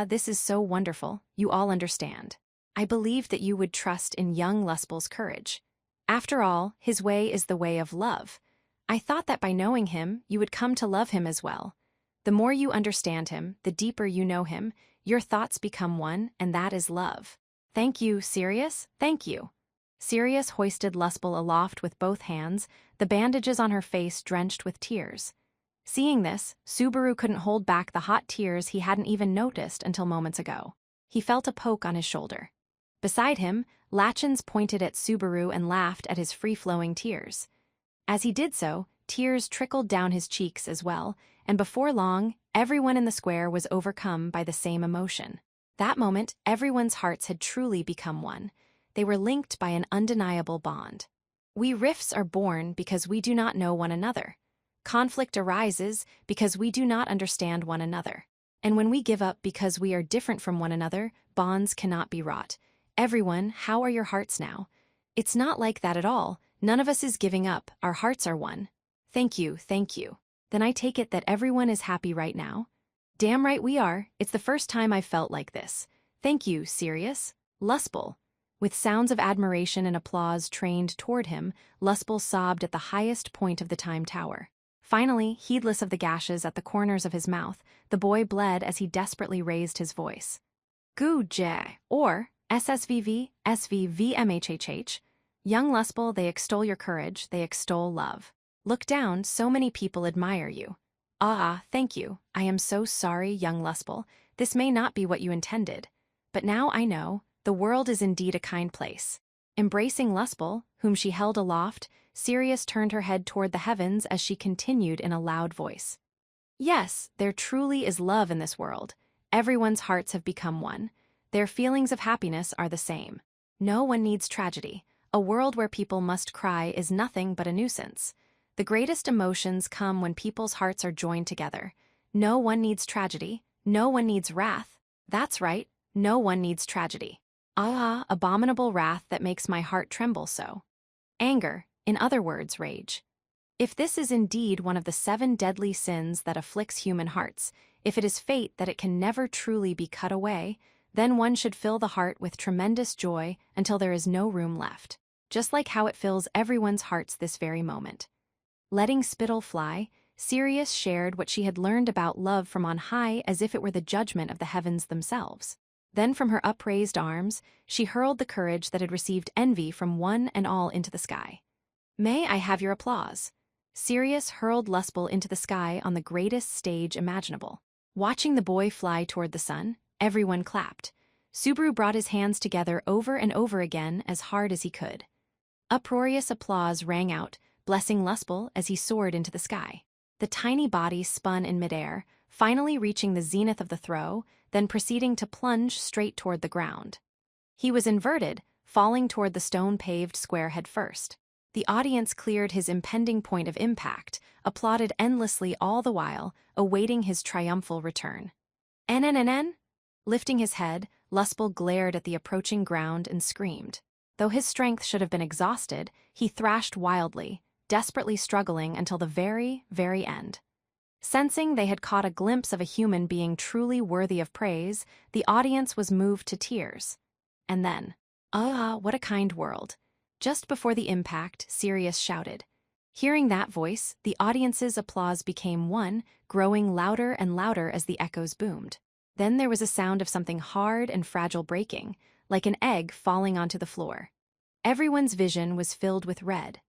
This is so wonderful, you all understand. I believed that you would trust in young Lustbel's courage. After all, his way is the way of love. I thought that by knowing him, you would come to love him as well. The more you understand him, the deeper you know him, your thoughts become one, and that is love. Thank you, Sirius, thank you. Sirius hoisted Lustbel aloft with both hands, the bandages on her face drenched with tears. Seeing this, Subaru couldn't hold back the hot tears he hadn't even noticed until moments ago. He felt a poke on his shoulder. Beside him, Latchins pointed at Subaru and laughed at his free-flowing tears. As he did so, tears trickled down his cheeks as well, and before long, everyone in the square was overcome by the same emotion. That moment, everyone's hearts had truly become one. They were linked by an undeniable bond. We rifts are born because we do not know one another. Conflict arises because we do not understand one another. And when we give up because we are different from one another, bonds cannot be wrought. Everyone, how are your hearts now? It's not like that at all. None of us is giving up. Our hearts are one. Thank you. Then I take it that everyone is happy right now? Damn right we are. It's the first time I've felt like this. Thank you, Sirius. Lustful. With sounds of admiration and applause trained toward him, Lustful sobbed at the highest point of the time tower. Finally, heedless of the gashes at the corners of his mouth, the boy bled as he desperately raised his voice. Goo J, or SSVV, SVVMHHH. Young Lustful, they extol your courage, they extol love. Look down, so many people admire you. Thank you. I am so sorry, young Lustful. This may not be what you intended. But now I know, the world is indeed a kind place. Embracing Lustful, whom she held aloft, Sirius turned her head toward the heavens as she continued in a loud voice. Yes, there truly is love in this world. Everyone's hearts have become one. Their feelings of happiness are the same. No one needs tragedy. A world where people must cry is nothing but a nuisance. The greatest emotions come when people's hearts are joined together. No one needs tragedy. No one needs wrath. That's right, no one needs tragedy. Abominable wrath that makes my heart tremble so. Anger, in other words, rage. If this is indeed one of the 7 deadly sins that afflicts human hearts, if it is fate that it can never truly be cut away, then one should fill the heart with tremendous joy until there is no room left, just like how it fills everyone's hearts this very moment. Letting spittle fly, Sirius shared what she had learned about love from on high as if it were the judgment of the heavens themselves. Then from her upraised arms, she hurled the courage that had received envy from one and all into the sky. May I have your applause? Sirius hurled Lustful into the sky on the greatest stage imaginable. Watching the boy fly toward the sun, everyone clapped. Subaru brought his hands together over and over again as hard as he could. Uproarious applause rang out, blessing Lustful as he soared into the sky. The tiny body spun in midair, finally reaching the zenith of the throw, then proceeding to plunge straight toward the ground. He was inverted, falling toward the stone-paved square head first. The audience cleared his impending point of impact, applauded endlessly all the while, awaiting his triumphal return. NNNN? Lifting his head, Lustful glared at the approaching ground and screamed. Though his strength should have been exhausted, he thrashed wildly, desperately struggling until the very, very end. Sensing they had caught a glimpse of a human being truly worthy of praise, the audience was moved to tears. And then, what a kind world. Just before the impact, Sirius shouted. Hearing that voice, the audience's applause became one, growing louder and louder as the echoes boomed. Then there was a sound of something hard and fragile breaking, like an egg falling onto the floor. Everyone's vision was filled with red.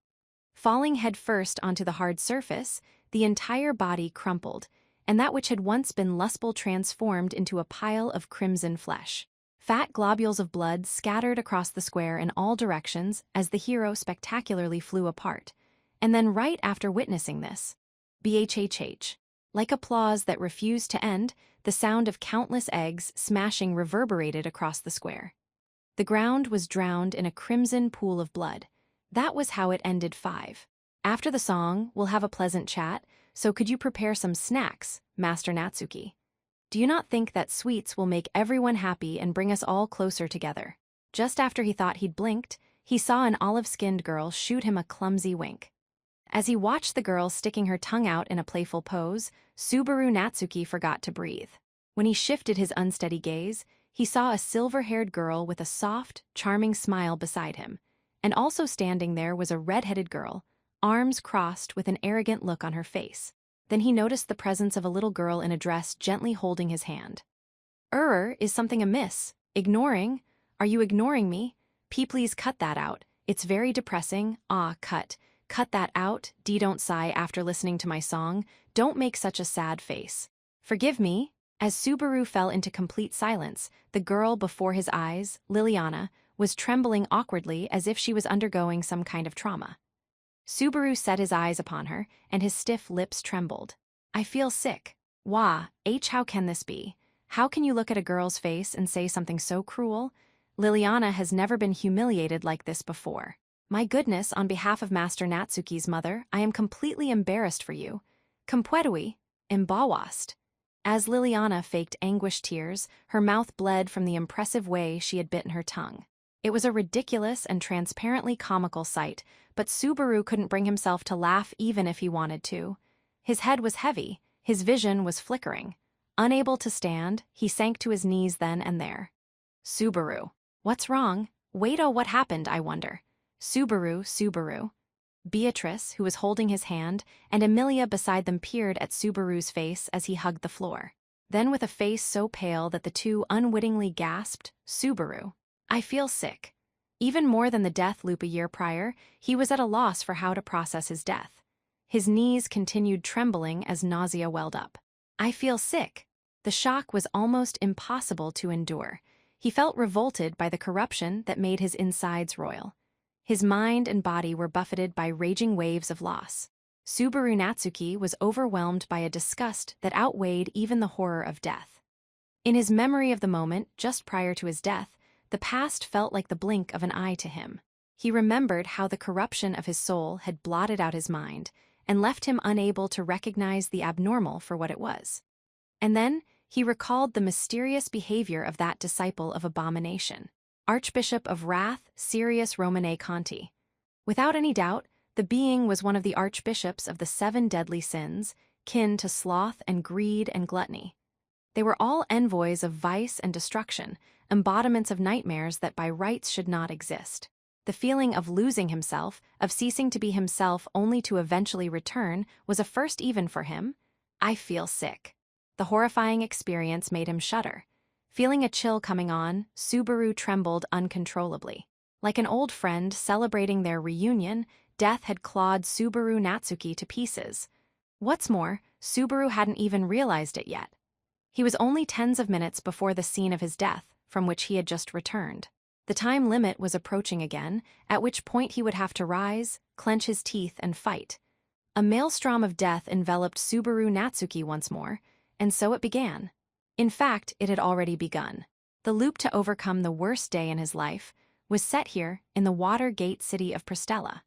Falling headfirst onto the hard surface, the entire body crumpled, and that which had once been Lustful transformed into a pile of crimson flesh. Fat globules of blood scattered across the square in all directions as the hero spectacularly flew apart. And then right after witnessing this, BHHH. Like applause that refused to end, the sound of countless eggs smashing reverberated across the square. The ground was drowned in a crimson pool of blood. That was how it ended 5. After the song, we'll have a pleasant chat, so could you prepare some snacks, Master Natsuki? Do you not think that sweets will make everyone happy and bring us all closer together? Just after he thought he'd blinked, he saw an olive-skinned girl shoot him a clumsy wink. As he watched the girl sticking her tongue out in a playful pose, Subaru Natsuki forgot to breathe. When he shifted his unsteady gaze, he saw a silver-haired girl with a soft, charming smile beside him, and also standing there was a red-headed girl, arms crossed with an arrogant look on her face. Then he noticed the presence of a little girl in a dress gently holding his hand. Is something amiss? Ignoring? Are you ignoring me? Please cut that out. It's very depressing. Cut. Cut that out. Don't sigh after listening to my song. Don't make such a sad face. Forgive me. As Subaru fell into complete silence, the girl before his eyes, Liliana, was trembling awkwardly as if she was undergoing some kind of trauma. Subaru set his eyes upon her, and his stiff lips trembled. I feel sick. How can this be? How can you look at a girl's face and say something so cruel? Liliana has never been humiliated like this before. My goodness, on behalf of Master Natsuki's mother, I am completely embarrassed for you. Completely embarrassed. As Liliana faked anguished tears, her mouth bled from the impressive way she had bitten her tongue. It was a ridiculous and transparently comical sight, but Subaru couldn't bring himself to laugh even if he wanted to. His head was heavy, his vision was flickering. Unable to stand, he sank to his knees then and there. Subaru. What's wrong? Wait, oh, what happened, I wonder? Subaru. Beatrice, who was holding his hand, and Emilia beside them peered at Subaru's face as he hugged the floor. Then with a face so pale that the two unwittingly gasped, Subaru. I feel sick. Even more than the death loop a year prior, he was at a loss for how to process his death. His knees continued trembling as nausea welled up. I feel sick. The shock was almost impossible to endure. He felt revolted by the corruption that made his insides roil. His mind and body were buffeted by raging waves of loss. Subaru Natsuki was overwhelmed by a disgust that outweighed even the horror of death. In his memory of the moment just prior to his death, the past felt like the blink of an eye to him. He remembered how the corruption of his soul had blotted out his mind and left him unable to recognize the abnormal for what it was. And then he recalled the mysterious behavior of that disciple of abomination, Archbishop of Wrath, Sirius Romane Conti. Without any doubt, the being was one of the archbishops of the 7 deadly sins, kin to sloth and greed and gluttony. They were all envoys of vice and destruction, embodiments of nightmares that by rights should not exist. The feeling of losing himself, of ceasing to be himself only to eventually return, was a first even for him. I feel sick. The horrifying experience made him shudder. Feeling a chill coming on, Subaru trembled uncontrollably. Like an old friend celebrating their reunion, death had clawed Subaru Natsuki to pieces. What's more, Subaru hadn't even realized it yet. He was only tens of minutes before the scene of his death, from which he had just returned. The time limit was approaching again, at which point he would have to rise, clench his teeth, and fight. A maelstrom of death enveloped Subaru Natsuki once more, and so it began. In fact, it had already begun. The loop to overcome the worst day in his life was set here in the Water Gate city of Prestella.